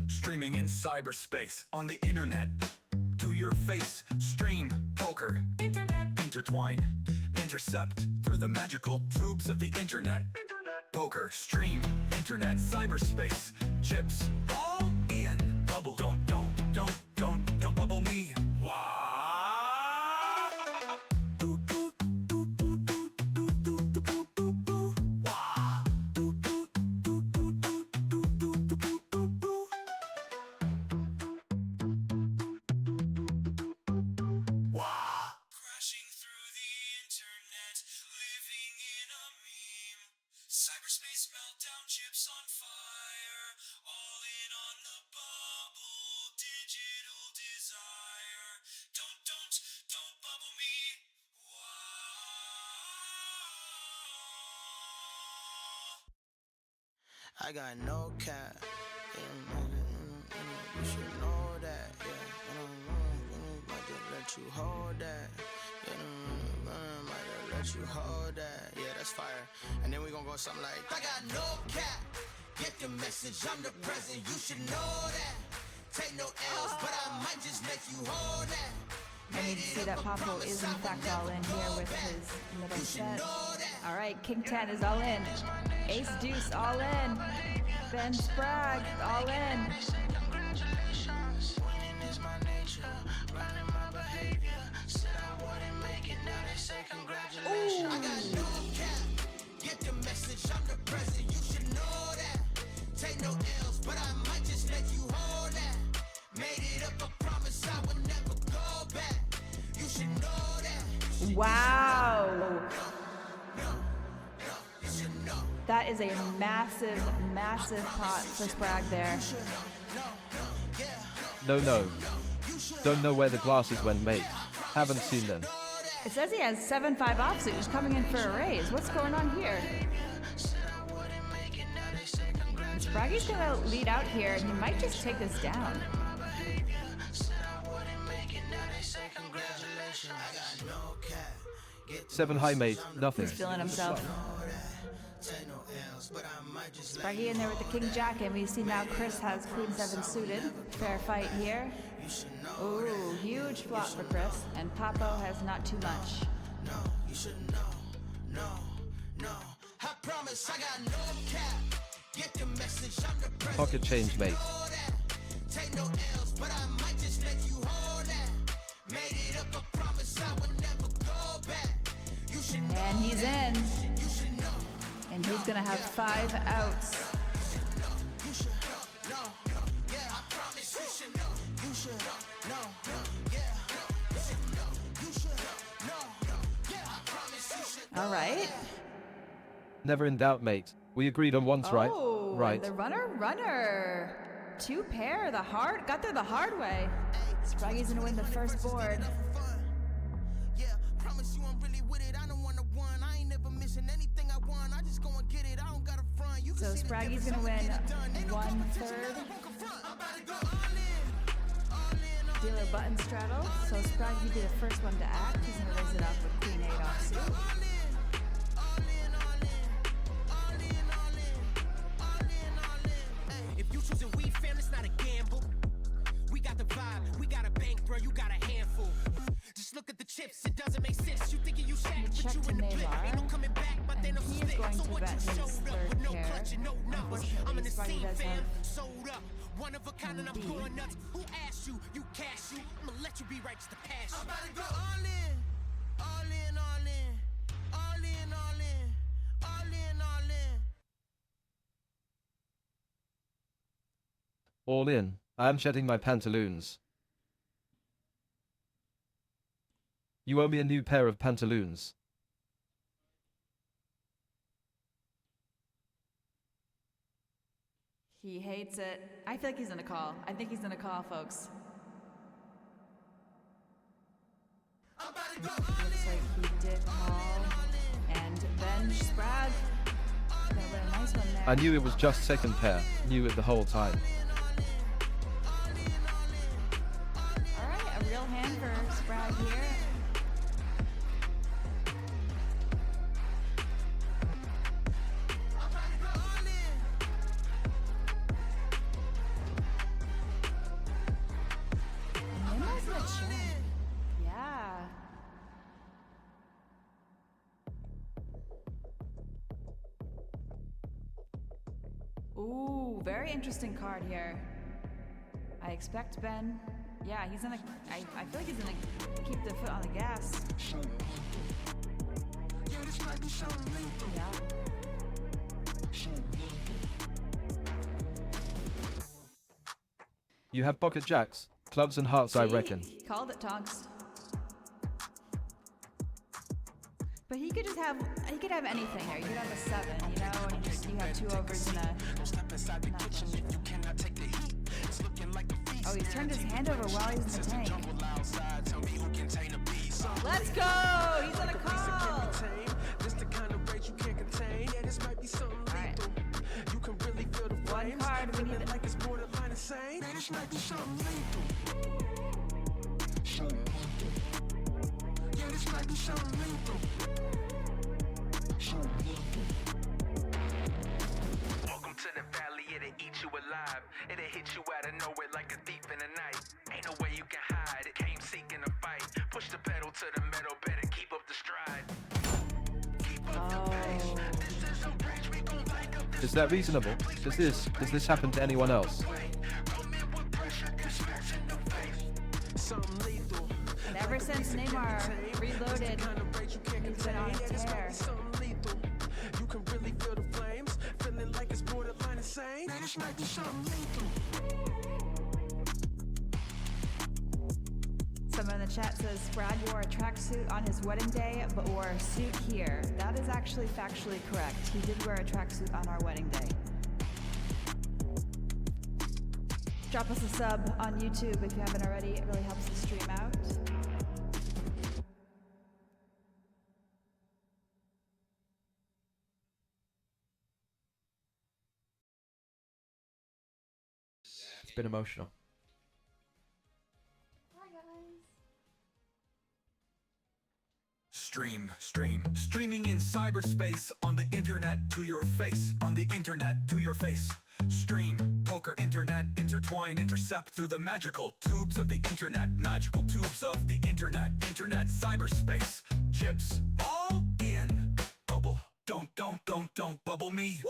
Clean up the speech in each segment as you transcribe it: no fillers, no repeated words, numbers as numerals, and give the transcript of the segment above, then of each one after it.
Streaming in cyberspace, on the internet, to your face. Stream, poker, internet, intertwine, intercept, through the magical tubes of the internet. Poker, stream, internet, cyberspace, chips, all in. Bubble, don't bubble me. Wow. Crashing through the internet, living in a meme. Cyberspace meltdown, chips on fire, all in on the bubble, digital desire. Don't bubble me. Wow. I got no cap. You should know that. Might just let you hold that. Might just let you hold that. Yeah, that's fire. And then we gonna go something like, I got no cap. Get the message, I'm the president. You should know that. Take no L's, but I might just let you hold that. And you can see that Papo is in fact all in here with his middle set. All right, King 10 is all in. Ace Deuce all in. Ben Spragg all in. Ooh. I got no cap. Get the message, I'm the president. You should know that. Take no L's, but I might just let you hold that. Made it up, I promise I would never go back. You should know that. Wow. That is a massive, massive pot for Spragg there. No. Don't know where the glasses went, mate. Haven't seen them. It says he has 7-5 offsuit. He's coming in for a raise. What's going on here? Spraggy's gonna lead out here, and he might just take this down. 7 high, mate. Nothing. He's feeling himself. Spraggy in there with the King Jack, and we see now Chris has Queen 7 suited. Fair fight here. Ooh, huge flop for Chris, and Papo has not too much. You should know. I promise I got no cap. Get the message, I'm the president. Pocket change, mate. Take no L's, but I might just let you hold that. Made it up, I promise I would never go back. You should know. And he's in. You should know. And he's gonna have 5 outs. You should know. Yeah, I promise you should know. You should know. Yeah, you should know. You should know. Yeah, I promise you should know. All right. Never in doubt, mate. We agreed on once, right? Oh, Right. The runner. 2 pair, got there the hard way. Spraggy's gonna win the first board. Yeah, promise you I'm really with it. I don't want to win. I ain't never missing anything I want. I just go and get it. I don't got to front. You So Spraggy's gonna win 1/3. Dealer button straddle. So Spraggy be the first one to act. He's gonna raise it up with Queen 8 offsuit. If you choosing weed, fam, it's not a gamble. We got the vibe, we got a bank, bro, you got a handful. Just look at the chips, it doesn't make sense. You thinking you shack, but Check you to in the blip. Neymar, Ain't no coming back, but they and no he is split. going So to what bet you his showed up third with no pair. clutch and no numbers. I'm in the Spraggy scene, does fam. have Sold up, one of a kind, and I'm B. going nuts. Who asked you? You cash you. I'ma let you be right to the past. I'm about to go all in, all in, all in, all in, all in, all in, all in. All in. I am shedding my pantaloons. You owe me a new pair of pantaloons. He hates it. I feel like he's gonna call. I think he's gonna call, folks. Looks like he did call. And Ben Spragg gonna win a nice one there. I knew it was just second pair. Knew it the whole time. All right, a real hand for Spragg here. Ooh, very interesting card here. I expect Ben. Yeah, he's gonna. I feel like he's gonna keep the foot on the gas. Yeah. You have pocket jacks, clubs and hearts, I See? reckon. Called it, Tonks. But he could just have. He could have anything here. You could have a 7, you know, and you have 2 overs and a. Oh, he's turned his hand over while he's in the tank. Let's go! He's on a call! Alright. One card, we need it. Welcome to the valley, it'll eat you alive. It'll hit you out of nowhere like a thief in the night. Ain't no way you can hide, it came seeking a fight. Push the pedal to the metal, better keep up the stride. Keep up the pace. This is a race, we gon' light up this. Is that reasonable? Does this happen to anyone else? Come in with pressure, get smashed in the face. Something lethal. And ever since Neymar reloaded, he's been on a tear. You can really feel the flames, feeling like it's borderline insane. This might be something lethal. Someone in the chat says Spraggy wore a tracksuit on his wedding day, but wore a suit here. That is actually factually correct. He did wear a tracksuit on our wedding day. Drop us a sub on YouTube if you haven't already. It really helps the stream out. It's been emotional. Streaming in cyberspace, on the internet to your face, on the internet to your face. Stream, poker, internet, intertwine, intercept through the magical tubes of the internet, magical tubes of the internet, cyberspace, chips, all in, bubble, don't bubble me.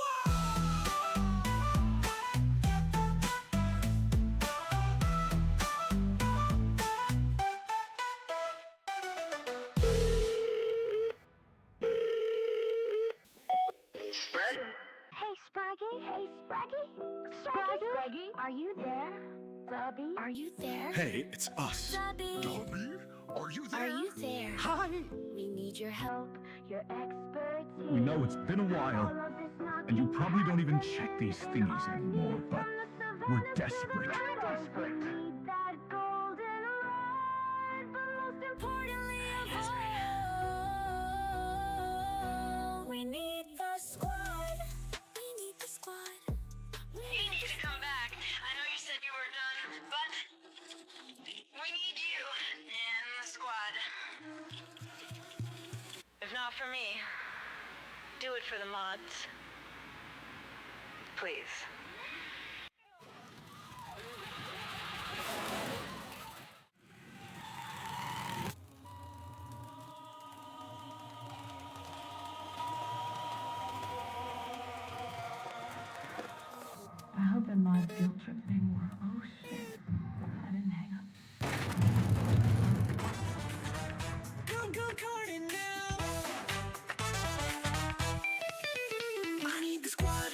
Hey, Spraggy. Hey, Spraggy. Spraggy. Are you there? Zubby. Are you there? Hey, it's us. Zubby. Dobby, are you there? Are you there? Hi. We need your help, your expertise. We know it's been a while, All of this knocking and you probably don't even back check these thingies anymore, but we're desperate. We need that golden rod, but most importantly of all, we need the squad. We need the squad. You need to come back. I know you said you were done, but we need you in the squad. If not for me, do it for the mods. Please. I hope in my guilt trip thing were. Oh shit. I didn't hang up. I need the squad.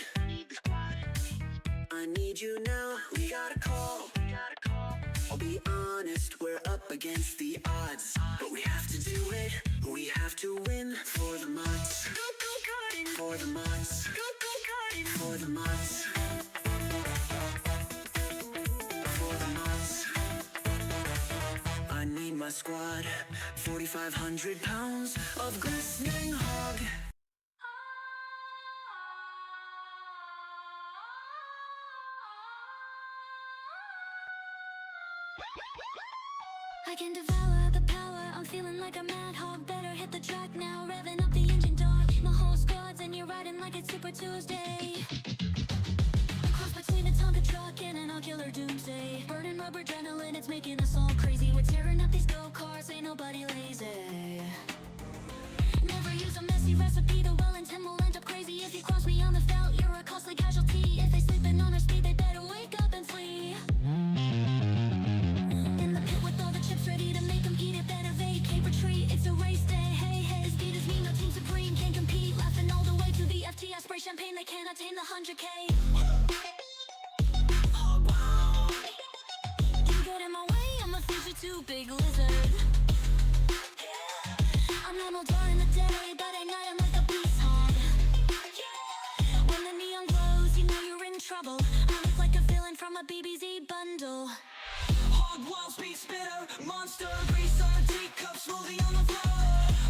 I need you now. We gotta call. I'll be honest, we're up against the odds, but we have to do it. We have to win for the mods. For the mods. For the mods. For the mods. I need my squad. 4,500 pounds of glistening hog. I can devour the power. I'm feeling like a mad hog. Better hit the track now, revving up the engine, dog. My whole squad's and you're riding like it's Super Tuesday. A cross between a Tonka truck and an ocular doomsday. Burning rubber adrenaline, it's making us all crazy. We're tearing up these go-karts, ain't nobody lazy. Never use a messy recipe. The well-intent will end up crazy. If you cross me on the felt, you're a costly casualty. If they sleep 100K. You get in my way, I'm a future too big lizard. I'm normal during the day, but at night I'm like a beast hog. When the neon glows, you know you're in trouble. I look like a villain from a BBC bundle. Hog wild speed spitter, monster, grease on a teacup, smoothie on the floor.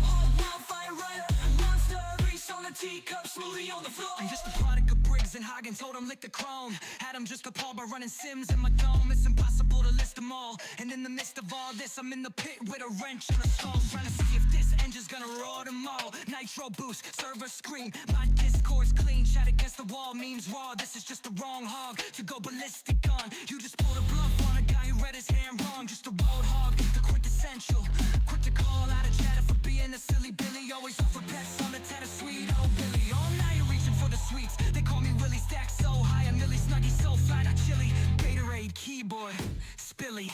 Hog wild fire rider, monster, grease on a teacup, smoothie on the floor. I'm just a product of Briggs and Hagen, told him lick the chrome. Had him just appalled by running Sims in my dome. It's impossible to list them all. And in the midst of all this, I'm in the pit with a wrench and a skull, trying to see if this engine's gonna roar them all. Nitro boost, server screen, my Discord's clean. Chat against the wall, memes raw. This is just the wrong hog to go ballistic on. You just pulled a bluff on a guy who read his hand wrong. Just a road hog, the quintessential. Quick to call out a chatter for being a silly Billy. Always offer pets on the tatter sweet old Billy. All night you're reaching for the sweets. They call me Willie, stack so high. A Millie Snuggie so fly, not chilly. Gatorade, keyboard, spilly.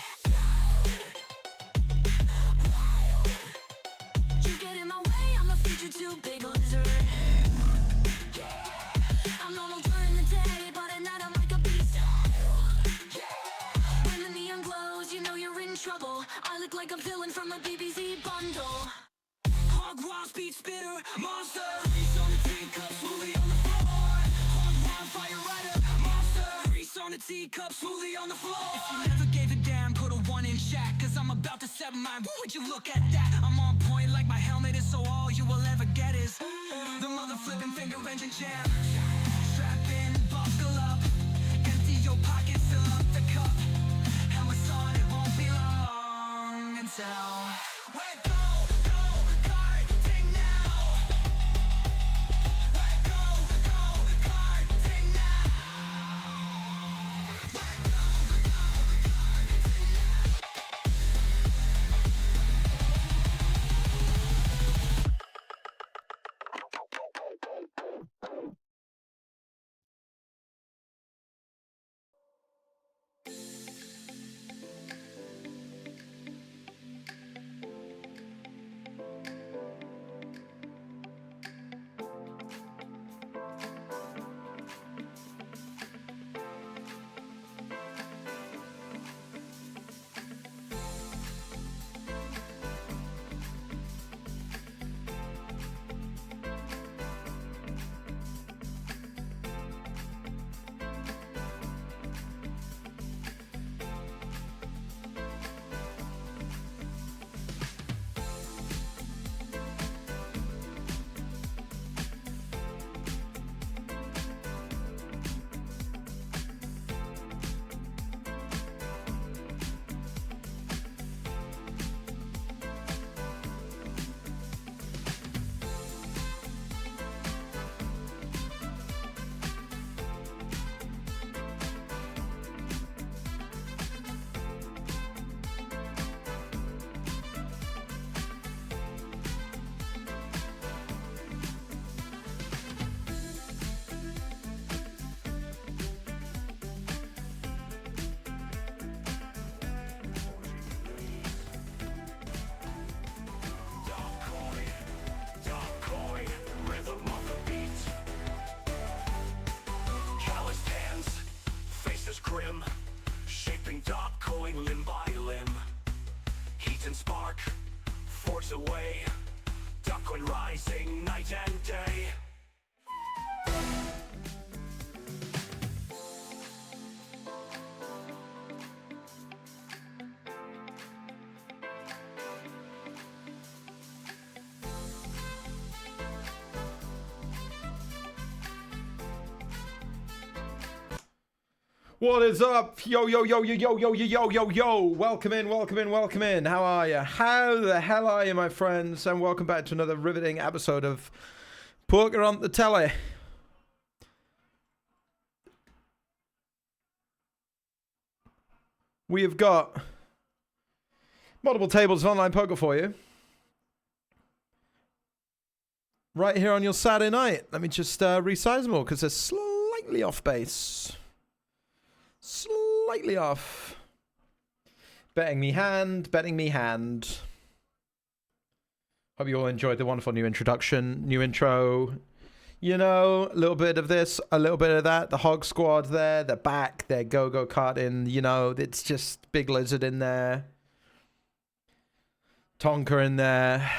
You get in my way, I'm a future too big lizard. I'm normal during the day, but at night I'm like a beast. When the neon glows, you know you're in trouble. I look like a villain from a BBC bundle. Hog wild speed spitter, monster, grease on a teacup, smoothie on the floor. Hog wild fire rider, monster, grease on a teacup, smoothie on the floor. If you never gave a damn, put a 1 in chat. Cause I'm about to set mine. Woo, would you look at that? I'm on point like my helmet is, so all you will ever get is the mother flipping finger engine jam. Strap in, buckle up, empty your pockets, fill up the cup. Helmets on, it won't be long until Let go, karting now. Let go, karting now. Grim, shaping dark coin limb by limb. Heat and spark, force away. Dark coin rising night and day. What is up? Yo, yo, yo, yo, yo, yo, yo, yo, yo, yo. Welcome in, welcome in, welcome in. How are you? How the hell are you, my friends? And welcome back to another riveting episode of Poker on the Telly. We have got multiple tables of online poker for you. Right here on your Saturday night. Let me just resize them all because they're slightly off base. Slightly off. Betting me hand, betting me hand. Hope you all enjoyed the wonderful new introduction, new intro. You know, a little bit of this, a little bit of that. The Hog Squad there, they're back. They're go-go karting. You know, it's just Big Lizard in there. Tonka in there.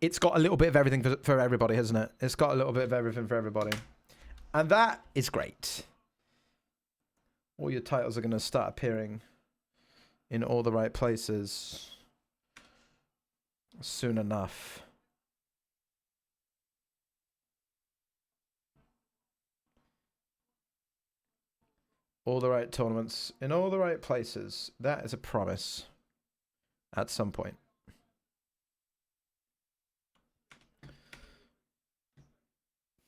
It's got a little bit of everything for everybody, hasn't it? It's got a little bit of everything for everybody. And that is great. All your titles are going to start appearing in all the right places soon enough. All the right tournaments in all the right places. That is a promise. At some point.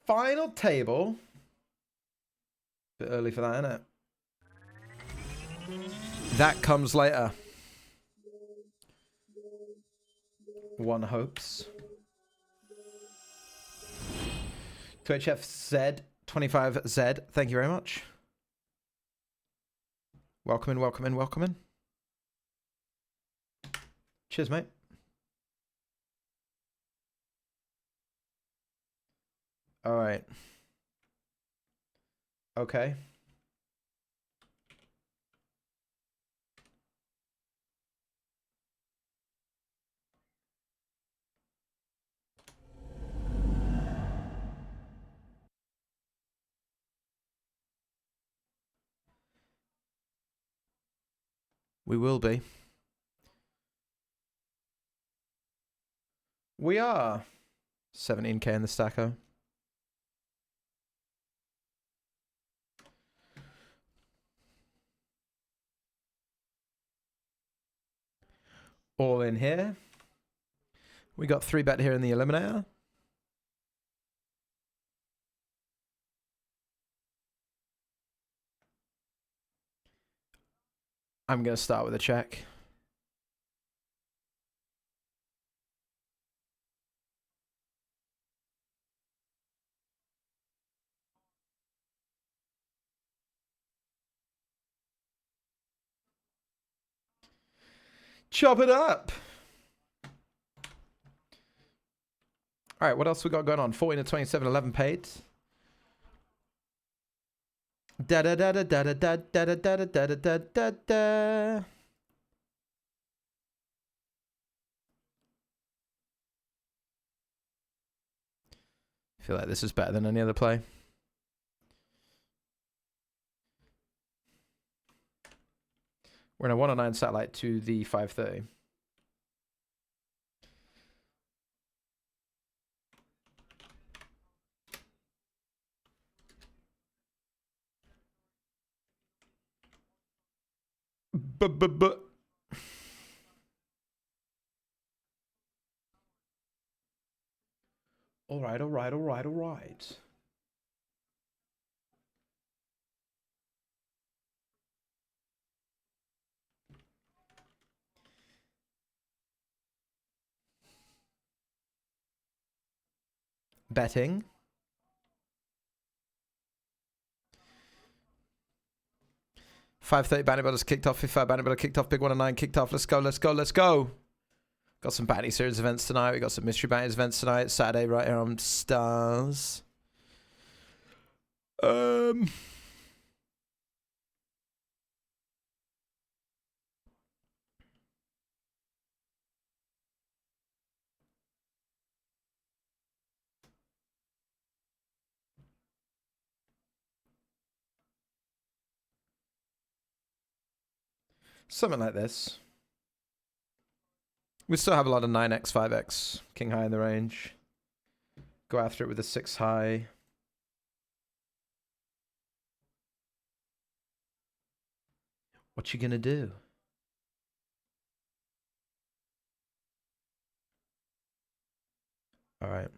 Final table. Bit early for that, isn't it? That comes later. One hopes. Twitch FZ 25Z. Thank you very much. Welcome in, welcome in, welcome in. Cheers, mate. All right. Okay. We will be. We are 17k in the stacko. All in here. We got 3-bet here in the eliminator. I'm going to start with a check. Chop it up. All right, what else we got going on? 14 to 27, 11 paid. Da da da da da da da da da da da da da da. I feel like this is better than any other play. We're in a 109 satellite to the 530. But. All right, all right, all right, all right. Betting. $5.30 banner builders kicked off. 55 banner builder kicked off. Big 109 kicked off. Let's go, let's go, let's go. Got some Batty Series events tonight. We got some Mystery Batty events tonight. Saturday right here on Stars. Something like this. We still have a lot of 9x, 5x. King high in the range. Go after it with a 6 high. What you gonna do? All right.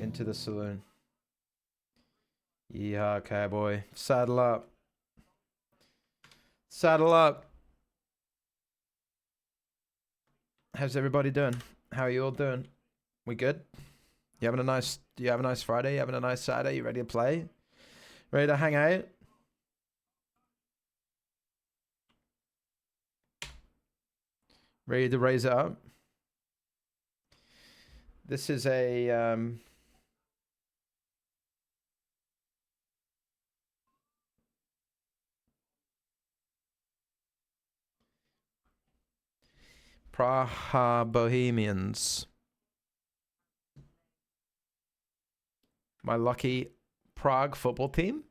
Into the saloon. Yeehaw, cowboy. Saddle up. Saddle up. How's everybody doing? How are you all doing? We good? You having a nice Friday? You having a nice Saturday? You ready to play? Ready to hang out? Ready to raise it up? This is a... Praha Bohemians. My lucky Prague football team.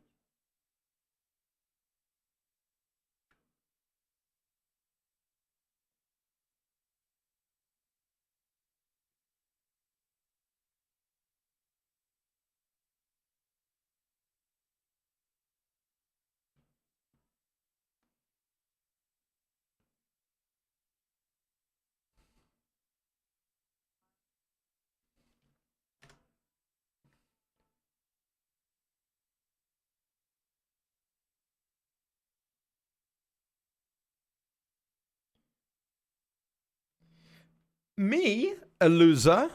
Me? A loser?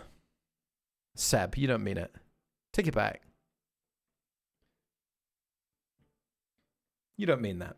Seb, you don't mean it. Take it back. You don't mean that.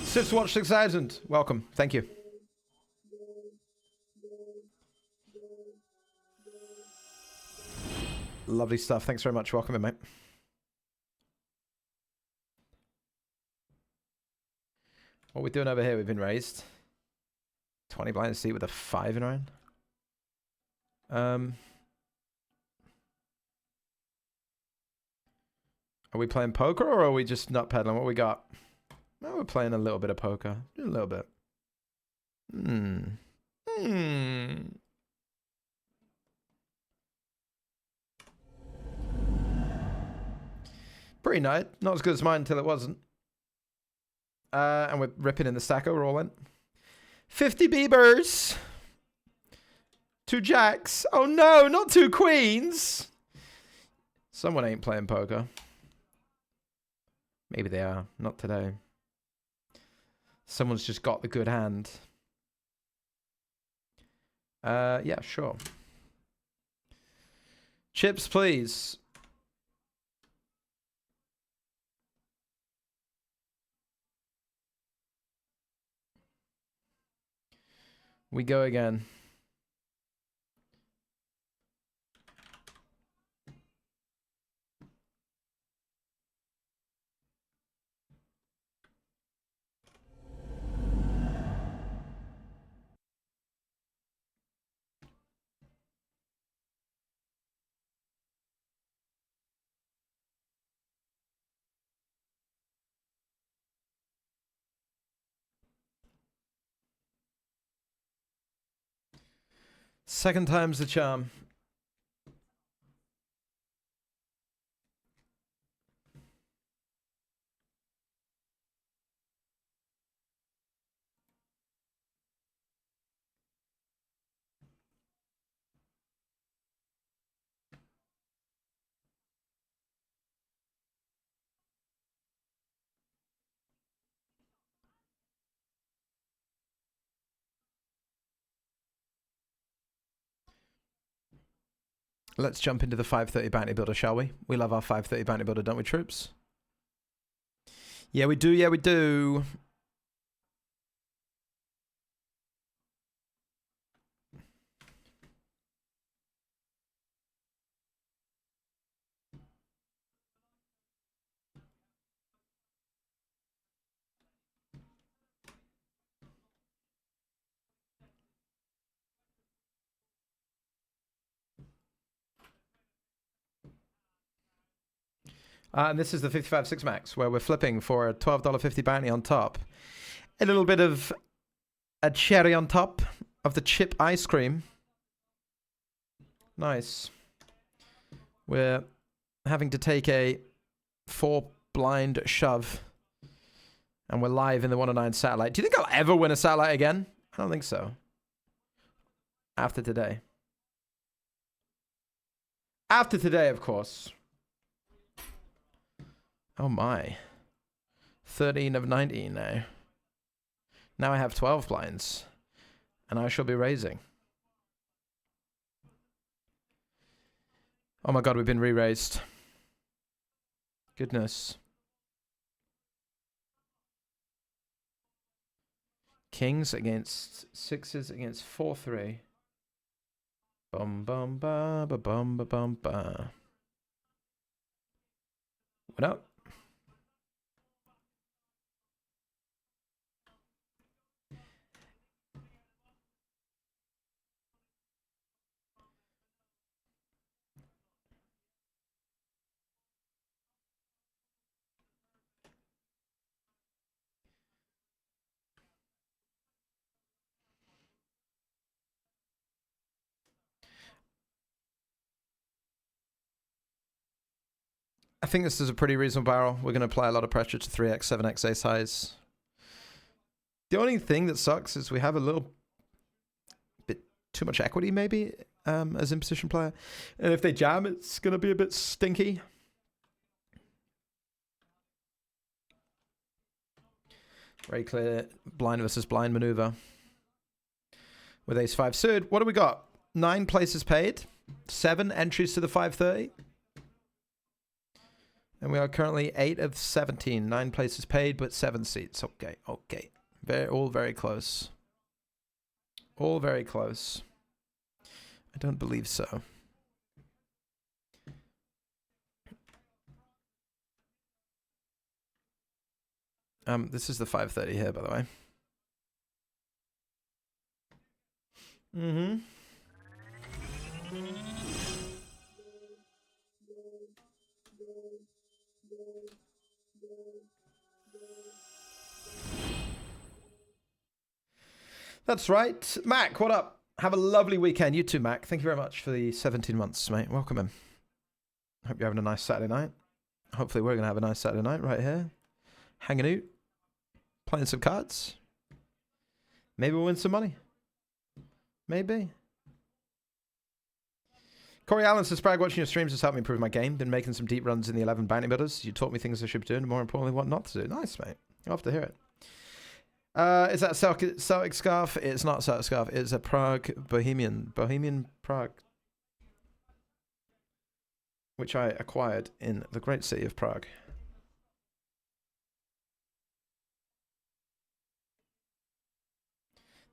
Sis Watch 6000. Welcome. Thank you. Lovely stuff. Thanks very much. Welcome in, mate. What are we doing over here? We've been raised. 20 blind seat with a 5 in round. Are we playing poker or are we just nut peddling? What we got? No, we're playing a little bit of poker. A little bit. Pretty nice. Not as good as mine until it wasn't. And we're ripping in the stacko. We're all in. 50 beavers. 2 jacks. Oh no, not 2 queens. Someone ain't playing poker. Maybe they are. Not today. Someone's just got the good hand. Yeah, sure. Chips, please. We go again. Second time's the charm. Let's jump into the 530 bounty builder, shall we? We love our 530 bounty builder, don't we, troops? Yeah, we do. Yeah, we do. And this is the 55.6 max, where we're flipping for a $12.50 bounty on top. A little bit of a cherry on top of the chip ice cream. Nice. We're having to take a 4 blind shove And we're live in the 109 satellite. Do you think I'll ever win a satellite again? I don't think so. After today. After today, of course. Oh my. 13 of 19 now. Now I have 12 blinds. And I shall be raising. Oh my god, we've been re-raised. Goodness. Kings against sixes against 4-3. Bum bum ba ba bum ba bum ba. What up? I think this is a pretty reasonable barrel. We're going to apply a lot of pressure to 3x, 7x ace highs. The only thing that sucks is we have a little bit too much equity, maybe, as in position player. And if they jam, it's going to be a bit stinky. Very clear blind versus blind maneuver. With ace 5 suited. What do we got? 9 places paid. 7 entries to the 530. And we are currently 8 of 17. 9 places paid, but 7 seats. Okay, okay. All very close. All very close. I don't believe so. This is the 530 here, by the way. Mm-hmm. That's right. Mac, what up? Have a lovely weekend. You too, Mac. Thank you very much for the 17 months, mate. Welcome in. Hope you're having a nice Saturday night. Hopefully we're going to have a nice Saturday night right here. Hanging out. Playing some cards. Maybe we'll win some money. Maybe. Corey Allen says, Spragg, watching your streams has helped me improve my game. Been making some deep runs in the 11 bounty builders. You taught me things I should be doing, and more importantly, what not to do. Nice, mate. You'll have to hear it. Is that Celtic scarf? It's not Celtic scarf. It's a Prague Bohemian Prague, which I acquired in the great city of Prague.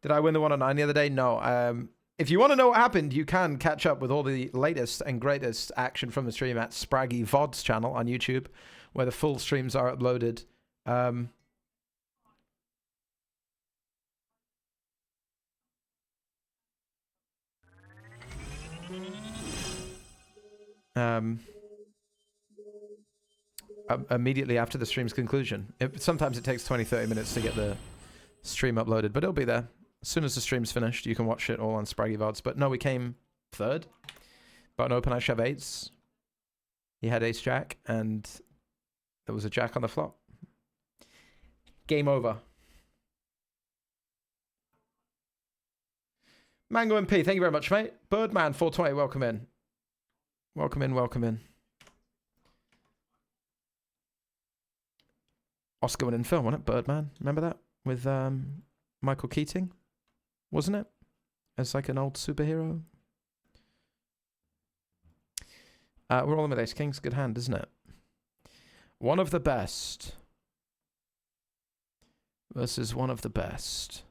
Did I win the 109 the other day? No. If you want to know what happened, you can catch up with all the latest and greatest action from the stream at Spraggy VOD's channel on YouTube, where the full streams are uploaded. Immediately after the stream's conclusion. Sometimes it takes 20-30 minutes to get the stream uploaded, but it'll be there. As soon as the stream's finished, you can watch it all on Spraggy VODs. But no, we came third. Button open, I shove eights. He had ace jack, and there was a jack on the flop. Game over. Mango MP, thank you very much, mate. Birdman 420, welcome in. Welcome in, welcome in. Oscar winning film, wasn't it? Birdman. Remember that? With Michael Keating? Wasn't it? As like an old superhero. We're all in with ace kings. Good hand, isn't it? One of the best. Versus one of the best.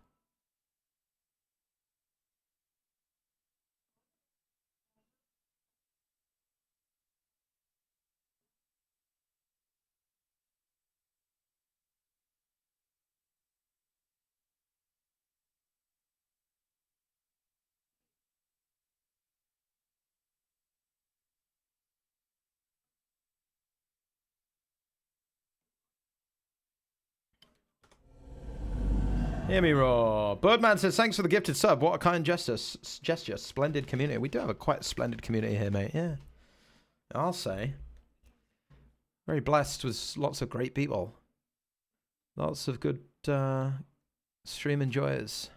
Hear me roar. Birdman says, thanks for the gifted sub. What a kind gesture. Splendid community. We do have a quite splendid community here, mate. Yeah. I'll say. Very blessed with lots of great people. Lots of good stream enjoyers.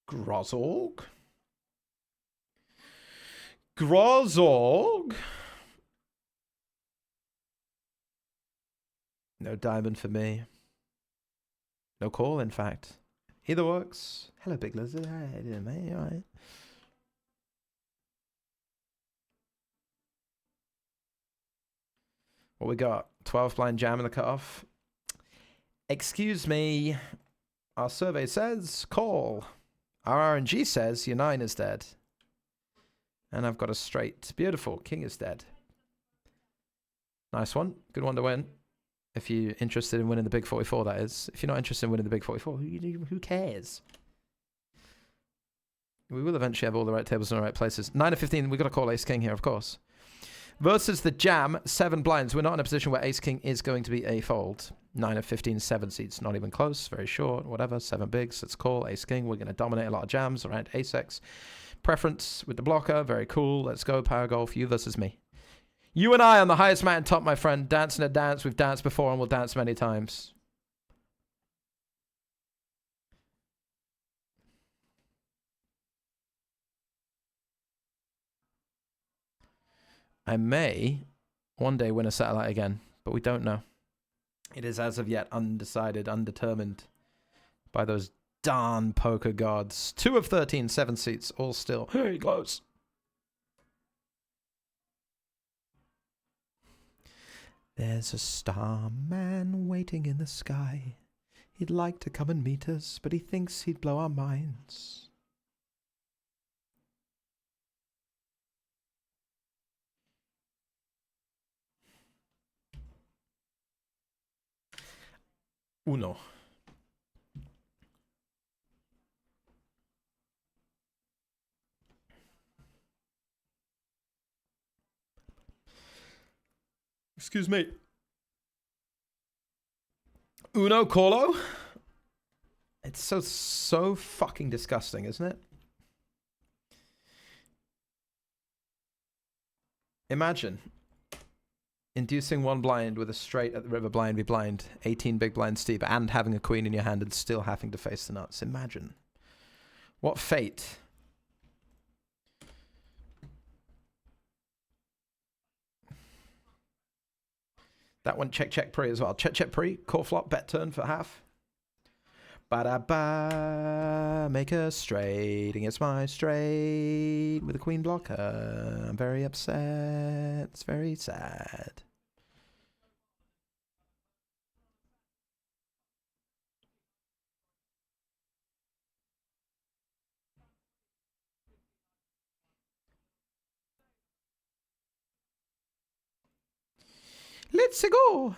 Grozorg? Grozorg? No diamond for me. No call, in fact. Either works. Hello, Big Lizard. How you doing, mate? You alright? What we got? 12 blind jam in the cutoff. Excuse me. Our survey says call. Our RNG says your 9 is dead. And I've got a straight. Beautiful. King is dead. Nice one. Good one to win. If you're interested in winning the Big 44, that is. If you're not interested in winning the Big 44, who cares? We will eventually have all the right tables in the right places. 9 of 15. We've got to call Ace King here, of course. Versus the Jam, 7 blinds. We're not in a position where Ace King is going to be a fold. 9 of 15, 7 seats. Not even close. Very short. Whatever. 7 bigs. Let's call Ace King. We're going to dominate a lot of jams around Ace X. Preference with the blocker. Very cool. Let's go. Power golf. You versus me. You and I on the highest mountain top, my friend. Dancing a dance. We've danced before and we'll dance many times. I may one day win a satellite again, but we don't know. It is as of yet undecided, undetermined by those darn poker gods. 2 of 13, 7 seats, all still very close. There's a starman waiting in the sky. He'd like to come and meet us, but he thinks he'd blow our minds. Uno. Excuse me. Uno Colo? It's so fucking disgusting, isn't it? Imagine inducing 1 blind with a straight at the river blind be blind, 18 big blind steep, and having a queen in your hand and still having to face the nuts. Imagine. What fate. That one check pre as well. Check pre, call flop, bet turn for half. Ba-da-ba, make a straight against my straight with a queen blocker. I'm very upset. It's very sad. Let's go.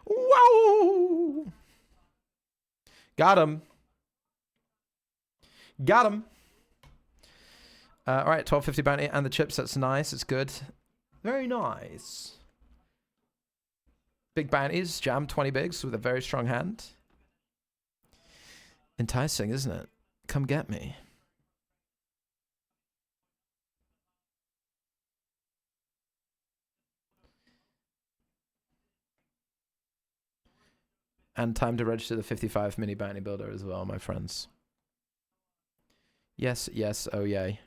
Wow. Got him. Got him. All right, 1250 bounty and the chips. That's nice. It's good. Very nice. Big bounties. Jam 20 bigs with a very strong hand. Enticing, isn't it? Come get me. And time to register the 55 mini bounty builder as well, my friends. Yes, yes, oh yay.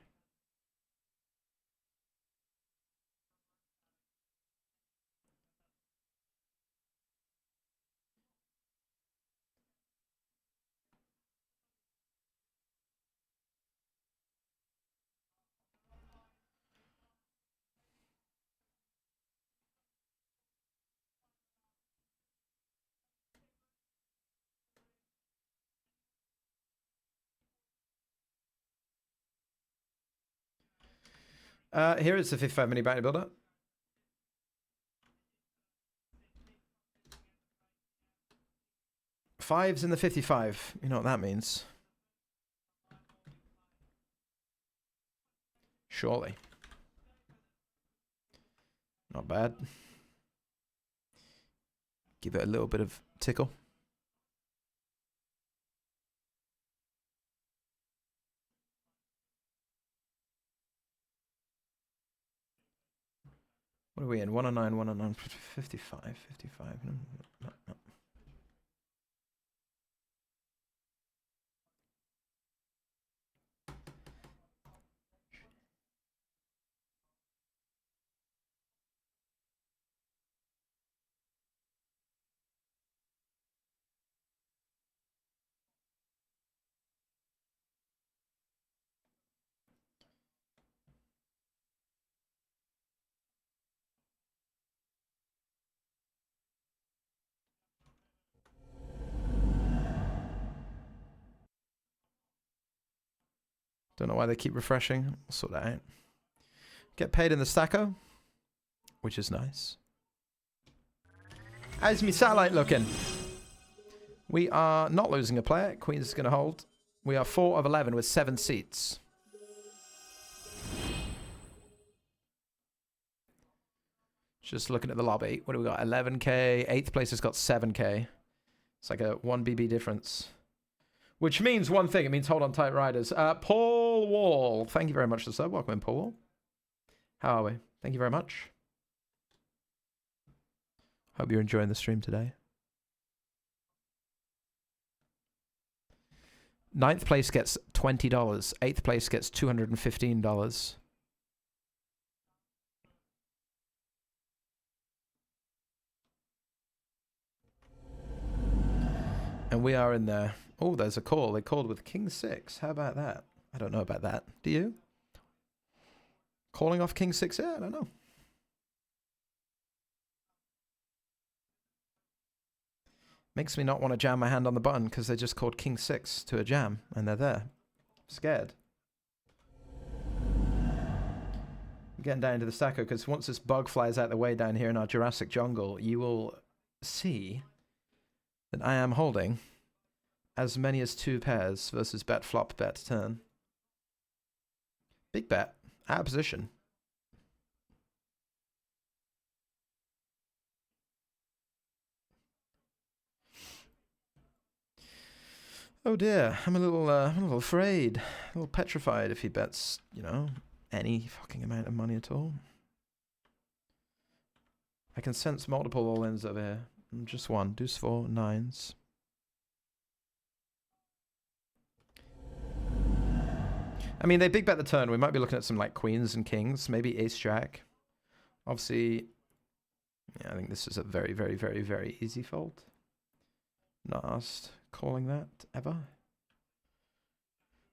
Here is the 55 mini bounty builder. Fives in the 55. You know what that means. Surely. Not bad. Give it a little bit of tickle. are we in? 109, 109, 55, 55. No, no, no. Don't know why they keep refreshing. We'll sort that out. Get paid in the Stacko, which is nice. How's me satellite looking? We are not losing a player. Queen's going to hold. We are 4 of 11 with 7 seats. Just looking at the lobby. What do we got? 11k. 8th place has got 7k. It's like a 1 BB difference. Which means one thing. It means hold on tight, riders. Paul Wall. Thank you very much for the sub. Welcome in, Paul Wall. How are we? Thank you very much. Hope you're enjoying the stream today. 9th place gets $20. 8th place gets $215. And we are in there. Oh, there's a call. They called with King 6. How about that? I don't know about that. Do you? Calling off King 6? Yeah, I don't know. Makes me not want to jam my hand on the button because they just called King 6 to a jam and they're there. Scared. I'm getting down to the Stacko because once this bug flies out the way down here in our Jurassic jungle, you will see that I am holding as many as 2 pairs versus bet flop bet turn. Big bet. Out of position. Oh dear, I'm a little afraid, a little petrified if he bets, you know, any fucking amount of money at all. I can sense multiple all-ins over here. Just one. Deuce 4, 9s. I mean, they big bet the turn. We might be looking at some like queens and kings, maybe ace jack. Obviously, yeah, I think this is a very, very, very, very easy fold. Not asked calling that ever.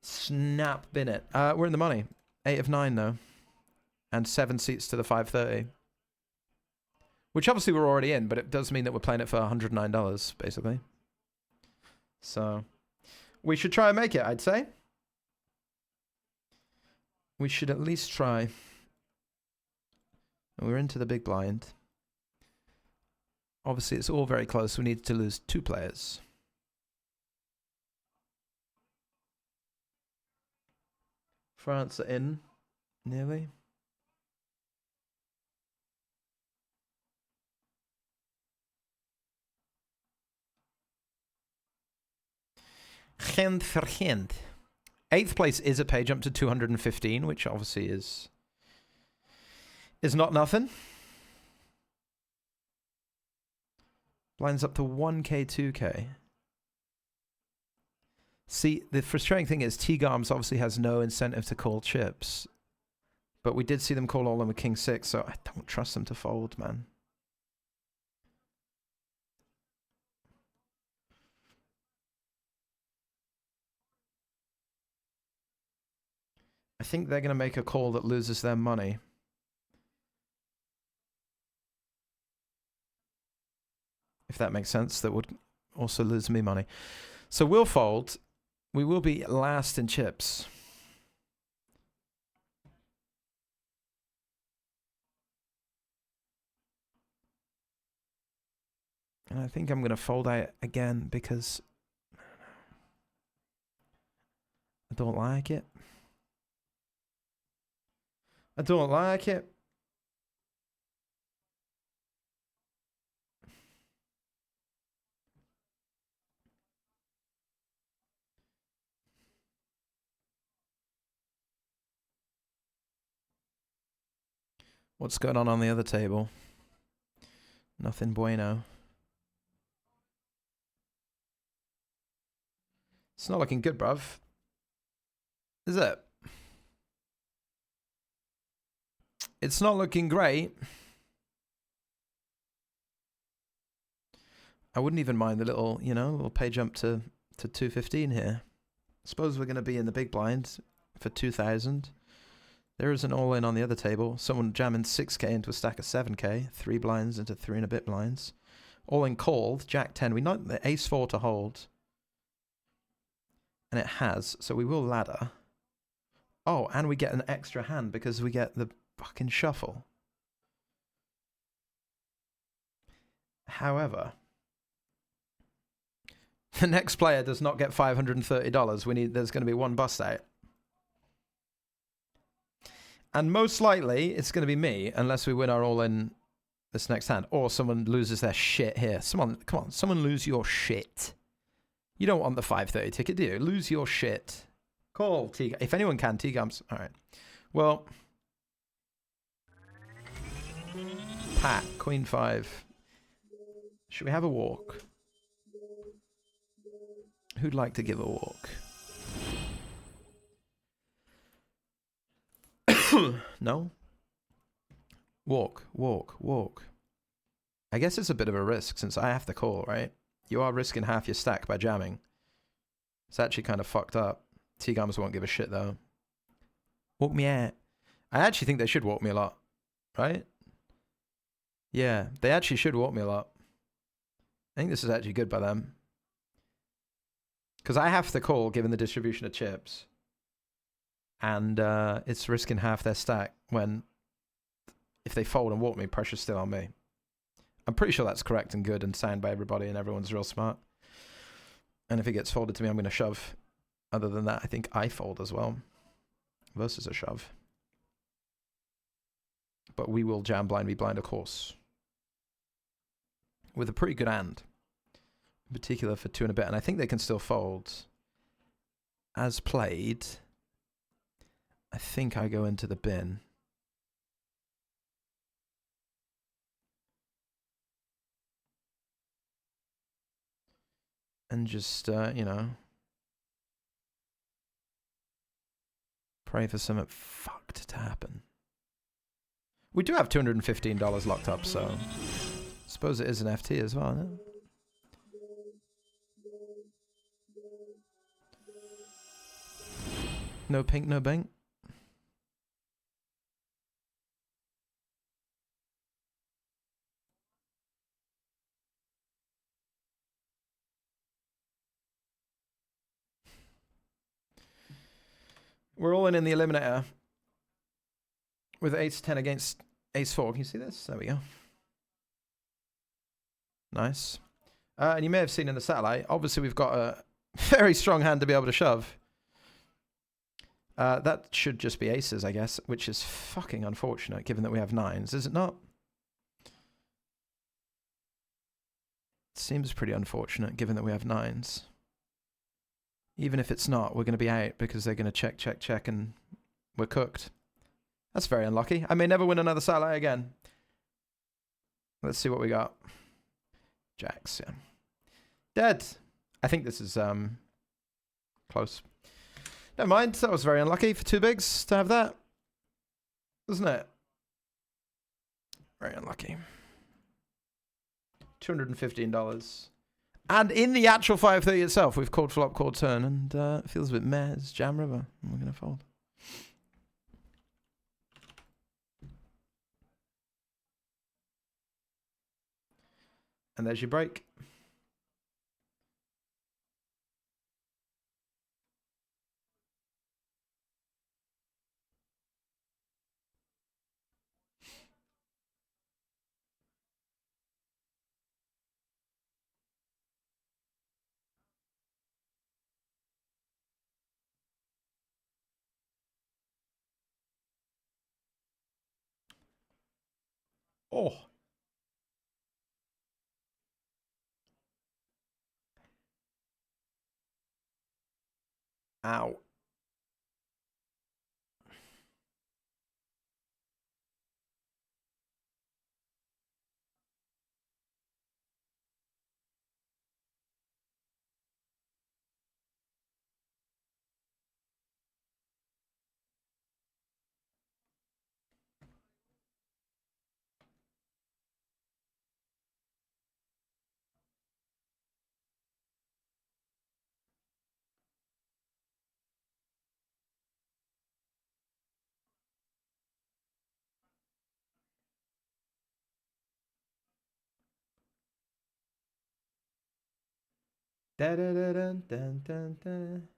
Snap bin it. We're in the money. 8 of 9 though, and 7 seats to the 530. Which obviously we're already in, but it does mean that we're playing it for $109 basically. So we should try and make it, I'd say. We should at least try. And we're into the big blind. Obviously, it's all very close. We need to lose 2 players. France are in, nearly. Hand for hand. 8th place is a pay jump to 215, which obviously is not nothing. Blinds up to 1k, 2k. See, the frustrating thing is T-Garms obviously has no incentive to call chips. But we did see them call all in with King 6, so I don't trust them to fold, man. I think they're going to make a call that loses them money. If that makes sense, that would also lose me money. So we'll fold. We will be last in chips. And I think I'm going to fold out again because I don't like it. I don't like it. What's going on the other table? Nothing bueno. It's not looking good, bruv. Is it? It's not looking great. I wouldn't even mind the little, you know, little pay jump to 215 here. Suppose we're going to be in the big blind for 2,000. There is an all-in on the other table. Someone jamming 6k into a stack of 7k. 3 blinds into 3 and a bit blinds. All-in called. Jack 10. We know the ace 4 to hold. And it has, so we will ladder. Oh, and we get an extra hand because we get the fucking shuffle. However, the next player does not get $530. There's going to be one bust out. And most likely, it's going to be me, unless we win our all-in this next hand. Or someone loses their shit here. Come on, someone lose your shit. You don't want the 530 ticket, do you? Lose your shit. Call T. If anyone can, T-Gums. All right. Well, Pat, Queen 5. Should we have a walk? Who'd like to give a walk? No? Walk, walk, walk. I guess it's a bit of a risk since I have to call, right? You are risking half your stack by jamming. It's actually kind of fucked up. T-Gums won't give a shit, though. Walk me out. I actually think they should walk me a lot. Right? Yeah, they actually should walk me a lot. I think this is actually good by them. Because I have to call, given the distribution of chips. And it's risking half their stack when, if they fold and walk me, pressure's still on me. I'm pretty sure that's correct and good and signed by everybody and everyone's real smart. And if it gets folded to me, I'm going to shove. Other than that, I think I fold as well. Versus a shove. But we will jam blind, be blind, of course. With a pretty good hand. In particular for 2 and a bit. And I think they can still fold. As played, I think I go into the bin. And just, you know, pray for something fucked to happen. We do have $215 locked up, so I suppose it is an FT as well, isn't it? No pink, no bank. We're all in the eliminator. With ace 10 against ace 4. Can you see this? There we go. Nice. And you may have seen in the satellite, obviously we've got a very strong hand to be able to shove. That should just be aces, I guess, which is fucking unfortunate given that we have 9s, is it not? Seems pretty unfortunate given that we have 9s. Even if it's not, we're going to be out because they're going to check, check, check, and we're cooked. That's very unlucky. I may never win another satellite again. Let's see what we got. Jacks, yeah. Dead. I think this is close. Never mind. That was very unlucky for 2 bigs to have that. Wasn't it? Very unlucky. $215. And in the actual 530 itself, we've called flop, called turn, and it feels a bit meh. It's jam river. We're going to fold. And there's your break. Oh. Ow. Da, da, da, dun, dun, dun, dun.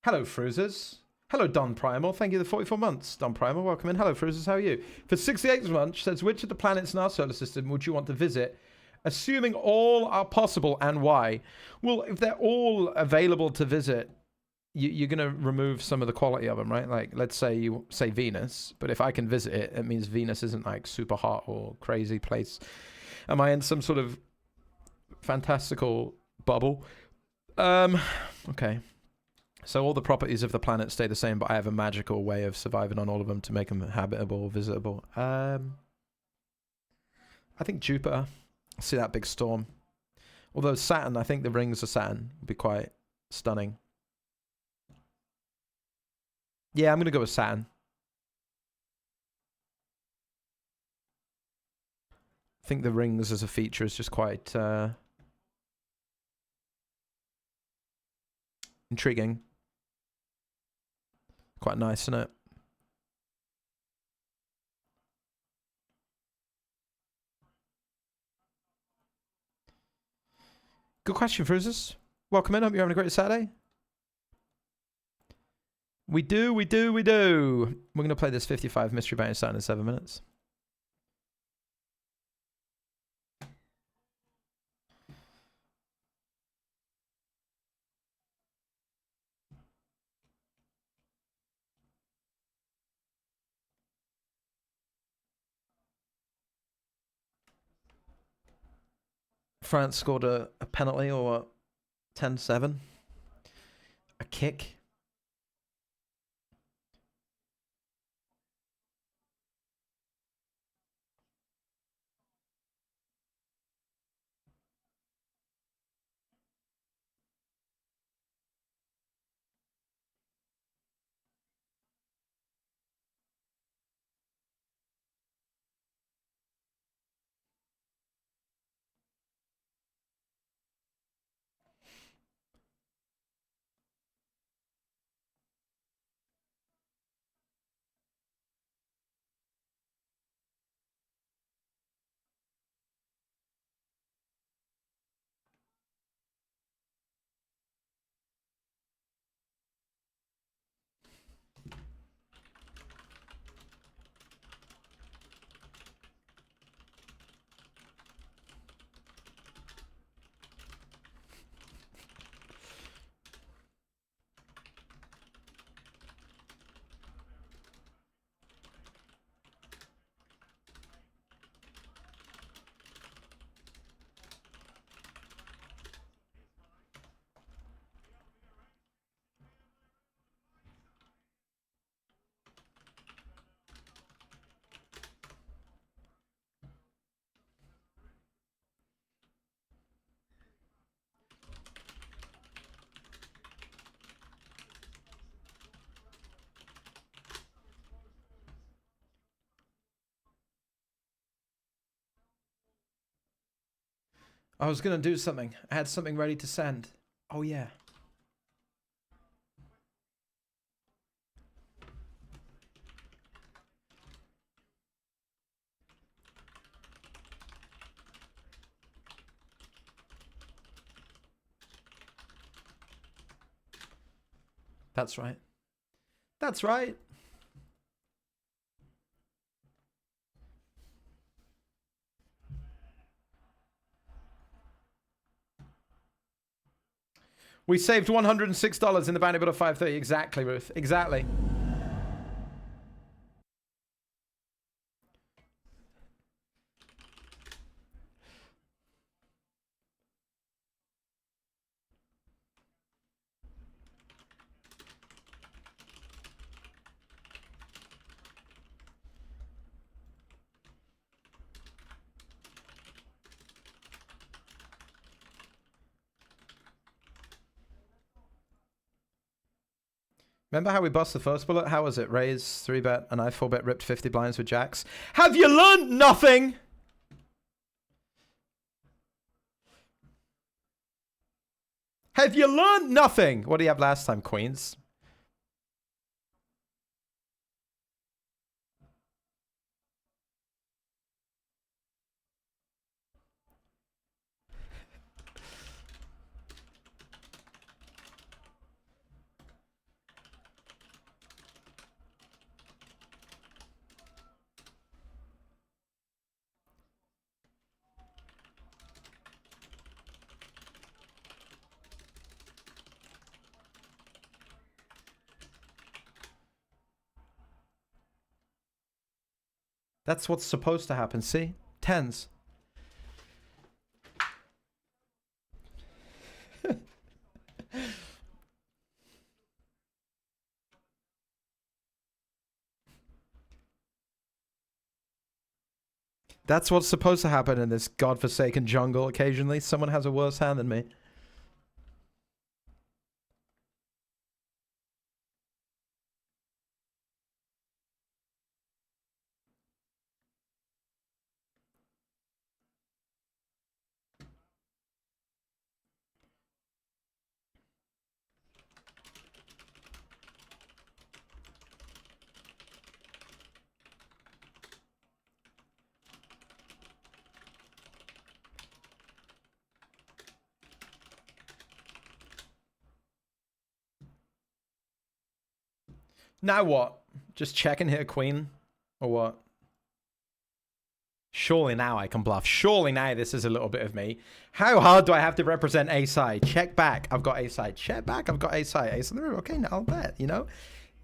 Hello, Fruisers. Hello, Don Primal. Thank you for the 44 months. Don Primal, welcome in. Hello, Fruisers. How are you? For 68 months, says, which of the planets in our solar system would you want to visit? Assuming all are possible, and why? Well, if they're all available to visit, you're going to remove some of the quality of them, right? Like, let's say you say Venus, but if I can visit it, it means Venus isn't like super hot or crazy place. Am I in some sort of fantastical bubble? Okay. So all the properties of the planet stay the same, but I have a magical way of surviving on all of them to make them habitable, visitable. I think Jupiter. See that big storm. Although Saturn, I think the rings of Saturn would be quite stunning. Yeah, I'm going to go with Saturn. I think the rings as a feature is just quite intriguing. Quite nice, isn't it? Good question, Fruises. Welcome in. Hope you're having a great Saturday. We do. We're going to play this 55 Mystery Bounty starting in 7 minutes. France scored a penalty or what? 10-7. A kick. I was going to do something. I had something ready to send. Oh, yeah. That's right. That's right. We saved $106 in the bounty builder 530. Exactly, Ruth. Exactly. Remember how we bust the first bullet? How was it? Raise 3-bet and I 4-bet ripped 50 blinds with jacks. Have you learned nothing? Have you learned nothing? What do you have last time, Queens? That's what's supposed to happen, see? Tens. That's what's supposed to happen in this godforsaken jungle occasionally. Someone has a worse hand than me. Now what? Just checking here, Queen? Or what? Surely now I can bluff. Surely now this is a little bit of me. How hard do I have to represent a side? Check back. I've got a side. Check back. I've got a side. Ace in the room. Okay, now I'll bet, you know?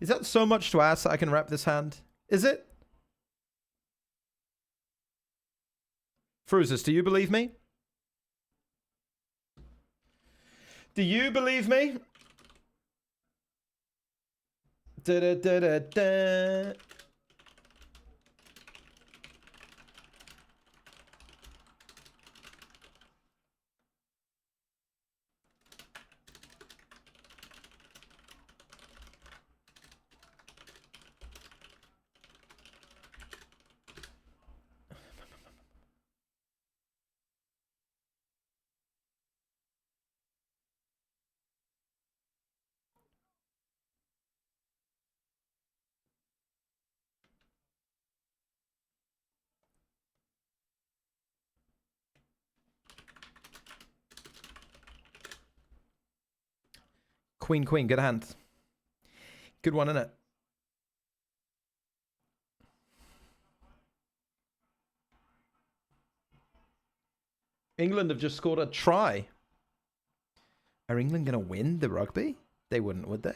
Is that so much to ask that I can rep this hand? Is it? Fruzus, do you believe me? Do you believe me? Da da da da da. Queen, queen, good hand. Good one, innit? England have just scored a try. Are England going to win the rugby? They wouldn't, would they?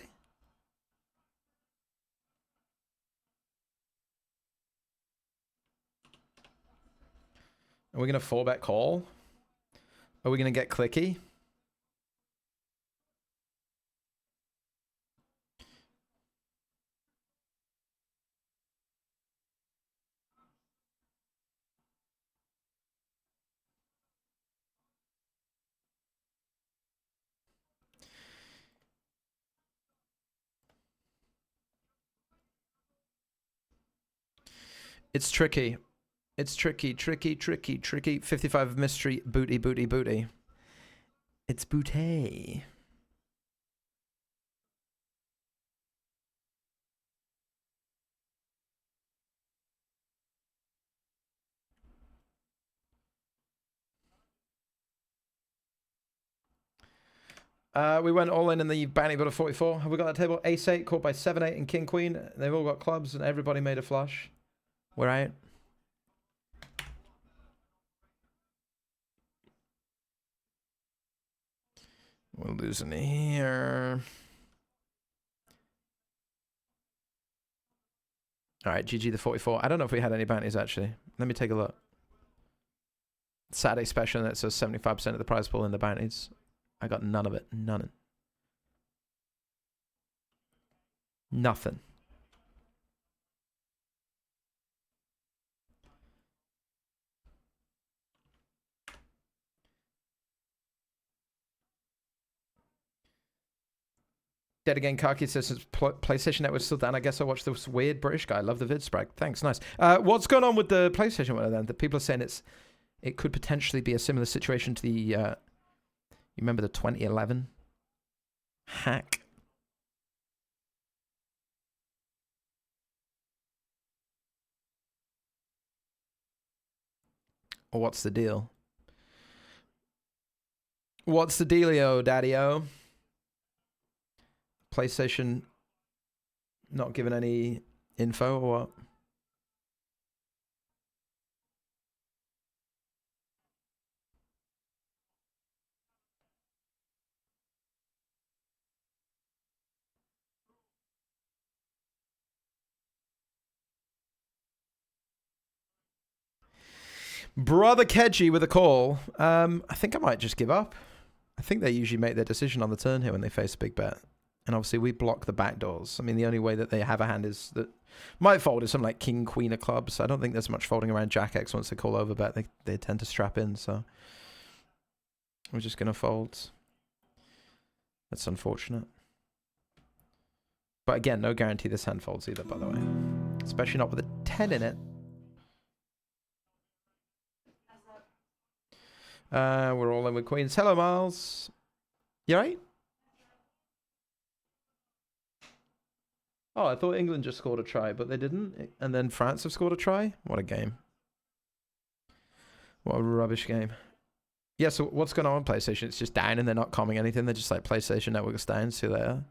Are we going to 4-bet call? Are we going to get clicky? It's tricky. It's tricky, tricky, tricky, tricky. 55 of mystery. Booty, booty, booty. It's booty. We went all in the bounty but a 44. Have we got that table? Ace-8 caught by 7-8 and King-Queen. They've all got clubs and everybody made a flush. We're out. We're losing here. Alright, GG the 44. I don't know if we had any bounties actually. Let me take a look. Saturday special that says 75% of the prize pool in the bounties. I got none of it. None. Nothing. Dead Again Kaki says PlayStation Network still down. I guess I watched this weird British guy. Love the vid, Sprag. Thanks, nice. What's going on with the PlayStation one then? The people are saying it could potentially be a similar situation to the you remember the 2011 Hack. Or what's the deal? What's the dealio, daddy-o? PlayStation not giving any info or what? Brother Kedgy with a call. I think I might just give up. I think they usually make their decision on the turn here when they face a big bet. And obviously we block the back doors. I mean, the only way that they have a hand is that might fold is some like king, queen of clubs. I don't think there's much folding around Jack X once they call over bet. They tend to strap in, so we're just going to fold. That's unfortunate. But again, no guarantee this hand folds either, by the way. Especially not with a 10 in it. We're all in with queens. Hello, Miles. You right? Oh, I thought England just scored a try, but they didn't. And then France have scored a try? What a game. What a rubbish game. Yeah, so what's going on with PlayStation? It's just down and they're not commenting anything. They're just like, PlayStation Network is down. See you later.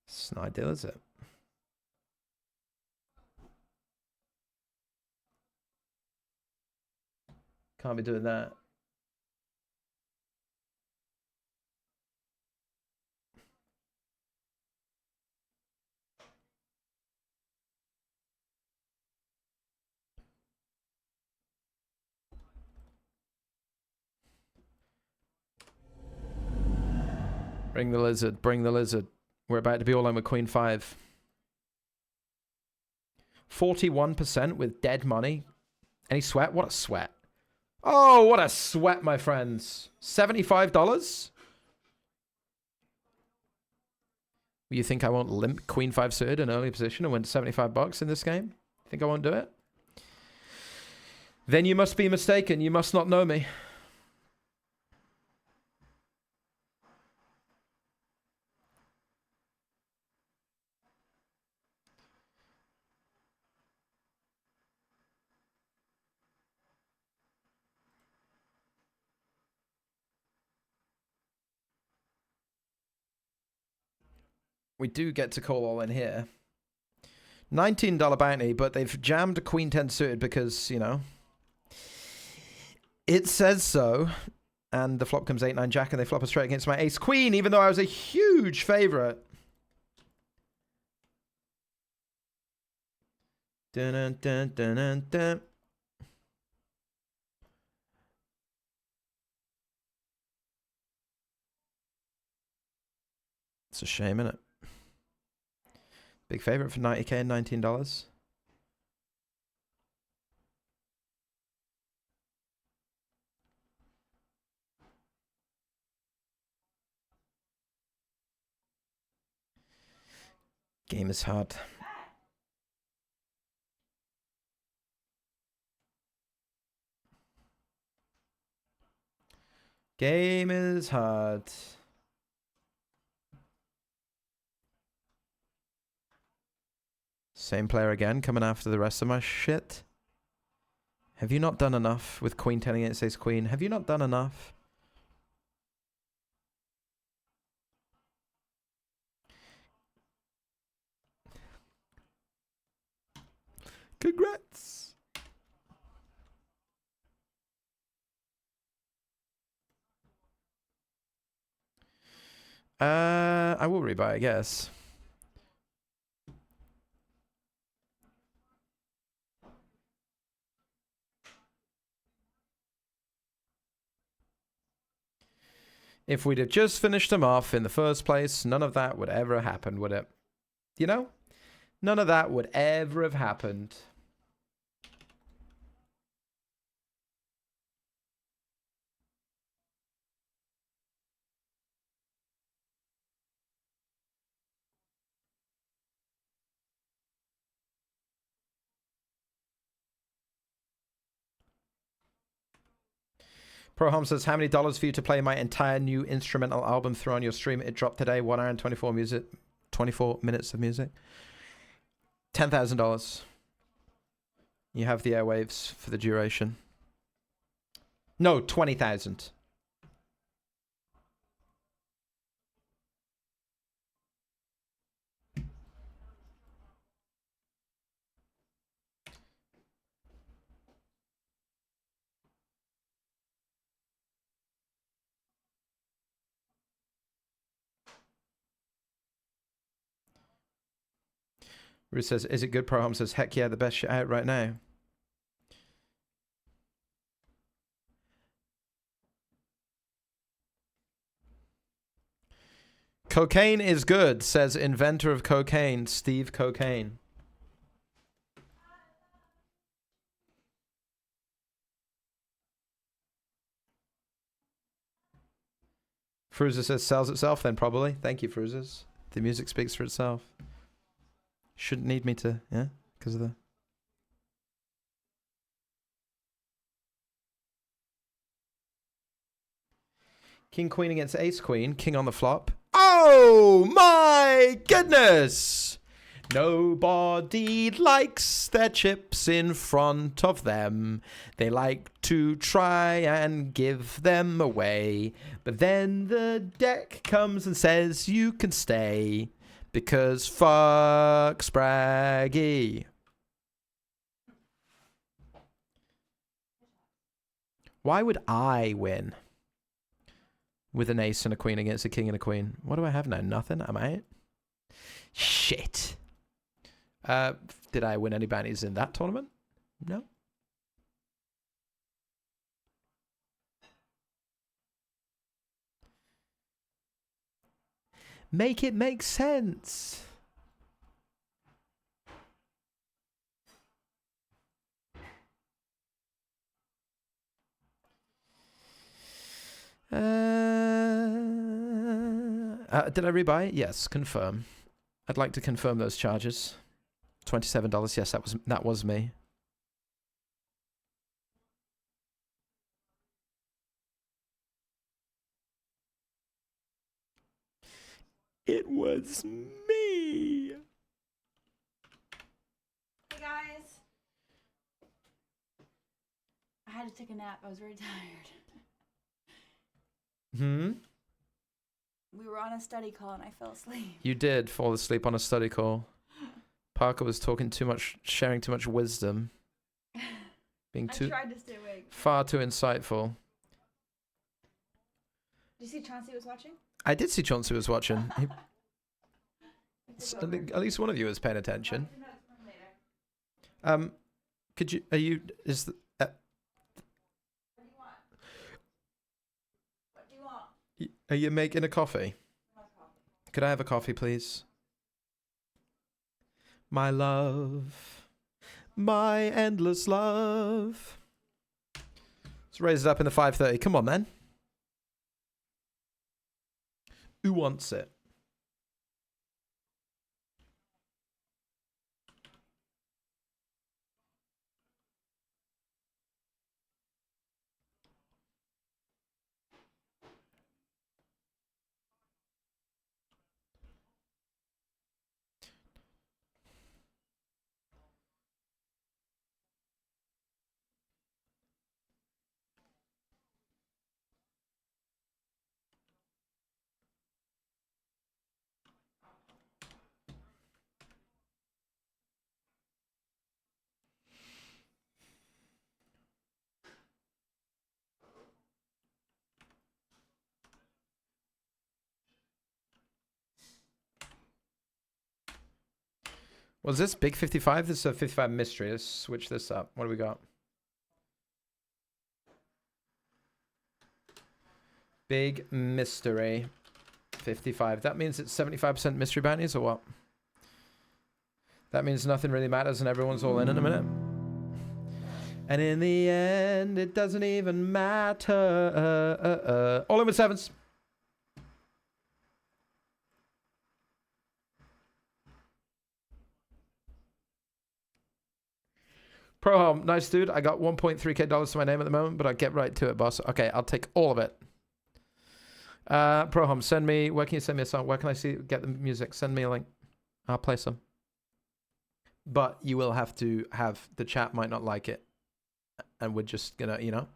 It's not ideal, is it? Can't be doing that. Bring the lizard. Bring the lizard. We're about to be all in with Queen 5. 41% with dead money. Any sweat? What a sweat. Oh, what a sweat, my friends. $75? You think I won't limp Queen 5 suited in early position and win $75 in this game? Think I won't do it? Then you must be mistaken. You must not know me. We do get to call all in here. $19 bounty, but they've jammed a Queen 10 suited because, you know, it says so. And the flop comes 8-9 Jack and they flop us straight against my ace Queen, even though I was a huge favorite. Dun, dun, dun, dun, dun, dun. It's a shame, isn't it? Big favorite for 90k and $19. Game is hard. Game is hard. Same player again, coming after the rest of my shit. Have you not done enough with Queen 10 against Ace Queen? Have you not done enough? Congrats! I will rebuy, I guess. If we'd have just finished him off in the first place, none of that would ever have happened, would it? You know? None of that would ever have happened. Prohom says, how many dollars for you to play my entire new instrumental album through on your stream? It dropped today. 1 hour and 24 minutes of music. $10,000. You have the airwaves for the duration. No, 20,000. Ruth says, is it good? Prohom says, heck yeah, the best shit out right now. Cocaine is good, says inventor of cocaine, Steve Cocaine. Fruza says, sells itself then probably. Thank you, Fruzas. The music speaks for itself. Shouldn't need me to, yeah? Because of the... King Queen against Ace Queen. King on the flop. Oh my goodness! Nobody likes their chips in front of them. They like to try and give them away. But then the deck comes and says you can stay. Because fuck Spraggy. Why would I win? With an ace and a queen against a king and a queen. What do I have now? Nothing? Am I it? Shit. Did I win any bounties in that tournament? No. Make it make sense. Did I rebuy? Yes, confirm. I'd like to confirm those charges. $27. Yes, that was me. It was me. Hey guys. I had to take a nap. I was very tired. We were on a study call and I fell asleep. You did fall asleep on a study call. Parker was talking too much, sharing too much wisdom. Being I tried to stay awake. Far too insightful. Did you see Chauncey was watching? I did see Chauncey was watching. At least one of you was paying attention. Could you, is the, What do you want? What do you want? are you making a coffee? Could I have a coffee, please? My love, my endless love. Let's raise it up in the 530. Come on, then. Who wants it? Was this big 55? This is a 55 mystery. Let's switch this up. What do we got? Big mystery. 55. That means it's 75% mystery bounties or what? That means nothing really matters and everyone's all in a minute. And in the end, it doesn't even matter. All in with sevens. Pro Home, nice dude. I got 1.3k dollars to my name at the moment, but I'll get right to it, boss. Okay, I'll take all of it. Pro Home, send me. Where can you send me a song? Where can I get the music? Send me a link. I'll play some. But you will have to have the chat might not like it, and we're just gonna, you know,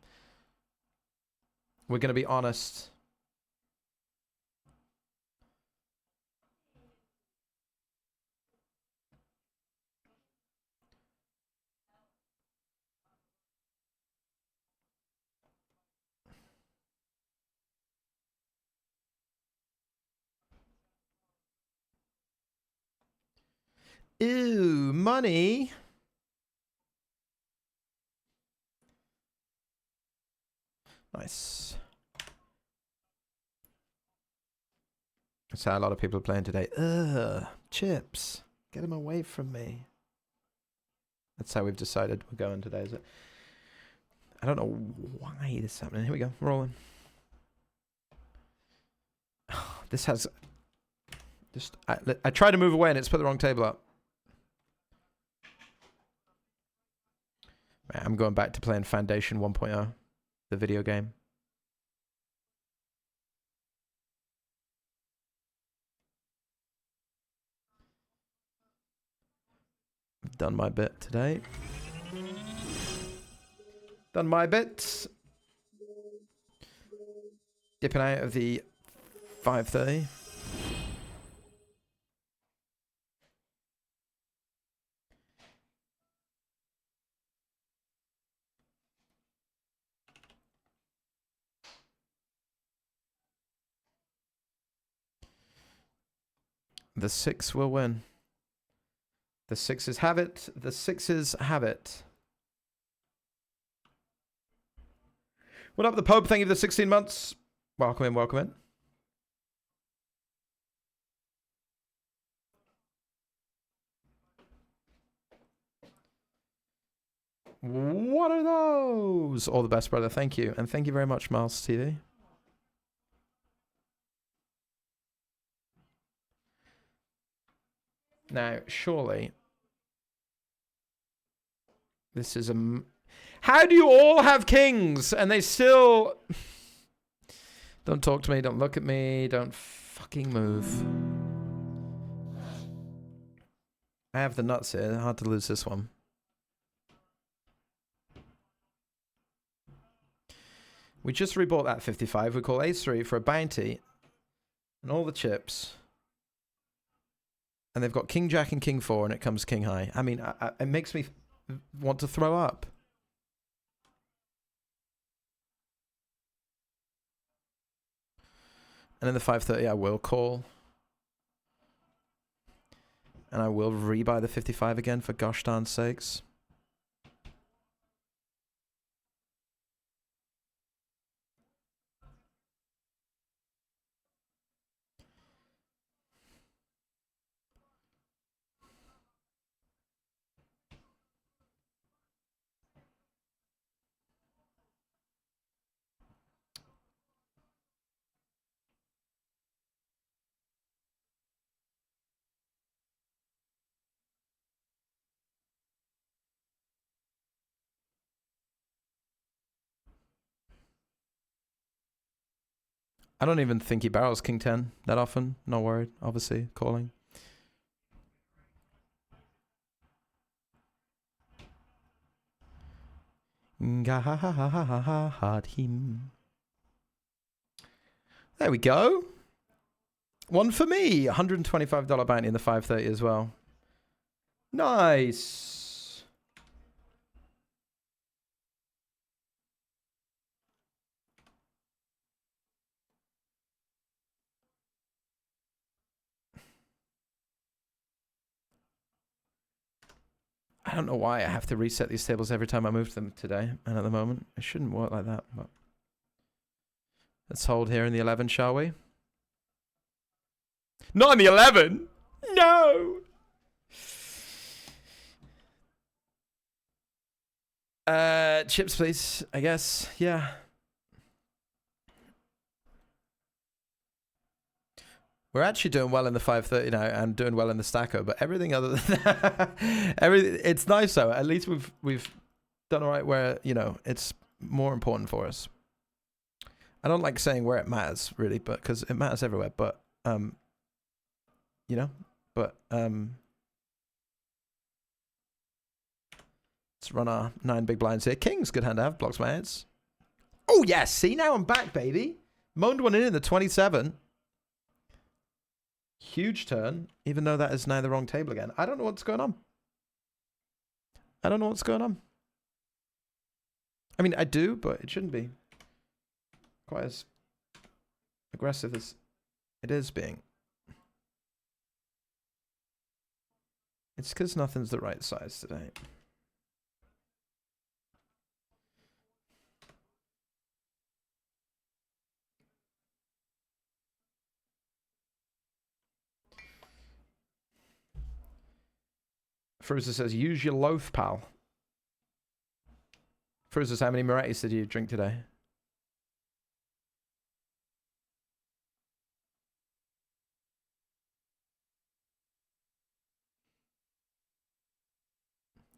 we're gonna be honest. Ew, money. Nice. That's how a lot of people are playing today. Ugh, chips. Get them away from me. That's how we've decided we're going today, is it? I don't know why this is happening. Here we go. Rolling. This has... Just I try to move away and it's put the wrong table up. Man, I'm going back to playing Foundation 1.0, the video game. I've done my bit today. Done my bit. Dipping out of the 5:30. The 6 will win. The 6s have it. The 6s have it. What up, the Pope? Thank you for the 16 months. Welcome in, welcome in. What are those? All the best, brother. Thank you. And thank you very much, Miles TV. Now, surely, this is a... How do you all have kings and they still... Don't talk to me, don't look at me, don't fucking move. I have the nuts here, hard to lose this one. We just rebought that 55, we call ace-3 for a bounty and all the chips. And they've got king jack and king 4 and it comes king high. I mean, it makes me want to throw up. And in the 5:30 I will call. And I will rebuy the 55 again for gosh darn sakes. I don't even think he barrels king 10 that often. Not worried, obviously, calling. There we go. One for me. $125 bounty in the 5:30 as well. Nice. I don't know why I have to reset these tables every time I move them today. And at the moment, it shouldn't work like that. But let's hold here in the 11, shall we? Not in the 11! No! Chips, please. I guess. Yeah. We're actually doing well in the 530 now and doing well in the stacker, but everything other than that, it's nice though. At least we've done all right where, you know, it's more important for us. I don't like saying where it matters really, but because it matters everywhere, but you know, but let's run our 9 big blinds here. King's good hand to have, blocks my heads. Oh yes, see now I'm back, baby. Moaned one in the 27. Huge turn, even though that is now the wrong table again. I don't know what's going on. I don't know what's going on. I mean, I do, but it shouldn't be quite as aggressive as it is being. It's because nothing's the right size today. Fruza says, use your loaf, pal. Fruza says, how many Moretti's did you drink today?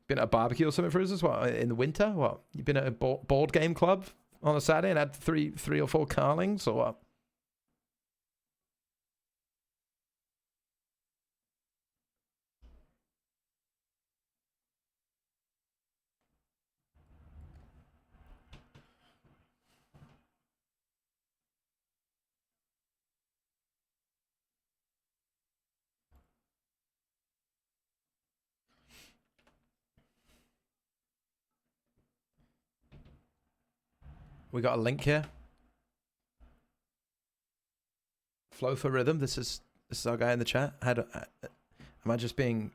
Been at a barbecue or something, Fruza? What, in the winter? What? You've been at a board game club on a Saturday and had three or four carlings, or what? We got a link here. Flow for rhythm. This is our guy in the chat. Am I just being?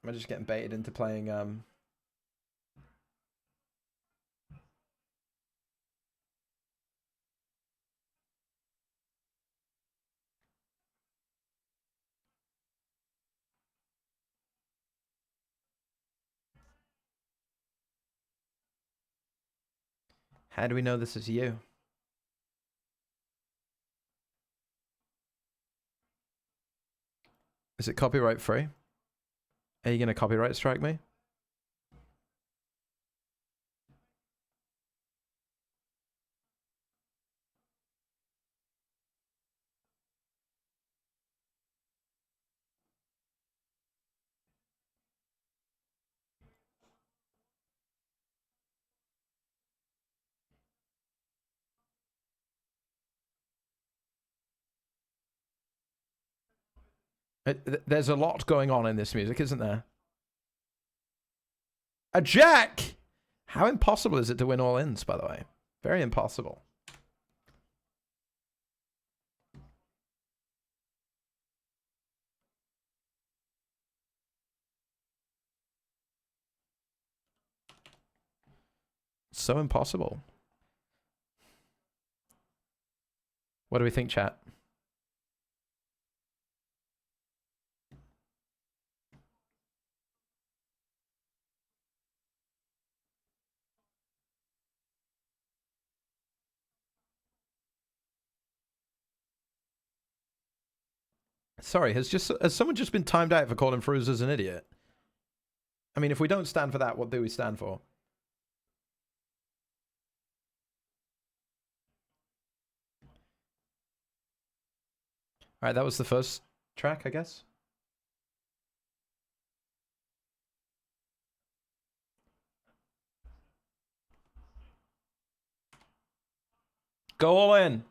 Am I just getting baited into playing? How do we know this is you? Is it copyright free? Are you gonna copyright strike me? There's a lot going on in this music, isn't there? A jack! How impossible is it to win all ins, by the way? Very impossible. So impossible. What do we think, chat? Sorry, has someone just been timed out for calling Fruz as an idiot? I mean, if we don't stand for that, what do we stand for? Alright, that was the first track, I guess. Go all in.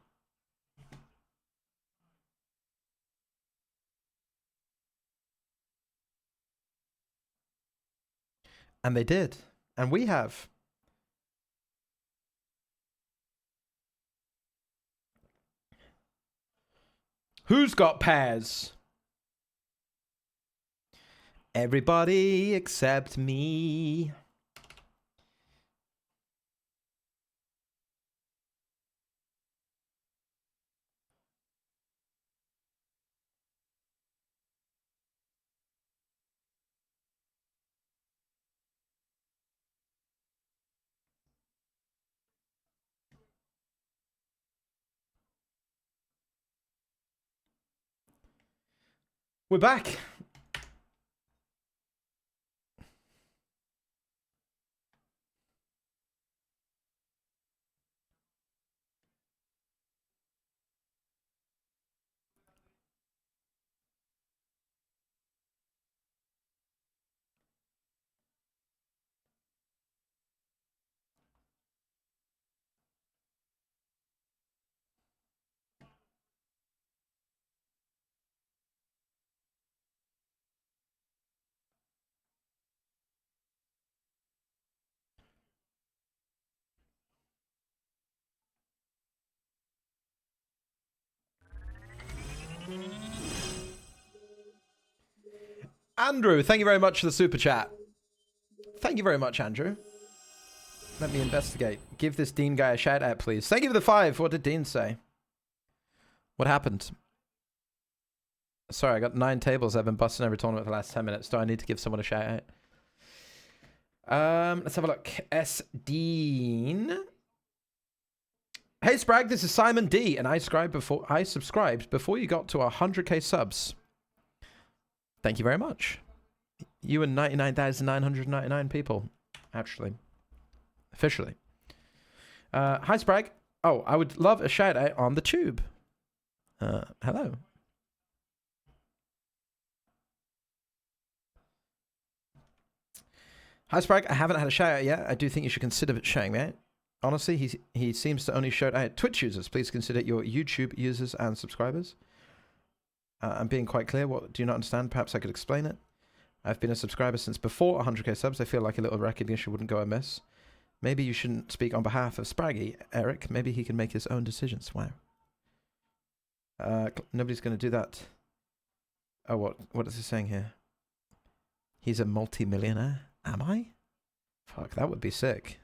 And they did. And we have. Who's got pairs? Everybody except me. We're back. Andrew, thank you very much for the super chat. Thank you very much, Andrew. Let me investigate. Give this Dean guy a shout out, please. Thank you for the 5. What did Dean say? What happened? Sorry, I got 9 tables. I've been busting every tournament for the last 10 minutes. Do I need to give someone a shout out? Let's have a look. S. Dean. Hey, Sprag, this is Simon D. And I subscribed before you got to 100k subs. Thank you very much. You and 99,999 people, actually. Officially. Hi, Sprag. Oh, I would love a shout out on the tube. Hello. Hi, Sprag. I haven't had a shout out yet. I do think you should consider shouting me out. Honestly, he seems to only shout out Twitch users. Please consider your YouTube users and subscribers. I'm being quite clear. What do you not understand? Perhaps I could explain it. I've been a subscriber since before 100k subs. I feel like a little recognition wouldn't go amiss. Maybe you shouldn't speak on behalf of Spraggy, Eric. Maybe he can make his own decisions. Wow. Nobody's going to do that. Oh, what is he saying here? He's a multi-millionaire. Am I? Fuck, that would be sick.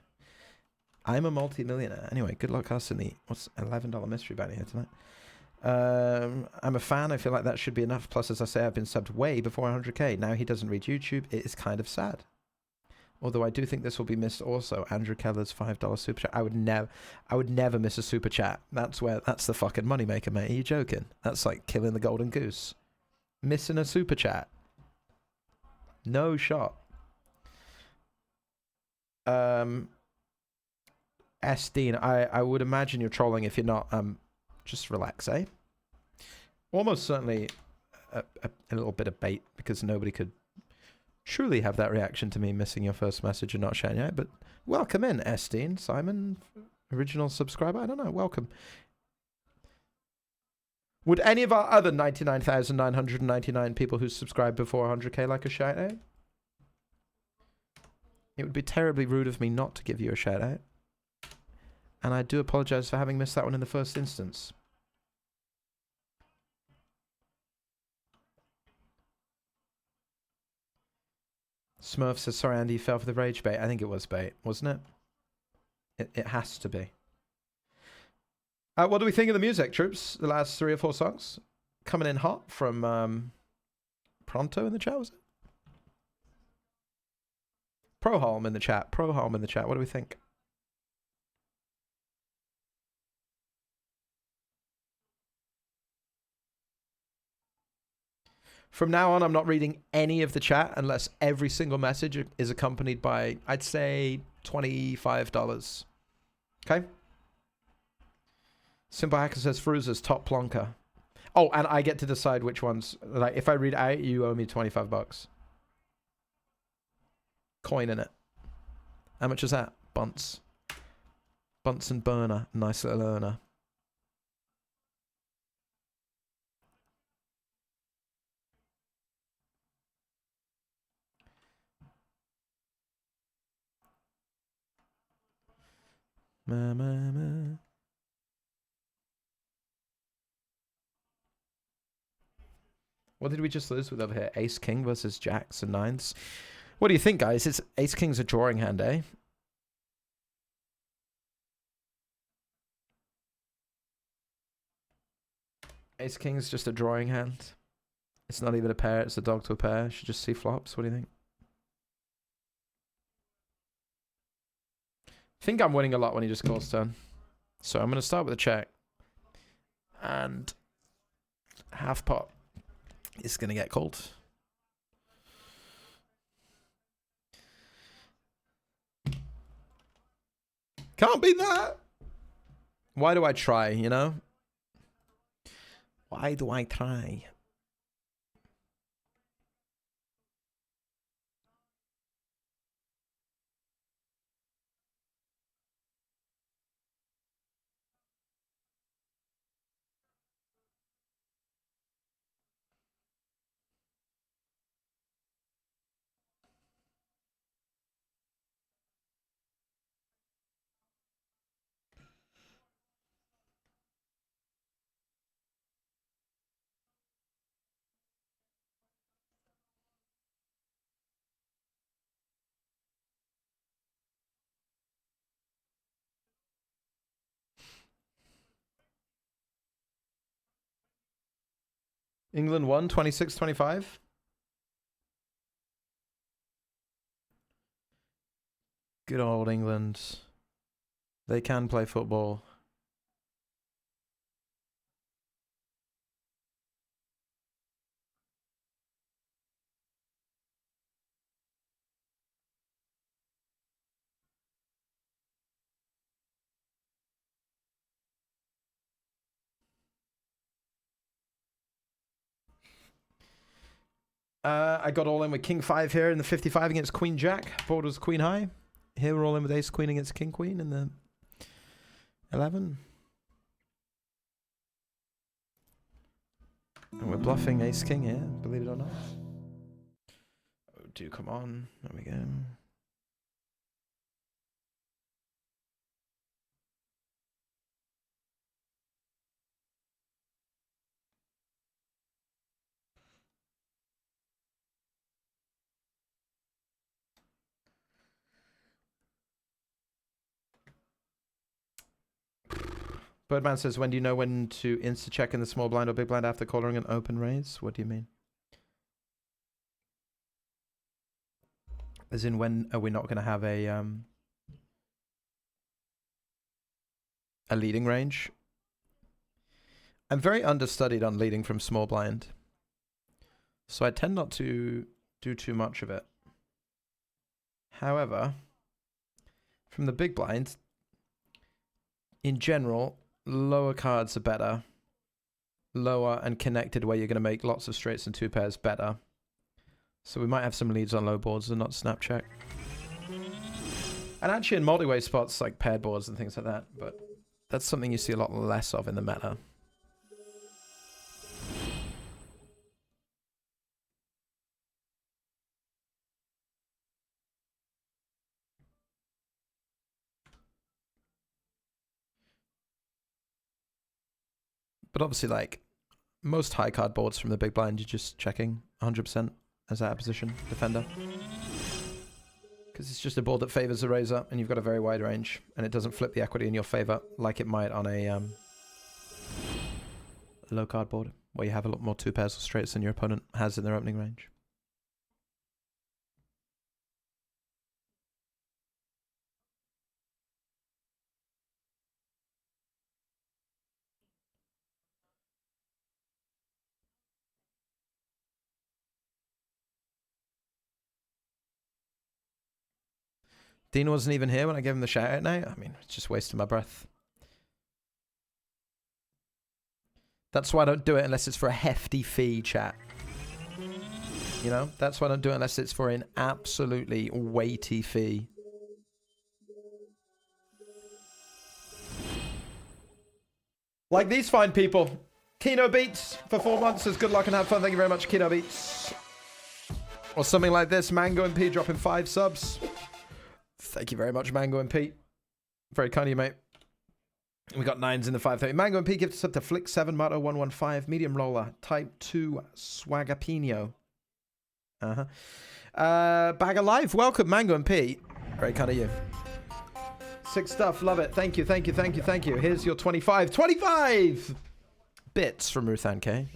I'm a multi-millionaire. Anyway, good luck us in the what's $11 mystery bounty here tonight. I'm a fan. I feel like that should be enough. Plus, as I say, I've been subbed way before 100k. Now he doesn't read YouTube. It is kind of sad. Although I do think this will be missed also. Andrew Keller's $5 super chat. I would never miss a super chat. That's the fucking moneymaker, mate. Are you joking? That's like killing the golden goose. Missing a super chat. No shot. S. Dean, I would imagine you're trolling. If you're not, just relax, eh? Almost certainly a little bit of bait, because nobody could truly have that reaction to me missing your first message and not shouting out. But welcome in, S. Dean. Simon, original subscriber. I don't know. Welcome. Would any of our other 99,999 people who subscribed before 100k like a shout out? It would be terribly rude of me not to give you a shout out. And I do apologize for having missed that one in the first instance. Smurf says, sorry, Andy, you fell for the rage bait. I think it was bait, wasn't it? It has to be. What do we think of the music, troops? The last 3 or 4 songs? Coming in hot from Pronto in the chat, was it? Proholm in the chat. Proholm in the chat. What do we think? From now on, I'm not reading any of the chat unless every single message is accompanied by, I'd say, $25. Okay? Simple Hacker says, Fruza's top plonker. Oh, and I get to decide which ones. Like, if I read out, you owe me $25. Coin in it. How much is that? Bunts. Bunts and burner. Nice little earner. What did we just lose with over here? Ace King versus Jacks and 9s. What do you think, guys? It's Ace King's a drawing hand, eh? Ace King's just a drawing hand. It's not even a pair, it's a dog to a pair. Should just see flops. What do you think? I think I'm winning a lot when he just calls turn. So I'm going to start with a check. And half pot. It's going to get cold. Can't beat that. Why do I try, you know? Why do I try? England won 26-25. Good old England. They can play football. I got all in with King 5 here in the 55 against Queen Jack. Board was Queen High. Here we're all in with Ace Queen against King Queen in the 11. And we're bluffing Ace King here, believe it or not. Oh, do come on. There we go. Birdman says, when do you know when to insta-check in the small blind or big blind after calling an open raise? What do you mean? As in, when are we not going to have a leading range? I'm very understudied on leading from small blind. So I tend not to do too much of it. However, from the big blind, in general, lower cards are better. Lower and connected where you're going to make lots of straights and two pairs better. So we might have some leads on low boards and not snap check. And actually in multi-way spots like paired boards and things like that. But that's something you see a lot less of in the meta. But obviously, like, most high card boards from the big blind, you're just checking 100% as out of position defender. Because it's just a board that favors the razor, and you've got a very wide range, and it doesn't flip the equity in your favor like it might on a low card board, where you have a lot more two pairs of straights than your opponent has in their opening range. Dean wasn't even here when I gave him the shout out now. I mean, it's just wasting my breath. That's why I don't do it unless it's for a hefty fee, chat. You know, that's why I don't do it unless it's for an absolutely weighty fee. Like these fine people. Kino Beats for 4 months says good luck and have fun. Thank you very much, Kino Beats. Or something like this. Mango and P dropping 5 subs. Thank you very much, Mango and Pete. Very kind of you, mate. We got 9s in the 530. Mango and Pete gives us up to Flick 7, Mato 115, Medium Roller, Type 2, Swagapino. Bag of Life, welcome, Mango and Pete. Very kind of you. Sick stuff, love it. Thank you, thank you, thank you, thank you. Here's your 25 bits from Ruth Ann K.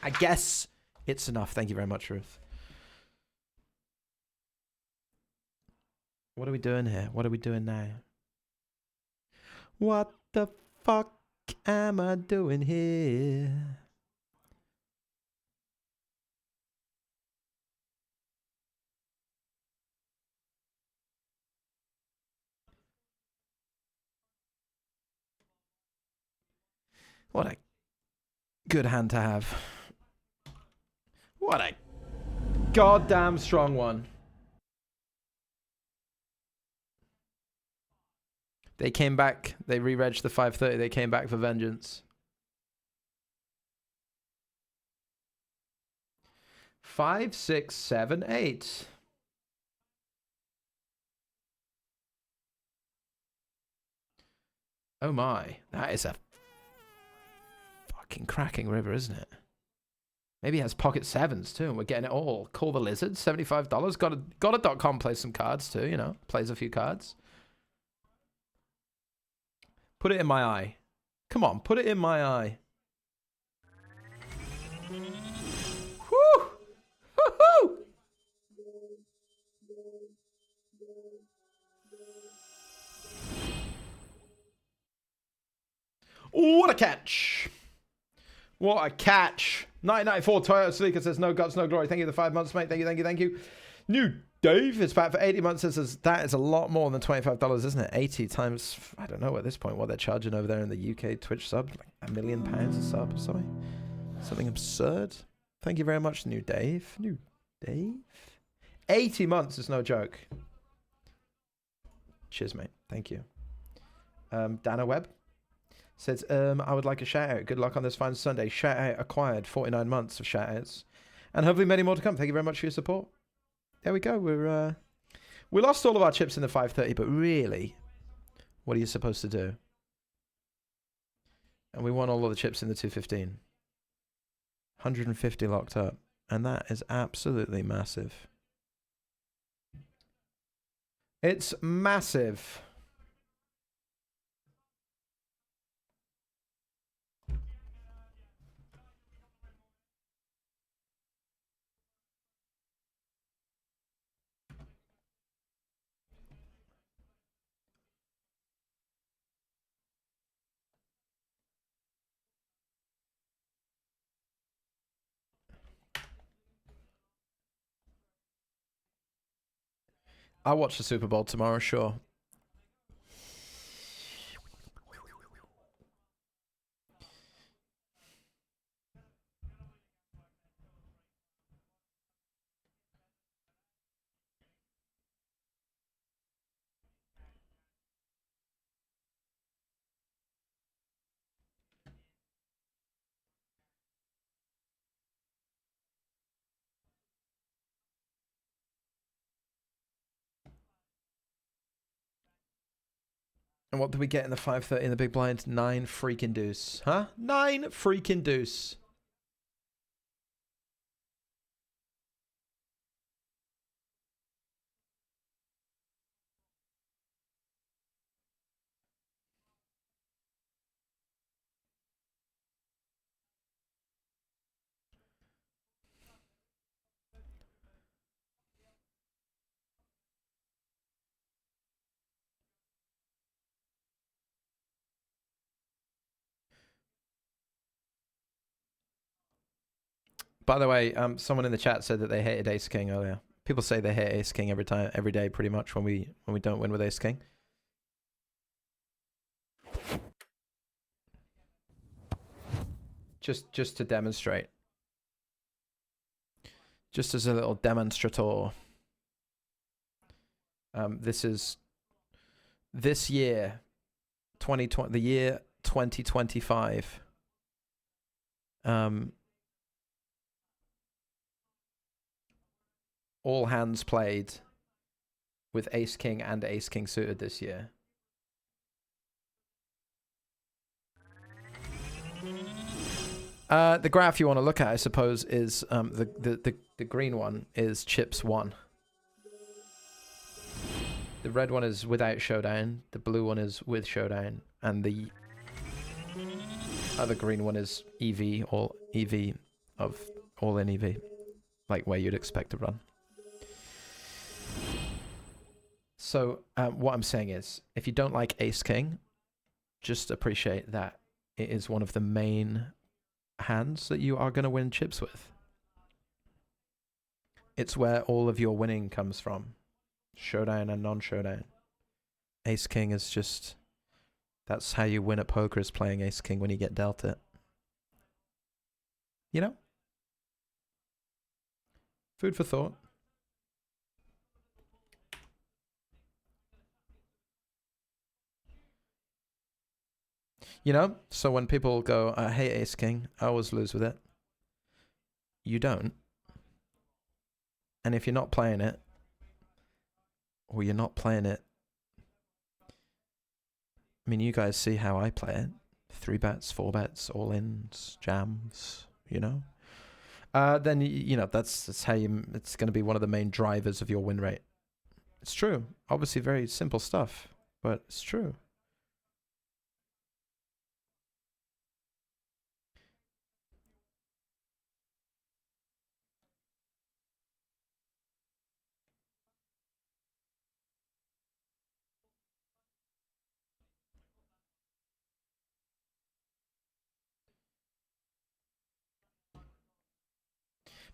I guess it's enough. Thank you very much, Ruth. What are we doing here? What are we doing now? What the fuck am I doing here? What a good hand to have. What a goddamn strong one. They came back. They re-regged the 530. They came back for vengeance. 5, 6, 7, 8. Oh my. That is a fucking cracking river, isn't it? Maybe it has pocket sevens too, and we're getting it all. Call the Lizard, $75. Got a .com plays some cards too, you know. Plays a few cards. Put it in my eye. Come on, put it in my eye. Woo! Woo-hoo! What a catch! What a catch! 1994 Toyota Sleeker says, no guts, no glory. Thank you for the 5 months, mate. Thank you, thank you, thank you. New Dave is back for 80 months. Says that is a lot more than $25, isn't it? 80 times, I don't know at this point what they're charging over there in the UK Twitch sub. Like £1 million a sub or something. Something absurd. Thank you very much, New Dave. New Dave? 80 months is no joke. Cheers, mate. Thank you. Dana Webb says, I would like a shout out. Good luck on this fine Sunday. Shout out acquired. 49 months of shout outs. And hopefully many more to come. Thank you very much for your support. There we go. We lost all of our chips in the 530, but really, what are you supposed to do? And we won all of the chips in the 215. 150 locked up. And that is absolutely massive. It's massive. I'll watch the Super Bowl tomorrow, sure. And what did we get in the 530 in the big blind? 9 freaking deuce. Huh? 9 freaking deuce. By the way, someone in the chat said that they hated Ace King earlier. People say they hate Ace King every day, pretty much when we don't win with Ace King. Just to demonstrate. Just as a little demonstrator. This year, 2020, the year 2025. All hands played with Ace King and Ace King suited this year. The graph you want to look at, I suppose, is the green one is chips 1. The red one is without showdown. The blue one is with showdown, and the other green one is EV, all EV of all in EV, like where you'd expect to run. So what I'm saying is, if you don't like Ace King, just appreciate that it is one of the main hands that you are going to win chips with. It's where all of your winning comes from. Showdown and non-showdown. Ace King is just That's how you win at poker, is playing ace king when you get dealt it. You know? Food for thought. You know? So when people go, I hate ace king, I always lose with it. You don't. And if you're not playing it, or you're not playing it, I mean, you guys see how I play it. 3 bets, 4 bets, all-ins, jams, you know? Then, you know, that's how you... It's going to be one of the main drivers of your win rate. It's true. Obviously very simple stuff, but it's true.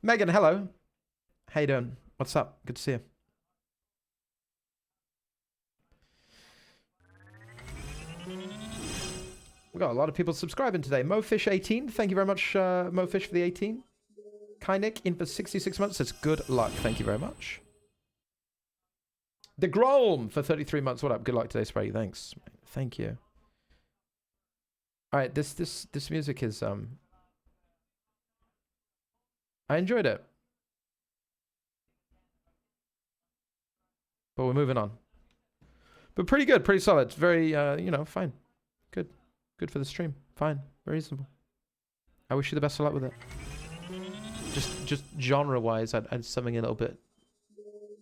Megan, hello. How you doing? What's up? Good to see you. We got a lot of people subscribing today. MoFish18, thank you very much, MoFish, for the 18. Kynick in for 66 months. Says good luck. Thank you very much. The Grolm for 33 months. What up? Good luck today, Spraggy. Thanks. Thank you. All right, this music is I enjoyed it. But we're moving on. But pretty good, pretty solid. Very you know, fine. Good. Good for the stream. Fine. Very reasonable. I wish you the best of luck with it. Just genre-wise, I'd something a little bit,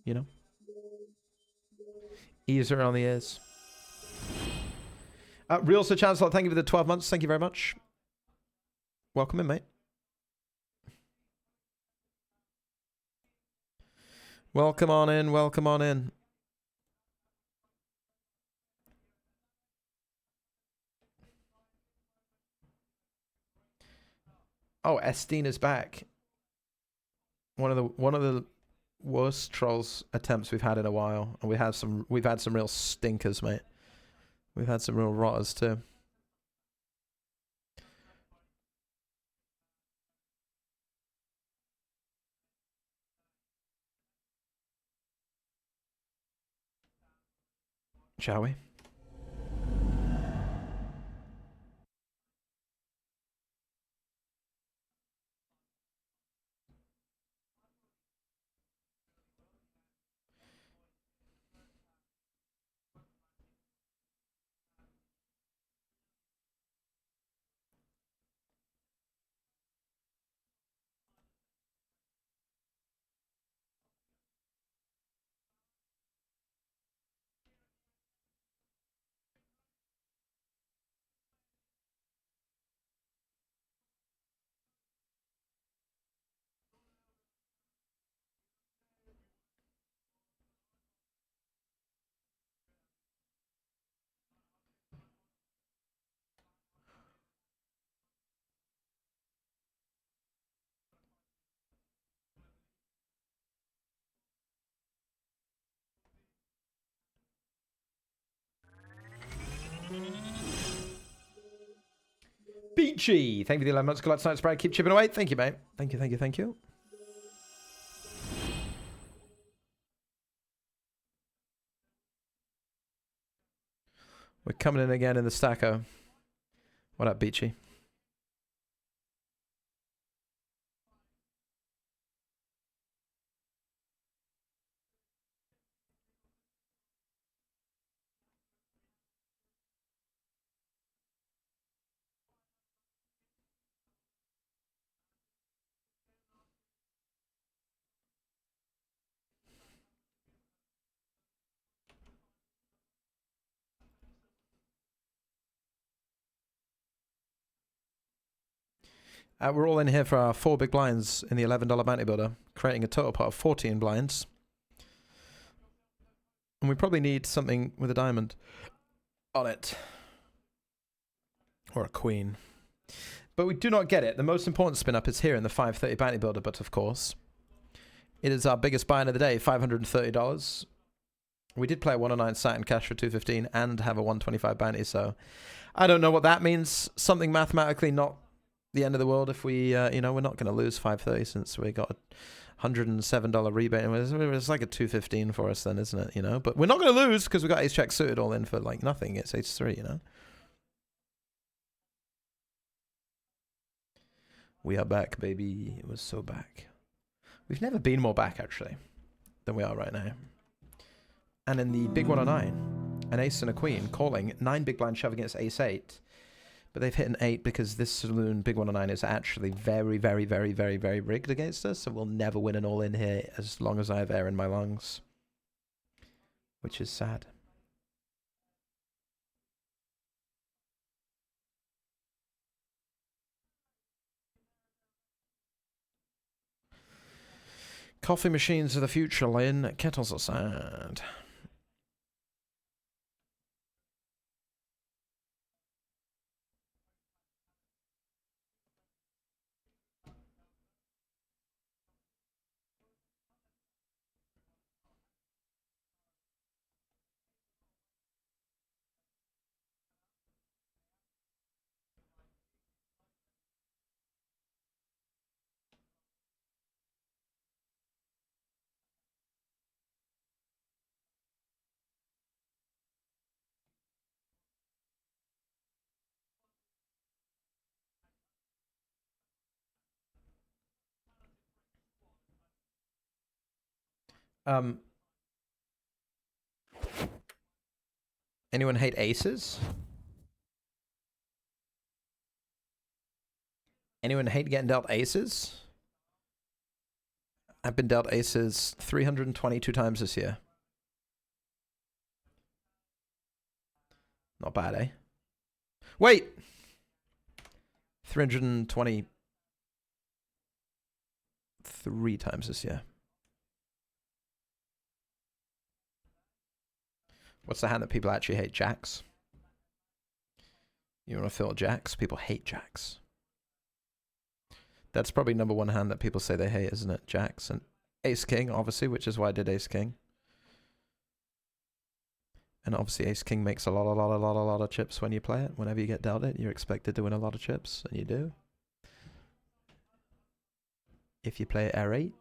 you know, easier on the ears. Real Sir Chancellor, thank you for the 12 months. Thank you very much. Welcome in, mate. Welcome on in. Welcome on in. Oh, Estina's back. One of the worst trolls attempts we've had in a while, and we've had some real stinkers, mate. We've had some real rotters too. Shall we? Beachy, thank you for the 11 months. Good luck tonight, Spraggy. Keep chipping away. Thank you, mate. Thank you, thank you, thank you. We're coming in again in the stacko. What up, Beachy? We're all in here for our 4 big blinds in the $11 bounty builder, creating a total pot of 14 blinds. And we probably need something with a diamond on it. Or a queen. But we do not get it. The most important spin up is here in the 530 bounty builder, but of course, it is our biggest buy of the day, $530. We did play a 109 Saturn cash for 215 and have a 125 bounty, so I don't know what that means. Something mathematically not the end of the world if we, you know, we're not going to lose 530 since we got a $107 rebate. It's like a 215 for us then, isn't it? You know, but we're not going to lose because we got ace check suited all in for like nothing. It's ace 3, you know. We are back, baby. It was so back. We've never been more back actually than we are right now. And in the big 109, an ace and a queen calling 9 big blind shove against ace 8. But they've hit an 8 because this saloon big 109 is actually very, very, very, very, very rigged against us. So we'll never win an all-in here as long as I have air in my lungs. Which is sad. Coffee machines of the future, Lynn. Kettles are sad. Anyone hate aces? Anyone hate getting dealt aces? I've been dealt aces 322 times this year. Not bad, eh? Wait! 323 times this year. What's the hand that people actually hate? Jacks. You want to fill jacks? People hate jacks. That's probably number one hand that people say they hate, isn't it? Jacks. And ace king, obviously, which is why I did ace king. And obviously ace king makes a lot of chips when you play it. Whenever you get dealt it, you're expected to win a lot of chips, and you do. If you play air 8.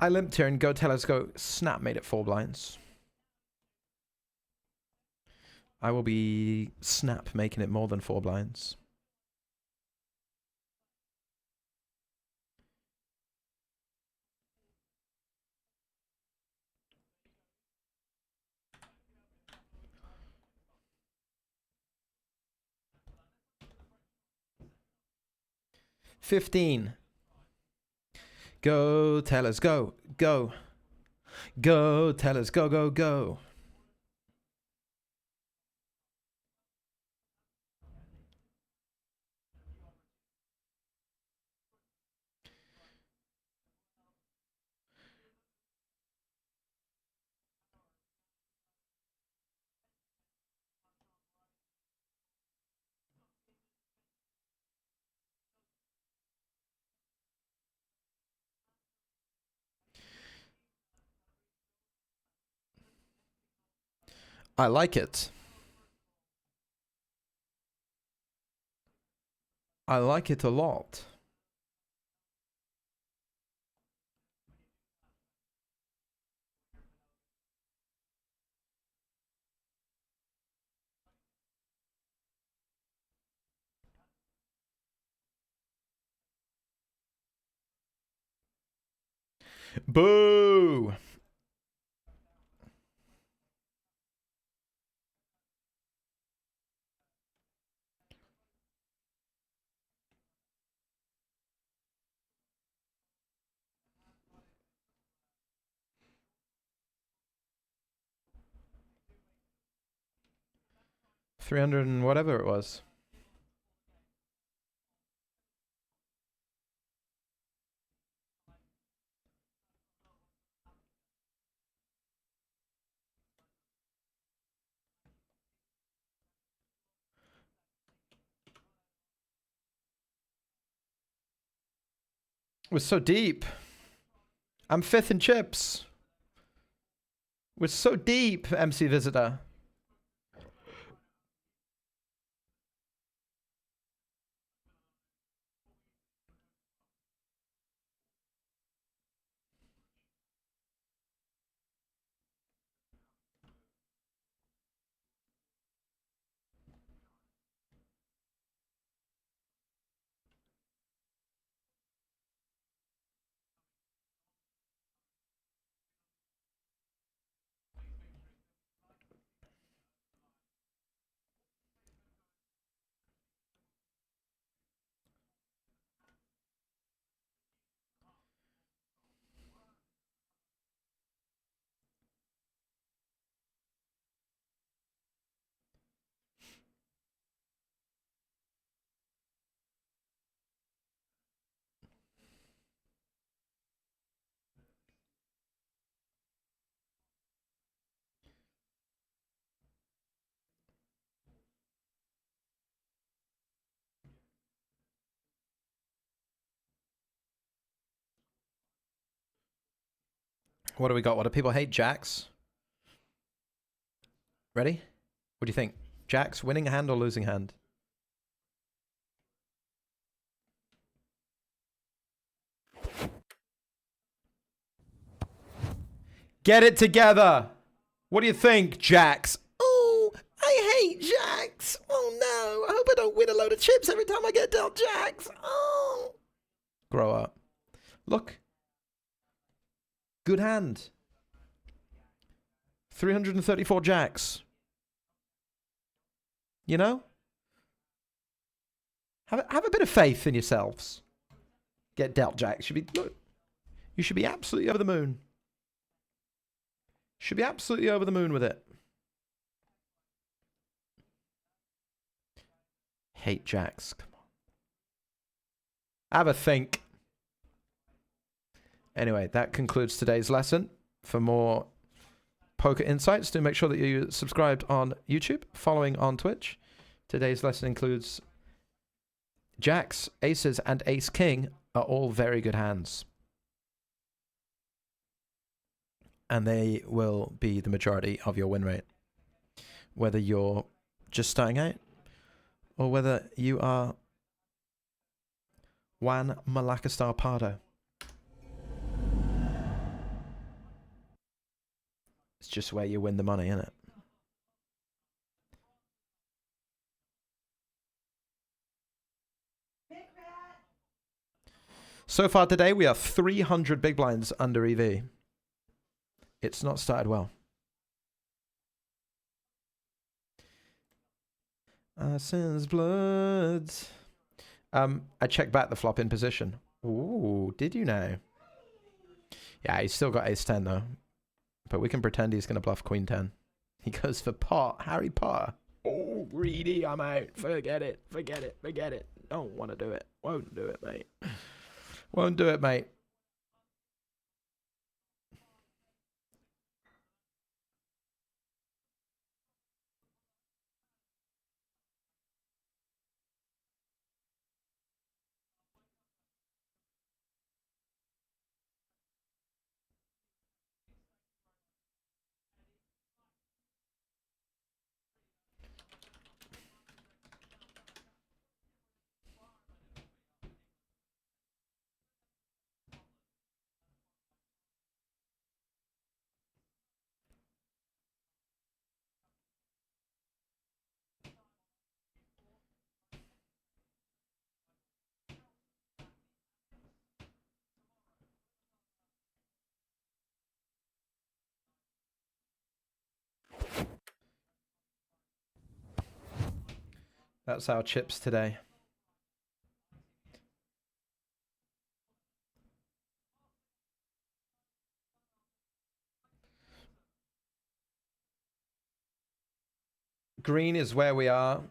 I limped here and go tell us go. Snap made it 4 blinds. I will be snap making it more than 4 blinds. $15. Go tell us go. Go. Go tell us go go go. I like it. I like it a lot. Boo! 300 and whatever it was. We're so deep. I'm 5th in chips. We're so deep, MC Visitor. What do we got? What do people hate? Jacks? Ready? What do you think? Jacks, winning hand or losing hand? Get it together! What do you think, Jacks? Oh, I hate Jacks! Oh no, I hope I don't win a load of chips every time I get dealt Jacks! Oh! Grow up. Look. Good hand. 334 Jacks. You know? Have a bit of faith in yourselves. Get dealt Jacks. Look. You should be absolutely over the moon. Should be absolutely over the moon with it. Hate Jacks. Come on. Have a think. Anyway, that concludes today's lesson. For more poker insights, do make sure that you subscribed on YouTube, following on Twitch. Today's lesson includes Jacks, Aces, and Ace King are all very good hands. And they will be the majority of your win rate. Whether you're just starting out or whether you are Juan Malacastar Pardo. It's just where you win the money, isn't it? So far today, we are 300 big blinds under EV. It's not started well. Sin's blood. I checked back the flop in position. Ooh, did you know? Yeah, he's still got ace 10 though. But we can pretend he's going to bluff queen 10. He goes for pot. Harry Potter. Oh, greedy, I'm out. Forget it. Forget it. Forget it. Don't want to do it. Won't do it, mate. Won't do it, mate. That's our chips today. Green is where we are.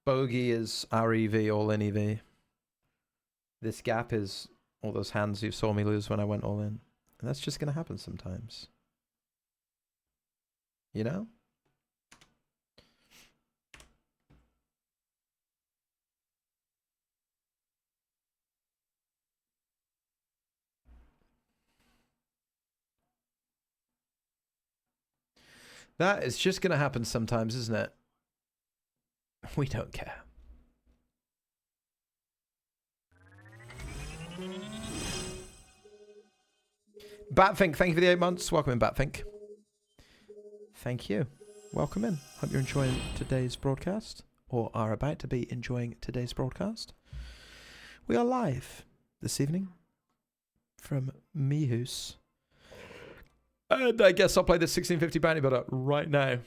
Bogey is our EV, all in EV. This gap is all those hands you saw me lose when I went all in. And that's just going to happen sometimes. You know? That is just going to happen sometimes, isn't it? We don't care. Batfink, thank you for the 8 months. Welcome in, Batfink. Thank you. Welcome in. Hope you're enjoying today's broadcast, or are about to be enjoying today's broadcast. We are live this evening from Mihus. And I guess I'll play the 1650 bounty builder right now.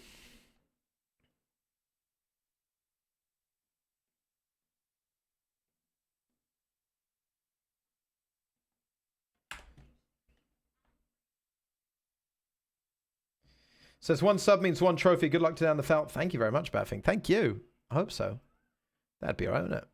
Says one sub means one trophy. Good luck to down the felt. Thank you very much, Batfink. Thank you. I hope so. That'd be alright, wouldn't it?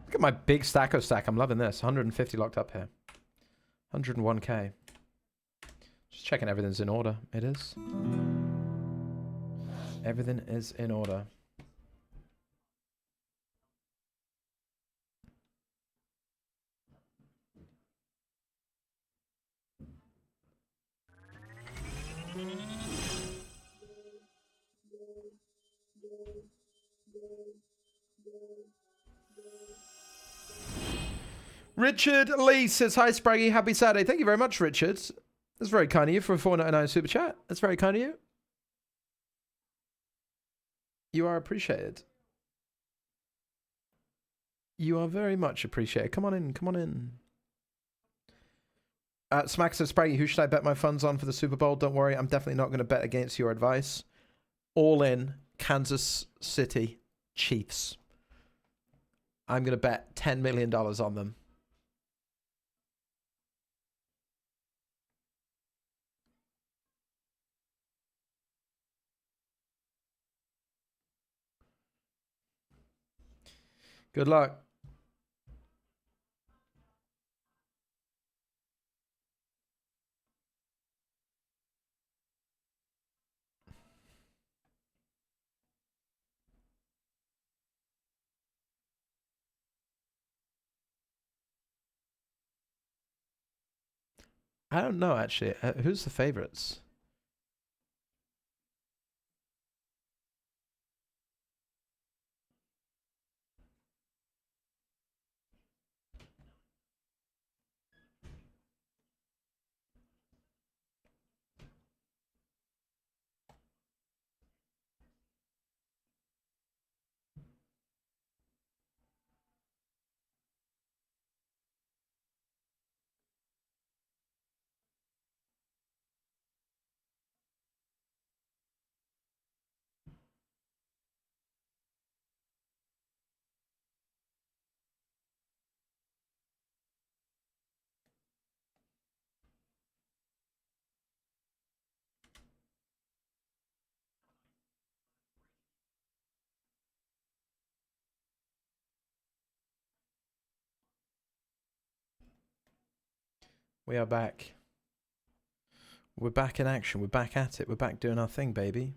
Look at my big stack. I'm loving this. 150 locked up here. 101k. Just checking everything's in order. It is. Everything is in order. Richard Lee says, hi, Spraggy. Happy Saturday. Thank you very much, Richard. That's very kind of you for a 4.99 super chat. That's very kind of you. You are appreciated. You are very much appreciated. Come on in. Come on in. Smack says, Spraggy, who should I bet my funds on for the Super Bowl? Don't worry. I'm definitely not going to bet against your advice. All in Kansas City Chiefs. I'm going to bet $10 million on them. Good luck. I don't know, actually. Who's the favorites? We are back. We're back in action. We're back at it. We're back doing our thing, baby.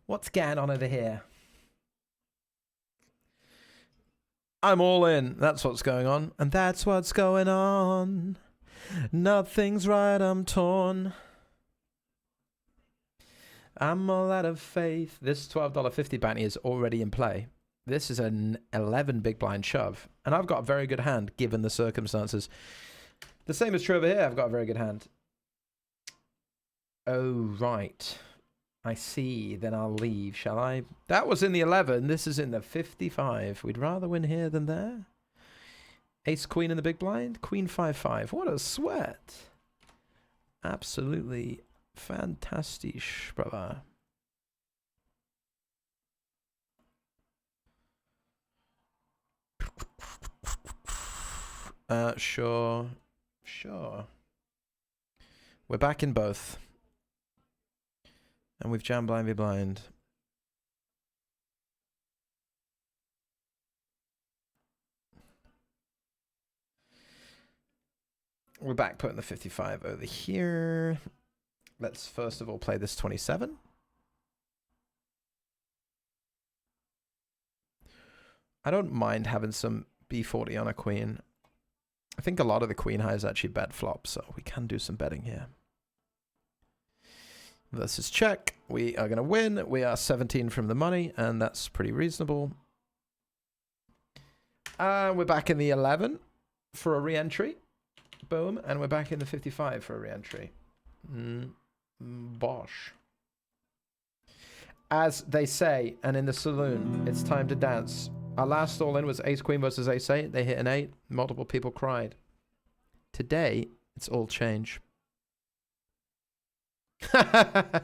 What's going on over here? I'm all in. That's what's going on. And that's what's going on. Nothing's right, I'm torn. I'm all out of faith. This $12.50 bounty is already in play. This is an 11 big blind shove. And I've got a very good hand, given the circumstances. The same is true over here. I've got a very good hand. Oh, right. I see. Then I'll leave, shall I? That was in the 11. This is in the 55. We'd rather win here than there. Ace, queen in the big blind. Queen 5-5. What a sweat. Absolutely fantastic, brother. Sure. Sure. We're back in both. And we've jammed blind v blind. We're back putting the 55 over here. Let's first of all play this 27. I don't mind having some B40 on a queen. I think a lot of the queen high is actually bet flop, so we can do some betting here. Versus check. We are going to win. We are 17 from the money, and that's pretty reasonable. We're back in the 11 for a re-entry. Boom. And we're back in the 55 for a re-entry. Bosh. As they say, and in the saloon, it's time to dance. Our last all-in was ace-queen versus ace-8. They hit an 8. Multiple people cried. Today, it's all change.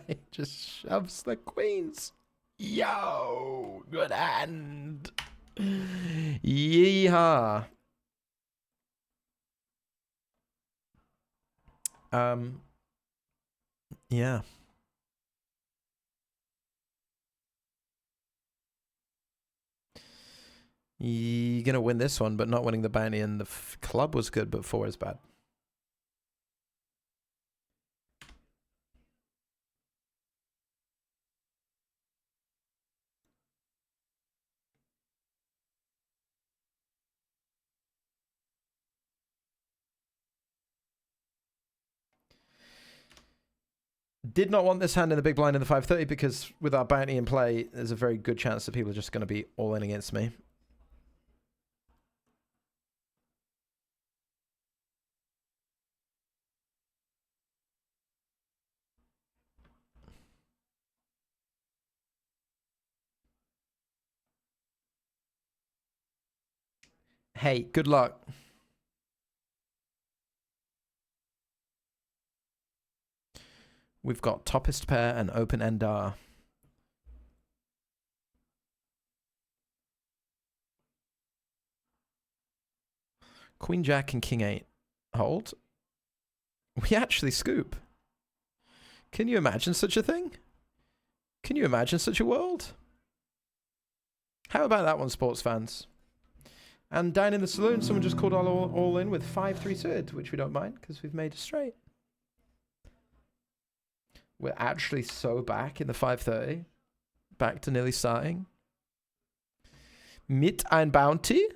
He just shoves the queens. Yo, good hand. Yeehaw. Yeah. You're gonna win this one, but not winning the bounty. And the club was good, but 4 is bad. Did not want this hand in the big blind in the 530 because with our bounty in play, there's a very good chance that people are just going to be all in against me. Hey, good luck. We've got toppest pair and open end R. Queen Jack and King 8. Hold. We actually scoop. Can you imagine such a thing? Can you imagine such a world? How about that one, sports fans? And down in the saloon, someone just called all in with 5-3 suited, which we don't mind because we've made a straight. We're actually so back in the 530. Back to nearly starting. Mit ein Bounty.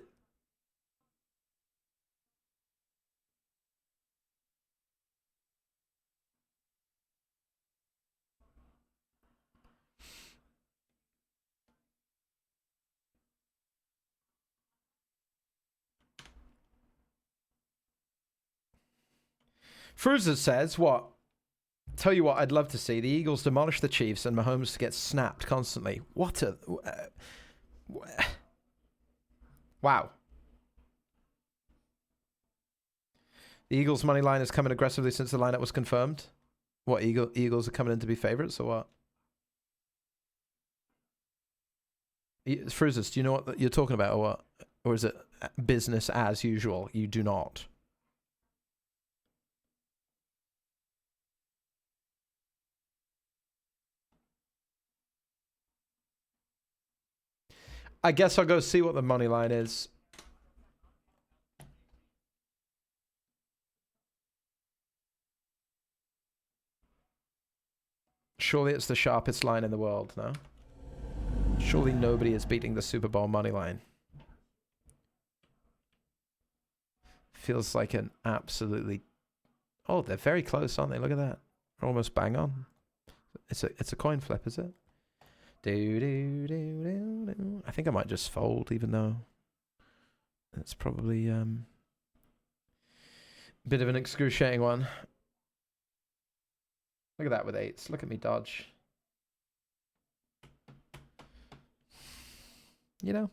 Fruza says, what? Tell you what I'd love to see. The Eagles demolish the Chiefs and Mahomes gets snapped constantly. What a... wow. The Eagles' money line is coming aggressively since the lineup was confirmed. What, Eagles are coming in to be favorites or what? Fruzus, do you know what you're talking about or what? Or is it business as usual? You do not. I guess I'll go see what the money line is. Surely it's the sharpest line in the world, no? Surely nobody is beating the Super Bowl money line. Feels like an absolutely... Oh, they're very close, aren't they? Look at that. Almost bang on. It's a coin flip, is it? I think I might just fold, even though it's probably a bit of an excruciating one. Look at that with eights. Look at me dodge. You know?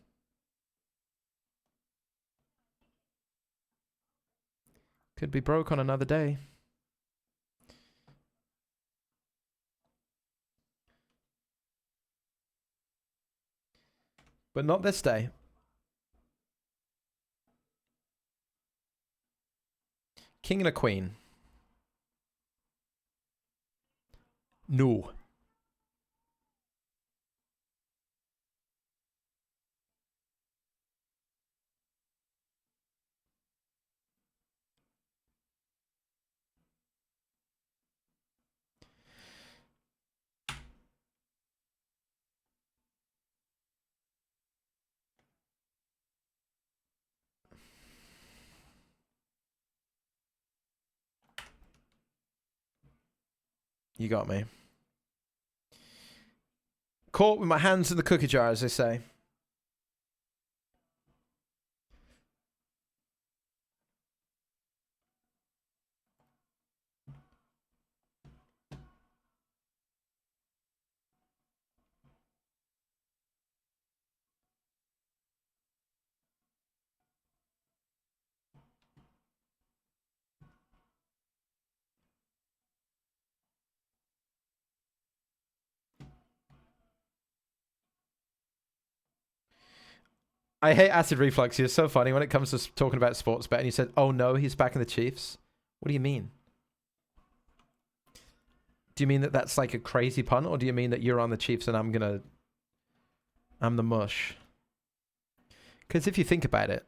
Could be broke on another day. But not this day. King and a queen. No. You got me. Caught with my hands in the cookie jar, as they say. I hate acid reflux. You're so funny when it comes to talking about sports betting. You said, "Oh no, he's back in the Chiefs." What do you mean? Do you mean that that's like a crazy pun, or do you mean that you're on the Chiefs and I'm the mush? Because if you think about it,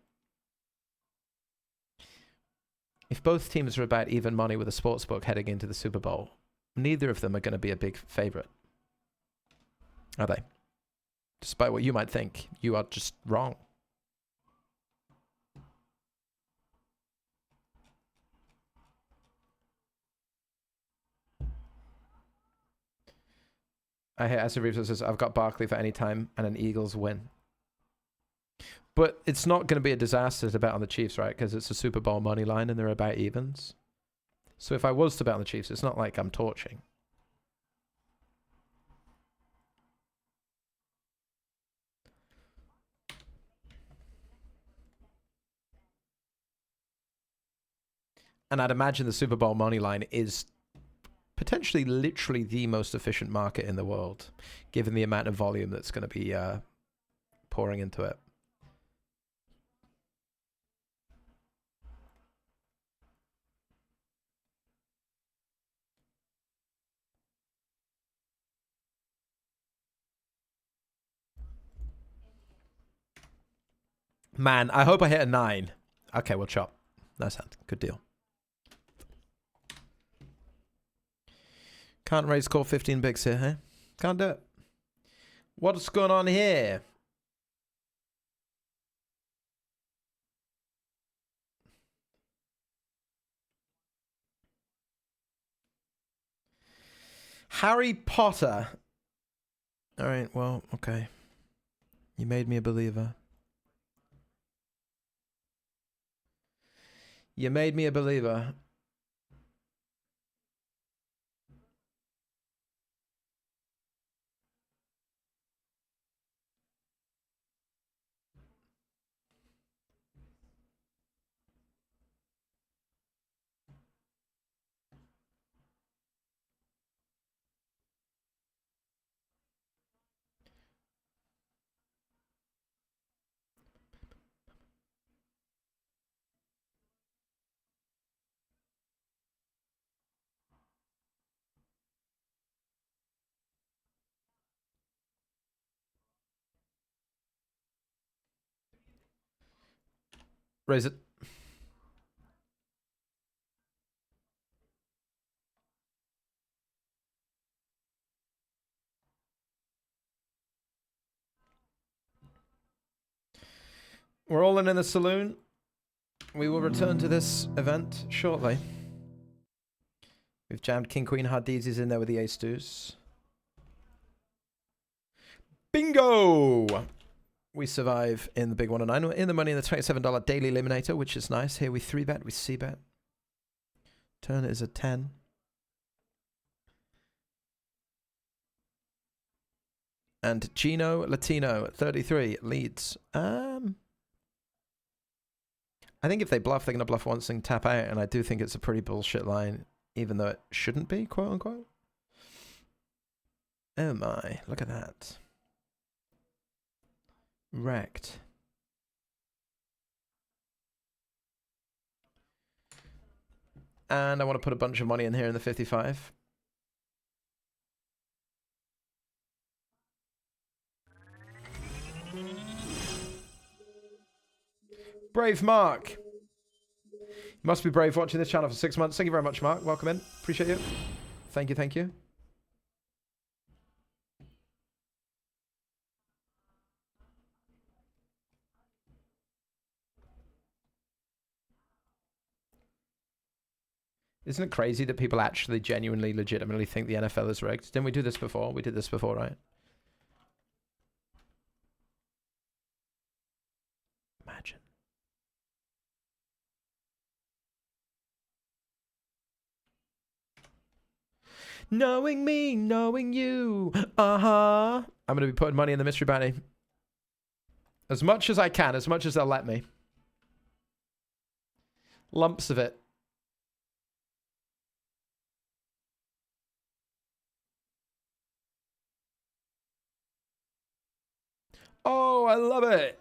if both teams are about even money with a sports book heading into the Super Bowl, neither of them are going to be a big favorite, are they? Despite what you might think, you are just wrong. I hate Acid Reeves says, I've got Barkley for any time and an Eagles win. But it's not going to be a disaster to bet on the Chiefs, right? Because it's a Super Bowl money line and they're about evens. So if I was to bet on the Chiefs, it's not like I'm torching. And I'd imagine the Super Bowl money line is potentially literally the most efficient market in the world, given the amount of volume that's going to be pouring into it. Man, I hope I hit a 9. Okay, we'll chop. Nice hand. Good deal. Can't raise call 15 bigs here, huh? Can't do it. What's going on here? Harry Potter. All right, well, okay. You made me a believer. You made me a believer. Raise it. We're all in the saloon. We will return to this event shortly. We've jammed King Queen Hard Deeds in there with the ace deuce. Bingo! We survive in the big 109. We're in the money in the $27 daily eliminator, which is nice. Here we 3-bet, we c-bet. Turn is a 10. And Gino Latino at 33 leads. I think if they bluff, they're going to bluff once and tap out. And I do think it's a pretty bullshit line, even though it shouldn't be, quote unquote. Oh my, look at that. Wrecked. And I want to put a bunch of money in here in the 55. Brave Mark. You must be brave watching this channel for 6 months. Thank you very much, Mark. Welcome in. Appreciate you. Thank you, thank you. Isn't it crazy that people actually genuinely, legitimately think the NFL is rigged? Didn't we do this before? We did this before, right? Imagine. Knowing me, knowing you. Uh-huh. I'm going to be putting money in the mystery bounty. As much as I can, as much as they'll let me. Lumps of it. Oh, I love it.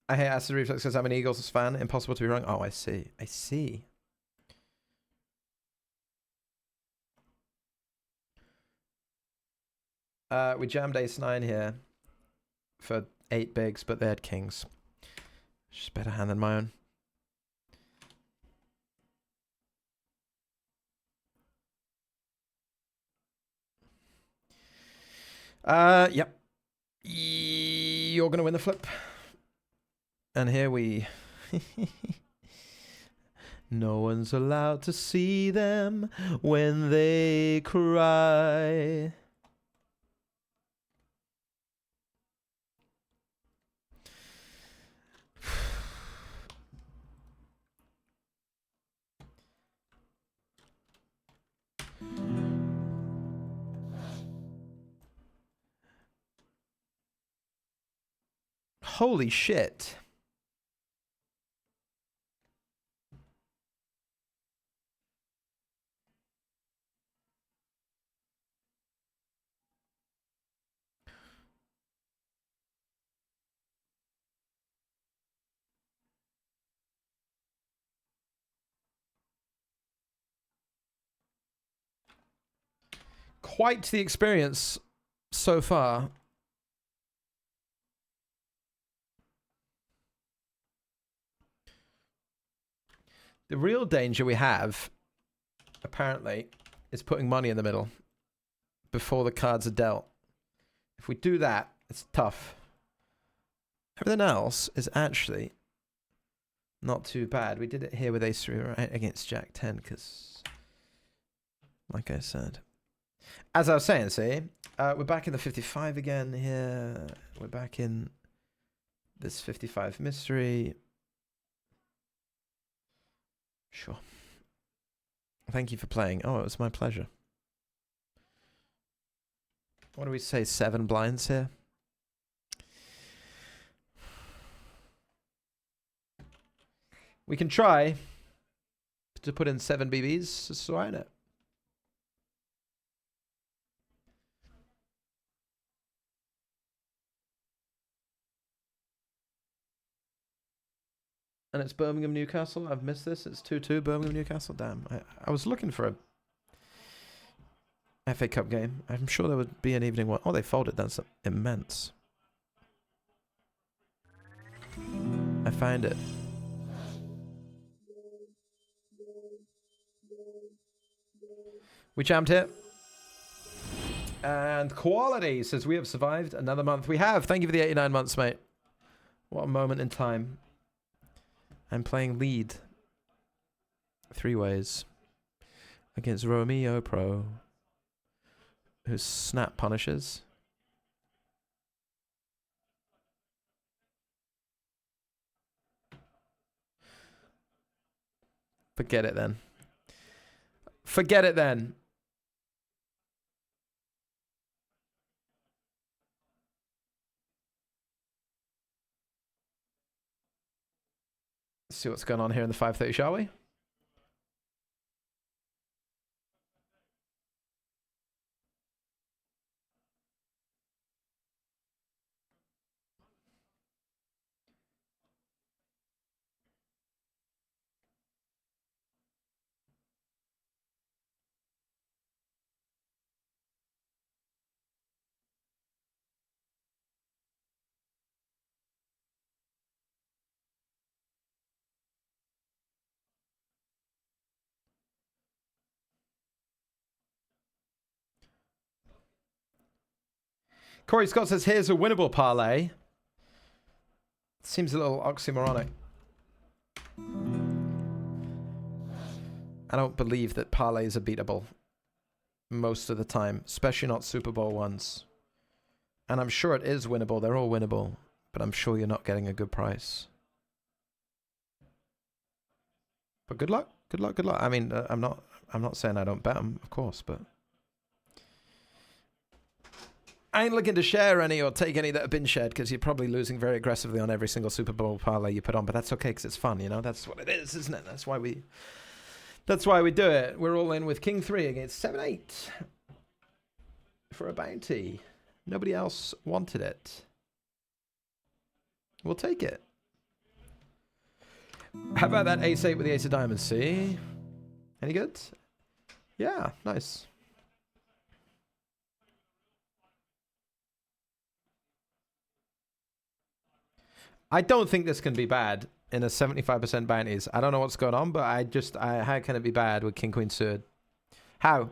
I hate Acid Reflex because I'm an Eagles fan. Impossible to be wrong. Oh, I see. I see. We jammed ace-9 here for 8 bigs, but they had kings. Just better hand than my own. Yep. You're going to win the flip. And here we... No one's allowed to see them when they cry. Holy shit. Quite the experience so far. The real danger we have, apparently, is putting money in the middle before the cards are dealt. If we do that, it's tough. Everything else is actually not too bad. We did it here with ace-3 right against jack-10 because, like I said. As I was saying, see, we're back in the 55 again here. We're back in this 55 mystery. Sure. Thank you for playing. Oh, it was my pleasure. What do we say? 7 blinds here? We can try to put in 7 BBs. Just try it. And it's Birmingham Newcastle. I've missed this. It's 2-2 Birmingham Newcastle. Damn. I was looking for a FA Cup game. I'm sure there would be an evening one. Oh, they folded. That's immense. I find it. We jammed here. And Quality says, we have survived another month. We have. Thank you for the 89 months, mate. What a moment in time. I'm playing lead. 3 ways. Against Romeo Pro. Who snap punishes. Forget it then. Forget it then. See what's going on here in the 5:30, shall we? Corey Scott says, here's a winnable parlay. Seems a little oxymoronic. I don't believe that parlays are beatable most of the time, especially not Super Bowl ones. And I'm sure it is winnable. They're all winnable, but I'm sure you're not getting a good price. But good luck. Good luck. Good luck. I mean, I'm not saying I don't bet them, of course, but I ain't looking to share any or take any that have been shared because you're probably losing very aggressively on every single Super Bowl parlay you put on. But that's okay because it's fun, you know. That's what it is, isn't it? That's why we do it. We're all in with King 3 against 7-8 for a bounty. Nobody else wanted it. We'll take it. How about that ace-8 with the ace of diamonds? See? Any good? Yeah, nice. I don't think this can be bad in a 75% bounties. I don't know what's going on, but how can it be bad with King Queen suited? How?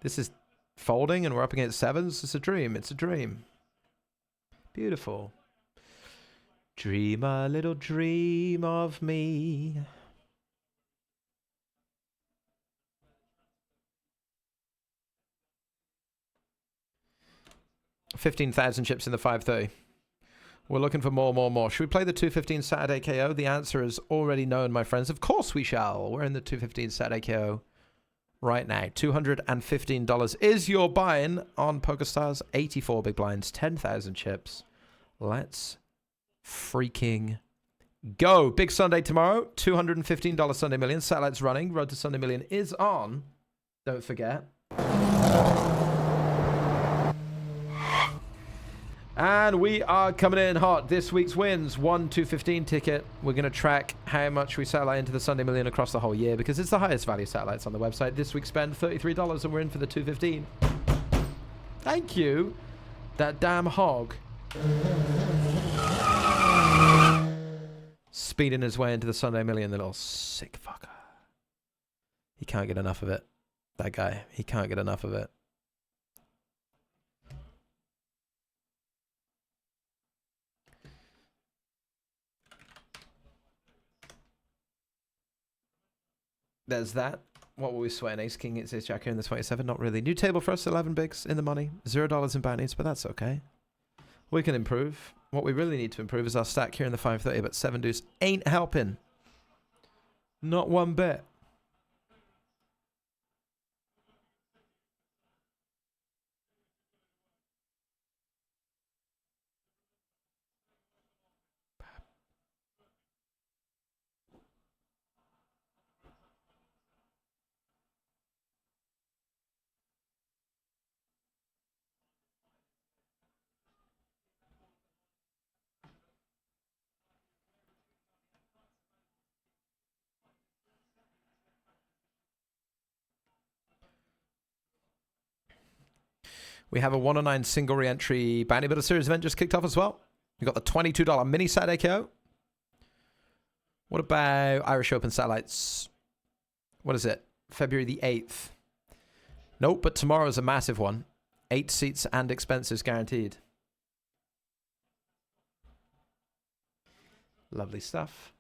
This is folding and we're up against sevens. It's a dream. It's a dream. Beautiful. Dream a little dream of me. 15,000 chips in the 530. We're looking for more. Should we play the 215 Saturday KO? The answer is already known, my friends. Of course we shall. We're in the 215 Saturday KO right now. $215 is your buy-in on PokerStars. 84 big blinds, 10,000 chips. Let's freaking go. Big Sunday tomorrow. $215 Sunday Million. Satellite's running. Road to Sunday Million is on. Don't forget. And we are coming in hot. This week's wins, 215 ticket. We're going to track how much we satellite into the Sunday Million across the whole year because it's the highest value satellites on the website. This week spend $33 and we're in for the 215. Thank you. That damn hog. Speeding his way into the Sunday Million, the little sick fucker. He can't get enough of it. That guy. He can't get enough of it. There's that. What were we sweating? Ace King, it's Ace Jack here in the 27. Not really. New table for us, 11 bigs in the money. $0 in bounties, but that's okay. We can improve. What we really need to improve is our stack here in the 530, but 7 deuce ain't helping. Not one bit. We have a 109 single re-entry bounty builder series event just kicked off as well. We got the $22 mini Saturday KO. What about Irish Open satellites? What is it? February the 8th. Nope, but tomorrow's a massive one. 8 seats and expenses guaranteed. Lovely stuff.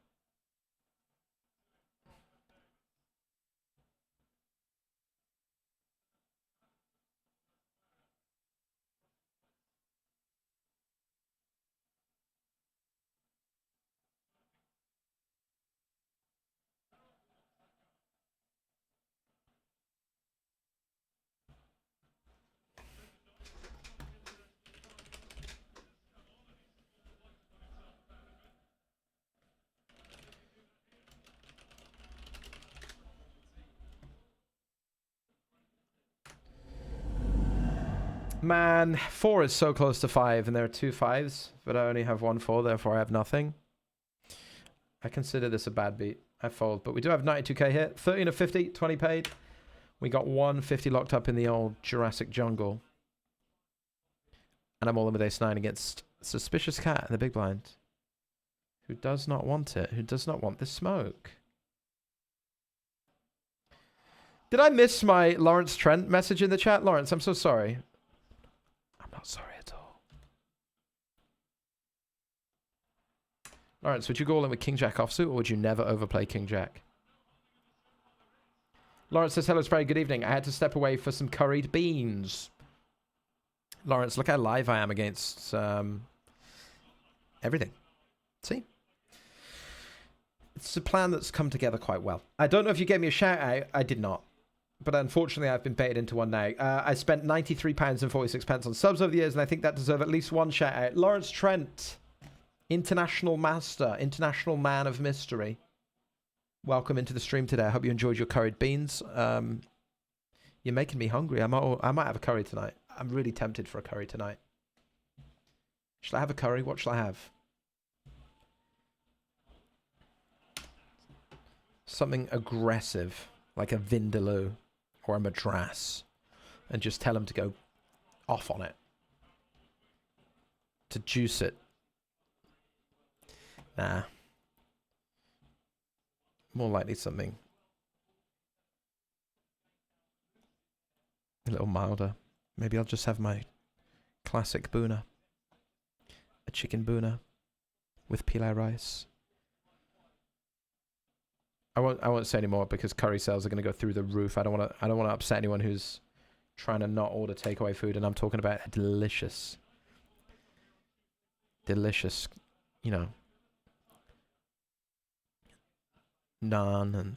Man, 4 is so close to 5, and there are 2 5s, but I only have 1 4, therefore I have nothing. I consider this a bad beat. I fold, but we do have 92k here. 13 of 50, 20 paid. We got 150 locked up in the old Jurassic jungle. And I'm all in with ace-9 against Suspicious Cat in the big blind. Who does not want it? Who does not want this smoke? Did I miss my Lawrence Trent message in the chat? Lawrence, I'm so sorry. I'm not sorry at all. Lawrence, would you go all in with King Jack offsuit, or would you never overplay King Jack? Lawrence says, hello, Spraggy, good evening. I had to step away for some curried beans. Lawrence, look how live I am against everything. See? It's a plan that's come together quite well. I don't know if you gave me a shout out. I did not. But unfortunately, I've been baited into one now. I spent £93.46 on subs over the years, and I think that deserves at least one shout out. Lawrence Trent, international master, international man of mystery. Welcome into the stream today. I hope you enjoyed your curried beans. You're making me hungry. I might have a curry tonight. I'm really tempted for a curry tonight. Shall I have a curry? What shall I have? Something aggressive, like a vindaloo or a madras, and just tell them to go off on it. To juice it. Nah. More likely something a little milder. Maybe I'll just have my classic boona. A chicken boona with pilau rice. I won't say any more because curry sales are going to go through the roof. I don't want to upset anyone who's trying to not order takeaway food, and I'm talking about a delicious, you know, naan and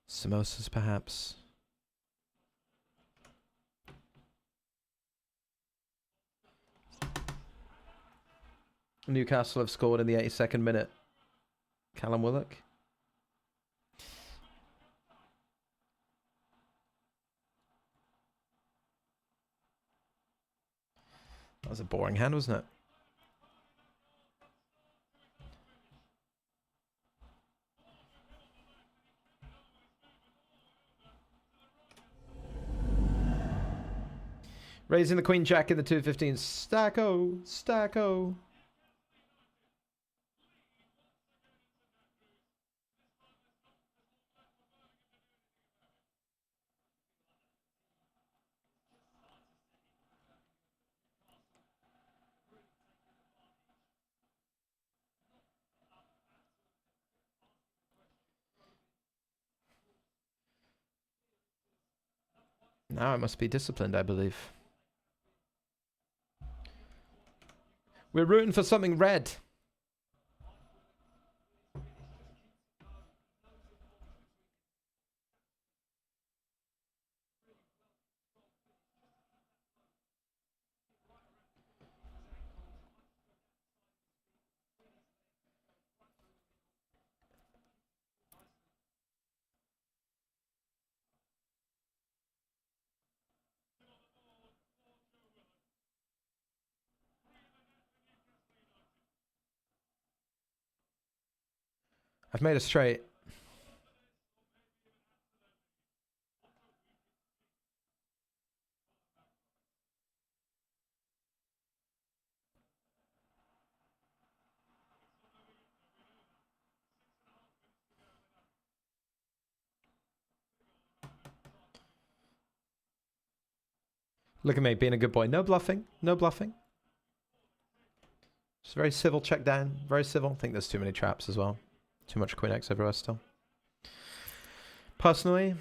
samosas, perhaps. Newcastle have scored in the 82nd minute. Callum Willock. That was a boring hand, wasn't it? Raising the Queen Jack in the 215. Stacko. Stacko. Now I must be disciplined, I believe. We're rooting for something red. I've made a straight. Look at me being a good boy. No bluffing. No bluffing. Just very civil check down. Very civil. I think there's too many traps as well. Too much queen X everywhere still. Personally,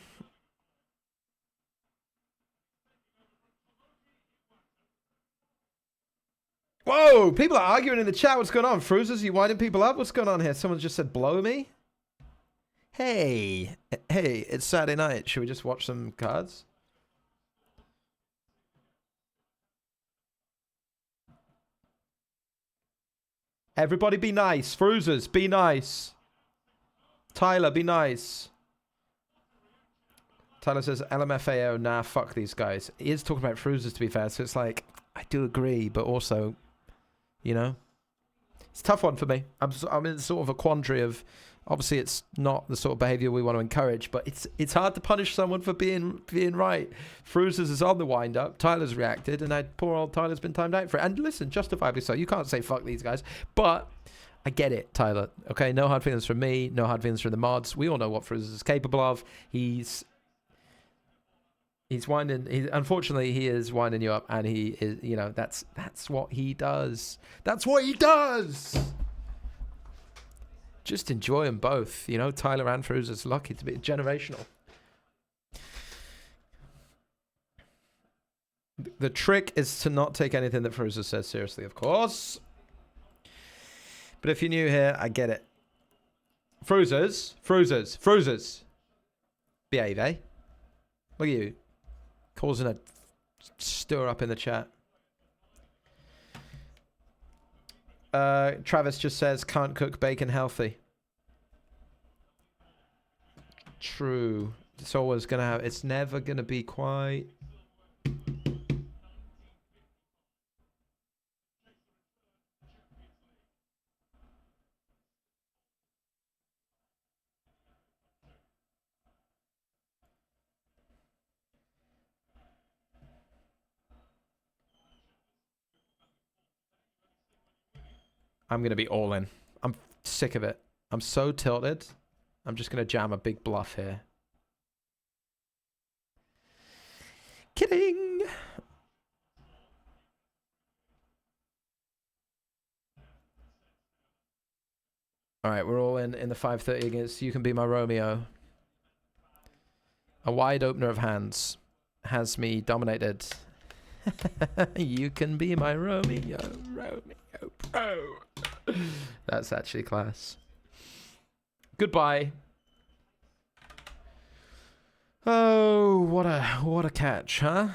whoa! People are arguing in the chat. What's going on? Fruizers, you winding people up? What's going on here? Someone just said blow me. Hey, hey! It's Saturday night. Should we just watch some cards? Everybody be nice. Fruizers, be nice. Tyler, be nice. Tyler says, LMFAO, nah, fuck these guys. He is talking about Fruizers, to be fair, so it's like, I do agree, but also, you know, it's a tough one for me. I'm in sort of a quandary of, obviously it's not the sort of behavior we want to encourage, but it's hard to punish someone for being right. Fruizers is on the wind up. Tyler's reacted, and poor old Tyler's been timed out for it. And listen, justifiably so. You can't say fuck these guys, but I get it, Tyler. Okay, no hard feelings from me, no hard feelings from the mods. We all know what Fruizers is capable of. He's winding. Unfortunately, he is winding you up, and he is. You know, that's what he does. That's what he does. Just enjoy them both. You know, Tyler and Fruizer's lucky to be generational. The trick is to not take anything that Fruizer says seriously, of course. But if you're new here, I get it. Fruizers. Behave, eh? Look at you. Causing a stir up in the chat. Travis just says, can't cook bacon healthy. True. It's always going to have... It's never going to be quite... I'm going to be all in. I'm sick of it. I'm so tilted. I'm just going to jam a big bluff here. Kidding. All right, we're all in the 5:30 against You Can Be My Romeo. A wide opener of hands has me dominated. You can be my Romeo, Romeo, bro. That's actually class. Goodbye. Oh, what a catch, huh?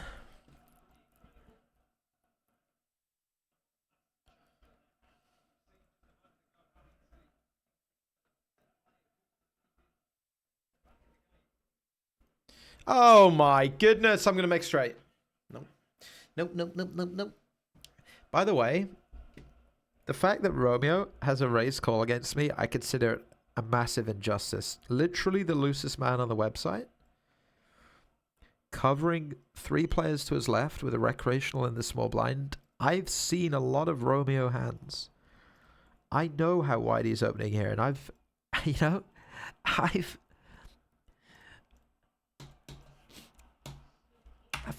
Oh my goodness, I'm gonna make straight. Nope. By the way, the fact that Romeo has a raise call against me, I consider it a massive injustice. Literally the loosest man on the website. Covering 3 players to his left with a recreational in the small blind. I've seen a lot of Romeo hands. I know how wide he's opening here, and I've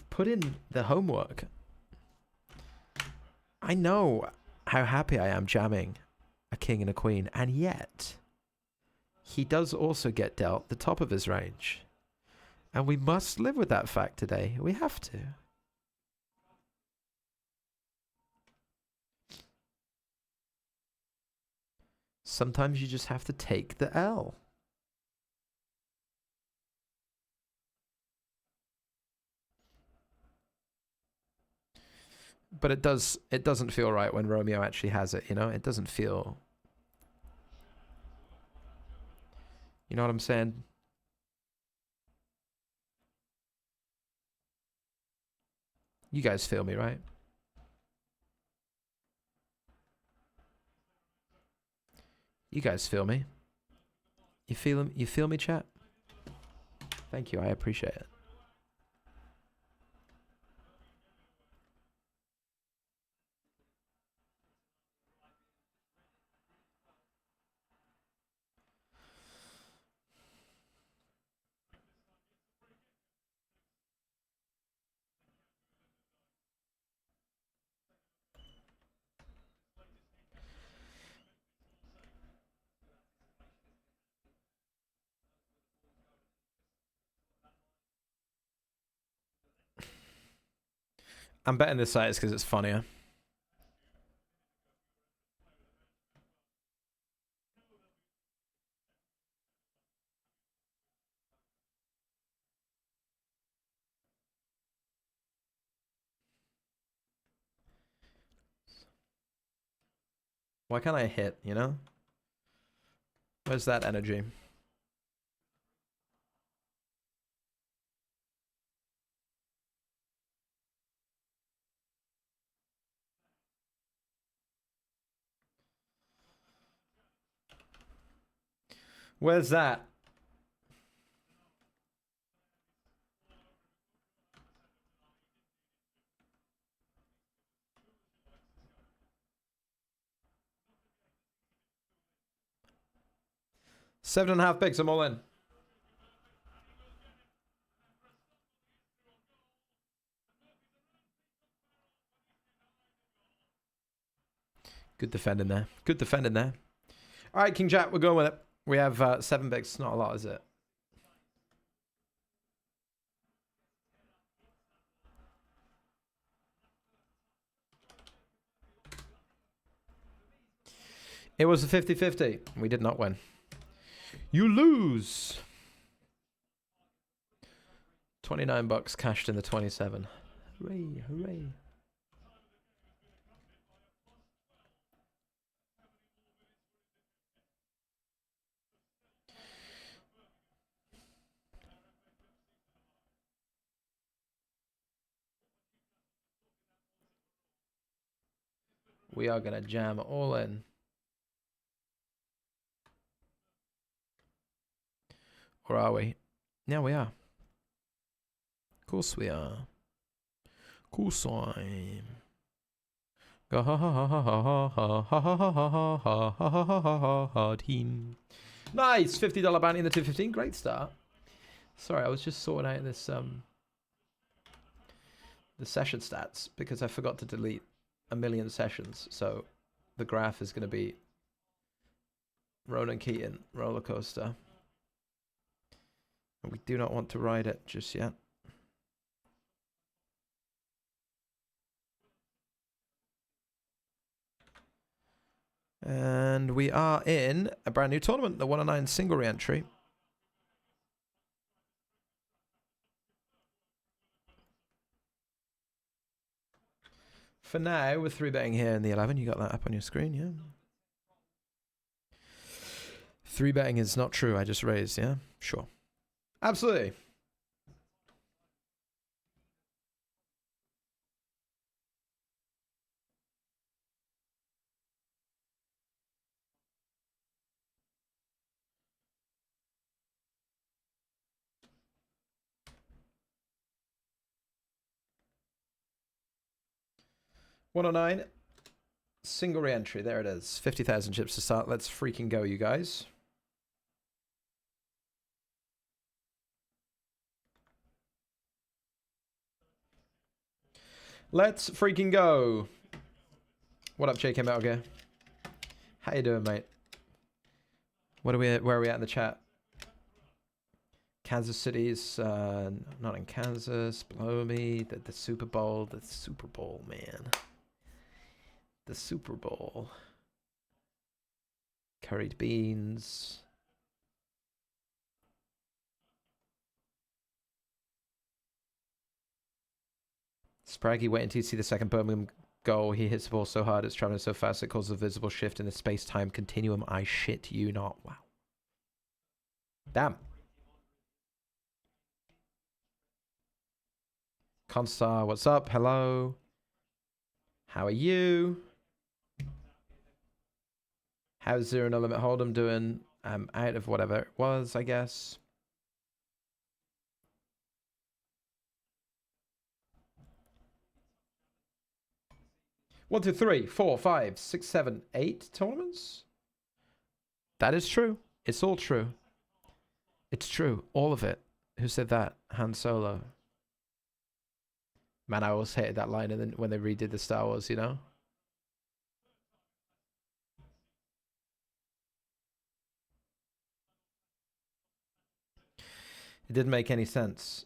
put in the homework. I know how happy I am jamming a king and a queen, and yet he does also get dealt the top of his range. And we must live with that fact today. We have to. Sometimes you just have to take the L. But it doesn't feel right when Romeo actually has it, you know? It doesn't feel... You know what I'm saying? You guys feel me, right? You guys feel me? You feel me, chat? Thank you, I appreciate it. I'm betting this site is because it's funnier. Why can't I hit, you know? Where's that energy? Where's that? $7.5 bigs, I'm all in. Good defending there. Good defending there. All right, King Jack, we're going with it. We have 7 bigs. Not a lot, is it? It was a 50-50. We did not win. You lose. $29 cashed in the 27. Hooray, hooray. We are going to jam all in. Or are we? Yeah, we are. Of course we are. Of course I'm. Go ha ha ha ha ha ha ha ha ha ha ha ha ha ha team. Nice! $50 bounty in the 215. Great start. Sorry, I was just sorting out this the session stats because I forgot to delete a million sessions. So the graph is going to be Ronan Keaton roller coaster. And we do not want to ride it just yet. And we are in a brand new tournament, the 109 single re-entry. For now, we're 3-betting here in the 11. You got that up on your screen, yeah? 3-betting is not true. I just raised, yeah? Sure. Absolutely. $109 single re-entry. There it is. 50,000 chips to start. Let's freaking go, you guys. Let's freaking go. What up, JK Metal Gear? How you doing, mate? Where are we at in the chat? Kansas City's not in Kansas. Below me, the Super Bowl, man. The Super Bowl. Curried beans. Spraggy, wait until you see the second Birmingham goal. He hits the ball so hard, it's traveling so fast, it causes a visible shift in the space-time continuum. I shit you not. Wow. Damn. Constar, what's up? Hello. How are you? How's Zero No Limit Hold'em doing? Out of whatever it was, I guess. One, two, three, 4, 5, 6, 7, 8 tournaments? That is true. It's all true. It's true. All of it. Who said that? Han Solo. Man, I always hated that line and then when they redid the Star Wars, you know? It didn't make any sense.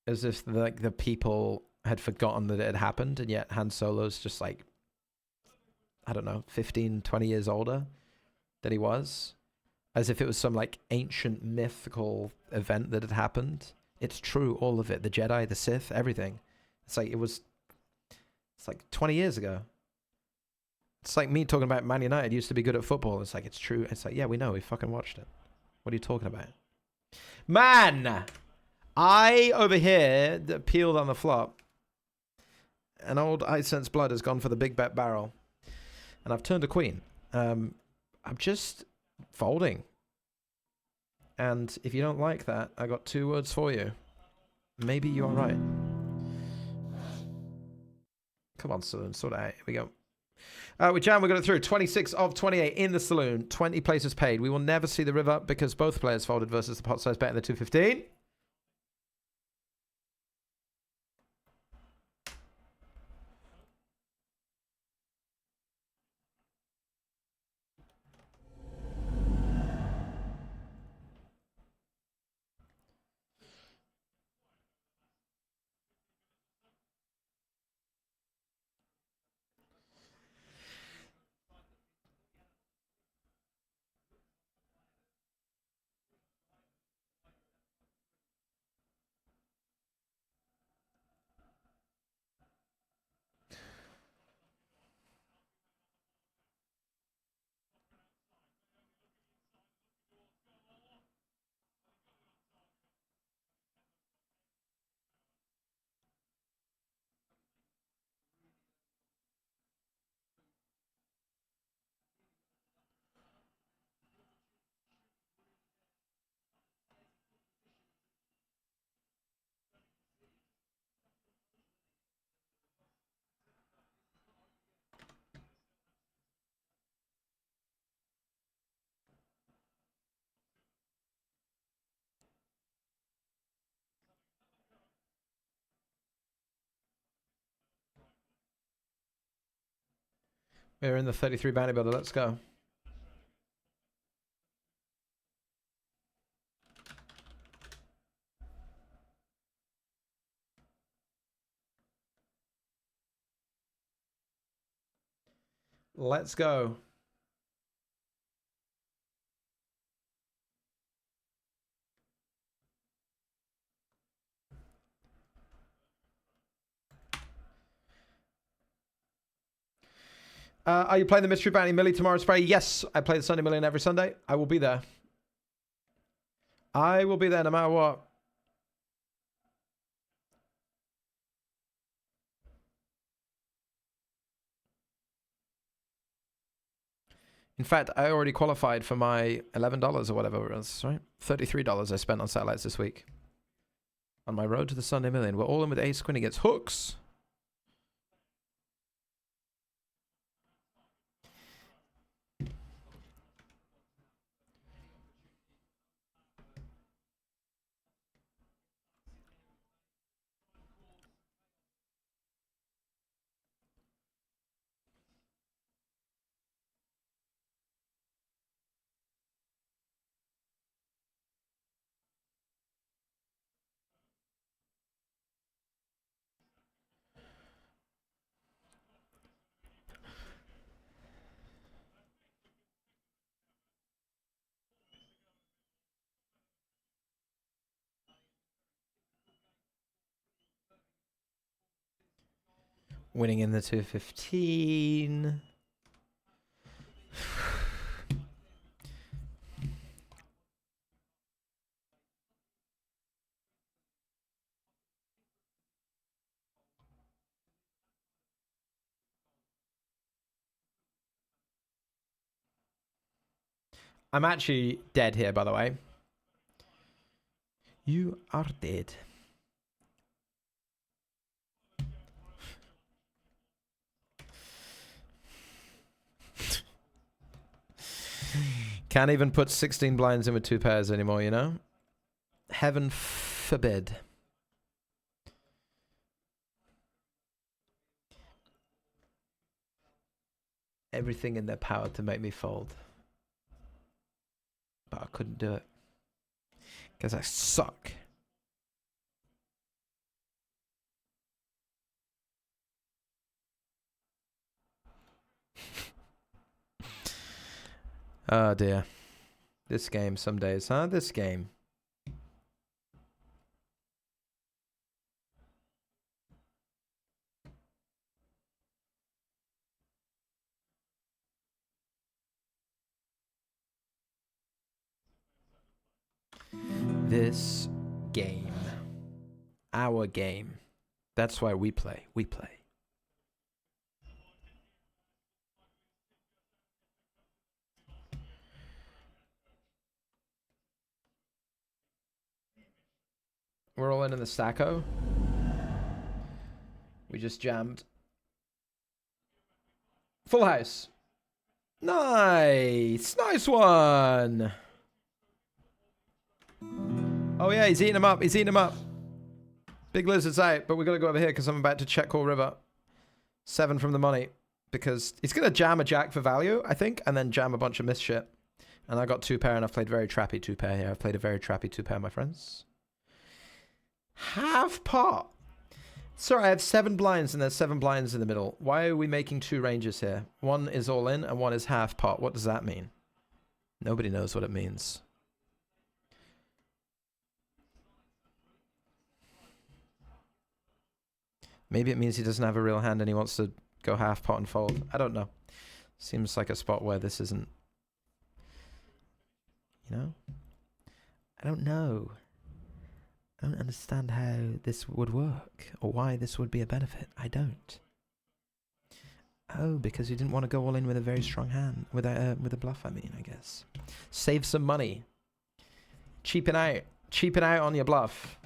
As if like the people had forgotten that it had happened, and yet Han Solo's just like, I don't know, 15, 20 years older than he was. As if it was some like ancient mythical event that had happened. It's true, all of it. The Jedi, the Sith, everything. It's like it's like 20 years ago. It's like me talking about Man United used to be good at football. It's like, it's true. It's like, yeah, we know. We fucking watched it. What are you talking about? Man! I, over here, that peeled on the flop. An old Ice Sense Blood has gone for the big bet barrel. And I've turned a queen. I'm just folding. And if you don't like that, I got 2 words for you. Maybe you're right. Come on, Saloon. Sort it out. Here we go. We jam, we got it through. 26 of 28 in the Saloon. 20 places paid. We will never see the river because both players folded versus the pot size bet in the 215. We're in the 33 bounty builder. Let's go. Let's go. Are you playing the Mystery Bounty Millie tomorrow, Spraggy? Yes, I play the Sunday Million every Sunday. I will be there. I will be there no matter what. In fact, I already qualified for my $11 or whatever it was, right? $33 I spent on satellites this week. On my road to the Sunday Million. We're all in with Ace Queen against hooks. Winning in the 215. I'm actually dead here, by the way. You are dead. Can't even put 16 blinds in with 2 pairs anymore, you know? Heaven forbid. Everything in their power to make me fold. But I couldn't do it. Because I suck. Oh dear. This game some days, huh? This game. This game. Our game. That's why we play. We play. We're all in the stacko. We just jammed. Full house. Nice. Nice one. Oh yeah, he's eating him up. He's eating him up. Big lizard's out, but we're going to go over here because I'm about to check Call River. 7 from the money. Because he's going to jam a jack for value, I think, and then jam a bunch of miss shit. And I got 2 pair, and I've played very trappy 2 pair here. I've played a very trappy 2 pair, my friends. Half pot. Sorry, I have 7 blinds, and there's 7 blinds in the middle. Why are we making 2 ranges here? One is all in, and one is half pot. What does that mean? Nobody knows what it means. Maybe it means he doesn't have a real hand and he wants to go half pot and fold. I don't know. Seems like a spot where this isn't... You know? I don't know. I don't understand how this would work or why this would be a benefit. I don't. Oh, because you didn't want to go all in with a very strong hand. With a bluff, I mean, I guess. Save some money. Cheapen out. Cheapen out on your bluff.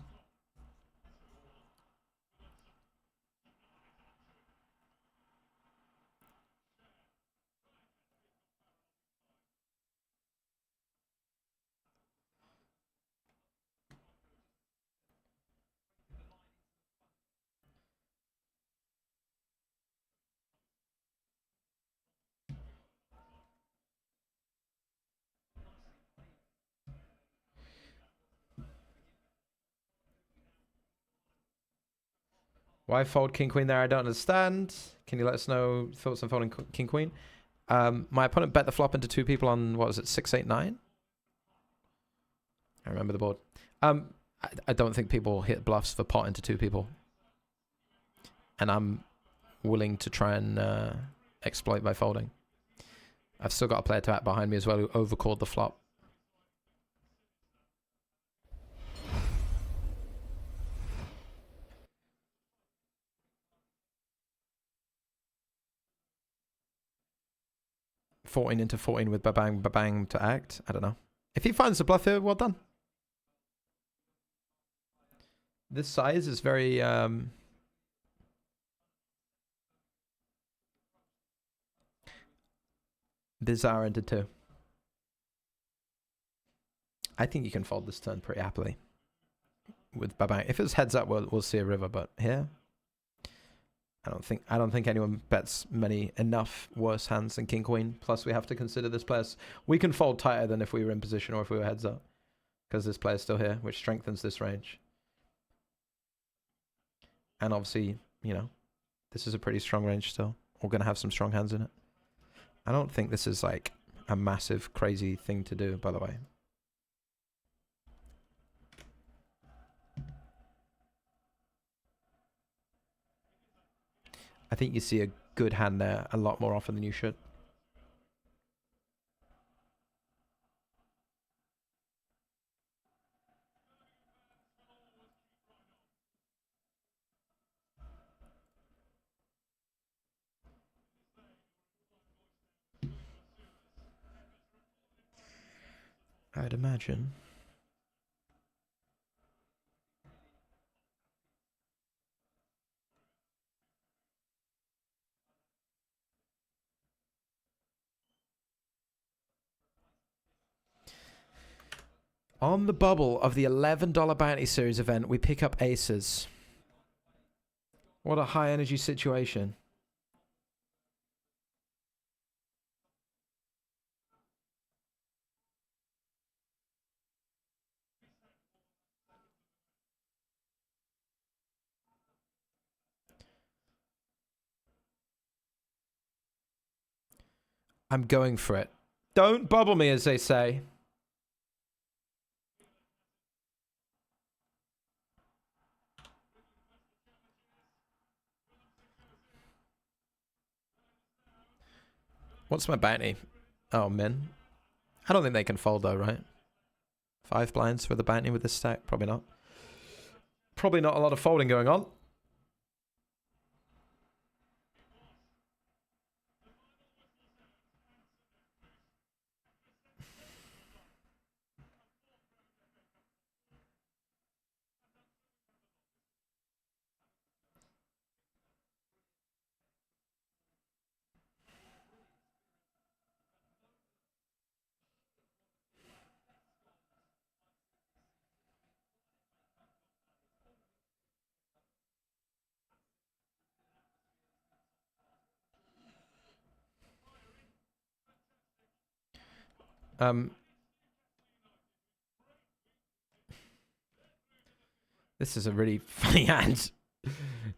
Why fold King Queen there? I don't understand. Can you let us know thoughts on folding King Queen? My opponent bet the flop into 2 people on, what was it, 6, 8, 9? I remember the board. I don't think people hit bluffs for pot into 2 people. And I'm willing to try and exploit by folding. I've still got a player to act behind me as well who overcalled the flop. $14 into 14 with babang babang to act. I don't know. If he finds the bluff here, well done. This size is very bizarre into 2. I think you can fold this turn pretty happily with babang. If it's heads up, we'll see a river, but here I don't think anyone bets enough worse hands than King Queen. Plus, we have to consider this player's... We can fold tighter than if we were in position or if we were heads up, because this player's still here, which strengthens this range. And obviously, you know, this is a pretty strong range still. We're going to have some strong hands in it. I don't think this is like a massive, crazy thing to do, by the way. I think you see a good hand there a lot more often than you should. I'd imagine. On the bubble of the $11 bounty series event, we pick up aces. What a high energy situation. I'm going for it. Don't bubble me, as they say. What's my bounty? Oh, min. I don't think they can fold though, right? 5 blinds for the bounty with this stack? Probably not. Probably not a lot of folding going on. This is a really funny hand.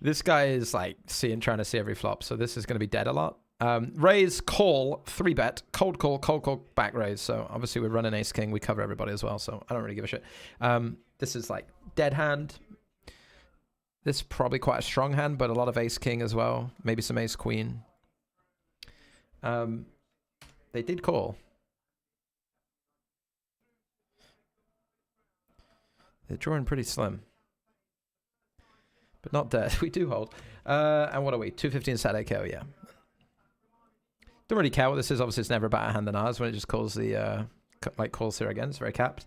This guy is like trying to see every flop, so this is going to be dead a lot. Raise, call, 3-bet, cold call, back raise. So obviously we're running ace king. We cover everybody as well, so I don't really give a shit. This is like dead hand. This is probably quite a strong hand, but a lot of ace king as well. Maybe some ace queen. They did call. They're drawing pretty slim. But not dead. We do hold. And what are we? 215 Saturday KO, yeah. Don't really care what this is. Obviously, it's never a better hand than ours when it just calls the, calls here again. It's very capped.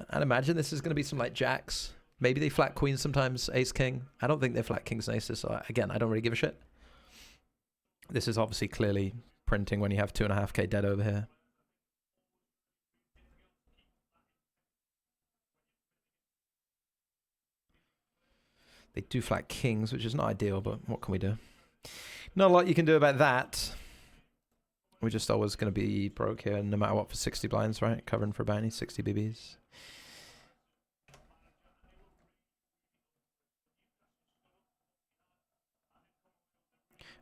I'd imagine this is going to be some, like, jacks. Maybe they flat queen sometimes, ace king. I don't think they flat kings and aces. So, again, I don't really give a shit. This is obviously clearly printing when you have 2.5k dead over here. They do flat kings, which is not ideal, but what can we do? Not a lot you can do about that. We're just always going to be broke here, no matter what, for 60 blinds, right? Covering for bounty, 60 BBs.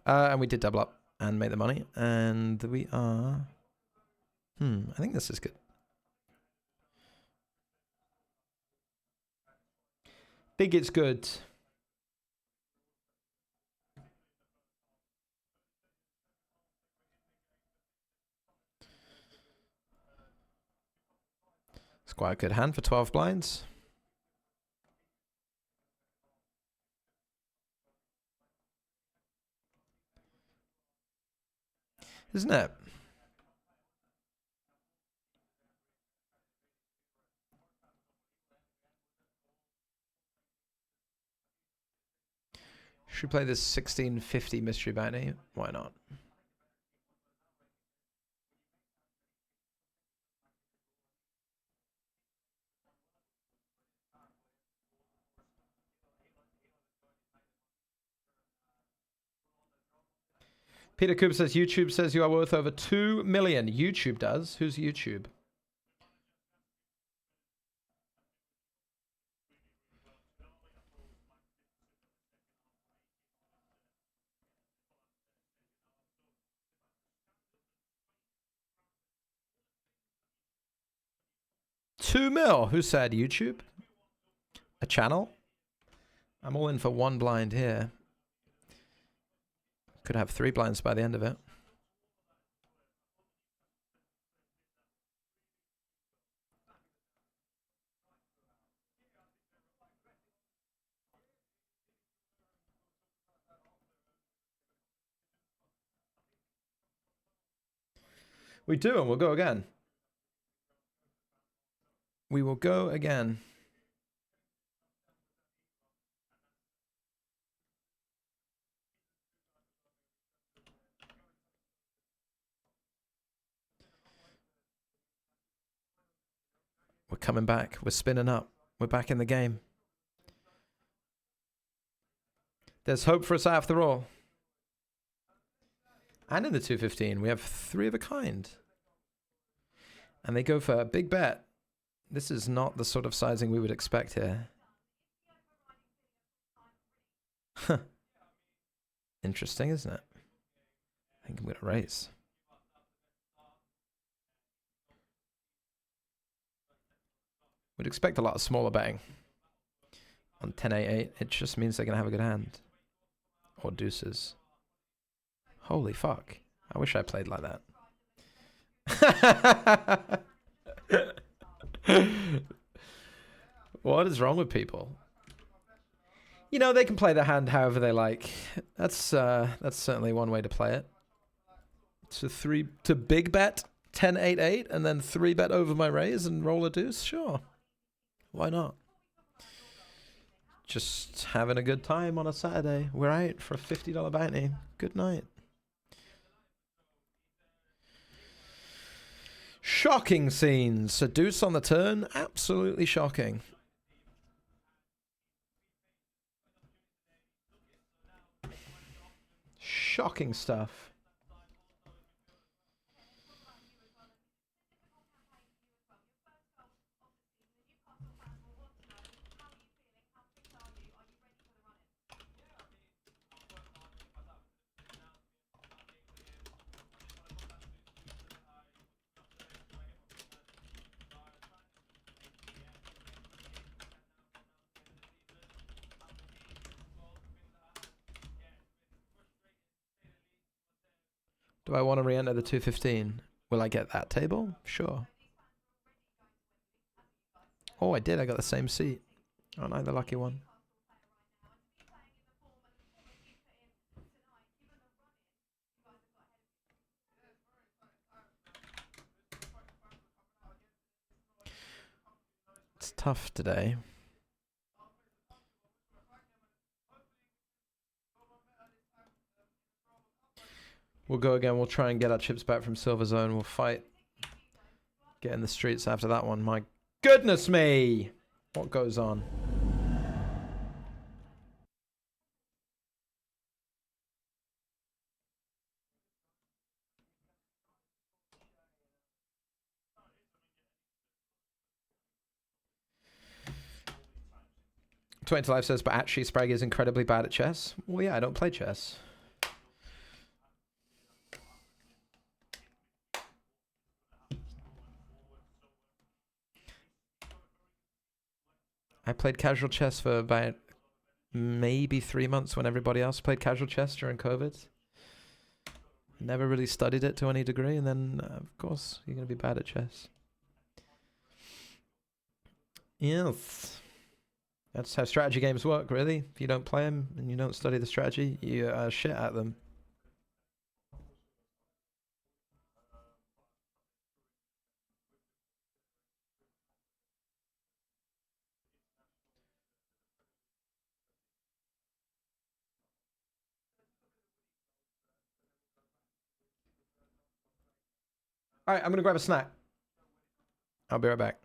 And we did double up and make the money. And we are... I think this is good. Think it's good. It's quite a good hand for 12 blinds. Isn't it? Should we play this 1650 mystery bounty? Why not? Peter Cooper says YouTube says you are worth over 2 million. YouTube does. Who's YouTube? $2 million. Who said YouTube? A channel? I'm all in for 1 blind here. Could have 3 blinds by the end of it. We do, and we'll go again. We will go again. We're coming back. We're spinning up. We're back in the game. There's hope for us after all. And in the 215, we have 3 of a kind. And they go for a big bet. This is not the sort of sizing we would expect here. Huh. Interesting, isn't it? I think I'm going to raise. We'd expect a lot of smaller betting on 10-8-8. It just means they're going to have a good hand. Or deuces. Holy fuck. I wish I played like that. What is wrong with people? You know, they can play their hand however they like. That's certainly one way to play it. To big bet 10-8-8 and then 3-bet over my raise and roll a deuce? Sure. Why not? Just having a good time on a Saturday. We're out for a $50 bounty. Good night. Shocking scenes. A deuce on the turn. Absolutely shocking. Shocking stuff. Do I want to re-enter the 215? Will I get that table? Sure. Oh, I did. I got the same seat. Aren't I the lucky one? It's tough today. We'll go again. We'll try and get our chips back from Silver Zone. We'll fight. Get in the streets after that one. My goodness me! What goes on? Twenty to Life says, but actually Spraggy is incredibly bad at chess. Well, yeah, I don't play chess. I played casual chess for about maybe 3 months when everybody else played casual chess during COVID. Never really studied it to any degree, and then, of course, you're going to be bad at chess. Yes. That's how strategy games work, really. If you don't play them and you don't study the strategy, you shit at them. All right, I'm going to grab a snack. I'll be right back.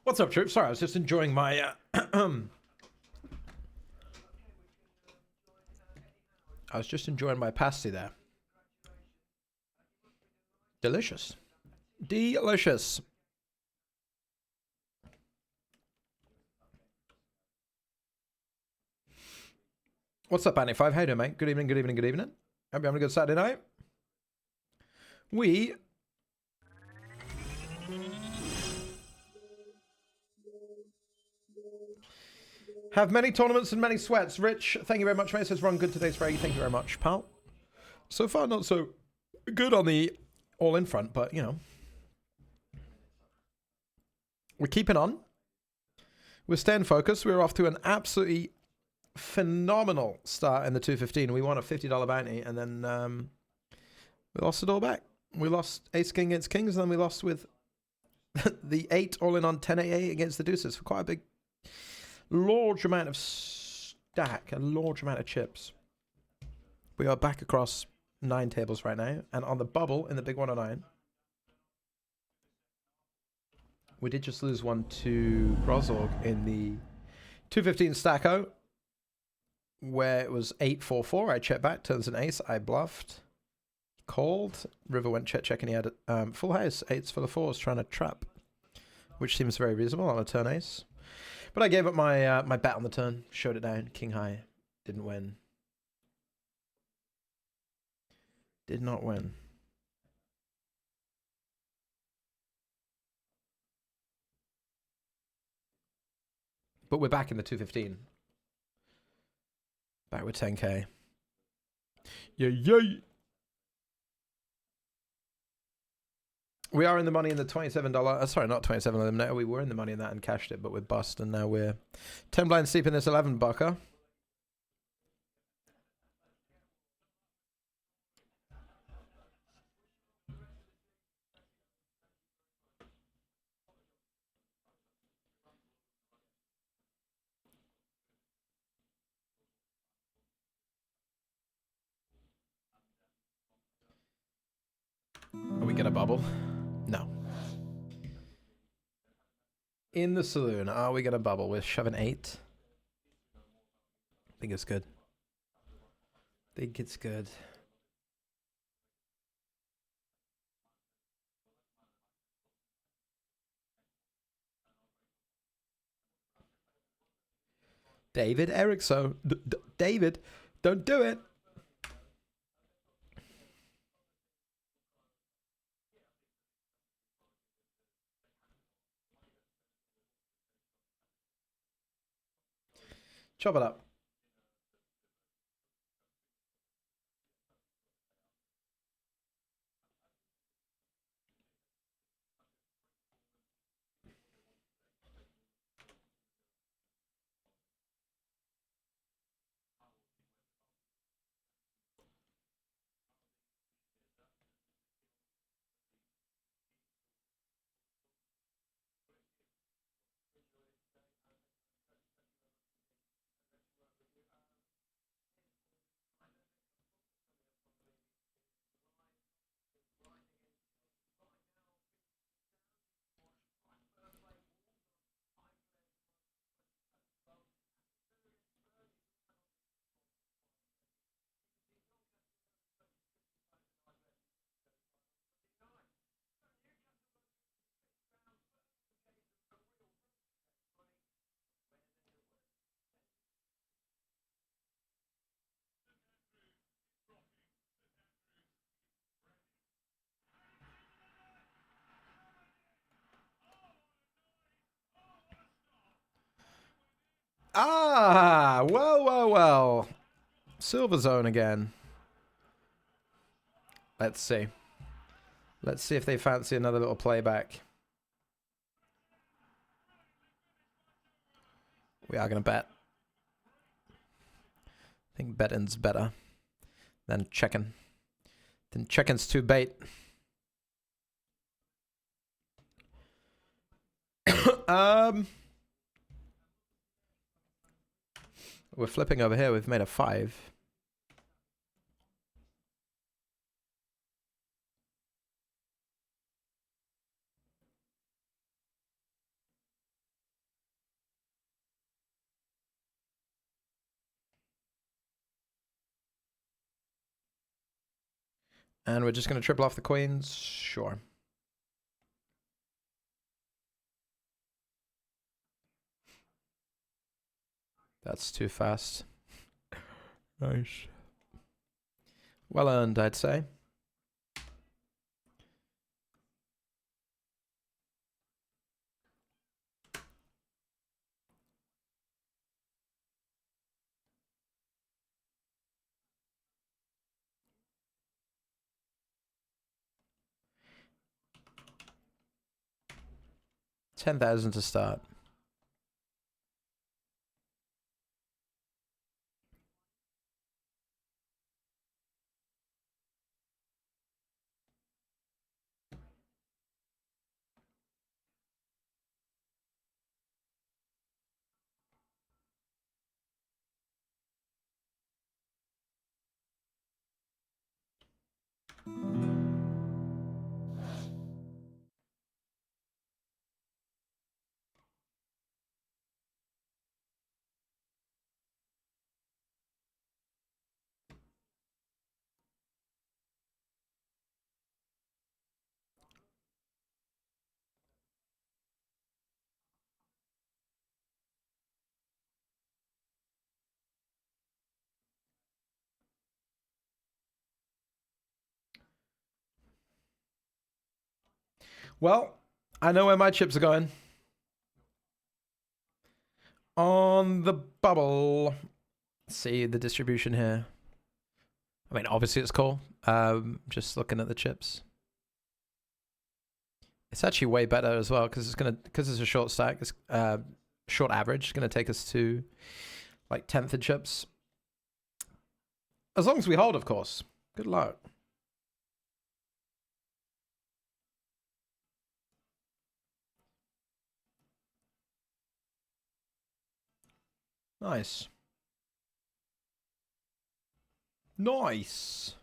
What's up, troops? Sorry, I was just enjoying my... I was just enjoying my pasty there. Delicious. Delicious. What's up, Annie5? How you doing, mate? Good evening, good evening, good evening. Hope you're having a good Saturday night. We... have many tournaments and many sweats. Rich, thank you very much, mate. Says run good today, Spraggy. Thank you very much, pal. So far, not so good on the all-in front, but, you know. We're keeping on. We're staying focused. We're off to an absolutely phenomenal start in the 215. We won a $50 bounty, and then we lost it all back. We lost ace king against kings, and then we lost with the 8 all-in on 10 AA against the deuces for quite a big, large amount of stack, a large amount of chips. We are back across 9 tables right now, and on the bubble in the big 109, we did just lose one to Grozorg in the 215 stacko, where it was 8-4-4. I checked back, turns an ace, I bluffed, called. River went check, and he had full house, 8s full of 4s, trying to trap, which seems very reasonable on a turn ace. But I gave up my my bet on the turn, showed it down, king high, didn't win. Did not win. But we're back in the 215. Back with 10k. Yay! We are in the money in the $27. Sorry, not 27 eliminator. We were in the money in that and cashed it, but we're bust, and now we're 10 blinds deep in this 11 bucker. Are we gonna bubble? No. In the saloon, are we gonna bubble with shove an 8? I think it's good. Think it's good. David Erickson. David, don't do it. Chop it up. Ah, well. Silver zone again. Let's see. Let's see if they fancy another little playback. We are going to bet. I think betting's better than checking. Then checking's too bait. We're flipping over here. We've made a 5. And we're just going to triple off the queens. Sure. That's too fast. Nice. Well earned, I'd say. $10,000 to start. Well, I know where my chips are going. On the bubble. See the distribution here. I mean, obviously it's cool. Just looking at the chips. It's actually way better as well because it's a short stack. It's short average. It's gonna take us to like 10th in chips. As long as we hold, of course. Good luck. Nice. Nice.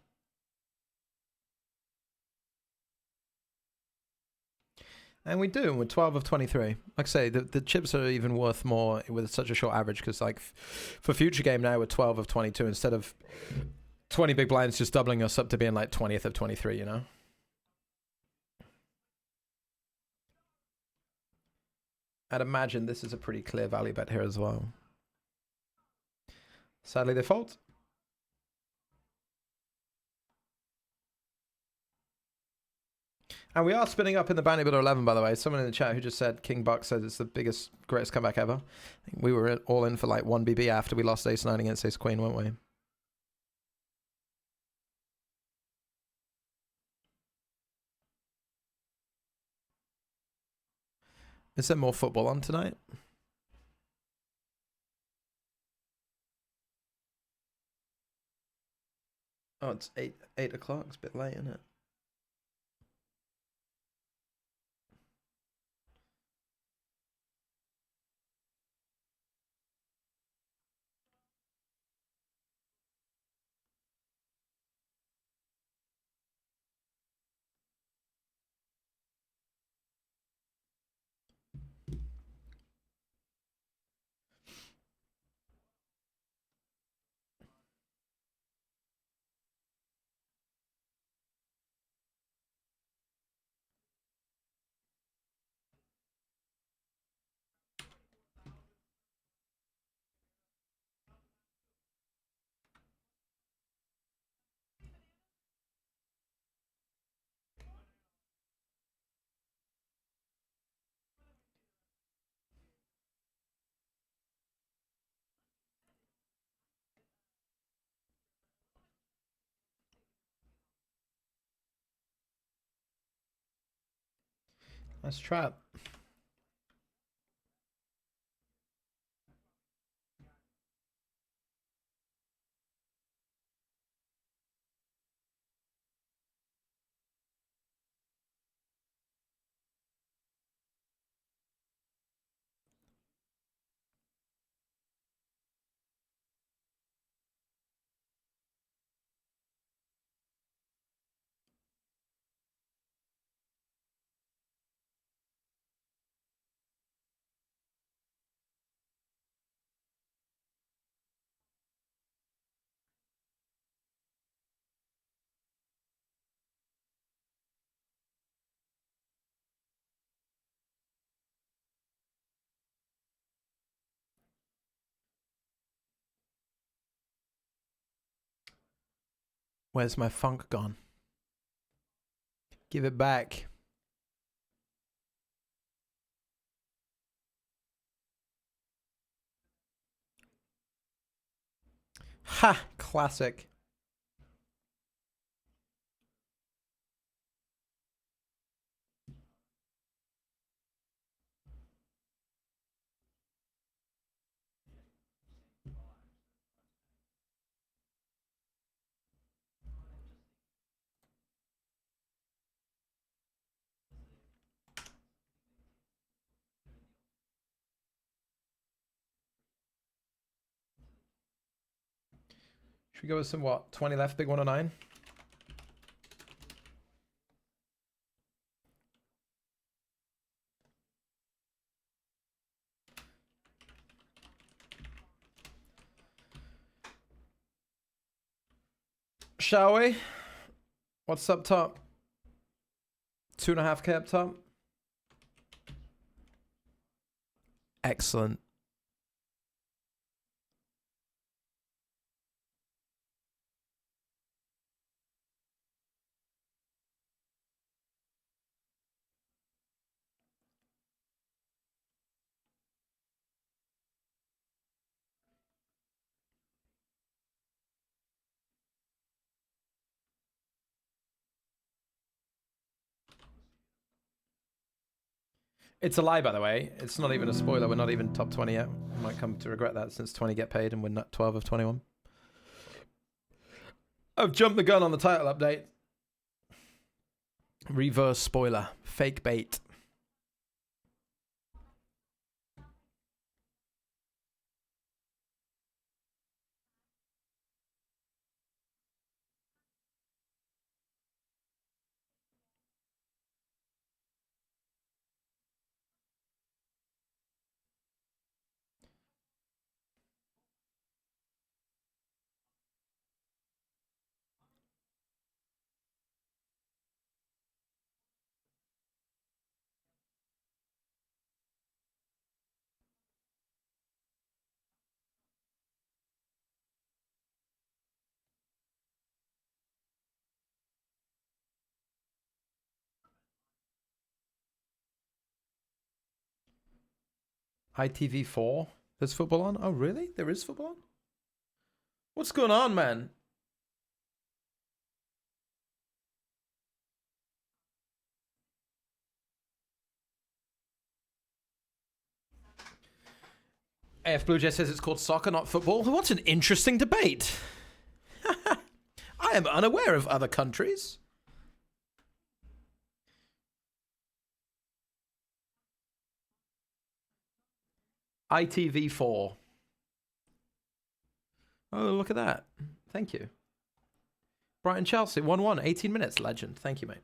And we do. We're 12 of 23. Like I say, the chips are even worth more with such a short average because, like, for future game now, we're 12 of 22 instead of 20 big blinds just doubling us up to being like 20th of 23, you know? I'd imagine this is a pretty clear value bet here as well. Sadly, they fold. And we are spinning up in the bounty builder 11, by the way. Someone in the chat who just said King Buck said it's the biggest, greatest comeback ever. I think we were all in for like 1 BB after we lost ace 9 against ace queen, weren't we? Is there more football on tonight? Oh, it's 8 o'clock. It's a bit late, isn't it? Nice trap. Where's my funk gone? Give it back. Ha! Classic. Should we go with some what? 20 left, big 109? Shall we? What's up top? 2.5k up top. Excellent. It's a lie, by the way. It's not even a spoiler. We're not even top 20 yet. I might come to regret that since 20 get paid and we're not 12 of 21. I've jumped the gun on the title update. Reverse spoiler. Fake bait. ITV4. There's football on? Oh, really? There is football on? What's going on, man? AF Blue Jay says it's called soccer, not football. What an interesting debate. I am unaware of other countries. ITV4. Oh, look at that. Thank you. Brighton Chelsea 1-1, 18 minutes, legend. Thank you, mate.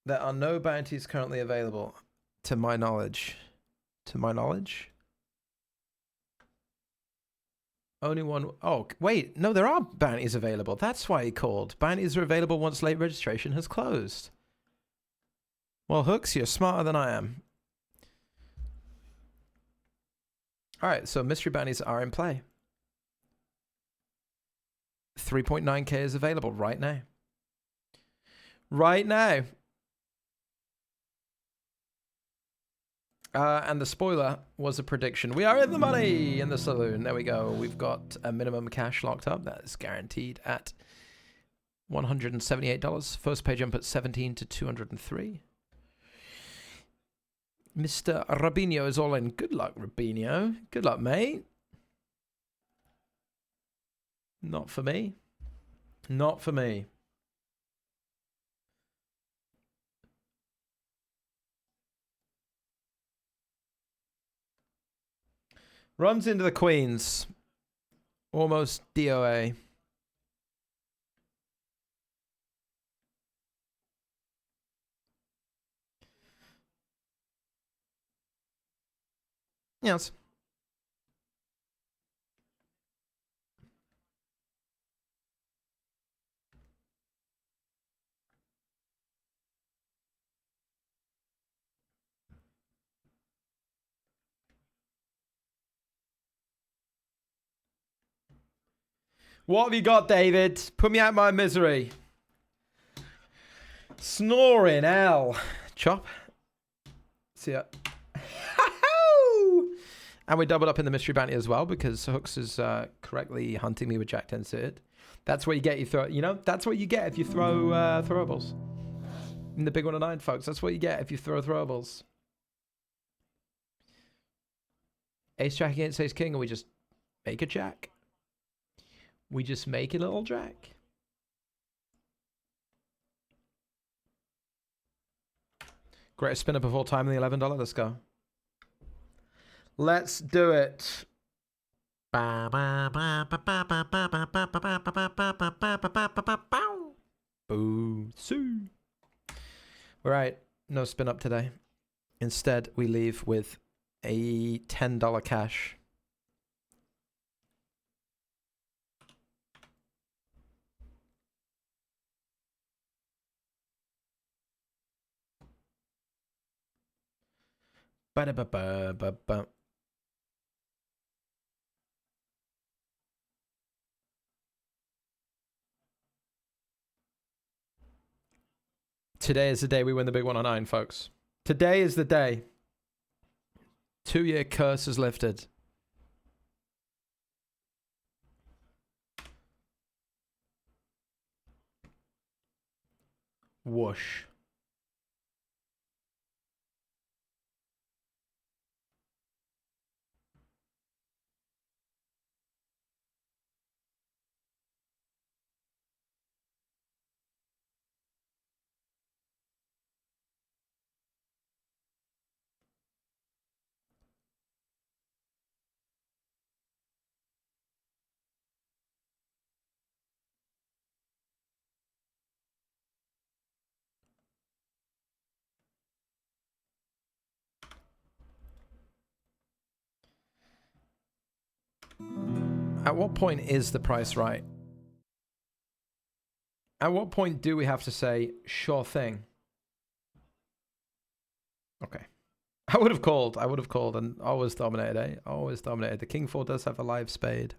There are no bounties currently available, to my knowledge. To my knowledge? Only one. Oh, wait. No, there are bounties available. That's why he called. Bounties are available once late registration has closed. Well, Hooks, you're smarter than I am. Alright, so mystery bounties are in play. 3.9k is available right now. Right now. And the spoiler was a prediction. We are in the money in the saloon. There we go. We've got a minimum cash locked up. That is guaranteed at $178. First pay jump at 17 to 203. Mr. Rabinho is all in. Good luck, Rabinho. Good luck, mate. Not for me. Not for me. Runs into the Queens. Almost DOA. Yes. What have you got, David? Put me out of my misery. Snoring, L. Chop. See ya. And we doubled up in the mystery bounty as well because Hooks is correctly hunting me with Jack 10 suited. That's what you get. That's what you get if you throw throwables. In the big 109, folks. That's what you get if you throw throwables. Ace Jack against Ace King, and we just make a Jack. We just make a little Jack. Greatest spin up of all time in the $11. Let's go. Let's do it. Boo. Sue. All right. No spin up today. Instead, we leave with a $10 cash. Ba-da-ba-ba-ba-ba. Today is the day we win the big 109, folks. Today is the day. 2-year curse is lifted. Whoosh. At what point is the price right? At what point do we have to say, sure thing? Okay. I would have called and always dominated, eh? Always dominated. The King 4 does have a live spade.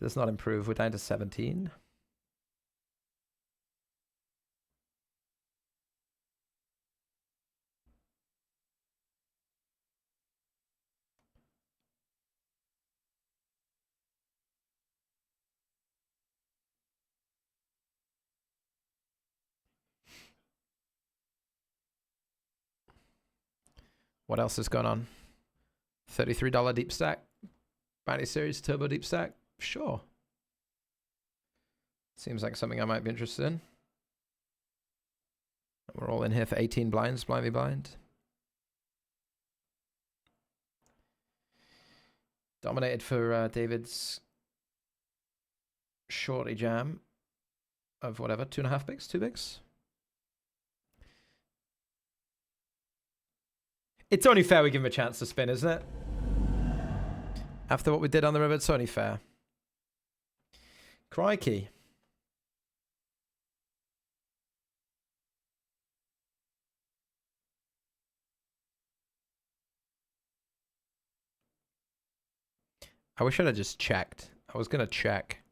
Does not improve. We're down to 17. What else is going on? $33 deep stack. Bounty series turbo deep stack. Sure. Seems like something I might be interested in. We're all in here for 18 blinds, blindly blind. Dominated for David's shorty jam of whatever, 2.5 bigs, 2 bigs. It's only fair we give him a chance to spin, isn't it? After what we did on the river, it's only fair. Crikey. I wish I'd have just checked. I was going to check.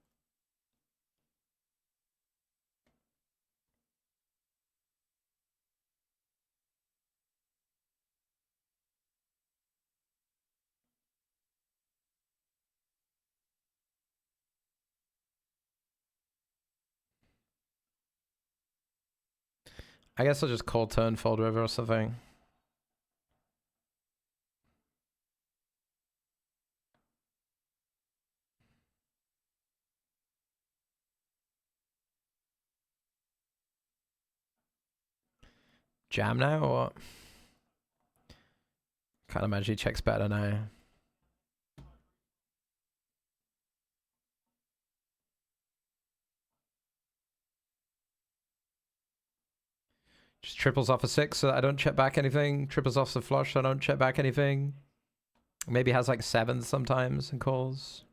I guess I'll just call turn fold river or something. Jam now or what? Can't imagine he checks better now. Just triples off a 6 so that I don't check back anything. Triples off the flush so I don't check back anything. Maybe has like 7s sometimes and calls.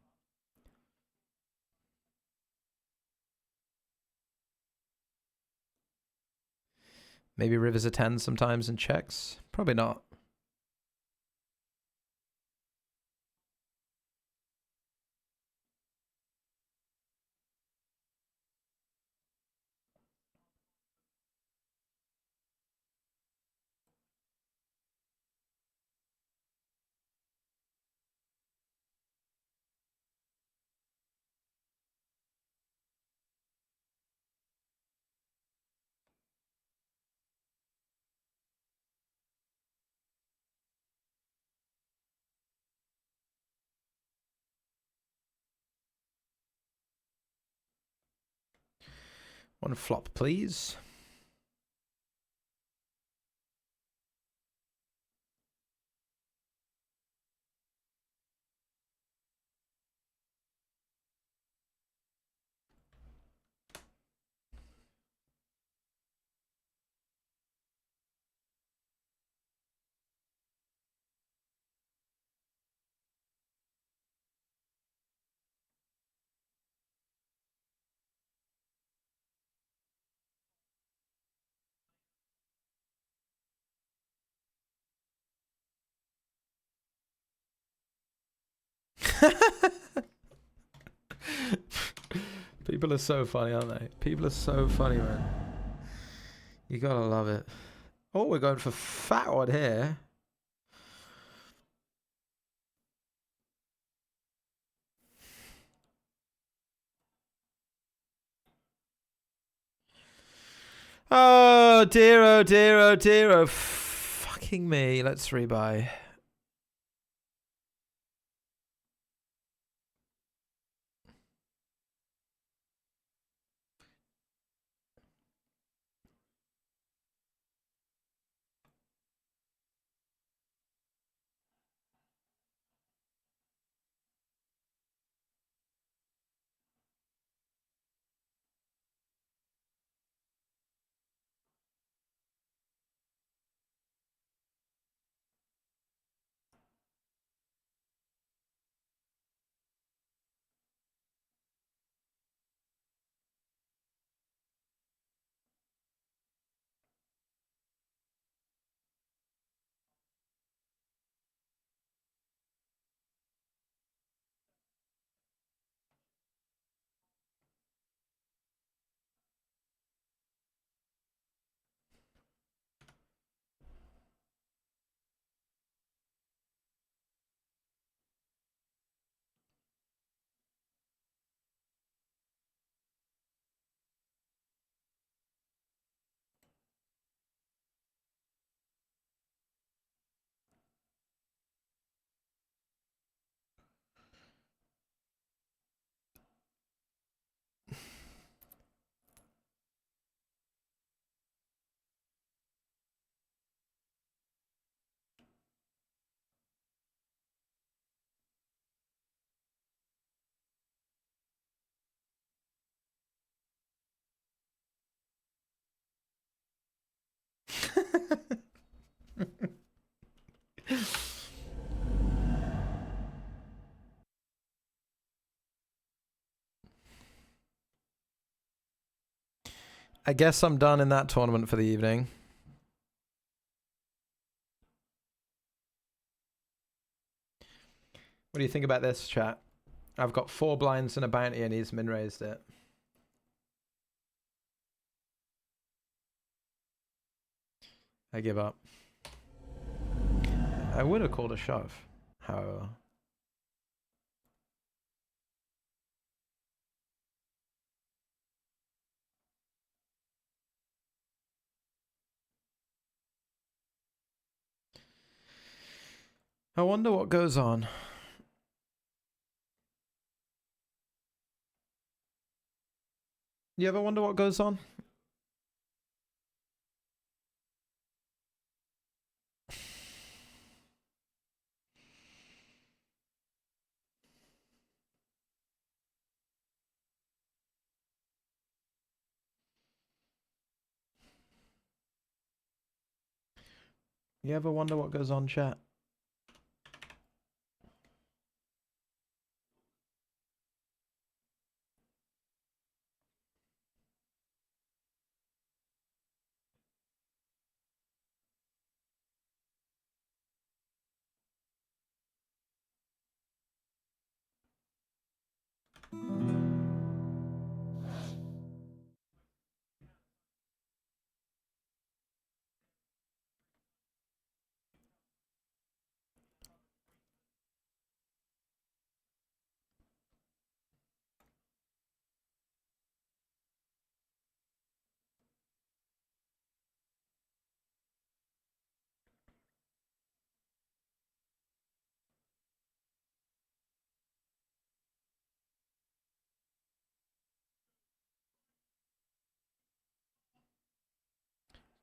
Maybe rivers a 10 sometimes and checks. Probably not. One flop, please. People are so funny, aren't they? People are so funny, man. You gotta love it. Oh, we're going for fat one here. Oh dear, oh dear, oh dear, oh fucking me. Let's rebuy. I guess I'm done in that tournament for the evening. What do you think about this, chat? I've got 4 blinds and a bounty and he's min-raised it. I give up. I would have called a shove, however. I wonder what goes on. You ever wonder what goes on? You ever wonder what goes on, chat?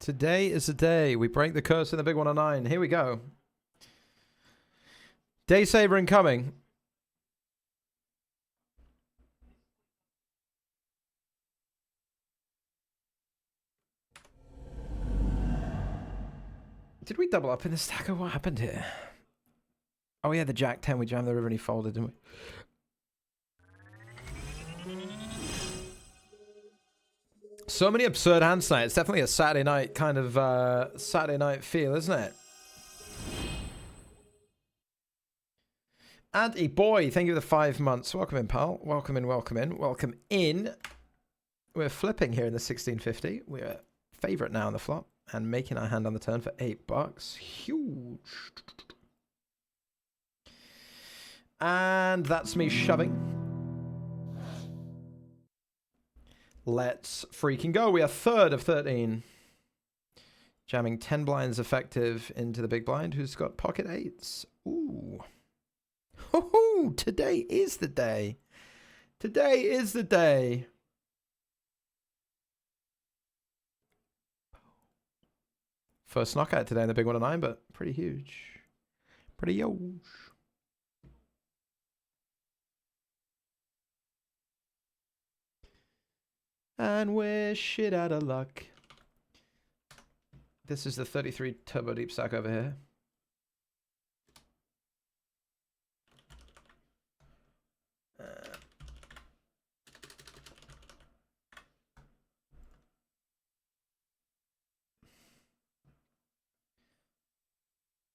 Today is the day we break the curse in the big 109. Here we go. Day saver incoming. Did we double up in the stacker? What happened here? Oh yeah, the Jack 10. We jammed the river and he folded, didn't we? So many absurd hands tonight. It's definitely a Saturday night kind of Saturday night feel, isn't it? Andy boy, thank you for the 5 months. Welcome in, pal. Welcome in, welcome in, welcome in. We're flipping here in the 1650. We're favorite now on the flop and making our hand on the turn for $8. Huge. And that's me shoving. Let's freaking go. We are third of 13. Jamming 10 blinds effective into the big blind who's got pocket eights. Ooh. Ho-ho! Today is the day. Today is the day. First knockout today in the big 109, but pretty huge. Pretty huge. And we're shit out of luck. This is the 33 turbo deep stack over here.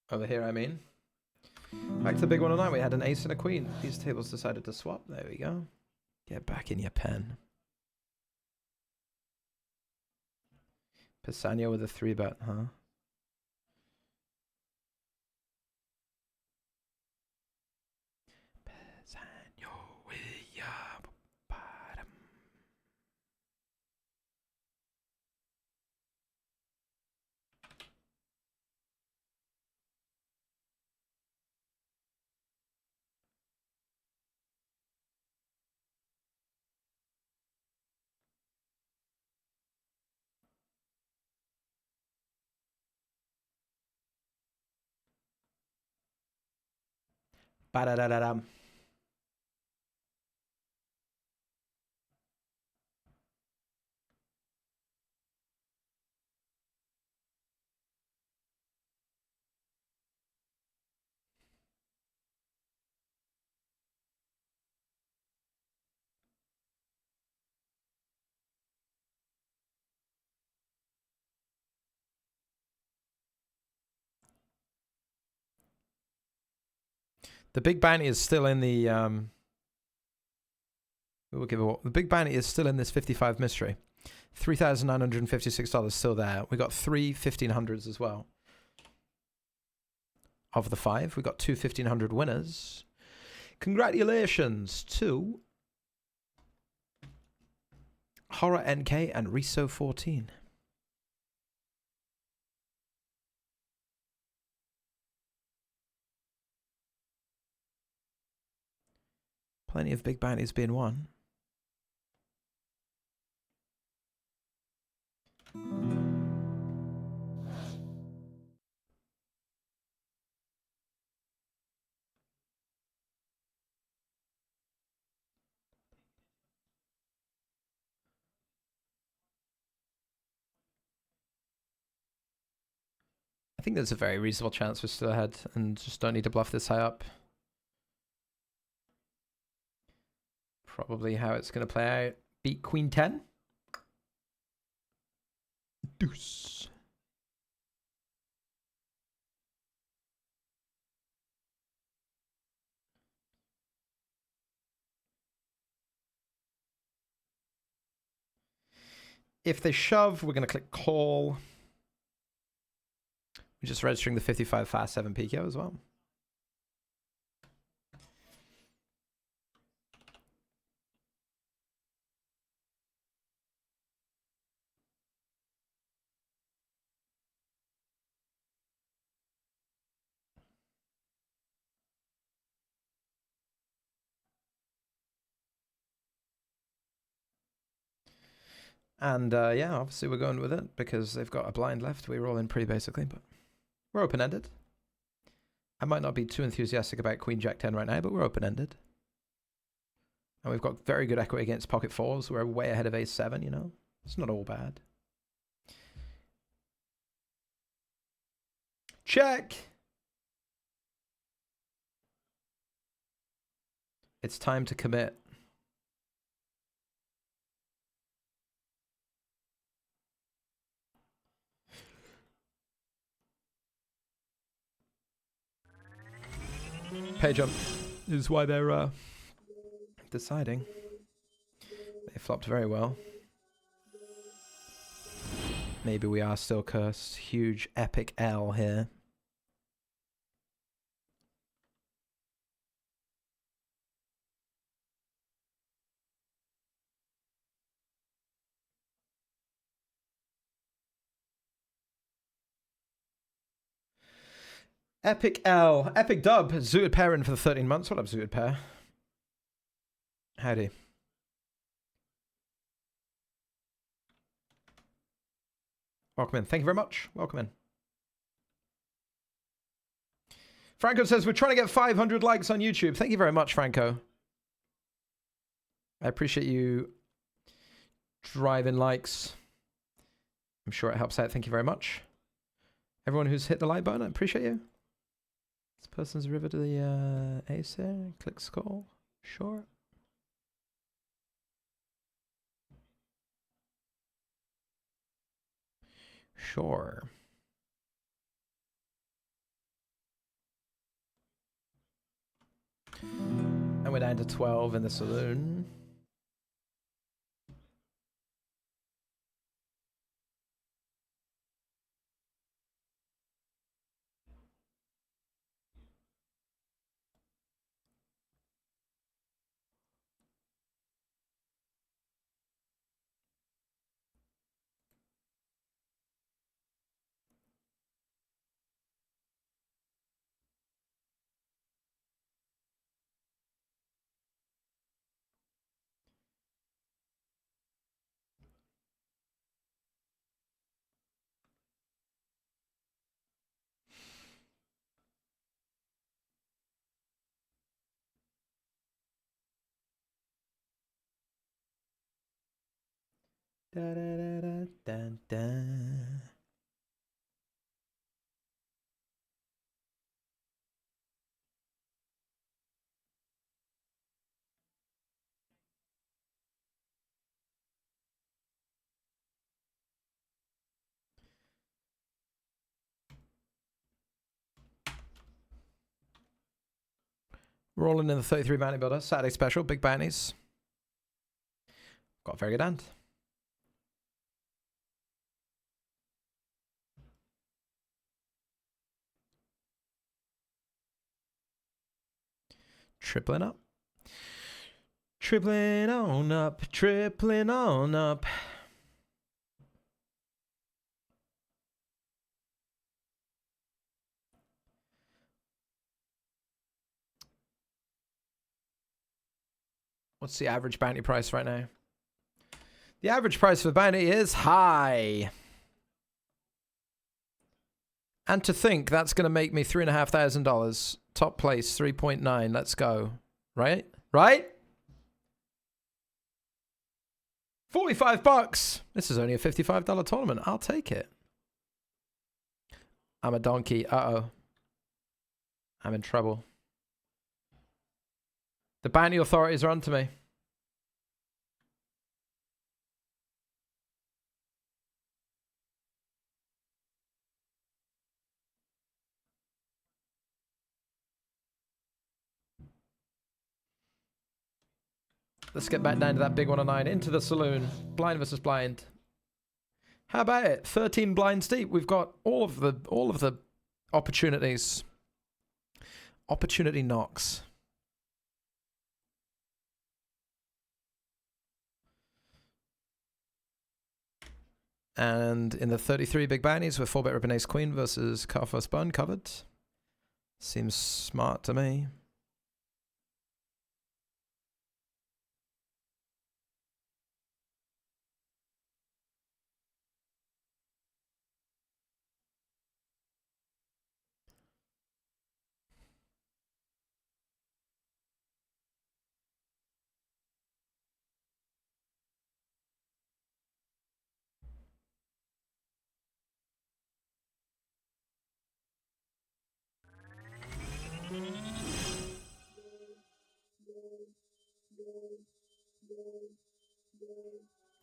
Over here, I mean. Back to the big 109, we had an ace and a queen. These tables decided to swap. There we go. Get back in your pen. Pisano with a 3-bet, huh? Pisano with ya bottom. Ba-da-da-da-dum. The big bounty is still in the we'll give it the big bounty is still in this 55 mystery. $3,956 still there. We got 3 1500s as well. Of the 5, we got 2 1500 winners. Congratulations to Horror NK and Riso 14. Plenty of big bounties being won. I think there's a very reasonable chance we're still ahead and just don't need to bluff this high up. Probably how it's going to play out. Beat Queen 10. Deuce. If they shove, we're going to click call. We're just registering the 55 fast 7 PKO as well. And yeah, obviously we're going with it because they've got a blind left. We were all in pre basically, but we're open-ended. I might not be too enthusiastic about Queen Jack 10 right now, but we're open-ended. And we've got very good equity against pocket fours. We're way ahead of ace 7, you know. It's not all bad. Check! It's time to commit. Pay jump is why they're deciding. They flopped very well. Maybe we are still cursed. Huge epic L here. Epic L. Epic dub. Zooted pair in for the 13 months. What up, Zooted pair? Howdy. Welcome in. Thank you very much. Welcome in. Franco says, we're trying to get 500 likes on YouTube. Thank you very much, Franco. I appreciate you driving likes. I'm sure it helps out. Thank you very much. Everyone who's hit the like button, I appreciate you. This person's river to the ace here. Click skull. Sure. Sure. And we're down to 12 in the saloon. Da, da, da, da, da, da. Rolling in the 33 bounty builder. Saturday special. Big bounties. Got a very good hand. Tripling up. Tripling on up. Tripling on up. What's the average bounty price right now? The average price for the bounty is high. And to think that's going to make me $3,500. Top place, 3.9. Let's go. Right? Right? 45 bucks. This is only a $55 tournament. I'll take it. I'm a donkey. Uh-oh. I'm in trouble. The bounty authorities are onto me. Let's get back down to that big 109. Into the saloon. Blind versus blind. How about it? 13 blinds deep. We've got all of the opportunities. Opportunity knocks. And in the 33 big bounties with 4-bet ribbon ace queen versus cut first bun covered. Seems smart to me.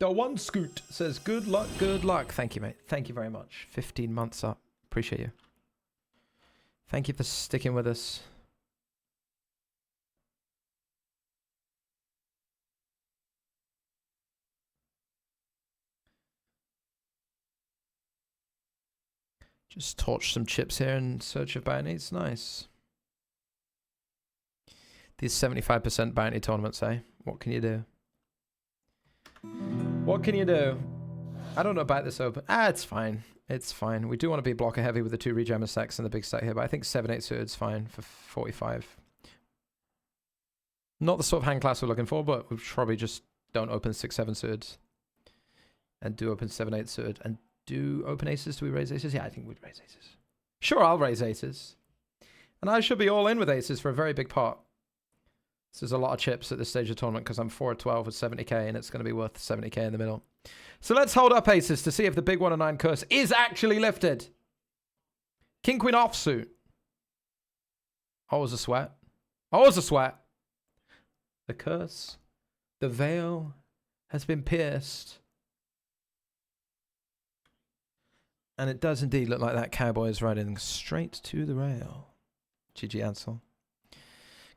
The one Scoot says, good luck, good luck. Thank you, mate. Thank you very much. 15 months up. Appreciate you. Thank you for sticking with us. Just torch some chips here in search of bounties. Nice. These 75% bounty tournaments, eh? What can you do? What can you do? I don't know about this open. It's fine. It's fine. We do want to be blocker heavy with the 2 rejammer stacks and the big stack here, but I think 7-8 suited's fine for 45. Not the sort of hand class we're looking for, but we probably just don't open 6-7 suiteds. And do open 7-8 suited. And do open aces? Do we raise aces? Yeah, I think we'd raise aces. Sure, I'll raise aces. And I should be all in with aces for a very big pot. This is a lot of chips at this stage of the tournament because I'm 4-12 with 70k and it's going to be worth 70k in the middle. So let's hold up aces to see if the big 1-9 curse is actually lifted. King Queen offsuit. Always a sweat. Always a sweat. The curse. The veil has been pierced. And it does indeed look like that cowboy is riding straight to the rail. GG Ansel.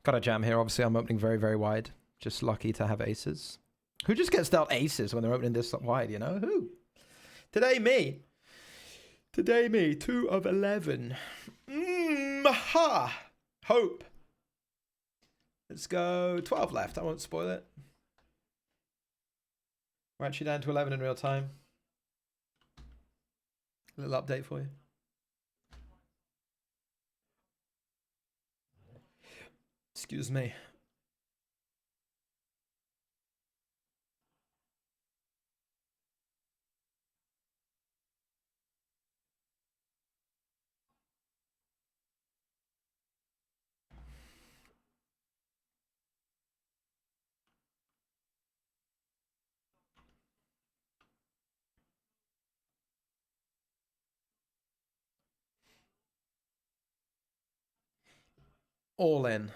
Got a jam here. Obviously, I'm opening very, very wide. Just lucky to have aces. Who just gets dealt aces when they're opening this wide, you know? Who? Today, me. Today, me. 2 of 11. Ha! Hope. Let's go. 12 left. I won't spoil it. We're actually down to 11 in real time. A little update for you. Excuse me. All in.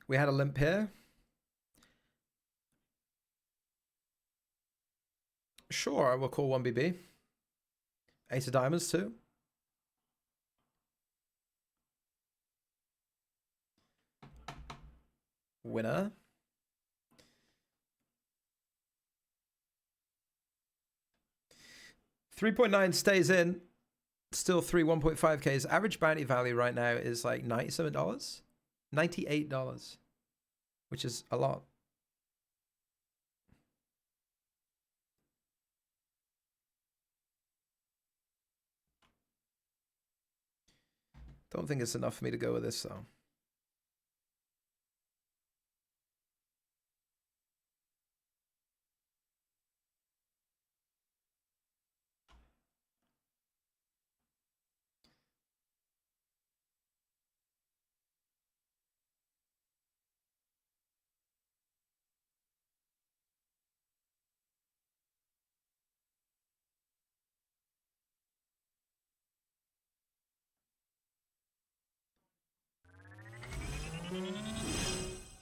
We had a limp here. Sure, we'll call 1BB. Ace of diamonds too. Winner. $3.9 stays in. Still 1.5Ks. Average bounty value right now is like $97. $98. Which is a lot. Don't think it's enough for me to go with this though.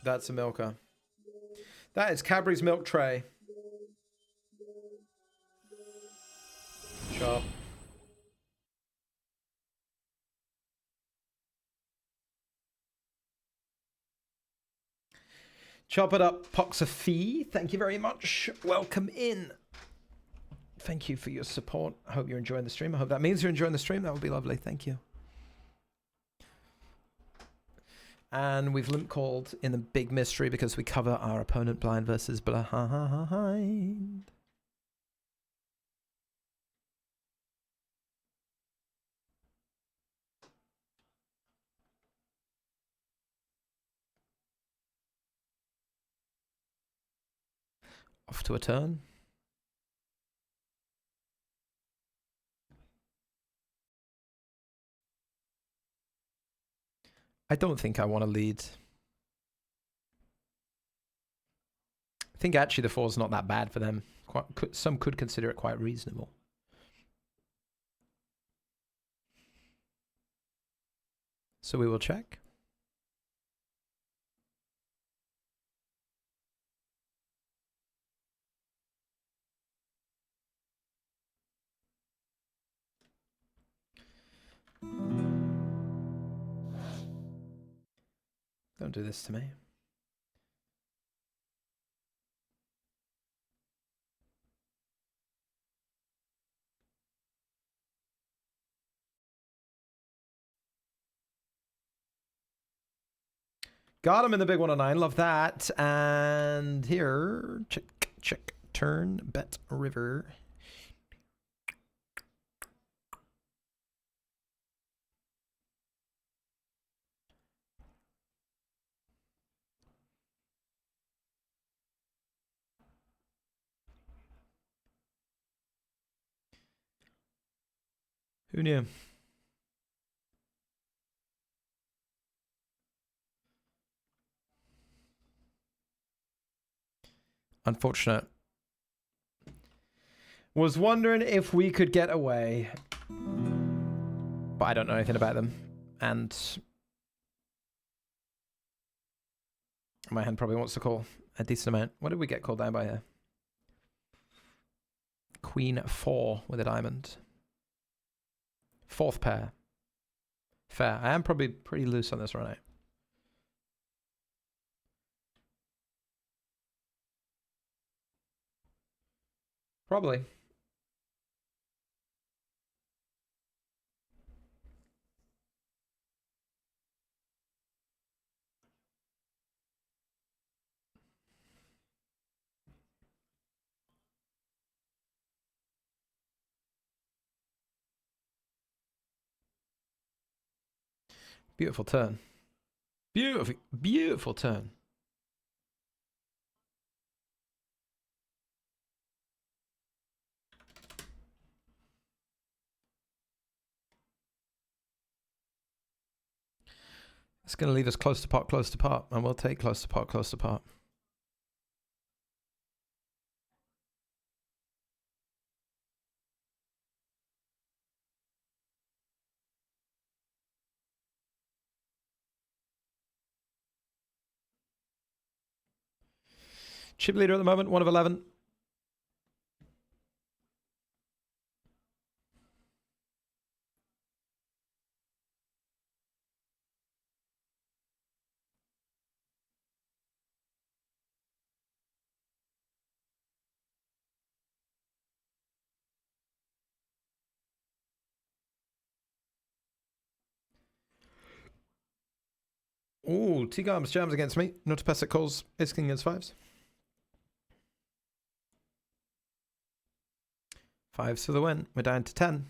That's a milker. That is Cadbury's milk tray. Sharp. Chop it up, Poxafee. Thank you very much. Welcome in. Thank you for your support. I hope you're enjoying the stream. I hope that means you're enjoying the stream. That would be lovely. Thank you. And we've limp called in the big mystery because we cover our opponent blind versus blind. Off to a turn. I don't think I want to lead. I think actually the 4's not that bad for them. Some could consider it quite reasonable. So we will check. Don't do this to me. Got him in the big 109. Love that. And here, check, check, turn, bet, river. Who knew? Unfortunate. Was wondering if we could get away. But I don't know anything about them. And my hand probably wants to call a decent amount. What did we get called down by here? Queen 4 with a diamond. 4th pair. Fair. I am probably pretty loose on this right now. Probably. Beautiful turn. Beautiful, beautiful turn. It's going to leave us close to pot, and we'll take close to pot. Chip leader at the moment, 1 of 11. Ooh, T-Garms jams against me. Not to pass it calls. Ace King against 5s. 5s for the win. We're down to 10.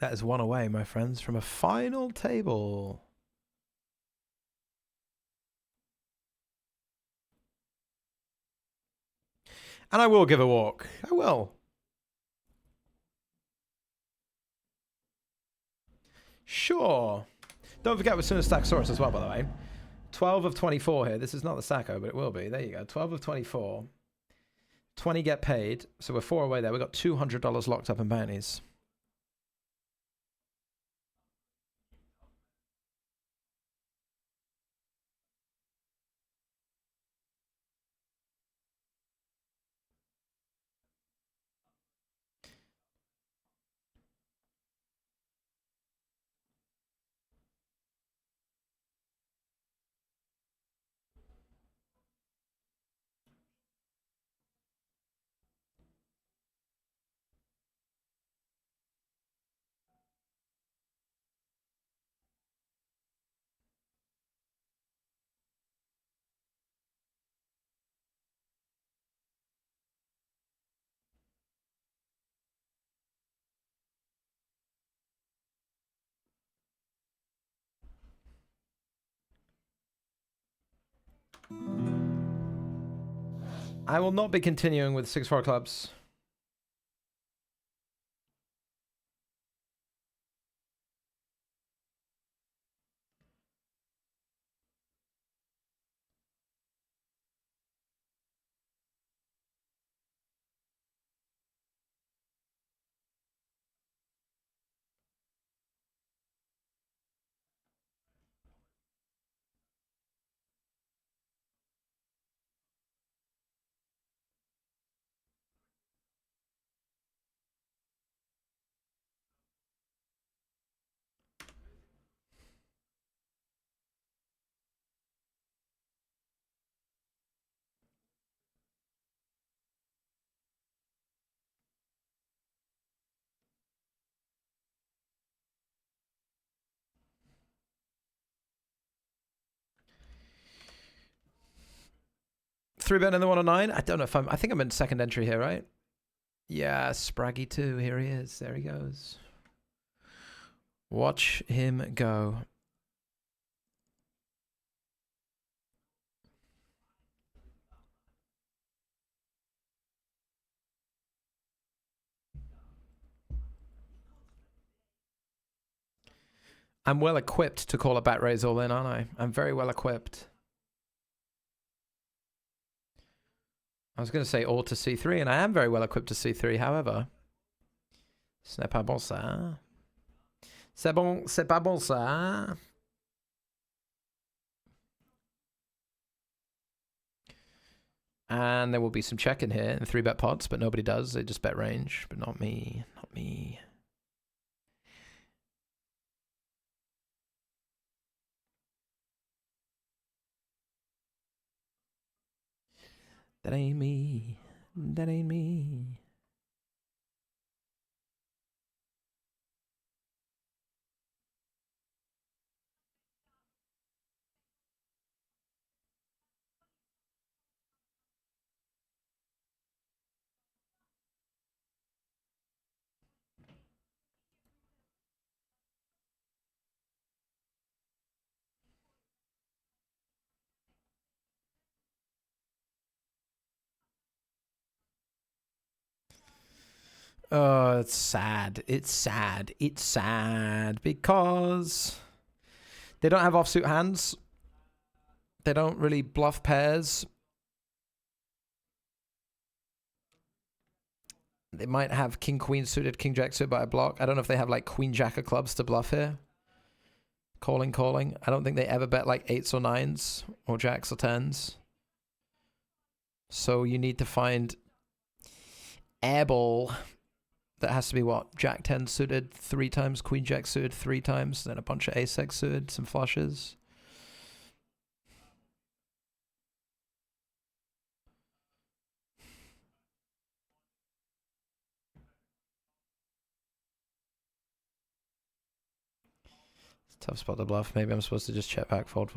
That is 1 away, my friends, from a final table. And I will give a walk. I will. Sure. Don't forget we're soon a Stacksaurus as well, by the way. 12 of 24 here. This is not the Sacco, but it will be. There you go. 12 of 24. 20 get paid. So we're 4 away there. We've got $200 locked up in bounties. I will not be continuing with 6-4 clubs. Three bet in the 109. I don't know if I think I'm in second entry here, right? Yeah, Spraggy too. Here he is. There he goes. Watch him go. I'm well equipped to call a bat raise all in, aren't I? I'm very well equipped. I was going to say all to C3, and I am very well equipped to C3. However, ce n'est pas bon ça. C'est bon, c'est pas bon ça. And there will be some check in here in 3-bet pots, but nobody does. They just bet range, but not me. Not me. That ain't me. That ain't me. Oh, it's sad. It's sad. It's sad because they don't have offsuit hands. They don't really bluff pairs. They might have king queen suited, king jack suited by a block. I don't know if they have like queen jack of clubs to bluff here. Calling. I don't think they ever bet like 8s or 9s or jacks or 10s. So you need to find airball. That has to be what? Jack 10 suited 3 times, queen jack suited 3 times, then a bunch of ace-x suited, some flushes. It's a tough spot to bluff. Maybe I'm supposed to just check back, fold.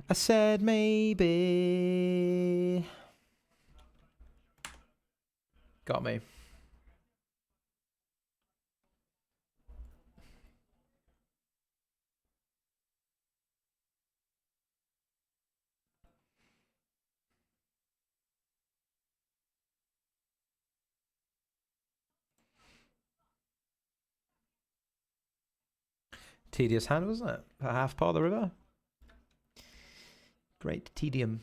I said maybe. Got me. Tedious hand, wasn't it? A half part of the river. Great tedium.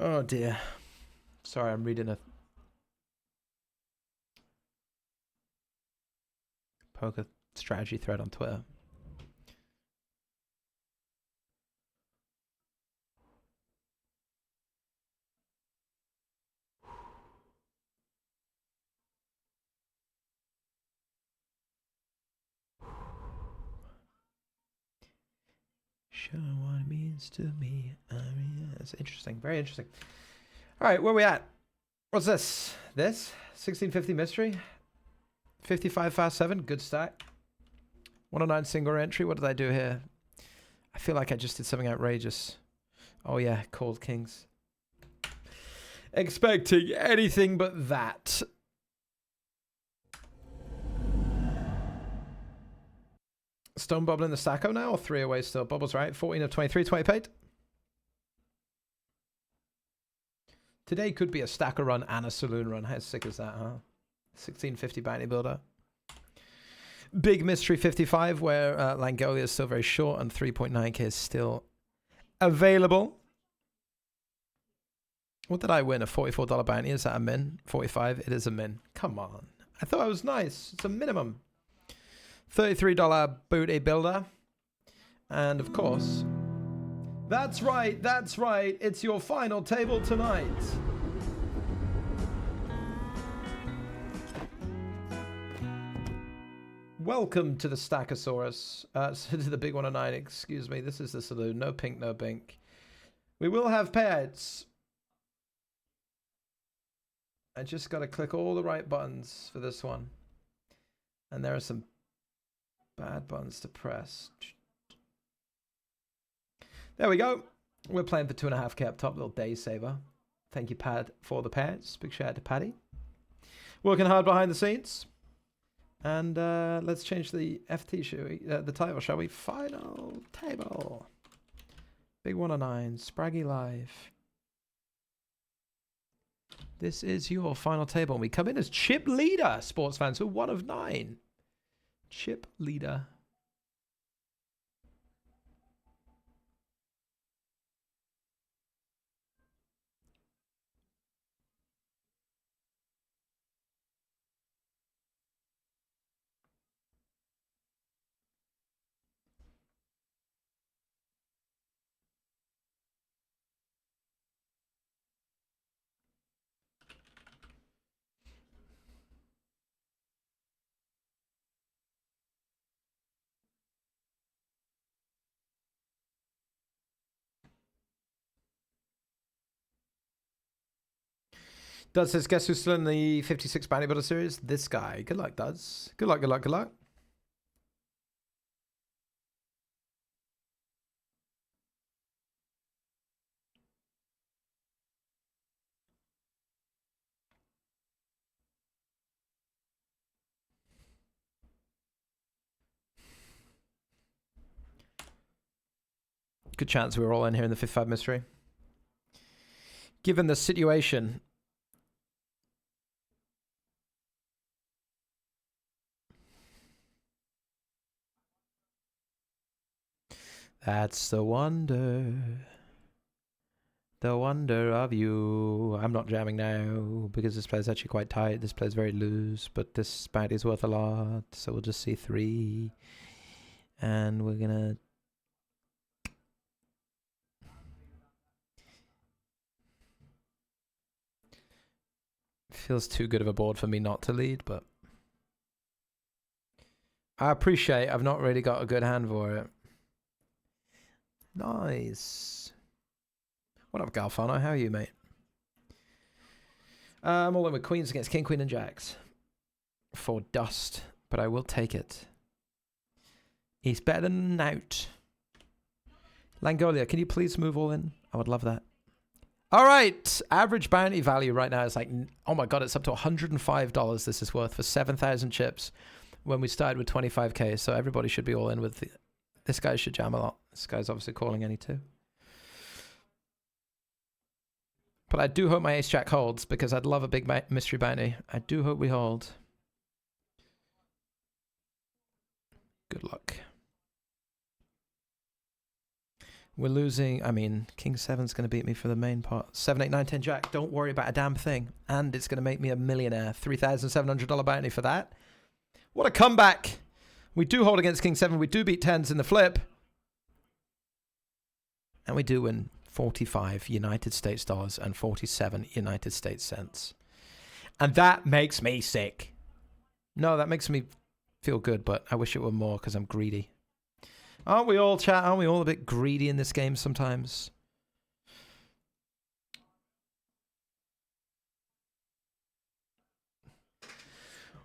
Oh dear. Sorry, I'm reading a poker strategy thread on Twitter. Show what it means to me. It's interesting. Very interesting. All right, where are we at? What's this? This? 1650 mystery? 55 fast 7. Good stack. 109 single entry. What did I do here? I feel like I just did something outrageous. Oh, yeah. Cold Kings. Expecting anything but that. Stone Bubble in the Stacko now, or 3 away still? Bubbles, right? 14 of 23, 20 paid. Today could be a stacker run and a saloon run. How sick is that, huh? 1650 bounty builder. Big Mystery 55, where Langolia is still very short and 3.9k is still available. What did I win? A $44 bounty? Is that a min? 45? It is a min. Come on. I thought it was nice. It's a minimum. $33 booty builder. And of course, that's right, it's your final table tonight. Welcome to the Stackosaurus. To the big 109, excuse me. This is the saloon. No pink, no pink. We will have payouts. I just got to click all the right buttons for this one. And there are some bad buttons to press. There we go. We're playing for 2.5k up top. Little day saver. Thank you, Pad, for the pants. Big shout out to Paddy. Working hard behind the scenes. And let's change the FT, shall we? The title, shall we? Final table. Big 109. Spraggy live. This is your final table. And we come in as chip leader, sports fans. So 1 of 9. Chip leader. Dud says, guess who's still in the 56 Bounty Builder series? This guy. Good luck, Duds. Good luck, good luck, good luck. Good chance we were all in here in the 55 mystery. Given the situation... That's the wonder of you. I'm not jamming now because this play's actually quite tight. This play's very loose, but this bounty is worth a lot. So we'll just see 3. And we're going to... Feels too good of a board for me not to lead, but... I appreciate I've not really got a good hand for it. Nice. What up, Galfano? How are you, mate? I'm all in with queens against king, queen, and jacks. For dust, but I will take it. He's better than out. Langolia, can you please move all in? I would love that. All right. Average bounty value right now is like, oh my God, it's up to $105 this is worth for 7,000 chips when we started with 25k. So everybody should be all in with the... This guy should jam a lot. This guy's obviously calling any 2. But I do hope my ace jack holds because I'd love a big mystery bounty. I do hope we hold. Good luck. We're losing. I mean, King 7's going to beat me for the main part. 7, 8, 9, 10 Jack. Don't worry about a damn thing. And it's going to make me a millionaire. $3,700 bounty for that. What a comeback. We do hold against King 7. We do beat 10s in the flip. And we do win 45 United States dollars and 47 United States cents. And that makes me sick. No, that makes me feel good, but I wish it were more because I'm greedy. Aren't we all, chat? Aren't we all a bit greedy in this game sometimes?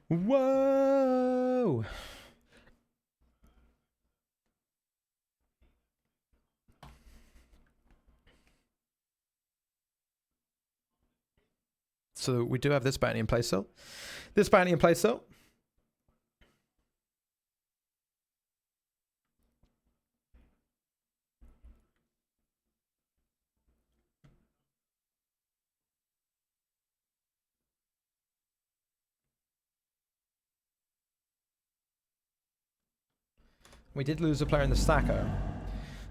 Whoa! So we do have this bounty in place still. This bounty in place still. We did lose a player in the stacker.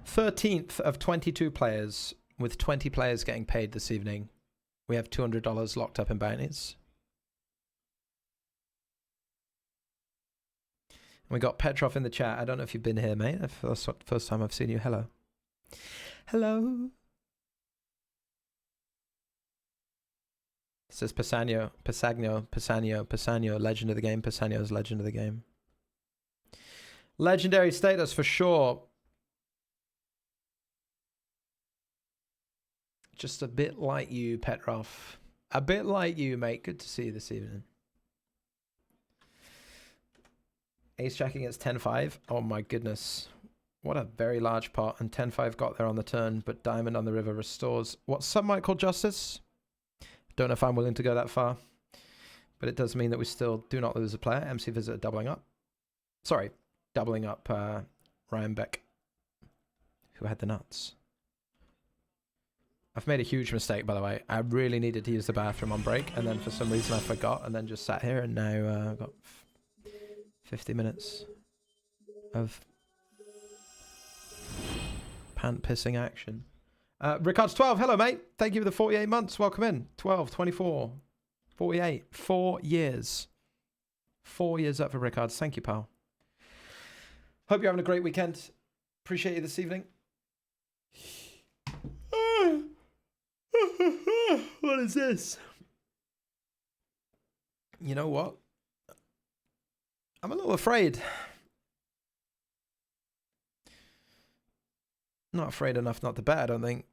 13th of 22 players, with 20 players getting paid this evening. We have $200 locked up in bounties. And we got Petrov in the chat. I don't know if you've been here, mate. First time I've seen you. Hello. Hello. It says Pisagno, legend of the game. Pisagno's legend of the game. Legendary status for sure. Just a bit like you, Petrov. A bit like you, mate. Good to see you this evening. Ace Jack against 10-5. Oh my goodness. What a very large pot. And 10-5 got there on the turn, but Diamond on the river restores what some might call justice. Don't know if I'm willing to go that far. But it does mean that we still do not lose a player. MC Visitor doubling up. Sorry. Doubling up Ryan Beck, who had the nuts. I've made a huge mistake, by the way. I really needed to use the bathroom on break, and then for some reason I forgot, and then just sat here, and now I've got 50 minutes of pant-pissing action. Ricards 12, hello, mate. Thank you for the 48 months. Welcome in. 12, 24, 48. 4 years. 4 years up for Ricards. Thank you, pal. Hope you're having a great weekend. Appreciate you this evening. What is this? You know what? I'm a little afraid. Not afraid enough not to bet, I don't think.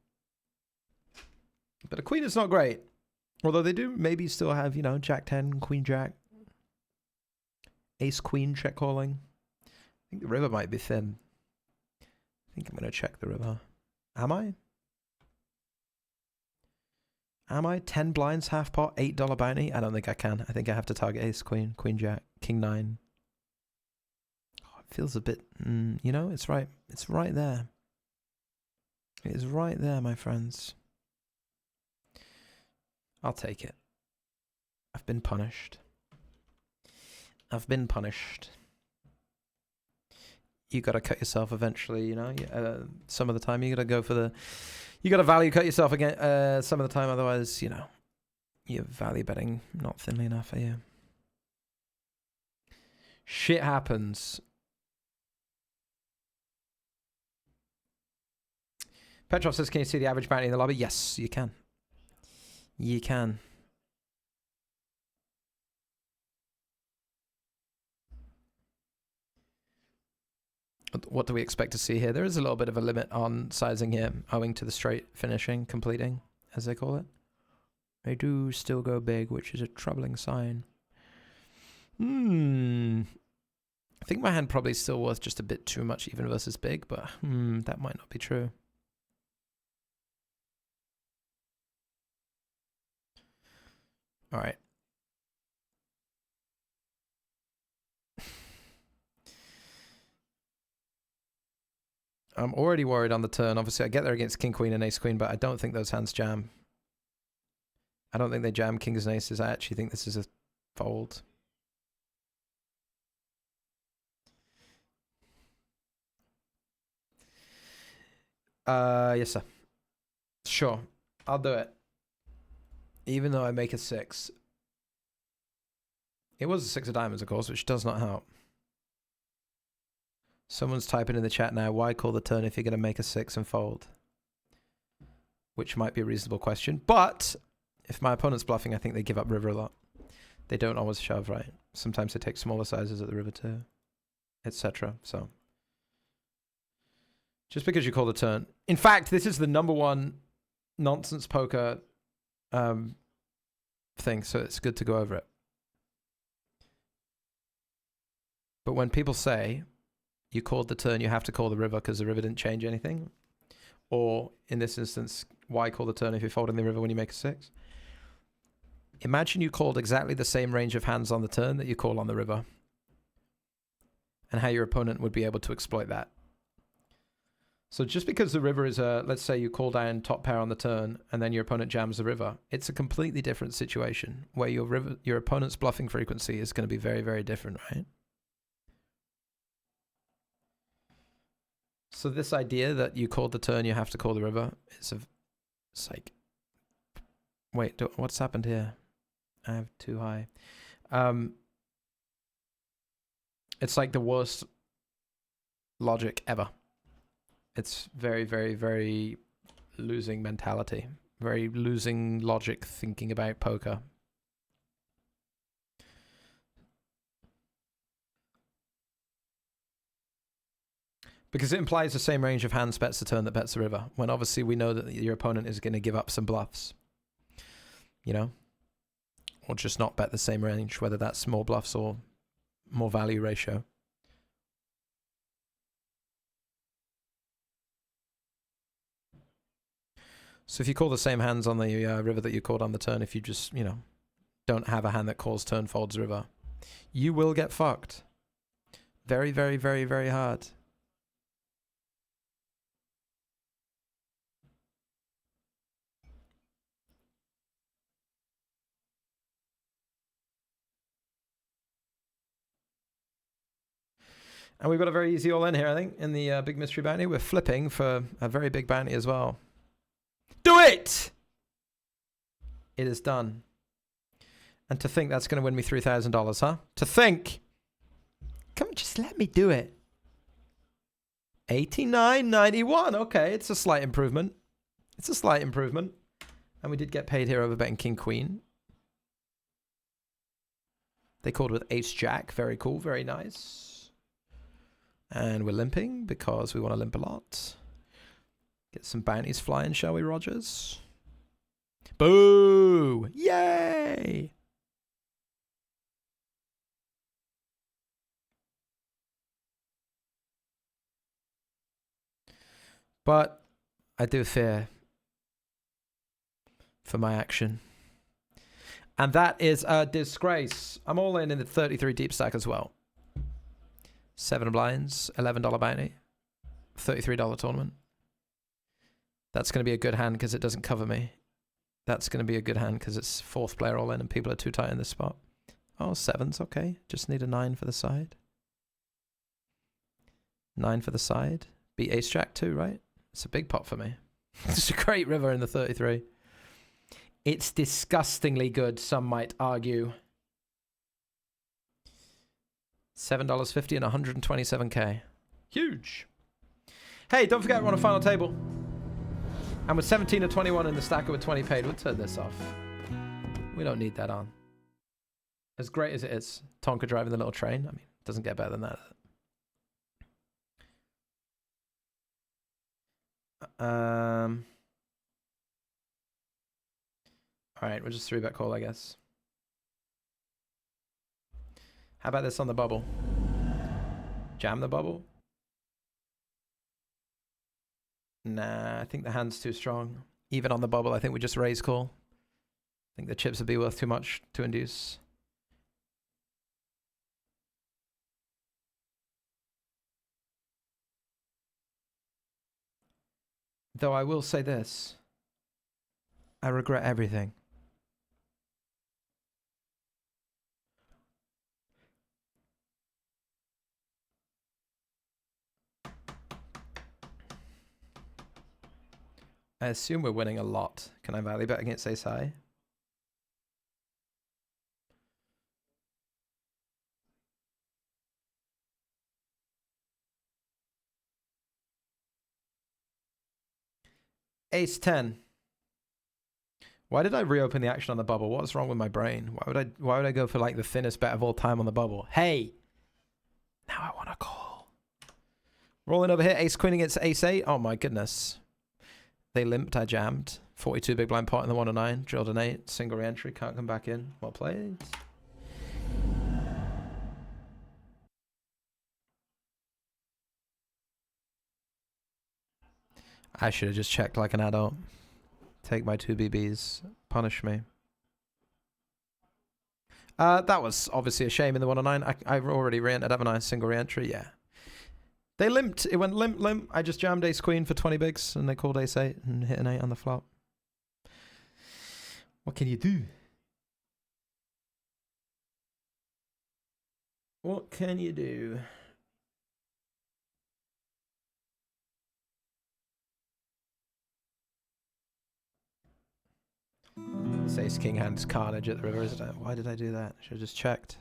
But a queen is not great. Although they do maybe still have, you know, Jack 10, Queen Jack. Ace Queen check calling. I think the river might be thin. I think I'm going to check the river. Am I? Am I? 10 blinds, half pot, $8 bounty? I don't think I can. I think I have to target Ace Queen, Queen Jack, King 9. Oh, it feels a bit... you know, it's right. It's right there. It is right there, my friends. I'll take it. I've been punished. I've been punished. You got to cut yourself eventually, you know. Some of the time you got to go for the... You got to value cut yourself again some of the time. Otherwise, you know, you're value betting not thinly enough, are you? Shit happens. Petrov says, can you see the average bounty in the lobby? Yes, you can. You can. What do we expect to see here? There is a little bit of a limit on sizing here, owing to the straight finishing, completing, as they call it. They do still go big, which is a troubling sign. I think my hand probably still worth just a bit too much even versus big, but that might not be true. All right. I'm already worried on the turn. Obviously, I get there against King, Queen, and Ace, Queen, but I don't think those hands jam. I don't think they jam Kings and Aces. I actually think this is a fold. Yes, sir. Sure. I'll do it. Even though I make a 6. It was a 6 of diamonds, of course, which does not help. Someone's typing in the chat now, why call the turn if you're going to make a 6 and fold? Which might be a reasonable question. But if my opponent's bluffing, I think they give up river a lot. They don't always shove, right? Sometimes they take smaller sizes at the river too, etc. So just because you call the turn. In fact, this is the #1 nonsense poker thing, so it's good to go over it. But when people say you called the turn, you have to call the river because the river didn't change anything, or in this instance, why call the turn if you're folding the river when you make a 6? Imagine you called exactly the same range of hands on the turn that you call on the river, and how your opponent would be able to exploit that. So just because the river is a, let's say you call down top pair on the turn and then your opponent jams the river, it's a completely different situation where your opponent's bluffing frequency is going to be very, very different, right? So this idea that you called the turn, you have to call the river, it's like, wait, what's happened here? I have too high. It's like the worst logic ever. It's very, very, very losing mentality. Very losing logic thinking about poker. Because it implies the same range of hands bets the turn that bets the river, when obviously we know that your opponent is going to give up some bluffs. You know? Or just not bet the same range, whether that's more bluffs or more value ratio. So if you call the same hands on the river that you called on the turn, if you just, you know, don't have a hand that calls turn folds river, you will get fucked. Very, very, very, very hard. And we've got a very easy all-in here, I think, in the big mystery bounty. We're flipping for a very big bounty as well. Do it! It is done. And to think that's going to win me $3,000, huh? To think! Come on, just let me do it. 89.91. Okay, it's a slight improvement. It's a slight improvement. And we did get paid here over betting King Queen. They called with Ace Jack. Very cool, very nice. And we're limping because we want to limp a lot. Get some bounties flying, shall we, Rogers? Boo! Yay! But I do fear for my action. And that is a disgrace. I'm all in the 33 deep stack as well. 7 blinds, $11 bounty, $33 tournament. That's going to be a good hand because it doesn't cover me. That's going to be a good hand because it's 4th player all in and people are too tight in this spot. Oh, 7's okay. Just need a 9 for the side. 9 for the side. Beat Ace Jack too, right? It's a big pot for me. It's a great river in the 33. It's disgustingly good, some might argue. $7.50 and 127k. Huge. Hey, don't forget we're on a final table. And with 17 or 21 in the stacker with 20 paid, we'll turn this off. We don't need that on. As great as it is, Tonka driving the little train, I mean, it doesn't get better than that. Alright, we'll just 3-bet call, I guess. How about this on the bubble? Jam the bubble? Nah, I think the hand's too strong. Even on the bubble, I think we just raise call. I think the chips would be worth too much to induce. Though I will say this. I regret everything. I assume we're winning a lot. Can I value bet against ace high? Ace 10. Why did I reopen the action on the bubble? What's wrong with my brain? Why would I go for like the thinnest bet of all time on the bubble? Hey! Now I want to call. Rolling over here, ace queen against ace 8. Oh my goodness. They limped, I jammed. 42 big blind pot in the 109. Drilled an 8. Single re-entry, can't come back in. Well played. I should have just checked like an adult. Take my 2 BBs. Punish me. That was obviously a shame in the 109. I've already re-entered, haven't I? Single re-entry, yeah. They limped. It went limp. I just jammed ace queen for 20 bigs and they called ace 8 and hit an 8 on the flop. What can you do? What can you do? This ace king hand's carnage at the river, isn't it? Why did I do that? Should have just checked.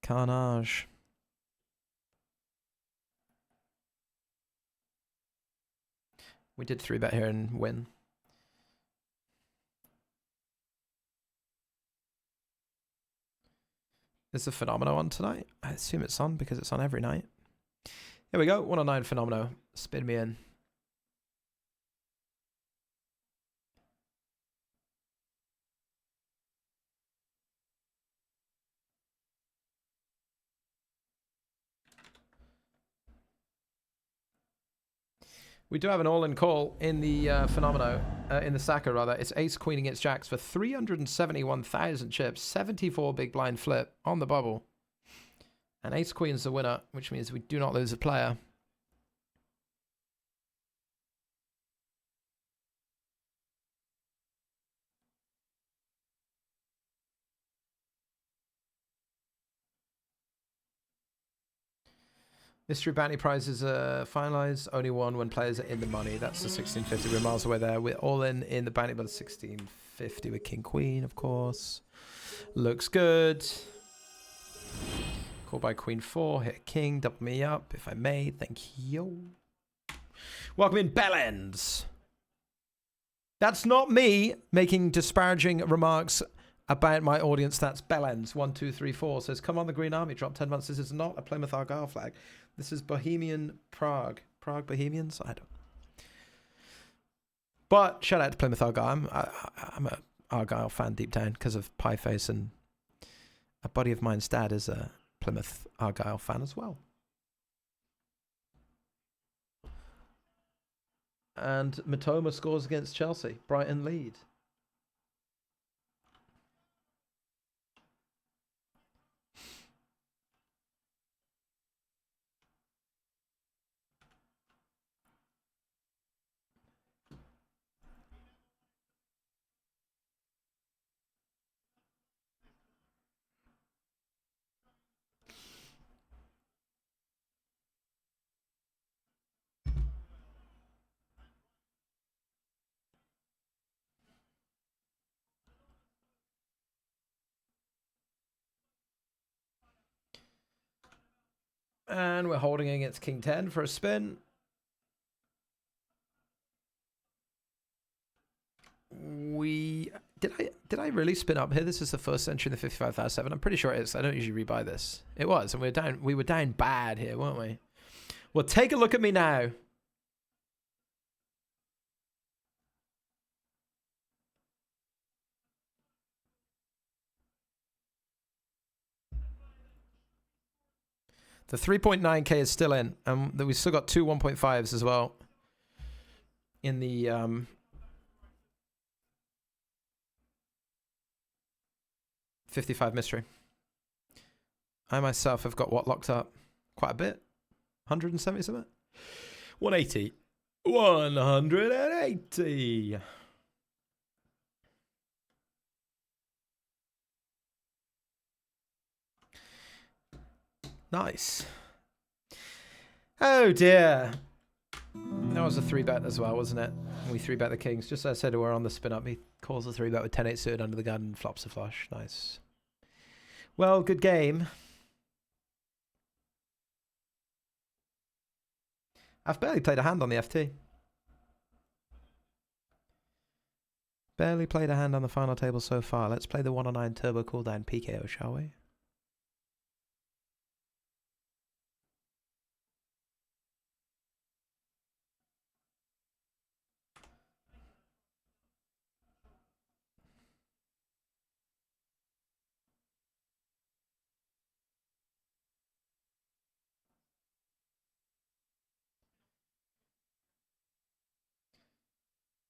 Carnage. We did 3-bet here and win. Is the Phenomeno on tonight? I assume it's on because it's on every night. Here we go. 109 Phenomeno. Spin me in. We do have an all-in call in the Phenomeno, in the Saka rather. It's ace queen against jacks for 371,000 chips, 74 big blind flip on the bubble. And ace queen's the winner, which means we do not lose a player. Mystery bounty prizes are finalized. Only one when players are in the money. That's the 1650. We're miles away there. We're all in the bounty, but 1650 with king queen, of course. Looks good. Call by queen 4. Hit king. Double me up, if I may. Thank you. Welcome in, Bellends. That's not me making disparaging remarks about my audience. That's Bellends 1234 says, come on the Green Army, drop 10 months. This is not a Plymouth Argyle flag. This is Bohemian Prague. Prague Bohemians? I don't. But shout out to Plymouth Argyle. I'm a Argyle fan deep down because of Pieface, and a buddy of mine's dad is a Plymouth Argyle fan as well. And Matoma scores against Chelsea. Brighton lead. And we're holding against King 10 for a spin. Did I really spin up here? This is the first entry in the 55,007. I'm pretty sure it is. I don't usually rebuy this. It was, and we were down bad here, weren't we? Well, take a look at me now. The 3.9k is still in, and we still got two 1.5s as well in the 55 mystery. I myself have got what locked up? Quite a bit. 170 something? 180. 180. Nice. Oh dear. That was a 3-bet as well, wasn't it? And we 3-bet the kings. Just as I said, we're on the spin up. He calls a 3-bet with 10-8 suited under the gun and flops a flush. Nice. Well, good game. I've barely played a hand on the FT. Barely played a hand on the final table so far. Let's play the 109 turbo cooldown PKO, shall we?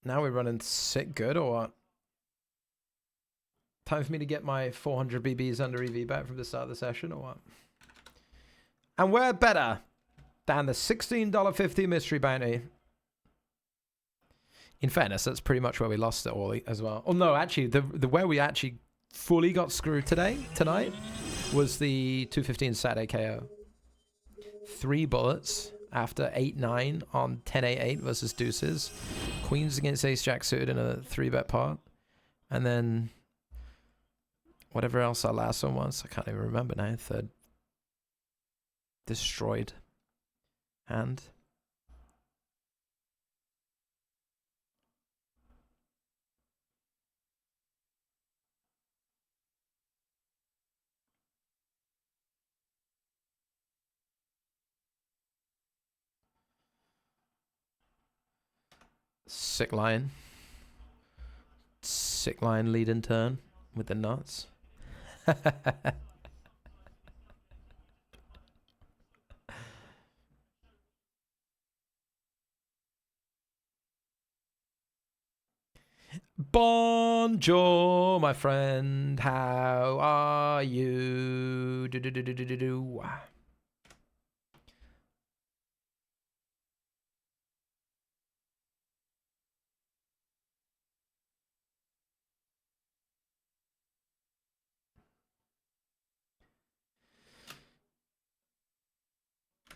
Now we're running sick good or what? Time for me to get my 400 BBs under EV back from the start of the session or what? And we're better than the $16.50 mystery bounty. In fairness, that's pretty much where we lost it all as well. Oh no, actually, the where we actually fully got screwed tonight, was the 215 Saturday KO. 3 bullets after 8-9 on 10-8-8 versus deuces. Queens against ace-jack suited in a 3-bet pot. And then whatever else our last one was, I can't even remember now. Third destroyed hand. Sick line. Sick line lead and turn with the nuts. Bonjour, my friend. How are you? Do.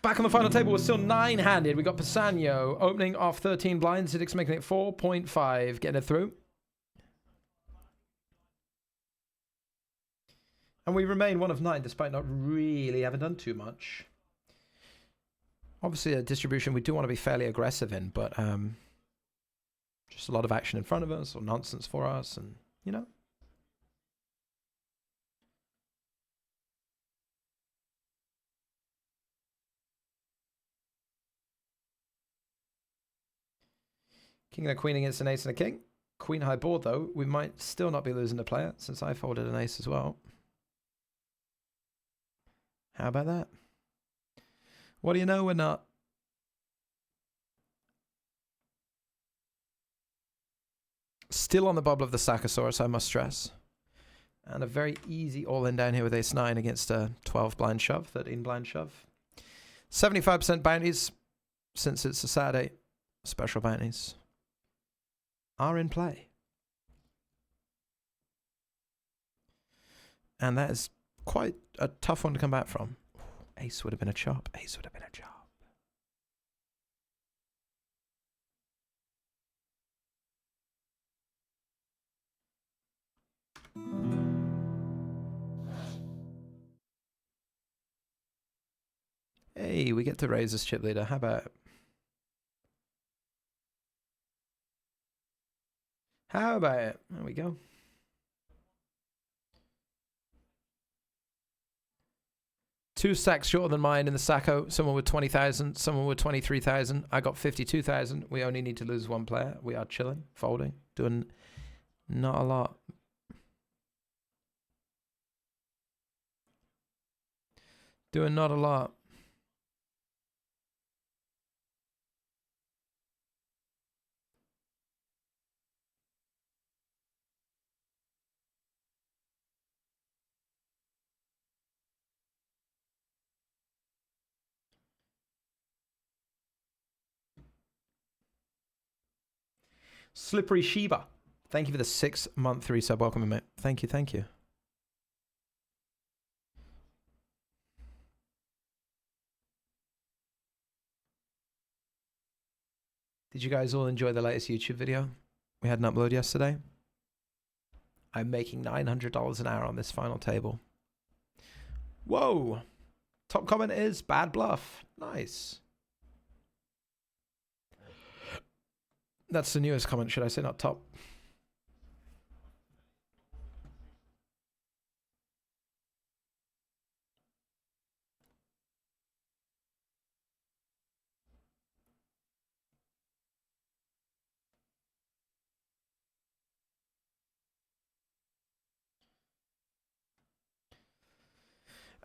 Back on the final table, we're still 9-handed. We got Pisano opening off 13 blinds. Siddick's making it 4.5, getting it through. And we remain 1 of 9, despite not really having done too much. Obviously, a distribution we do want to be fairly aggressive in, but just a lot of action in front of us, or nonsense for us, and, you know. King and a queen against an ace and a king. Queen high board, though. We might still not be losing the player, since I folded an ace as well. How about that? What do you know? We're not. Still on the bubble of the Saccosaurus, I must stress. And a very easy all-in down here with ace-9 against a 12 blind shove, 13 blind shove. 75% bounties, since it's a Saturday. Special bounties are in play. And that is quite a tough one to come back from. Ace would have been a chop. Ace would have been a chop. Hey, we get to raise this chip leader. How about it? How about it? There we go. Two stacks shorter than mine in the Sacco. Someone with 20,000, someone with 23,000. I got 52,000. We only need to lose 1 player. We are chilling, folding, doing not a lot. Doing not a lot. Slippery Sheba. Thank you for the 6-month resub. Welcome, mate. Thank you, thank you. Did you guys all enjoy the latest YouTube video we had an upload yesterday? I'm making $900 an hour on this final table. Whoa! Top comment is bad bluff. Nice. That's the newest comment, should I say, not top.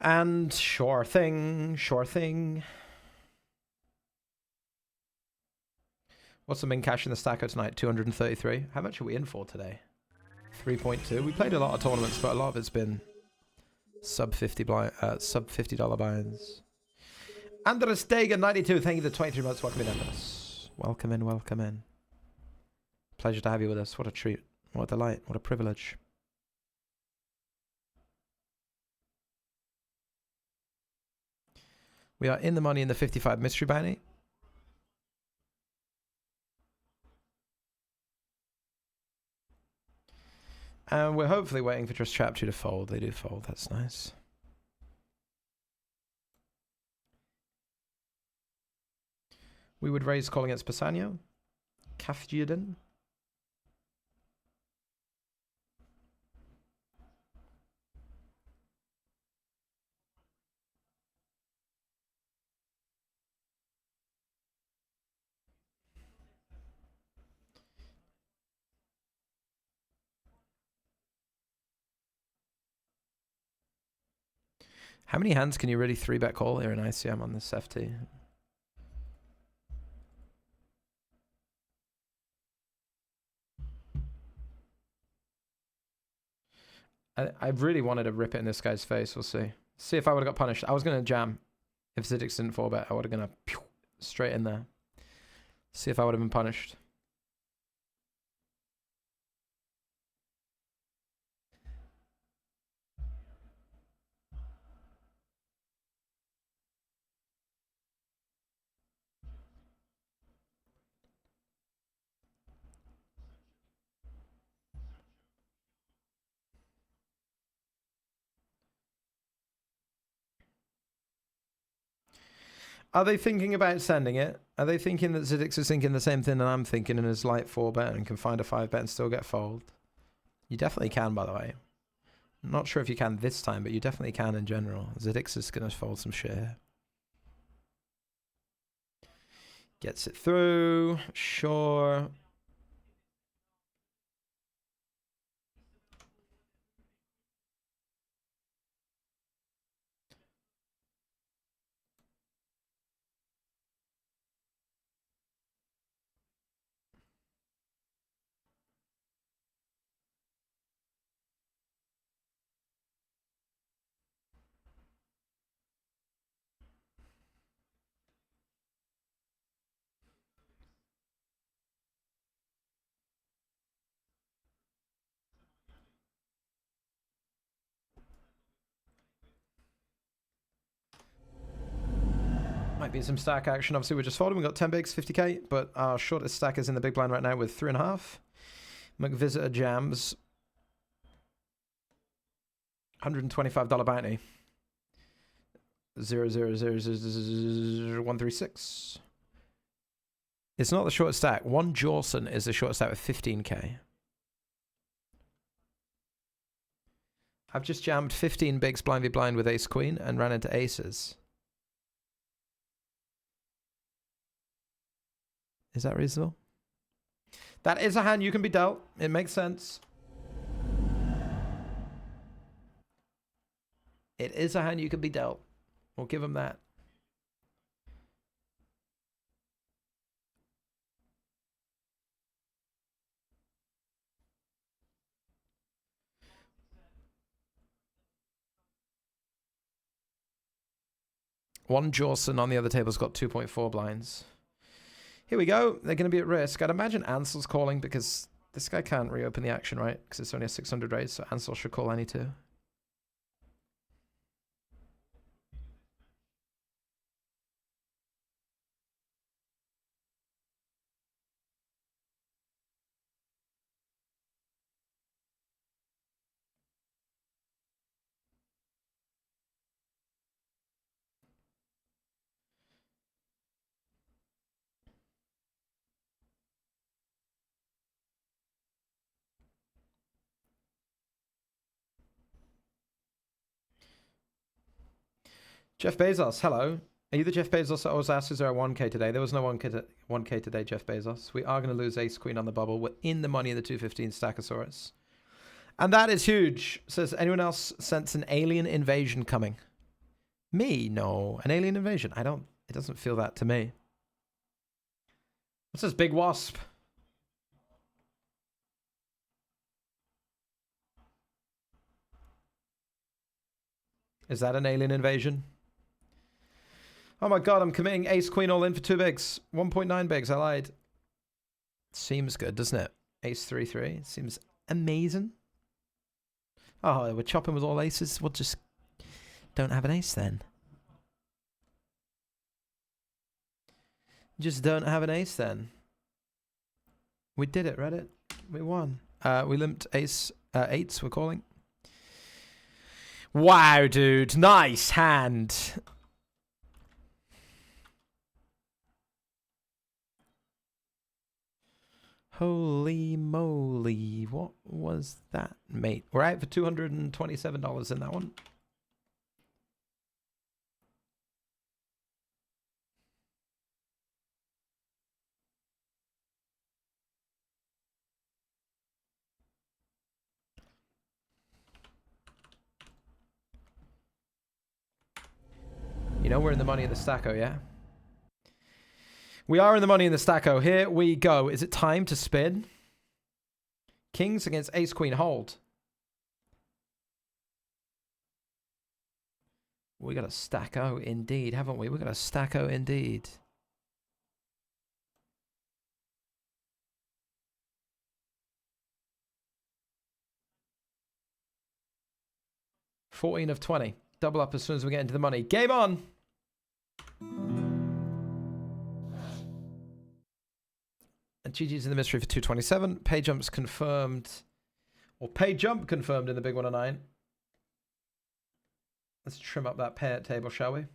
And sure thing, sure thing. What's the min cash in the stacker tonight? 233. How much are we in for today? 3.2. We played a lot of tournaments, but a lot of it's been sub $50 buy-ins. Andres Dega 92. Thank you for the 23 months. Welcome in, Andres. Welcome in, welcome in. Pleasure to have you with us. What a treat. What a delight. What a privilege. We are in the money in the 55 mystery bounty. And we're hopefully waiting for Trust Trap 2 to fold. They do fold. That's nice. We would raise call against Pasanio. Kafjiden. How many hands can you really 3-bet call here in ICM on this FT? I really wanted to rip it in this guy's face. We'll see. See if I would have got punished. I was going to jam. If Zidix didn't 4-bet, I would have gone straight in there. See if I would have been punished. Are they thinking about sending it? Are they thinking that Zidix is thinking the same thing that I'm thinking and is light 4-bet and can find a 5-bet and still get fold? You definitely can, by the way. I'm not sure if you can this time, but you definitely can in general. Zidix is going to fold some shit here. Gets it through. Sure. Might be some stack action. Obviously, we're just folding. We've got 10 bigs, 50k, but our shortest stack is in the big blind right now with 3.5. McVisitor jams. $125 bounty. 0000136. It's not the shortest stack. One Jawson is the shortest stack with 15k. I've just jammed 15 bigs blind v blind with ace queen and ran into aces. Is that reasonable? That is a hand you can be dealt. It makes sense. It is a hand you can be dealt. We'll give him that. One Jawson on the other table's got 2.4 blinds. Here we go. They're going to be at risk. I'd imagine Ansel's calling because this guy can't reopen the action, right? Because it's only a 600 raise, so Ansel should call any two. Jeff Bezos, hello. Are you the Jeff Bezos that I was asked, is there a 1k today? There was no 1k today, Jeff Bezos. We are going to lose ace queen on the bubble. We're in the money in the 215 Stackosaurus. And that is huge. Says, anyone else sense an alien invasion coming? Me? No. An alien invasion? I don't. It doesn't feel that to me. What's this big wasp? Is that an alien invasion? Oh my god, I'm committing ace queen all in for 2 bigs. 1.9 bigs, I lied. Seems good, doesn't it? Ace 3-3. Seems amazing. Oh, we're chopping with all aces. We'll just don't have an ace then. Just don't have an ace then. We did it, Reddit. We won. We limped ace 8s, we're calling. Wow, dude. Nice hand. Holy moly. What was that, mate? We're out for $227 in that one. You know we're in the money in the stacko, yeah? We are in the money in the stacko. Here we go. Is it time to spin? Kings against ace queen hold. We got a stacko indeed, haven't we? We got a stacko indeed. $14 of 20. Double up as soon as we get into the money. Game on! And GG's in the mystery for 227. Pay jump's confirmed. Or pay jump confirmed in the big 109. Let's trim up that pair table, shall we?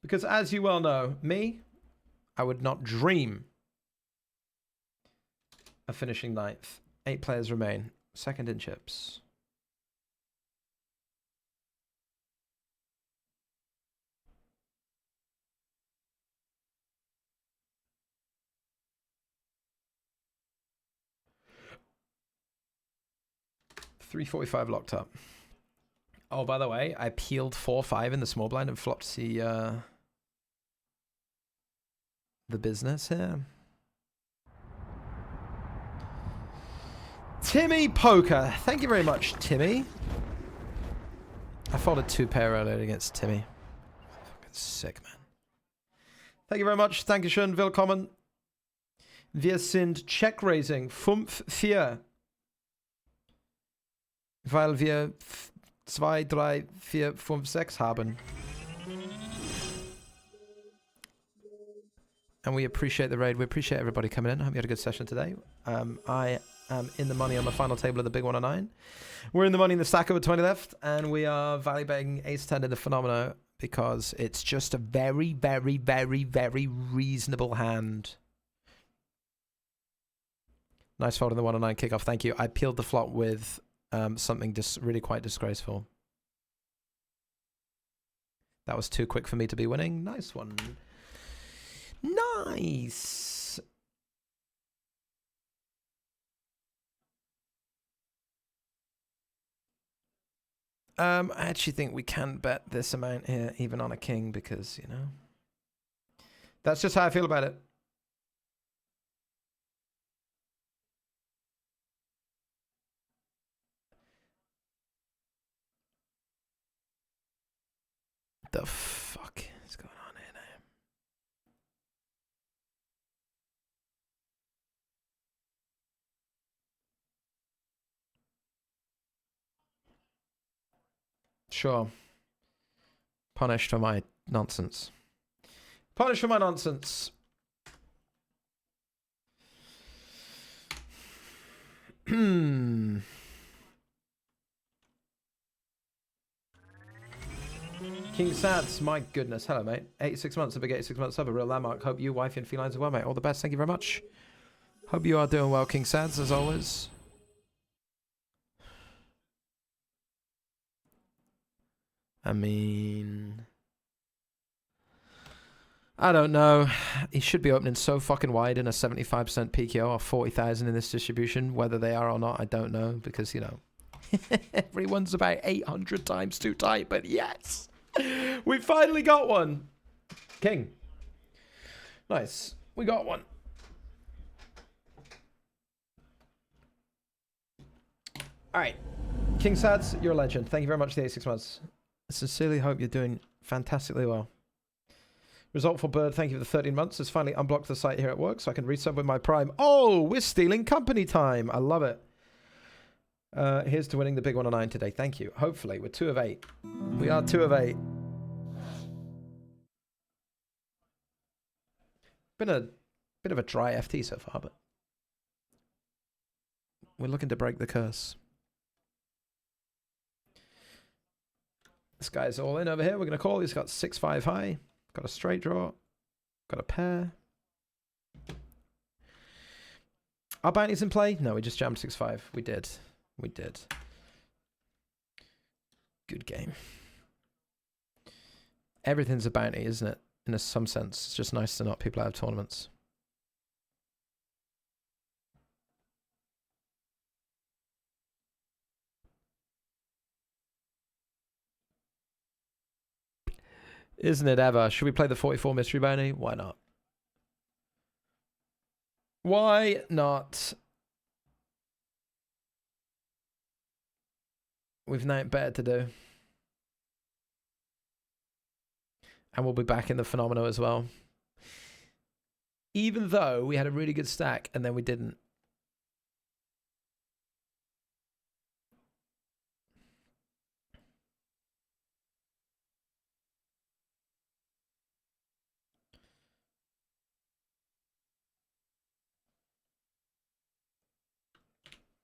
Because as you well know, me, I would not dream of finishing 9th. 8 players remain. Second in chips. $345 locked up. Oh, by the way, I peeled 4-5 in the small blind and flopped the business here. Timmy Poker. Thank you very much, Timmy. I folded 2 pair earlier against Timmy. Fucking sick, man. Thank you very much. Thank you schön. Willkommen. Wir sind Check-Raising 5-4. Weil wir 2, 3, 4, 5, 6 haben. And we appreciate the raid. We appreciate everybody coming in. I hope you had a good session today. I am in the money on the final table of the big 109. We're in the money in the stack with 20 left. And we are value betting ace 10 in the Phenomena because it's just a very, very, very, very reasonable hand. Nice fold in the 109 kickoff. Thank you. I peeled the flop with something just really quite disgraceful. That was too quick for me to be winning. Nice one. Nice. I actually think we can bet this amount here, even on a king, because, you know, that's just how I feel about it. The fuck is going on here now? Sure. Punished for my nonsense. Punished for my nonsense. King Sads, my goodness. Hello, mate. 86 months, a big 86 months sub, a real landmark. Hope you, wifey, and felines are well, mate. All the best. Thank you very much. Hope you are doing well, King Sads, as always. I mean, I don't know. He should be opening so fucking wide in a 75% PKO or 40,000 in this distribution. Whether they are or not, I don't know. Because, you know, everyone's about 800 times too tight. But yes, we finally got one. King. Nice. We got one. All right. King Sads, you're a legend. Thank you very much for the 86 months. I sincerely hope you're doing fantastically well. Resultful Bird, thank you for the 13 months. Has finally unblocked the site here at work so I can resub with my Prime. Oh, we're stealing company time. I love it. Here's to winning the big 109 today. Thank you. Hopefully, we're 2 of 8. We are 2 of 8. Been a bit of a dry FT so far, but we're looking to break the curse. This guy's all in over here. We're going to call. He's got 6-5 high. Got a straight draw. Got a pair. Our bounty's in play? No, we just jammed 6-5. We did. We did. Good game. Everything's a bounty, isn't it? In some sense. It's just nice to knock people out of tournaments. Isn't it ever? Should we play the 44 mystery bounty? Why not? Why not? We've nothing better to do. And we'll be back in the Phenomeno as well. Even though we had a really good stack and then we didn't.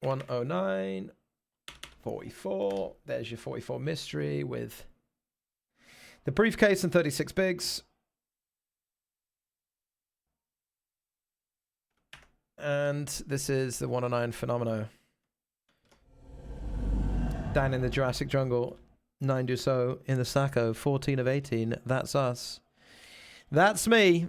$109, 44. There's your 44 mystery with the briefcase and 36 bigs. And this is the 109 Phenomeno. Down in the Jurassic Jungle. 9 do so in the Sacco. 14 of 18. That's us. That's me.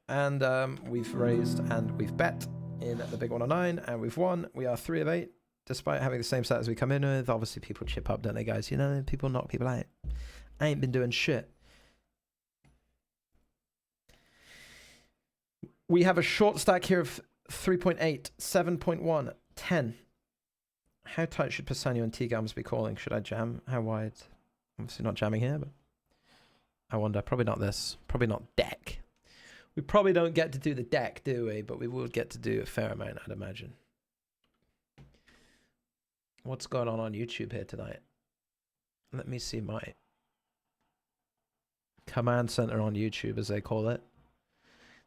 And we've raised and we've bet in the big 109 and we've won. We are 3 of 8 despite having the same set as we come in with. Obviously people chip up, don't they, guys? You know, people knock people out. I ain't been doing shit. We have a short stack here of 3.8, 7.1, 10. How tight should Pisanio and T-Gums be calling? Should I jam? How wide? Obviously not jamming here, but I wonder. Probably not this. Probably not deck. We probably don't get to do the deck, do we? But we will get to do a fair amount, I'd imagine. What's going on YouTube here tonight? Let me see my command center on YouTube, as they call it.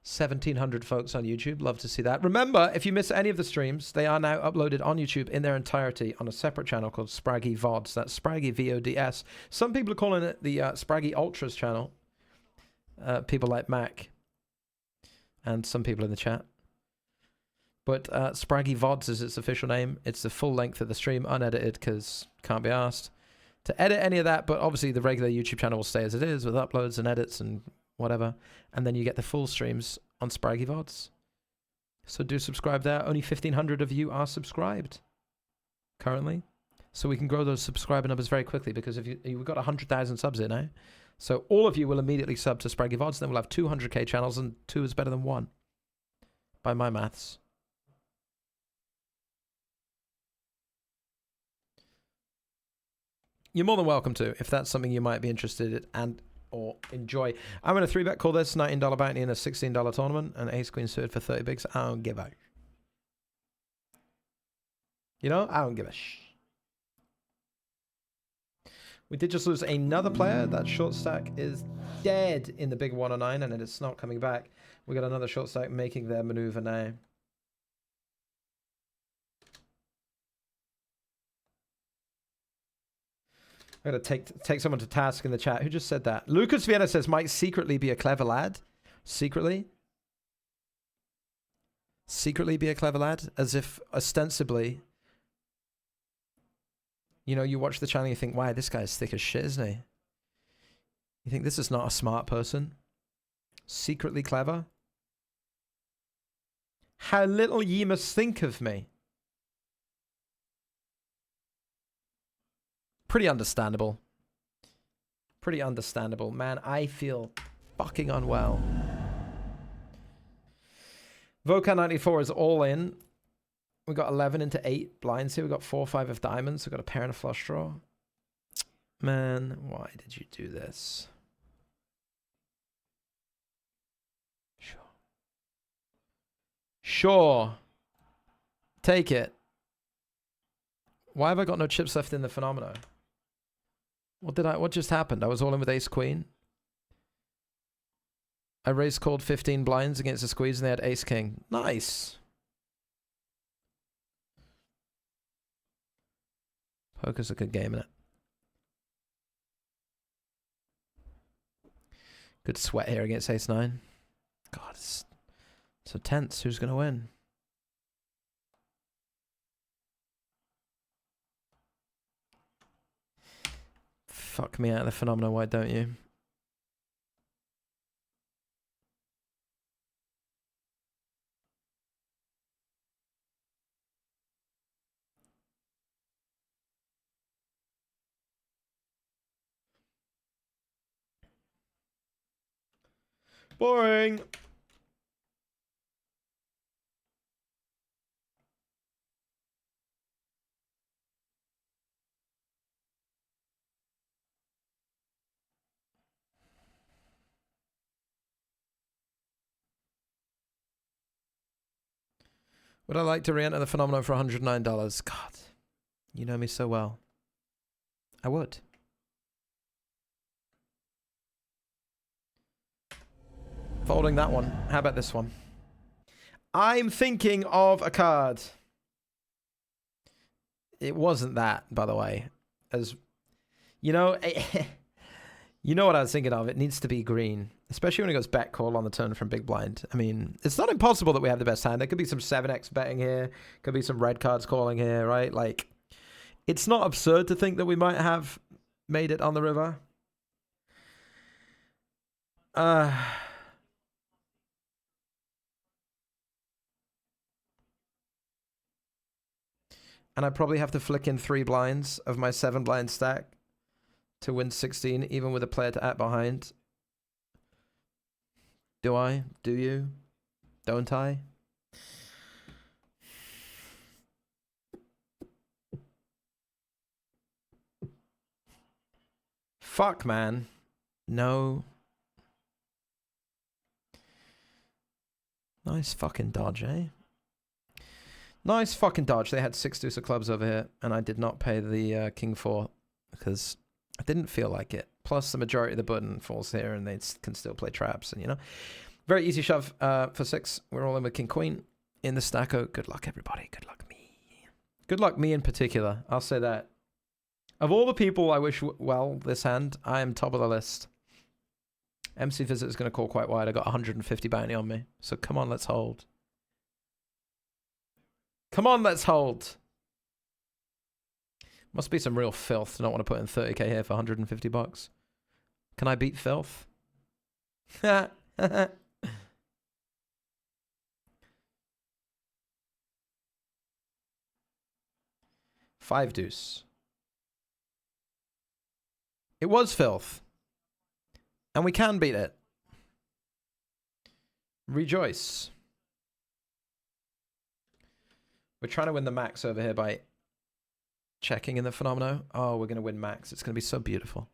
1,700 folks on YouTube. Love to see that. Remember, if you miss any of the streams, they are now uploaded on YouTube in their entirety on a separate channel called Spraggy VODs. That's Spraggy VODS. Some people are calling it the Spraggy Ultras channel. People like Mac. And some people in the chat. But Spraggy VODs is its official name. It's the full length of the stream, unedited, because can't be asked to edit any of that. But obviously the regular YouTube channel will stay as it is with uploads and edits and whatever. And then you get the full streams on Spraggy VODs. So do subscribe there. Only 1,500 of you are subscribed currently. So we can grow those subscriber numbers very quickly because if we've got 100,000 subs here now. So all of you will immediately sub to Spraggy VODs. Then we'll have 200k channels and 2 is better than 1. By my maths. You're more than welcome to if that's something you might be interested in and or enjoy. I'm going to 3-bet call this $19 bounty in a $16 tournament and ace queen suited for 30 bigs. I don't give a. You know, I don't give a sh. We did just lose another player. That short stack is dead in the big 109 and it's not coming back. We got another short stack making their maneuver now. I'm going to take someone to task in the chat. Who just said that? Lucas Vienna says, might secretly be a clever lad. Secretly? Secretly be a clever lad? As if ostensibly You know, you watch the channel and you think, wow, this guy's thick as shit, isn't he? You think this is not a smart person? Secretly clever? How little ye must think of me. Pretty understandable. Pretty understandable. Man, I feel fucking unwell. Voca94 is all in. We got 11 into 8 blinds here. We got 4 or 5 of diamonds. We got a pair and a flush draw. Man, why did you do this? Sure. Take it. Why have I got no chips left in the Phenomena? What just happened? I was all in with ace queen. I raised called 15 blinds against a squeeze and they had ace king. Nice. Poker's a good game, innit? Good sweat here against ace 9. God, it's so tense. Who's going to win? Fuck me out of the Phenomena, why don't you? Boring. Would I like to re-enter the Phenomenon for $109? God, you know me so well. I would. Folding that one. How about this one? I'm thinking of a card. It wasn't that, by the way. As you know, you know what I was thinking of. It needs to be green, especially when it goes back call on the turn from big blind. I mean, it's not impossible that we have the best hand. There could be some 7x betting here. Could be some red cards calling here, right? Like, it's not absurd to think that we might have made it on the river. And I probably have to flick in 3 blinds of my 7 blind stack to win 16, even with a player to act behind. Do I? Do you? Don't I? Fuck, man. No. Nice fucking dodge, eh? Nice fucking dodge. They had 6 deuce of clubs over here, and I did not pay the king 4 because I didn't feel like it. Plus, the majority of the button falls here, and they can still play traps, and you know. Very easy shove for 6. We're all in with king queen in the stacko. Good luck, everybody. Good luck, me. Good luck, me in particular. I'll say that. Of all the people I wish well this hand, I am top of the list. MC Visit is going to call quite wide. I got 150 bounty on me. So come on, let's hold. Come on, let's hold. Must be some real filth to not want to put in 30k here for 150 bucks. Can I beat filth? 5 deuce. It was filth. And we can beat it. Rejoice. We're trying to win the max over here by checking in the Phenomeno. Oh, we're going to win max. It's going to be so beautiful.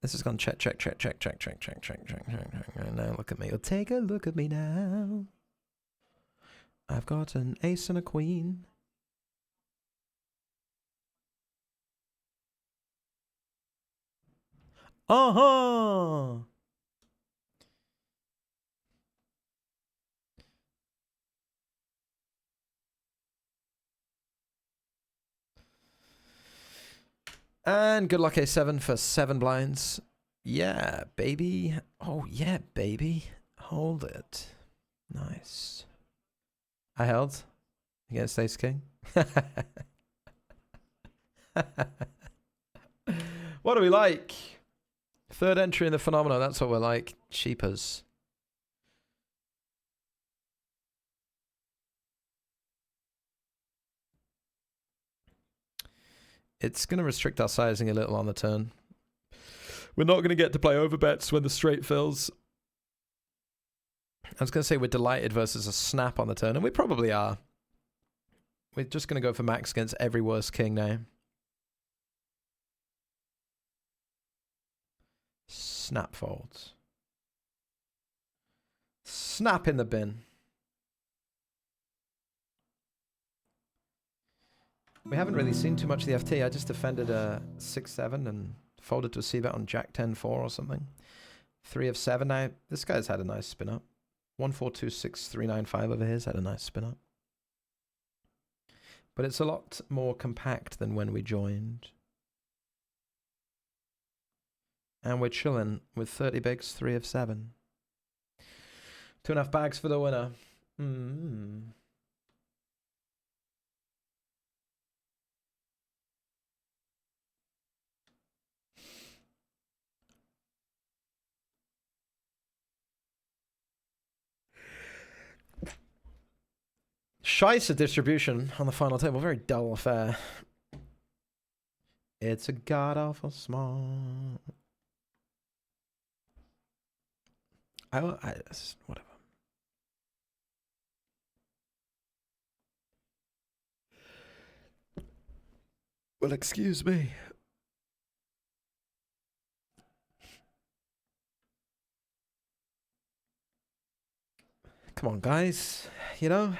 This has gone check, check, check, check, check, check, check, check, check, check. Now look at me. Oh, take a look at me now. I've got an ace and a queen. Uh-huh. And good luck A7 for 7 blinds. Yeah, baby. Oh, yeah, baby. Hold it. Nice. I held against ace king. What do we like? Third entry in the phenomenon. That's what we're like. Cheapers. It's going to restrict our sizing a little on the turn. We're not going to get to play overbets when the straight fills. I was going to say we're delighted versus a snap on the turn, and we probably are. We're just going to go for max against every worst king now. Snap folds. Snap in the bin. We haven't really seen too much of the FT. I just defended a 6-7 and folded to a c-bet on Jack 10-4 or something. 3 of 7 now. This guy's had a nice spin up. 1-4-2-6-3-9-5 over here's had a nice spin up. But it's a lot more compact than when we joined. And we're chilling with 30 bigs, 3 of 7. 2.5 bags for the winner. Scheisse distribution on the final table. Very dull affair. It's a god-awful small. Whatever. Well, excuse me. Come on, guys. You know,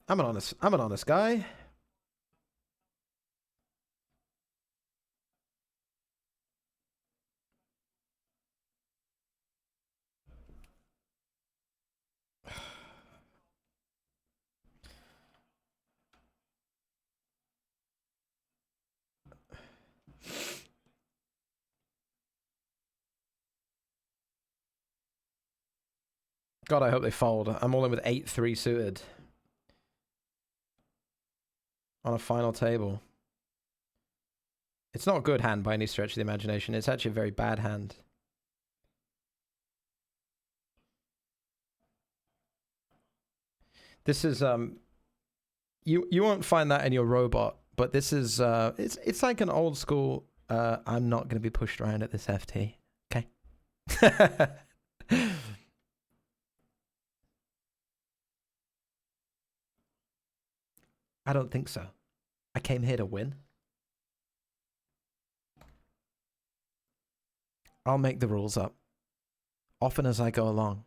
I'm an honest guy. God, I hope they fold. I'm all in with 8-3 suited. On a final table. It's not a good hand by any stretch of the imagination. It's actually a very bad hand. This is you won't find that in your robot, but this is it's like an old school I'm not going to be pushed around at this FT. Okay. I don't think so. I came here to win. I'll make the rules up. Often as I go along.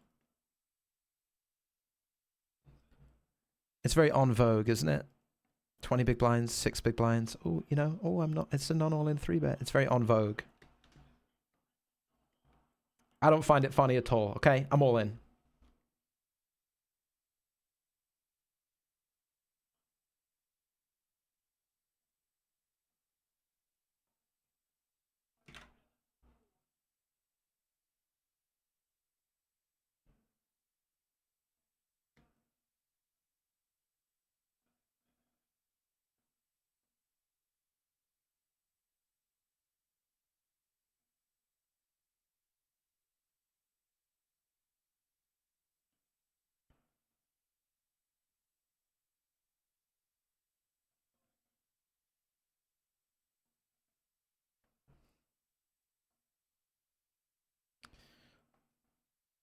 It's very en vogue, isn't it? 20 big blinds, 6 big blinds. Oh, you know, I'm not. It's a non-all-in 3-bet. It's very en vogue. I don't find it funny at all, okay? I'm all in.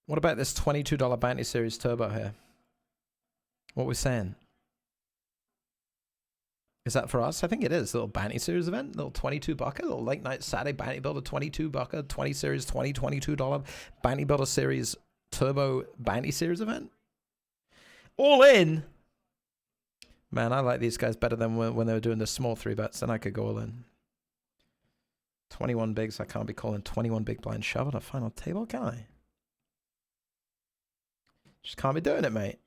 What about this $22 Bounty Series Turbo here? What we're saying? Is that for us? I think it is. Little Bounty Series event. Little 22 bucker. Little late night Saturday Bounty Builder 22 bucker. 20 Series $22 Bounty Builder Series Turbo Bounty Series event. All in. Man, I like these guys better than when they were doing the small 3-bets. Then I could go all in. 21 bigs. I can't be calling 21 big blind shove on a final table, can I? Just can't be doing it, mate.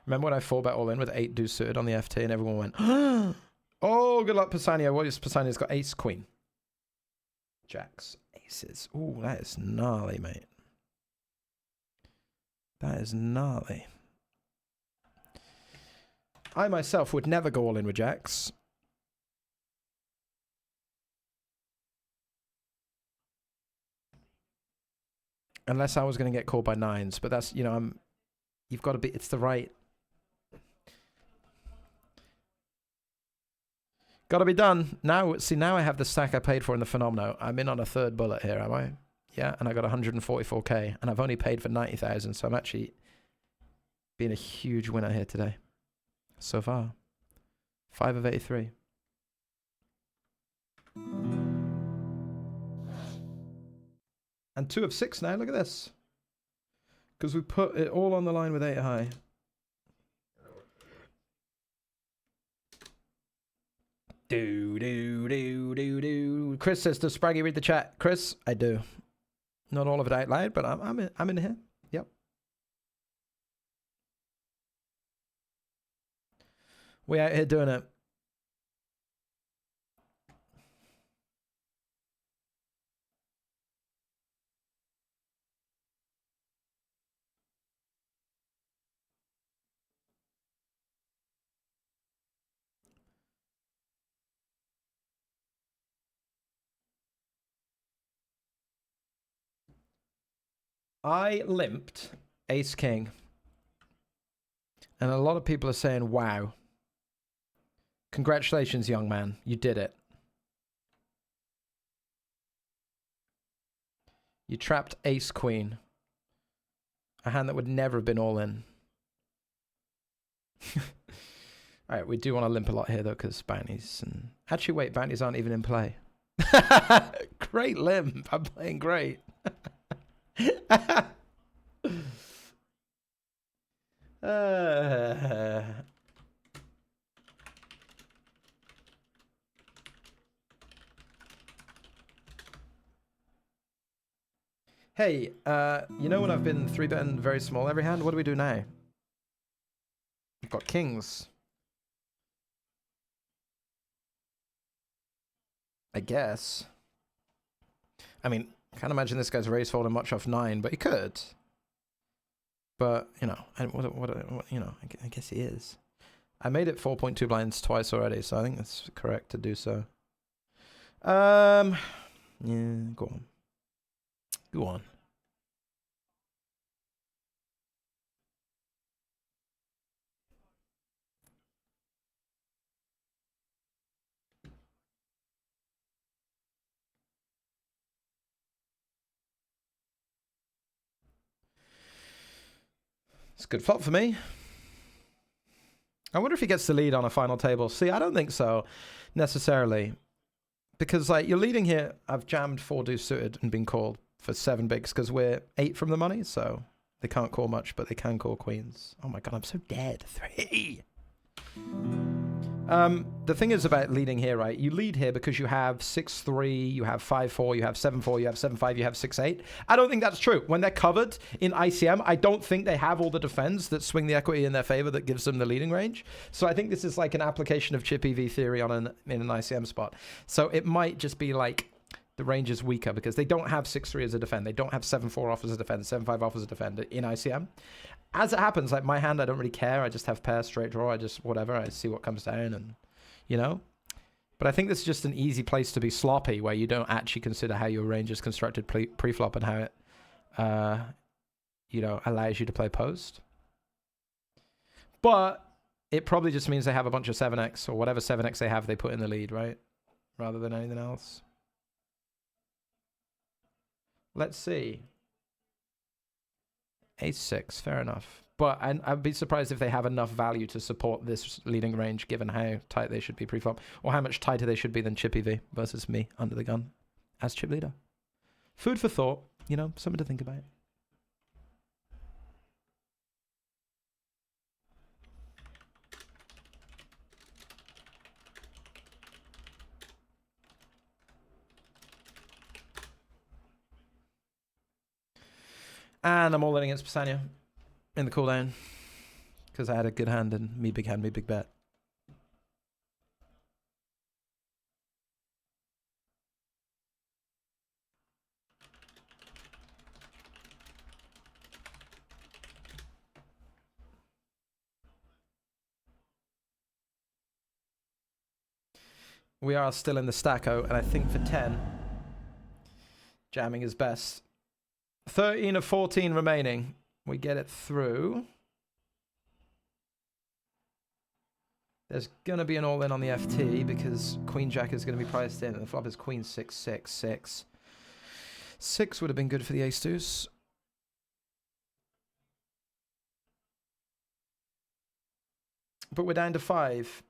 Remember when I 4-bet all in with 8 deuce suited on the FT and everyone went, oh, good luck, Pisanio. What is Pisanio's got? Ace, queen. Jacks, aces. Ooh, that is gnarly, mate. That is gnarly. I myself would never go all in with jacks. Unless I was going to get called by nines, but that's, you know, you've got to be, it's the right. Got to be done. Now, see, now I have the stack I paid for in the Phenomenal. I'm in on a third bullet here, am I? Yeah, and I got 144k, and I've only paid for 90,000, so I'm actually being a huge winner here today. So far. 5 of 83. And 2 of 6 now, look at this. Because we put it all on the line with 8 high. Do. Chris says, does Spraggy read the chat? Chris, I do. Not all of it out loud, but I'm in here. Yep. We out here doing it. I limped Ace King. And a lot of people are saying, wow. Congratulations, young man. You did it. You trapped Ace Queen. A hand that would never have been all in. Alright, we do want to limp a lot here, though, because bounties and... Actually, wait, bounties aren't even in play. Great limp. I'm playing great. Hey, you know when I've been 3-betting very small every hand? What do we do now? We've got kings. I guess. I mean, I can't imagine this guy's raise folding much off 9, but he could. But, you know, what you know, I guess he is. I made it 4.2 blinds twice already, so I think that's correct to do so. Yeah, go on. Go on. It's a good flop for me. I wonder if he gets the lead on a final table. See, I don't think so, necessarily. Because, like, you're leading here. I've jammed 4 deuce suited and been called for 7 bigs because we're 8 from the money, so they can't call much, but they can call queens. Oh my god, I'm so dead. 3. The thing is about leading here, right? You lead here because you have 6-3, you have 5-4, you have 7-4, you have 7-5, you have 6-8. I don't think that's true. When they're covered in ICM, I don't think they have all the defense that swing the equity in their favor that gives them the leading range. So I think this is like an application of chip EV theory on in an ICM spot. So it might just be like the range is weaker because they don't have 6-3 as a defend. They don't have 7-4 off as a defend, 7-5 off as a defend in ICM. As it happens, like my hand, I don't really care. I just have pair, straight draw. I just, whatever. I see what comes down and, you know. But I think this is just an easy place to be sloppy where you don't actually consider how your range is constructed pre-flop and how it, you know, allows you to play post. But it probably just means they have a bunch of 7x or whatever 7x they have, they put in the lead, right? Rather than anything else. Let's see. Ace-6, fair enough. But I'd be surprised if they have enough value to support this leading range given how tight they should be pre-flop. Or how much tighter they should be than Chip EV versus me under the gun as chip leader. Food for thought, you know, something to think about. And I'm all in against Pisania in the cooldown because I had a good hand and me big hand, me big bet. We are still in the stacko, and I think for 10, jamming is best. 13 of 14 remaining. We get it through. There's going to be an all-in on the FT because Queen Jack is going to be priced in, and the flop is Queen 6, 6, 6. 6 would have been good for the ace deuce. But we're down to 5.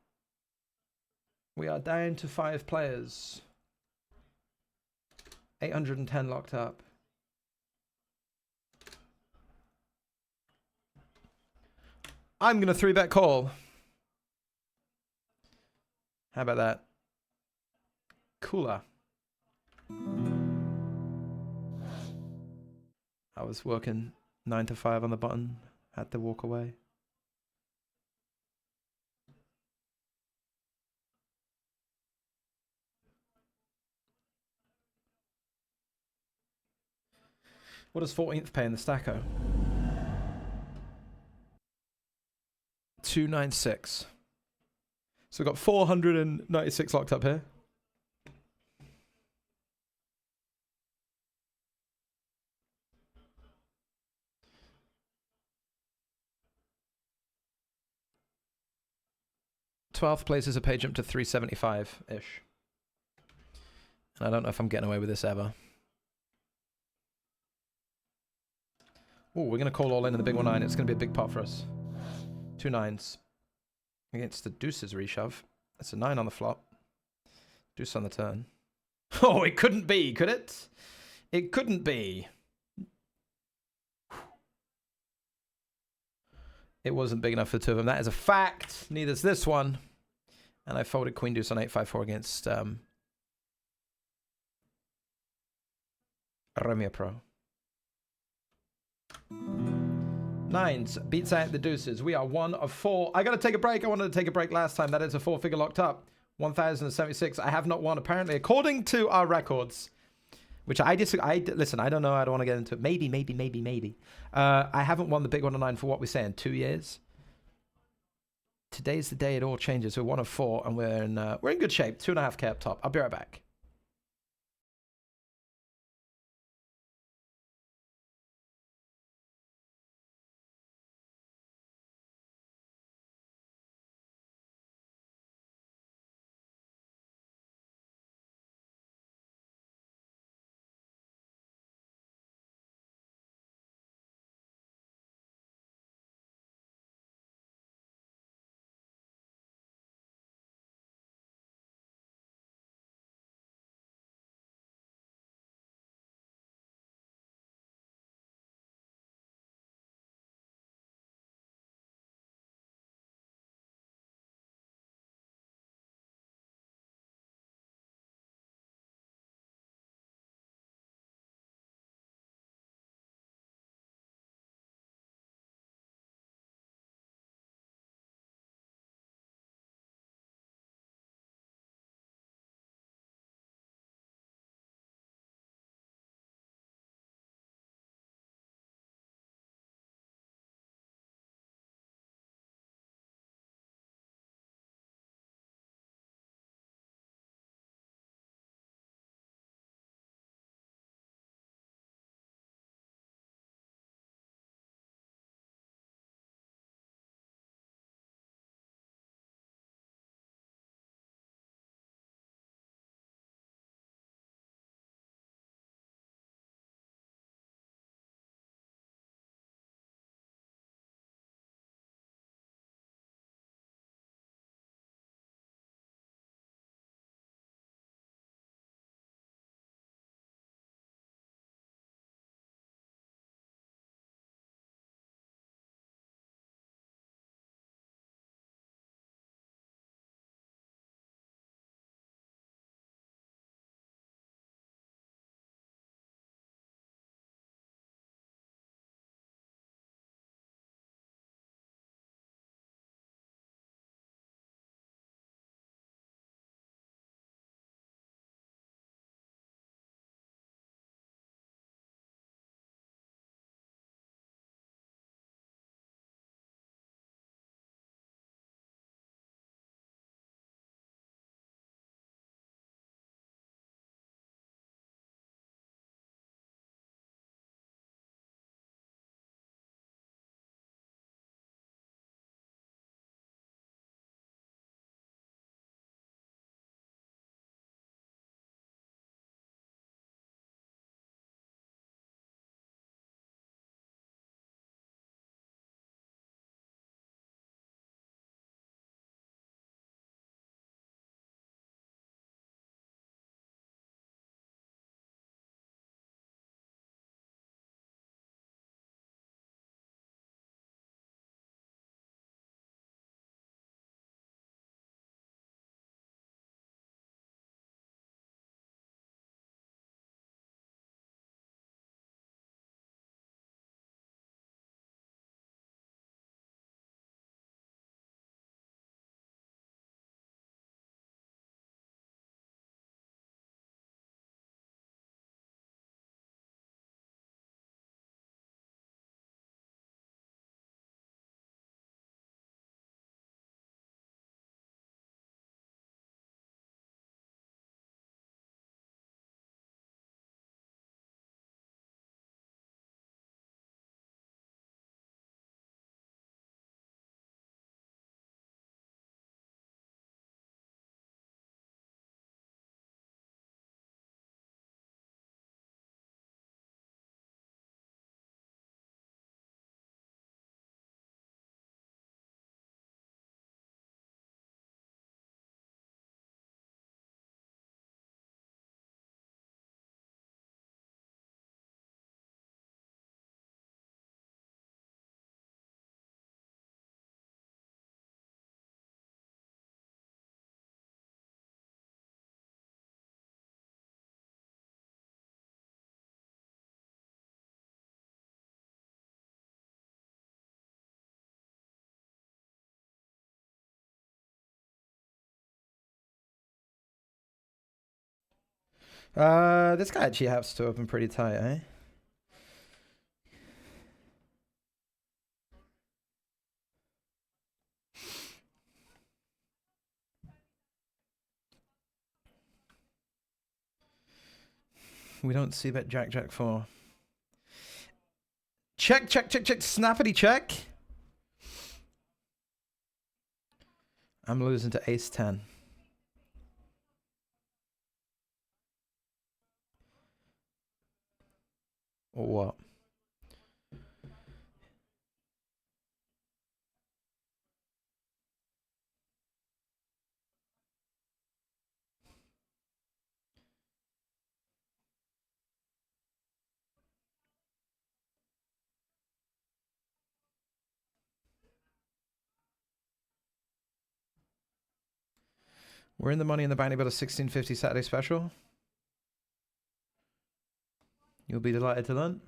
We are down to 5 players. 810 locked up. I'm going to 3-bet call. How about that? Cooler. I was working 9 to 5 on the button. Had to walk away. What does 14th pay in the stacko? 296. So we've got 496 locked up here. Twelfth place is a pay jump to 375-ish. And I don't know if I'm getting away with this ever. Oh, we're going to call all in the big 1-9. It's going to be a big pot for us. 2 9s. Against the deuces reshove. That's a 9 on the flop. Deuce on the turn. Oh, it couldn't be, could it? It couldn't be. It wasn't big enough for the two of them. That is a fact. Neither's this one. And I folded Queen Deuce on 8-5-4 against Romeo Pro. 9s beats out the deuces. We are 1 of 4. I got to take a break. I wanted to take a break last time. That is a 4-figure locked up. 1,076. I have not won, apparently, according to our records. Which listen, I don't know. I don't want to get into it. Maybe. I haven't won the big 1-9 for what we say in 2 years. Today's the day it all changes. We're 1 of 4, and we're in good shape. 2.5K up top. I'll be right back. This guy actually has to open pretty tight, eh? We don't see bet Jack Jack 4. Check, check, check, check. Snappity check. I'm losing to ace 10. Or what? We're in the money in the bounty, but a 1650 Saturday special. You'll be delighted to learn.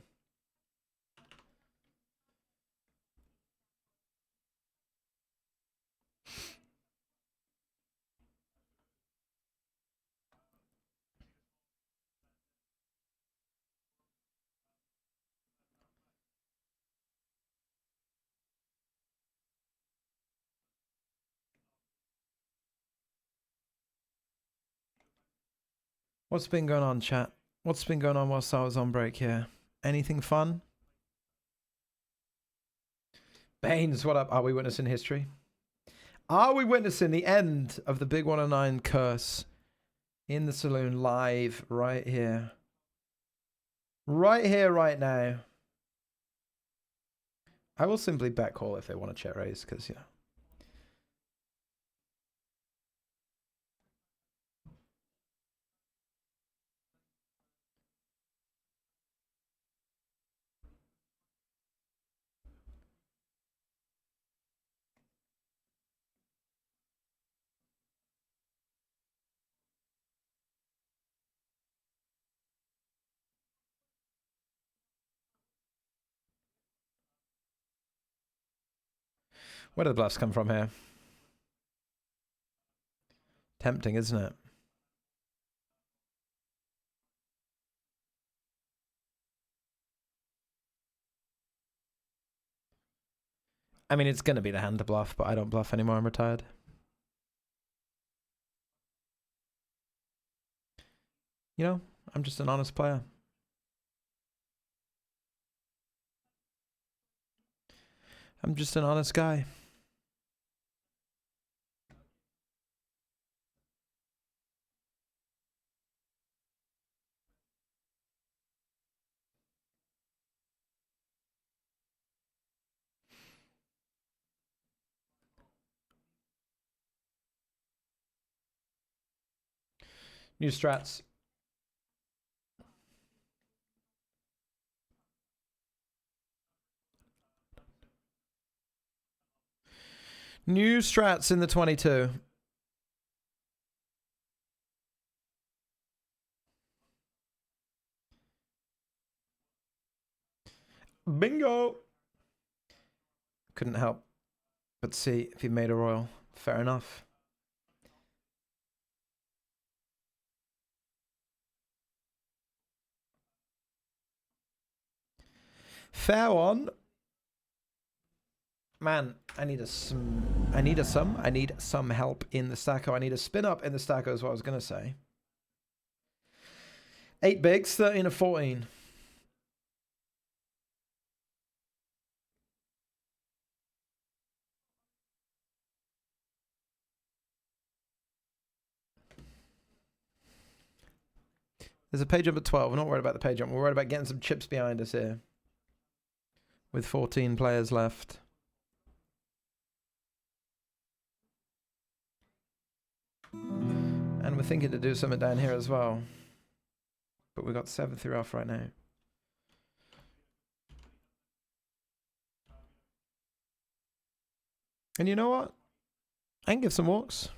What's been going on, chat? What's been going on whilst I was on break here? Anything fun? Baines, what up? Are we witnessing history? Are we witnessing the end of the Big 109 curse in the saloon live right here? Right here, right now. I will simply bet call if they want to check raise, because, yeah. Where do the bluffs come from here? Tempting, isn't it? I mean, it's going to be the hand to bluff, but I don't bluff anymore. I'm retired. You know, I'm just an honest player. I'm just an honest guy. New strats. New strats in the 22. Bingo. Couldn't help but see if he made a royal. Fair enough. Fair one. Man, I need some help in the stacker. I need a spin up in the stacker is what I was gonna say. 8 bigs, 13 or 14. There's a page jump at 12. We're not worried about the page jump. We're worried about getting some chips behind us here. With 14 players left. And we're thinking to do something down here as well. But we've got 7-3 off right now. And you know what? I can give some walks.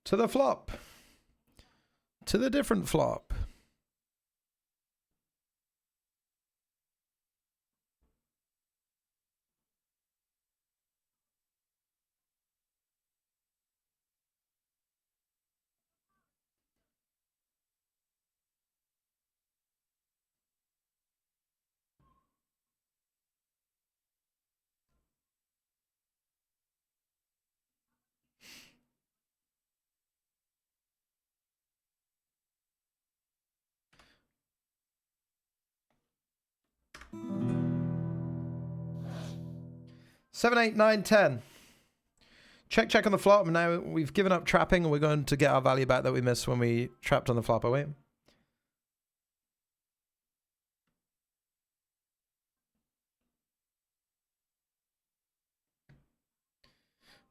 To the flop. To the different flop. Seven, 8, 9, 10. Check on the flop. Now we've given up trapping and we're going to get our value back that we missed when we trapped on the flop, are we?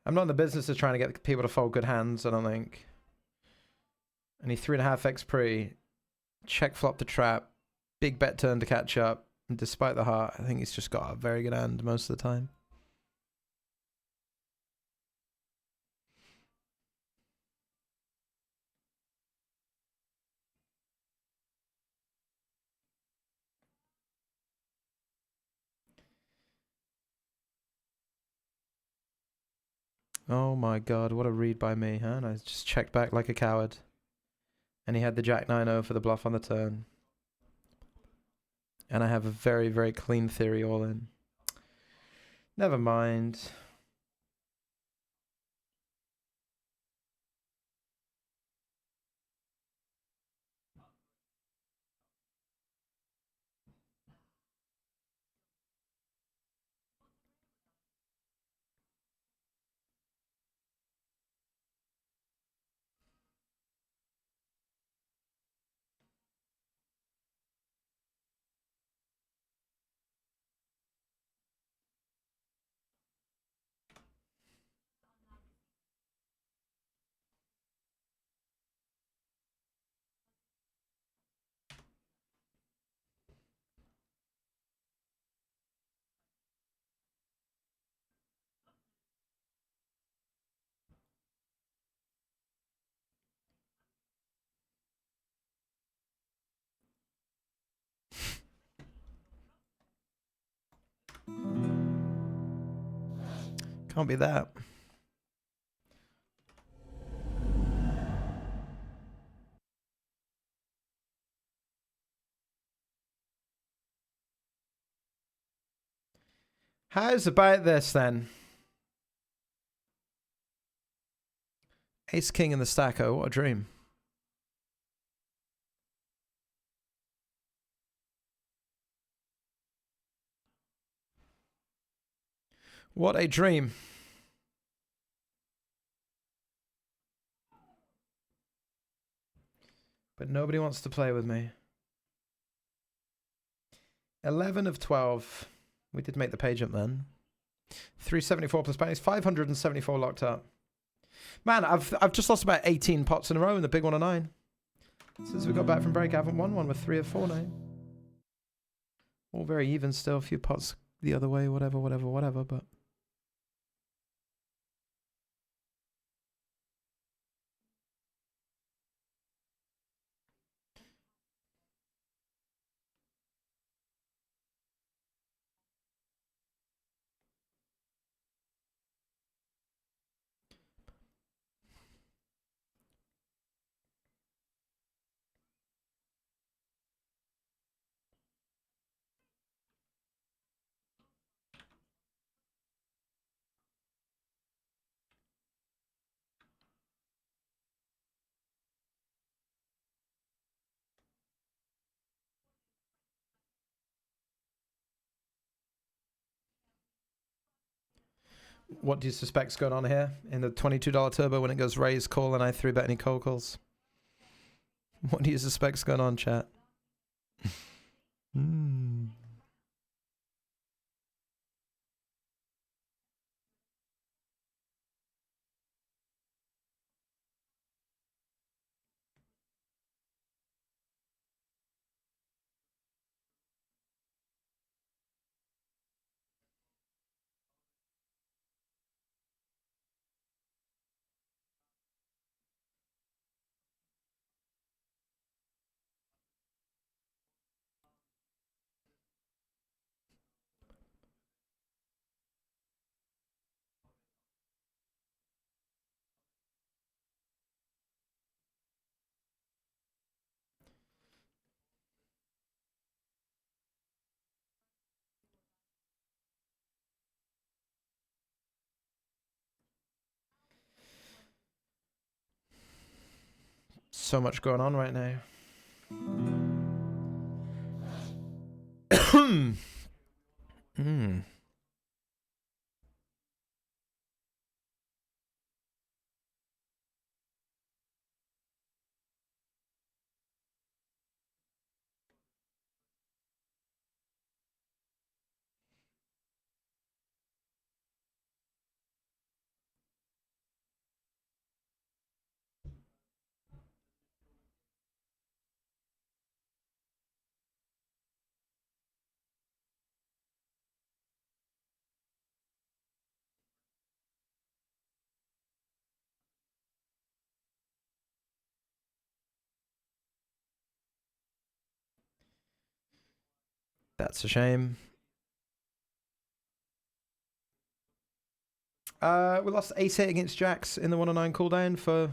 I'm not in the business of trying to get people to fold good hands, I don't think. Only 3.5x pre. Check flop to trap. Big bet turn to catch up. And despite the heart, I think he's just got a very good hand most of the time. Oh my god, what a read by me, huh? And I just checked back like a coward. And he had the Jack 9-0 for the bluff on the turn. And I have a very, very clean theory all in. Never mind. Can't be that. How's about this then? Ace King in the stacko, what a dream. What a dream. But nobody wants to play with me. 11 of 12. We did make the page up then. 374 plus pennies. 574 locked up. Man, I've just lost about 18 pots in a row in the big 1 of 9. Since we got back from break, I haven't won one with 3 of 4 now. All very even still. A few pots the other way, whatever, but... What do you suspect's going on here in the $22 turbo when it goes raise, call, and I 3-bet any cold calls? What do you suspect's going on, chat? so much going on right now. That's a shame. We lost ace-8 against Jacks in the 109 cooldown for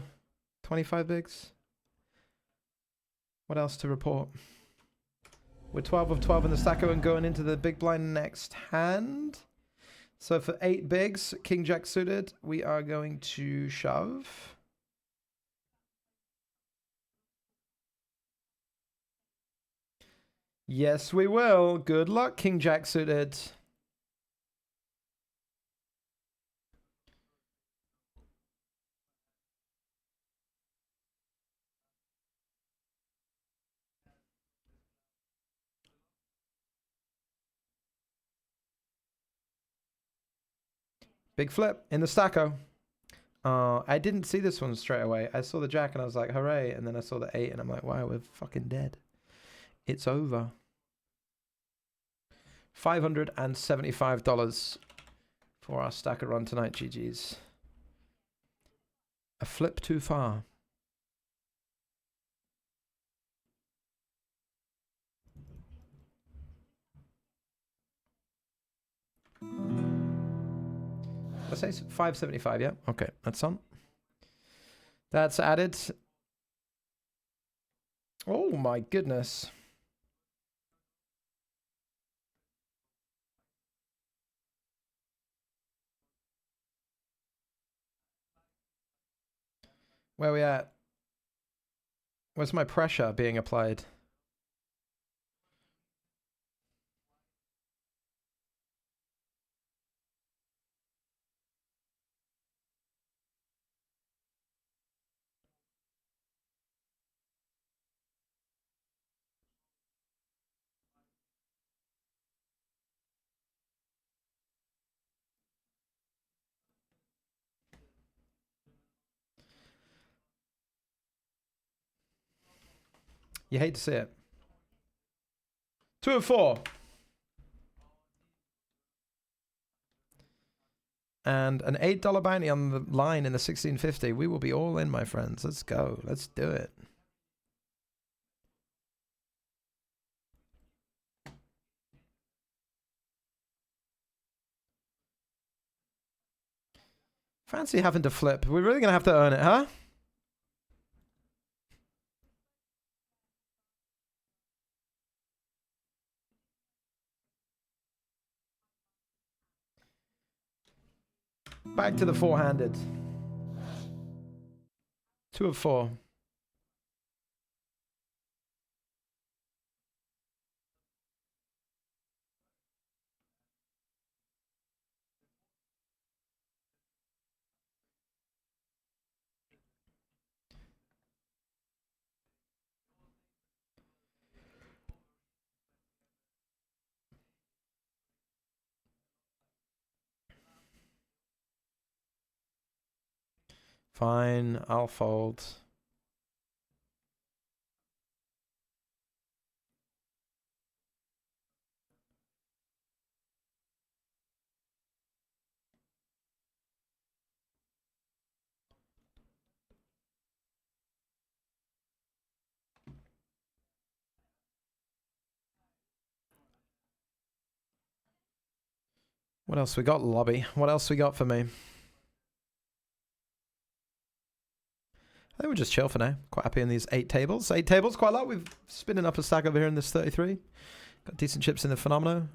25 bigs. What else to report? We're 12 of 12 in the stacker and going into the big blind next hand. So for 8 bigs, King Jack suited, we are going to shove. Yes, we will. Good luck, King Jack suited. Big flip in the stacko. I didn't see this one straight away. I saw the Jack and I was like, hooray. And then I saw the 8 and I'm like, wow, we're fucking dead. It's over. $575 for our stacker run tonight, GG's. A flip too far. Let's say 575, yeah? Okay, that's on. That's added. Oh my goodness. Where are we at? Where's my pressure being applied? You hate to see it. 2 of 4. And an $8 bounty on the line in the 1650. We will be all in, my friends. Let's go. Let's do it. Fancy having to flip. We're really going to have to earn it, huh? Back to the four-handed. 2 of 4. Fine, I'll fold. What else we got, lobby? What else we got for me? I think we'll just chill for now. Quite happy in these 8 tables. 8 tables, quite a lot. We've spinning up a stack over here in this 33. Got decent chips in the Phenomeno.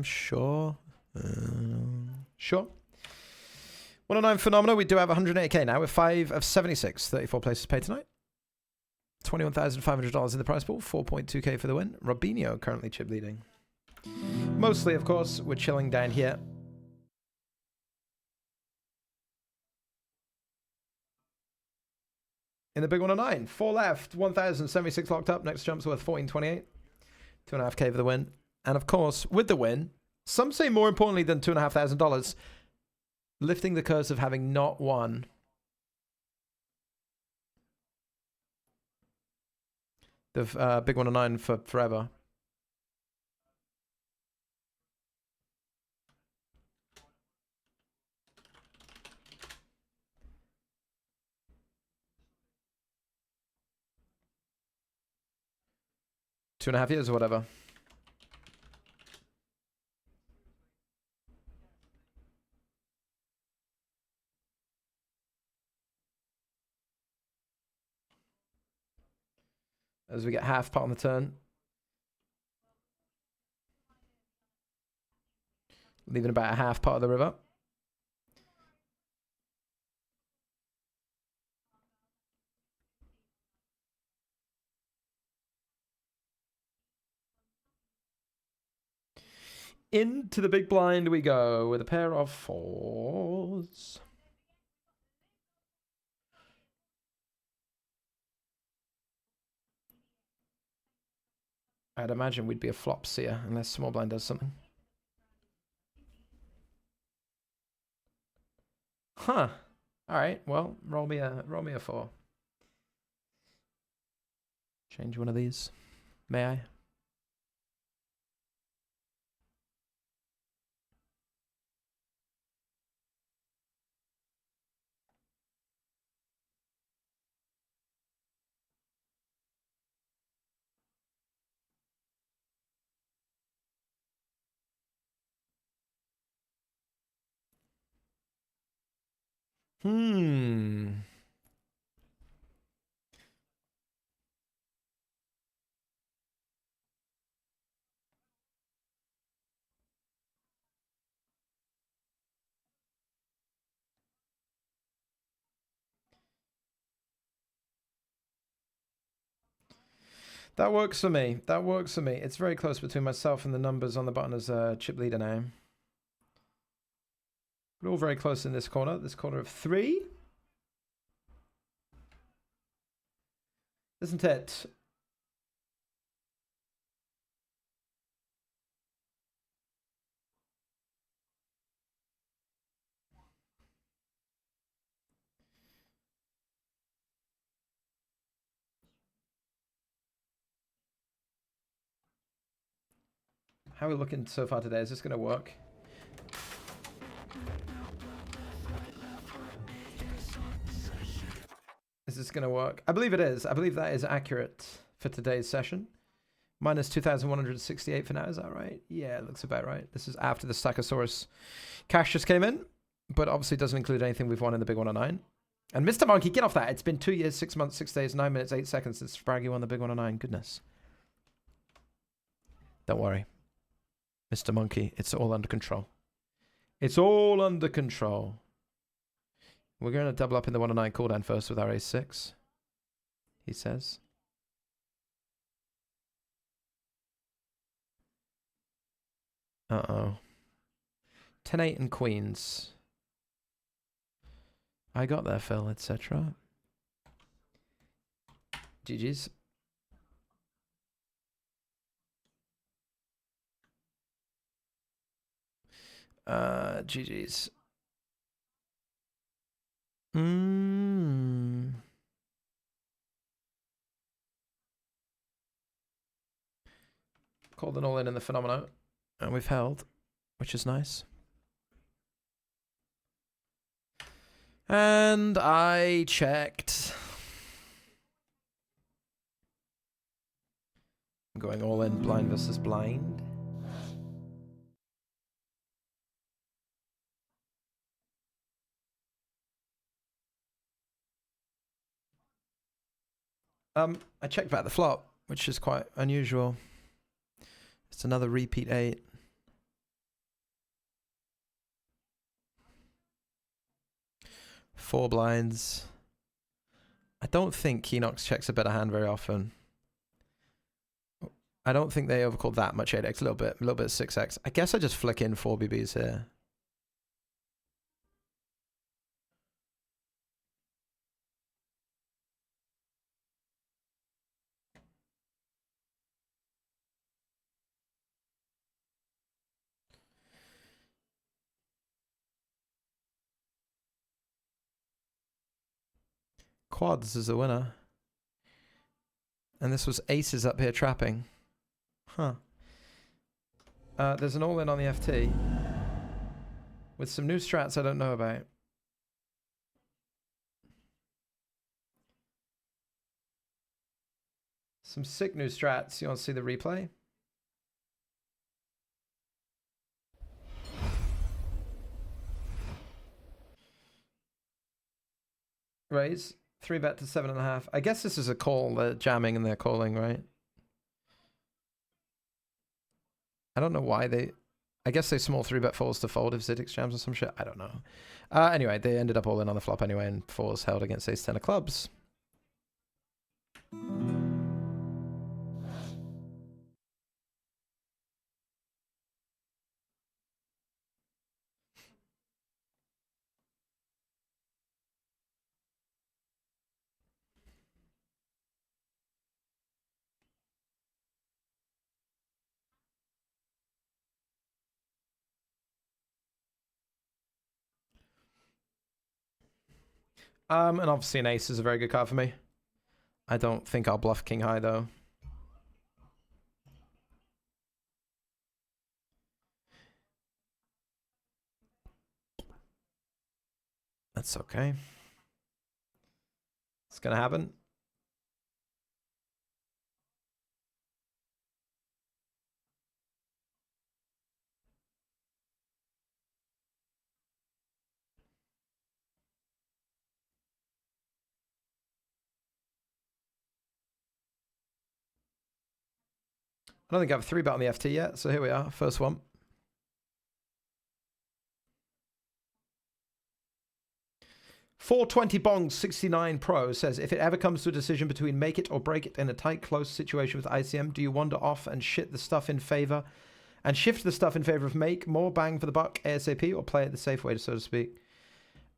Sure. Sure. 109 Phenomeno. We do have 108k now with 5 of 76. 34 places paid tonight. $21,500 in the prize pool. 4.2k for the win. Robinho currently chip leading. Mostly, of course, we're chilling down here. In the big 109. 4 left. 1,076 locked up. Next jump's worth 14.28. 2.5k for the win. And of course, with the win, some say more importantly than $2,500, lifting the curse of having not won. The big 109 for forever. Two and a half years or whatever. As we get half pot on the turn. Leaving about a half pot of the river. Into the big blind we go with a pair of 4s. I'd imagine we'd be a flop seer unless small blind does something. Huh. All right. Well, roll me a 4. Change one of these. May I? That works for me. That works for me. It's very close between myself and the numbers on the button as a chip leader now. We're all very close in this corner of 3. Isn't it? How are we looking so far today? Is this going to work? Is this going to work? I believe it is. I believe that is accurate for today's session. Minus 2,168 for now. Is that right? Yeah, it looks about right. This is after the Stackosaurus cash just came in, but obviously doesn't include anything we've won in the big 109. And Mr. Monkey, get off that. It's been 2 years, 6 months, 6 days, 9 minutes, 8 seconds since Spraggy won the big 109. Goodness. Don't worry. Mr. Monkey, it's all under control. It's all under control. We're going to double up in the 109 cooldown first with our ace-6, he says. Uh-oh. 10-8 and queens. I got there, Phil, etc. GG's. GG's. Called an all in the phenomena, and we've held, which is nice. And I checked. I'm going all in blind versus blind. I checked back the flop, which is quite unusual. It's another repeat 8. Four blinds. I don't think Keenox checks a better hand very often. I don't think they overcall that much 8x, a little bit 6x. I guess I just flick in 4 BBs here. Quads is the winner. And this was aces up here trapping. Huh. There's an all-in on the FT. With some new strats I don't know about. Some sick new strats. You want to see the replay? Raise. 3-bet to 7.5. I guess this is a call. They're jamming and they're calling, right? I don't know why they... I guess they small 3-bet falls to fold if Zitix jams or some shit. I don't know. Anyway, they ended up all in on the flop anyway, and fours held against ace 10 of clubs. And obviously an ace is a very good card for me. I don't think I'll bluff king high though. That's okay. It's gonna happen. I don't think I have a 3-bet on the FT yet, so here we are, first one. $420 bongs 69 pro says, if it ever comes to a decision between make it or break it in a tight, close situation with ICM, do you wander off and shift the stuff in favor of make, more bang for the buck ASAP, or play it the safe way, so to speak?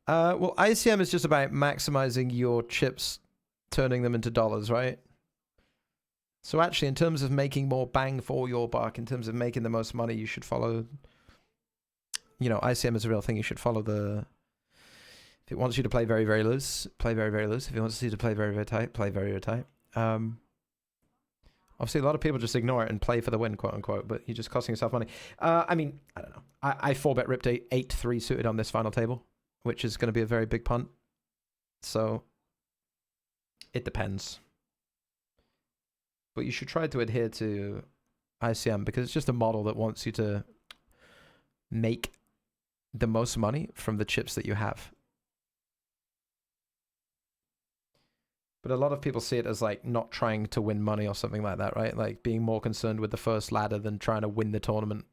Well, ICM is just about maximizing your chips, turning them into dollars, right? So actually, in terms of making more bang for your buck, in terms of making the most money, you should follow, you know, ICM is a real thing. You should follow the, if it wants you to play very, very loose, play very, very loose. If it wants you to play very, very tight, play very, very tight. Obviously, a lot of people just ignore it and play for the win, quote unquote, but you're just costing yourself money. I mean, I don't know. I 4-bet ripped 8-3 suited on this final table, which is going to be a very big punt. So it depends. But you should try to adhere to ICM because it's just a model that wants you to make the most money from the chips that you have. But a lot of people see it as like not trying to win money or something like that, right? Like being more concerned with the first ladder than trying to win the tournament.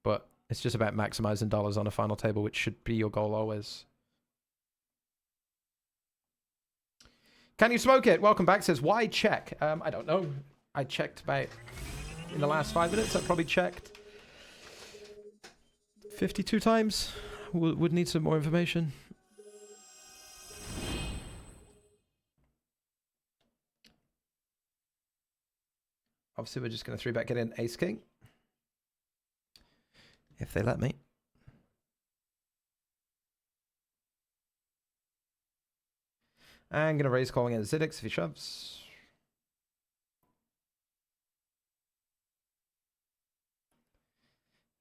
But it's just about maximizing dollars on a final table, which should be your goal always. Can you smoke it? Welcome back. Says, why check? I don't know. I checked about in the last 5 minutes. I probably checked 52 times. Would need some more information. Obviously, we're just going to 3-bet get in ace king. If they let me. I'm going to raise calling in Zidix if he shoves.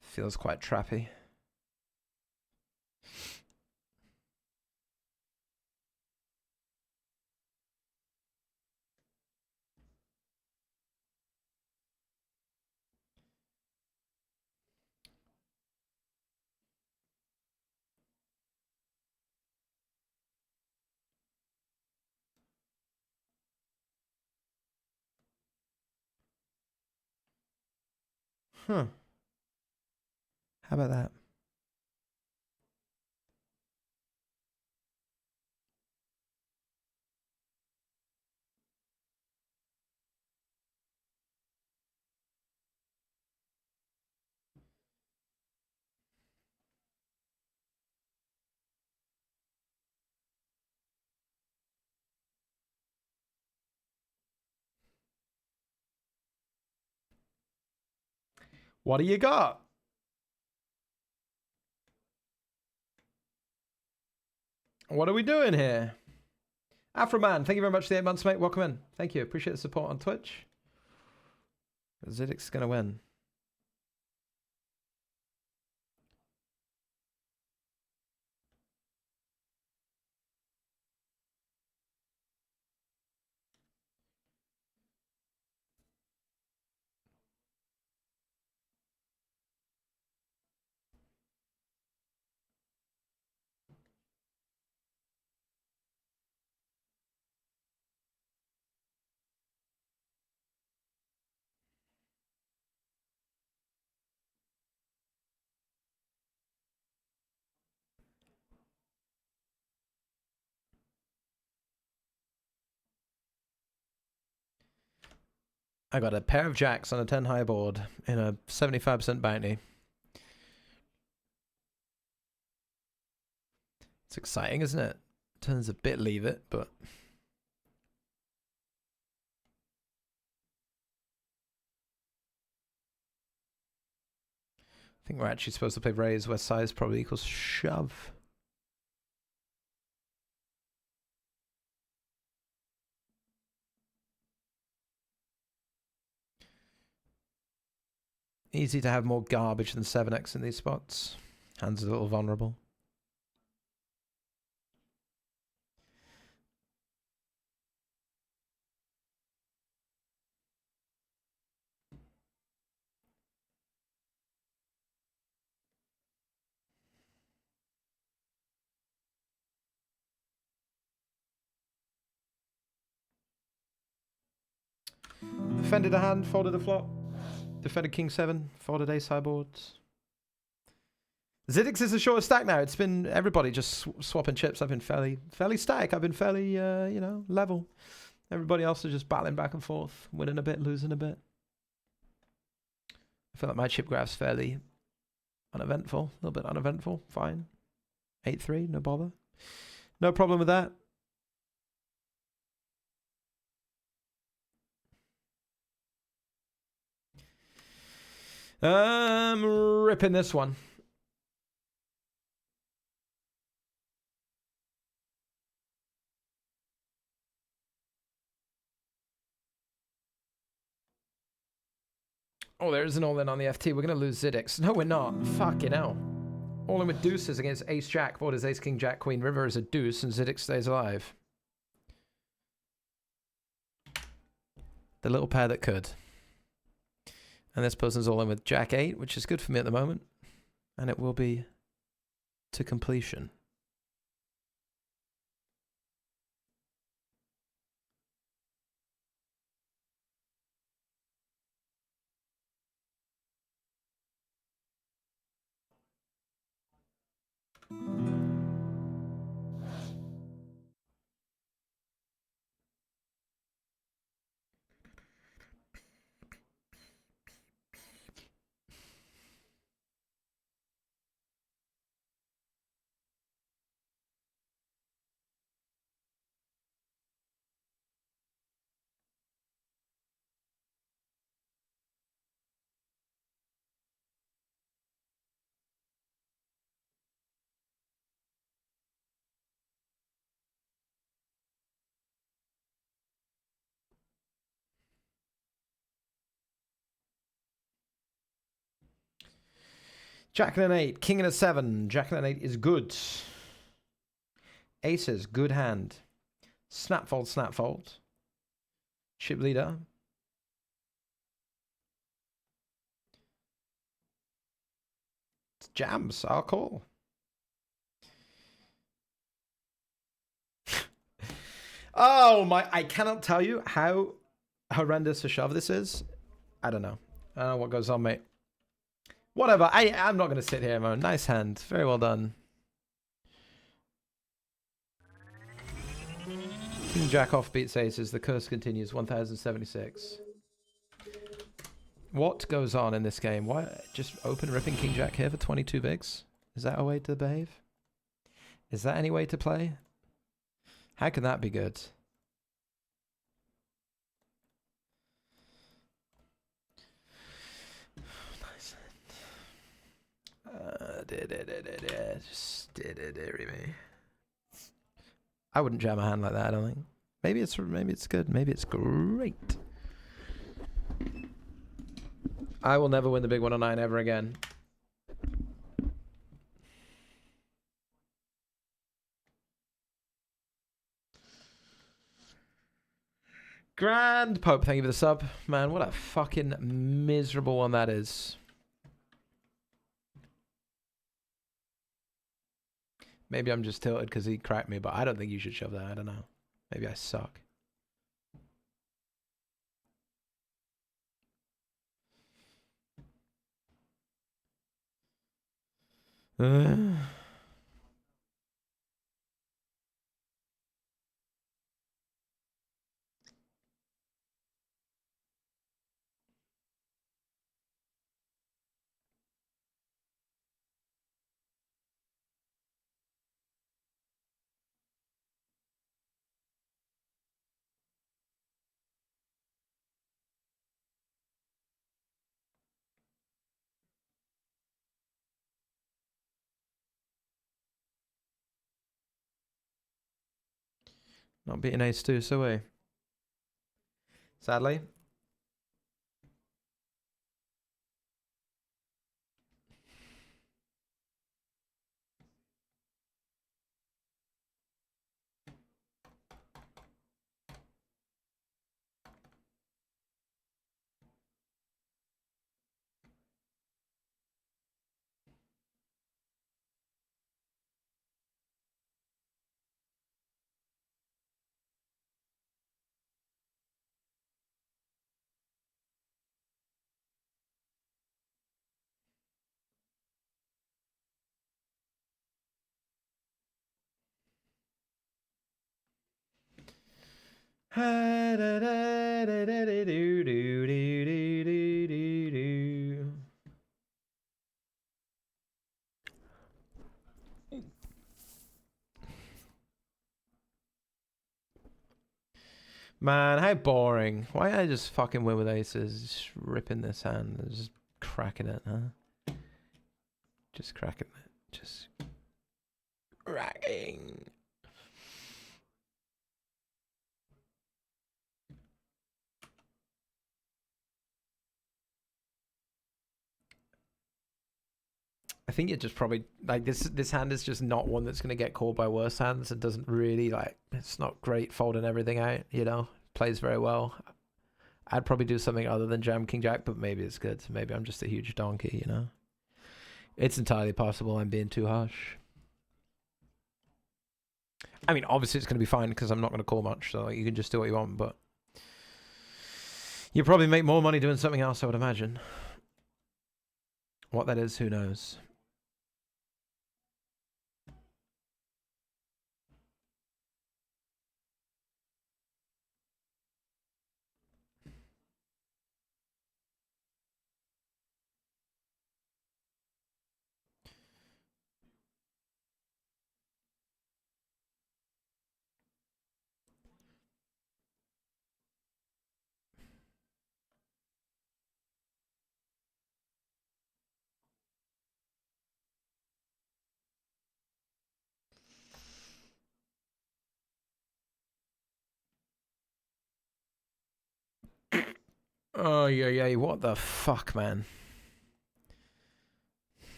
Feels quite trappy. Huh. How about that? What do you got? What are we doing here? Afroman, thank you very much for the 8 months, mate. Welcome in. Thank you. Appreciate the support on Twitch. Zidic's going to win. I got a pair of jacks on a 10 high board in a 75% bounty. It's exciting, isn't it? Turns a bit leave it, but I think we're actually supposed to play raise where size probably equals shove. Easy to have more garbage than 7x in these spots. Hands a little vulnerable. Defended a hand, folded a flop. Defended king 7, folded ace high boards. Zidix is the shortest stack now. It's been everybody just swapping chips. I've been fairly static. I've been fairly, you know, level. Everybody else is just battling back and forth, winning a bit, losing a bit. I feel like my chip graph's fairly uneventful, a little bit uneventful. Fine. 8-3, no bother. No problem with that. Ripping this one. Oh, there is an all-in on the FT. We're going to lose Zidix. No, we're not. Fucking hell. All-in with deuces against ace-jack. Board is ace-king, jack, queen. River is a deuce, and Zidix stays alive. The little pair that could. And this person's all in with jack 8, which is good for me at the moment. And it will be to completion. Jack and an 8, king and a 7. Jack and an 8 is good. Aces, good hand. Snap fold, snap fold. Chip leader. It's jams, I'll call. Oh my, I cannot tell you how horrendous a shove this is. I don't know. I don't know what goes on, mate. Whatever. I'm not going to sit here, man. Nice hand. Very well done. King Jack off beats aces. The curse continues. 1076. What goes on in this game? Why just open ripping King Jack here for 22 bigs? Is that a way to behave? Is that any way to play? How can that be good? Nice. me. I wouldn't jam a hand like that, I don't think. Maybe it's good. Maybe it's great. I will never win the big 109 ever again. Grand Pope, thank you for the sub. Man, what a fucking miserable one that is. Maybe I'm just tilted because he cracked me, but I don't think you should shove that. I don't know. Maybe I suck. Not beating ace 2, so we. Sadly. Man, how boring. Why don't I just fucking win with aces? Just ripping this hand and just cracking it, huh? Just cracking it. Just cracking. I think it just probably like this hand is just not one that's gonna get called by worse hands and doesn't really like it's not great folding everything out, you know. Plays very well. I'd probably do something other than jam king jack, but maybe it's good. Maybe I'm just a huge donkey, you know. It's entirely possible I'm being too harsh. I mean, obviously it's gonna be fine because I'm not gonna call much, so like, you can just do what you want, but you probably make more money doing something else, I would imagine. What that is, who knows? Oh yeah, what the fuck, man?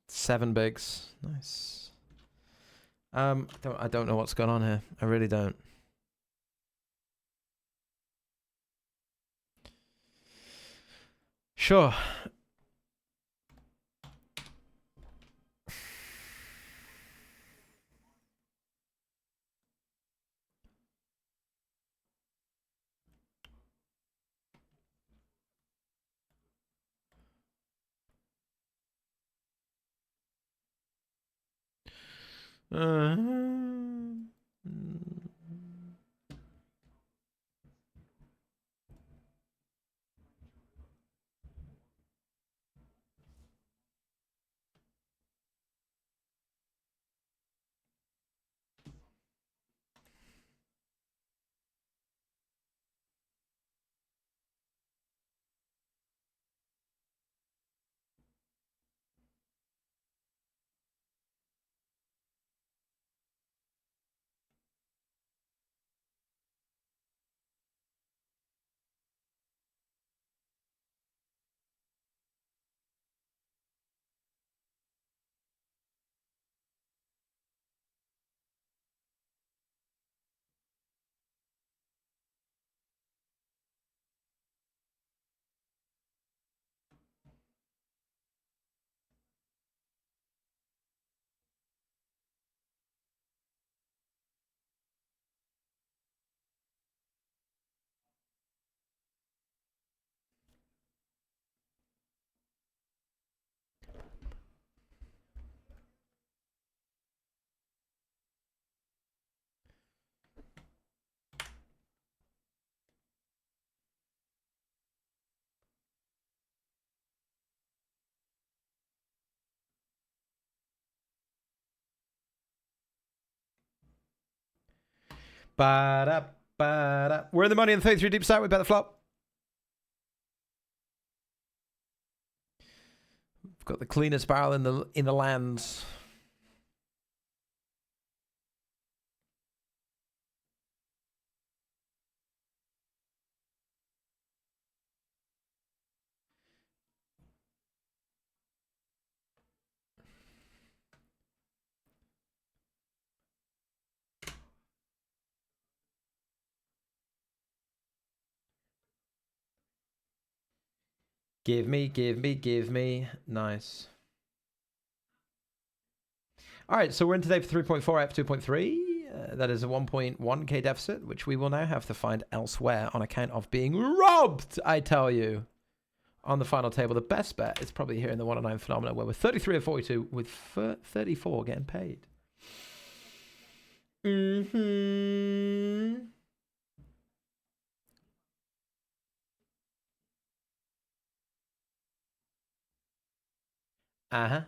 Seven bigs, nice. I don't know what's going on here. I really don't. Sure. Ba-da, ba-da. We're in the money in 33 deep stack. We bet the flop. We've got the cleanest barrel in the lands. Give me, give me, give me. Nice. All right, so we're in today for 3.4 F 2.3. That is a 1.1k deficit, which we will now have to find elsewhere on account of being robbed, I tell you. On the final table, the best bet is probably here in the 109 Phenomena, where we're 33 of 42 with 34 getting paid. Mm-hmm. Uh-huh.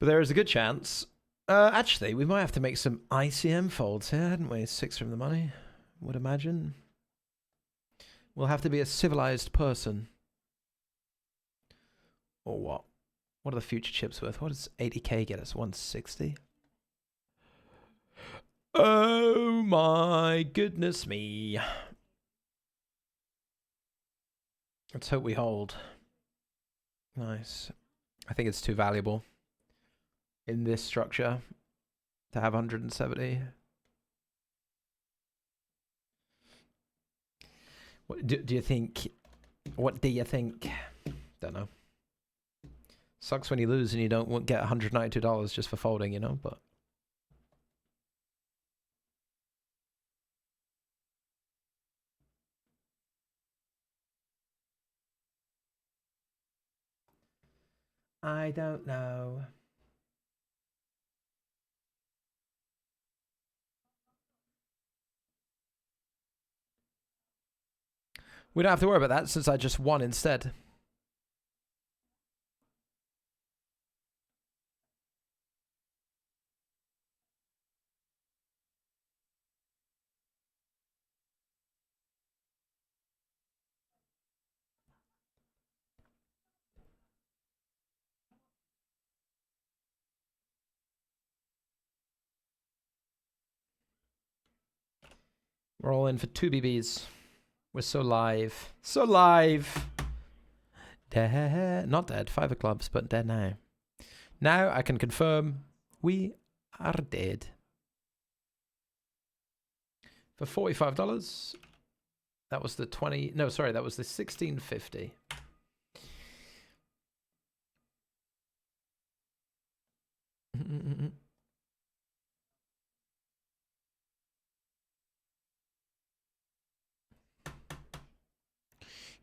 But there is a good chance. Actually, we might have to make some ICM folds here, hadn't we? 6 from the money, would imagine. We'll have to be a civilized person. Or what? What are the future chips worth? What does 80k get us? 160? Oh my goodness me. Let's hope we hold. Nice. I think it's too valuable in this structure to have 170. What do you think? What do you think? Don't know. Sucks when you lose and you don't get $192 just for folding, you know, but I don't know. We don't have to worry about that since I just won instead. We're all in for 2 BBs. We're so live. So live. Dead. Not dead. 5 of clubs, but dead now. Now I can confirm we are dead. For $45. That was the 20. No, sorry, that was the 1650.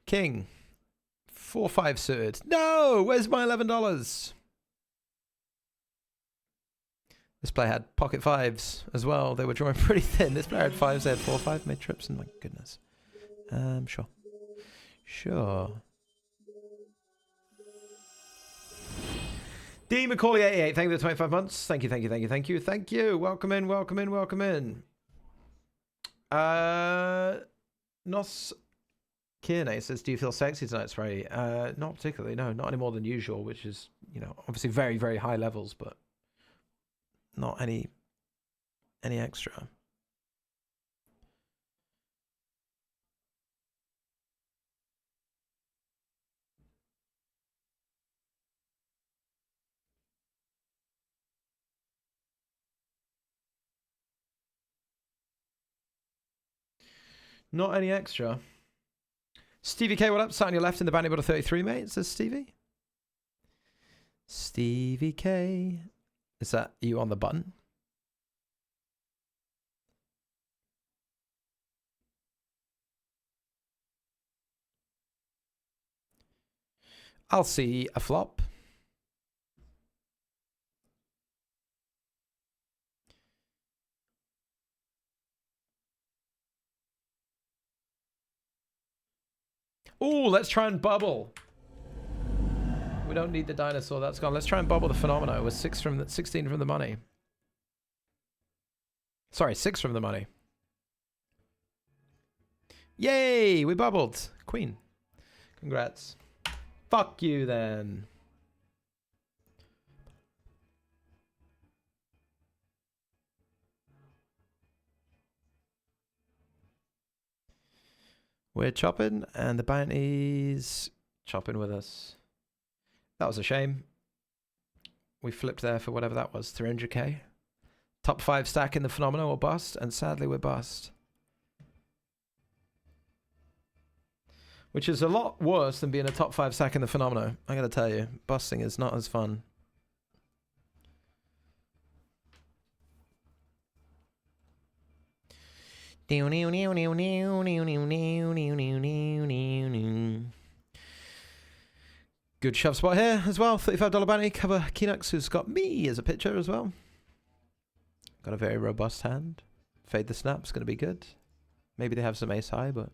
King. 4-5 suited. No! Where's my $11? This player had pocket 5s as well. They were drawing pretty thin. This player had 5s. They had 4-5. Made trips. And my goodness. Sure. Sure. D. Macaulay 88. Thank you for the 25 months. Thank you, thank you, thank you, thank you, thank you. Welcome in, welcome in, welcome in. Nos Kierne says, do you feel sexy tonight, Spraggy? Not particularly, no. Not any more than usual, which is, you know, obviously very, very high levels, but not any extra. Not any extra. Stevie K, what up? Sat on your left in the bandy bottle 33, mate, says Stevie. Stevie K. Is that you on the button? I'll see a flop. Ooh, let's try and bubble. We don't need the dinosaur. That's gone. Let's try and bubble the phenomena. We're 16 from the money. Sorry, 6 from the money. Yay! We bubbled. Queen. Congrats. Fuck you then. We're chopping, and the bounty's chopping with us. That was a shame. We flipped there for whatever that was, 300k. Top 5 stack in the phenomena or bust, and sadly we're bust. Which is a lot worse than being a top 5 stack in the phenomena. I gotta tell you, busting is not as fun. Good shove spot here as well. $35 bounty. Cover Keenux, who's got me as a pitcher as well. Got a very robust hand. Fade the snap's going to be good. Maybe they have some ace high, but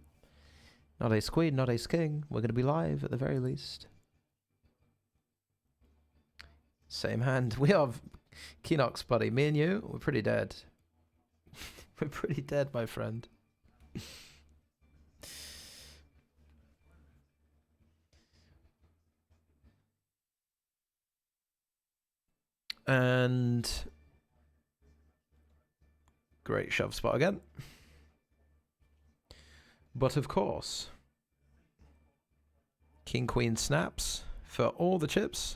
not ace queen, not ace king. We're going to be live at the very least. Same hand. We have Keenux, buddy. Me and you, we're pretty dead. We're pretty dead, my friend. And great shove spot again. But of course, King Queen snaps for all the chips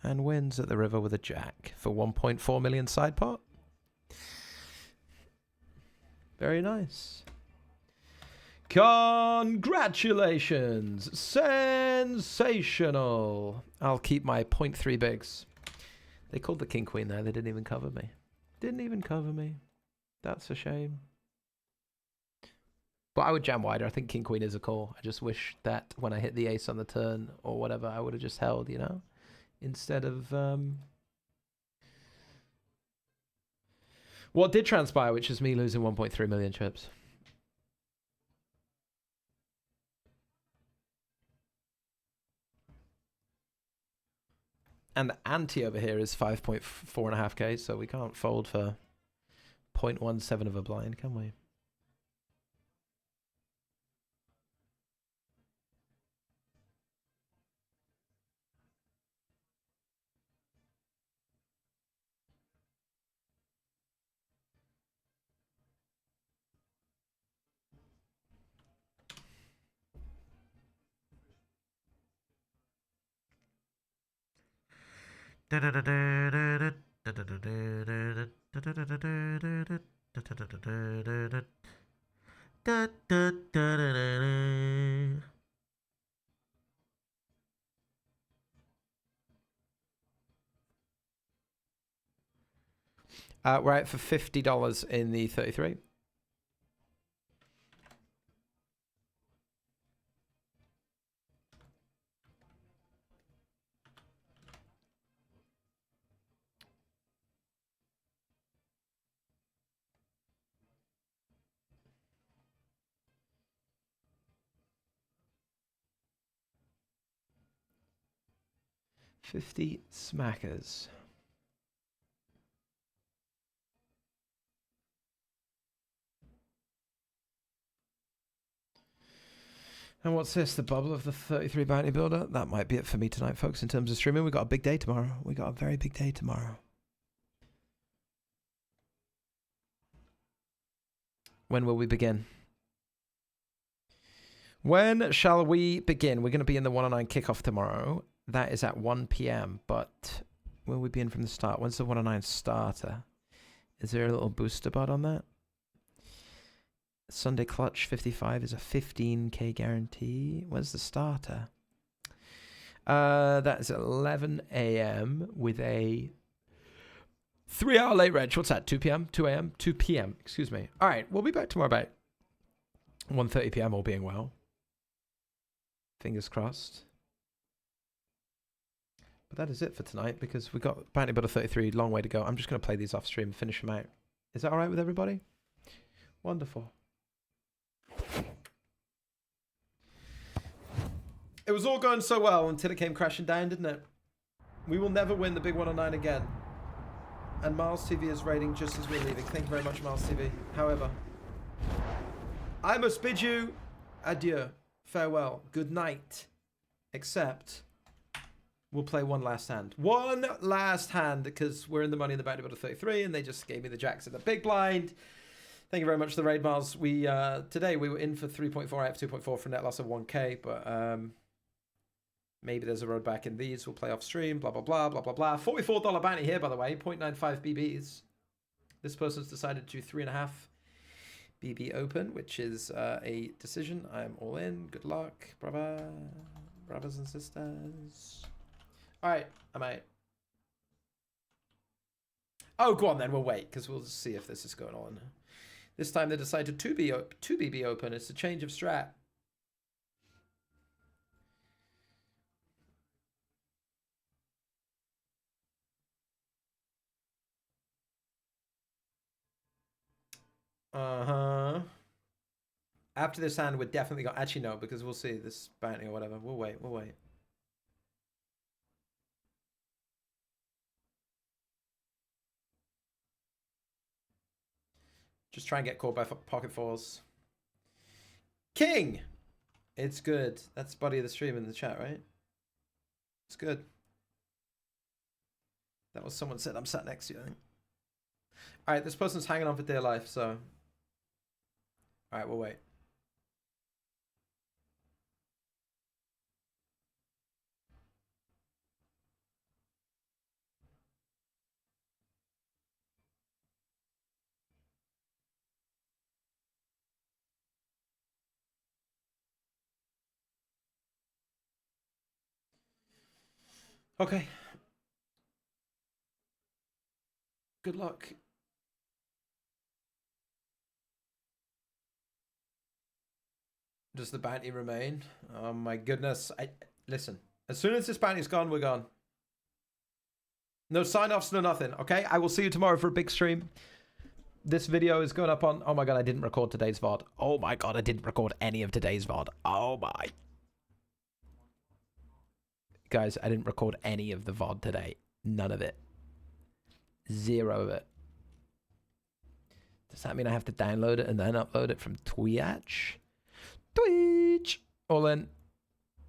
and wins at the river with a jack for 1.4 million side pot. Very nice. Congratulations. Sensational. I'll keep my 0.3 bigs. They called the King Queen there. They didn't even cover me. Didn't even cover me. That's a shame. But I would jam wider. I think King Queen is a call. I just wish that when I hit the ace on the turn or whatever, I would have just held, you know, instead of what did transpire, which is me losing 1.3 million chips. And the ante over here is 5.45k, so we can't fold for 0.17 of a blind, can we? We're out for $50 in the 33. $50 smackers. And what's this? The bubble of the 33 bounty builder? That might be it for me tonight, folks, in terms of streaming. We got a big day tomorrow. We got a very big day tomorrow. When will we begin? When shall we begin? We're going to be in the 109 kickoff tomorrow. That is at 1 p.m. But will we be in from the start? When's the 109 starter? Is there a little booster bot on that? Sunday clutch 55 is a 15k guarantee. Where's the starter? That is 11 a.m. with a 3-hour late reg. What's that? 2 p.m.? 2 a.m.? 2 p.m. Excuse me. All right, we'll be back tomorrow about 1:30 p.m. all being well. Fingers crossed. But that is it for tonight because we got Bounty Builder 33, long way to go. I'm just going to play these off stream and finish them out. Is that all right with everybody? Wonderful. It was all going so well until it came crashing down, didn't it? We will never win the big 109 again. And Miles TV is raiding just as we're leaving. Thank you very much, Miles TV. However, I must bid you adieu, farewell, good night. Except, we'll play one last hand. One last hand, because we're in the money in the bounty about 33, and they just gave me the jacks at the big blind. Thank you very much for the raid, Miles. We today we were in for 3.4 out of 2.4 for a net loss of 1k, but maybe there's a road back in these. We'll play off stream, blah, blah, blah, blah, blah, blah. $44 bounty here, by the way, 0.95 BBs. This person's decided to do 3.5 BB open, which is a decision. I'm all in. Good luck, brother. Brothers and sisters. All right, I'm out. Oh, go on then. We'll wait, because we'll see if this is going on. This time they decided to 2BB open. It's a change of strat. Uh-huh. After this hand, we're definitely going... Actually, no, because we'll see this bounty or whatever. We'll wait. We'll wait. Just try and get caught by pocket fours. King! It's good. That's buddy of the stream in the chat, right? It's good. That was someone said I'm sat next to you, I think. Alright, this person's hanging on for dear life, so... Alright, we'll wait. Okay. Good luck. Does the bounty remain? Oh my goodness. Listen, as soon as this bounty's gone, we're gone. No sign-offs, no nothing, okay? I will see you tomorrow for a big stream. This video is going up on... Oh my god, I didn't record today's VOD. Oh my god, I didn't record any of today's VOD. Oh my... Guys, I didn't record any of the VOD today. None of it. Zero of it. Does that mean I have to download it and then upload it from Twitch? Twitch! All in.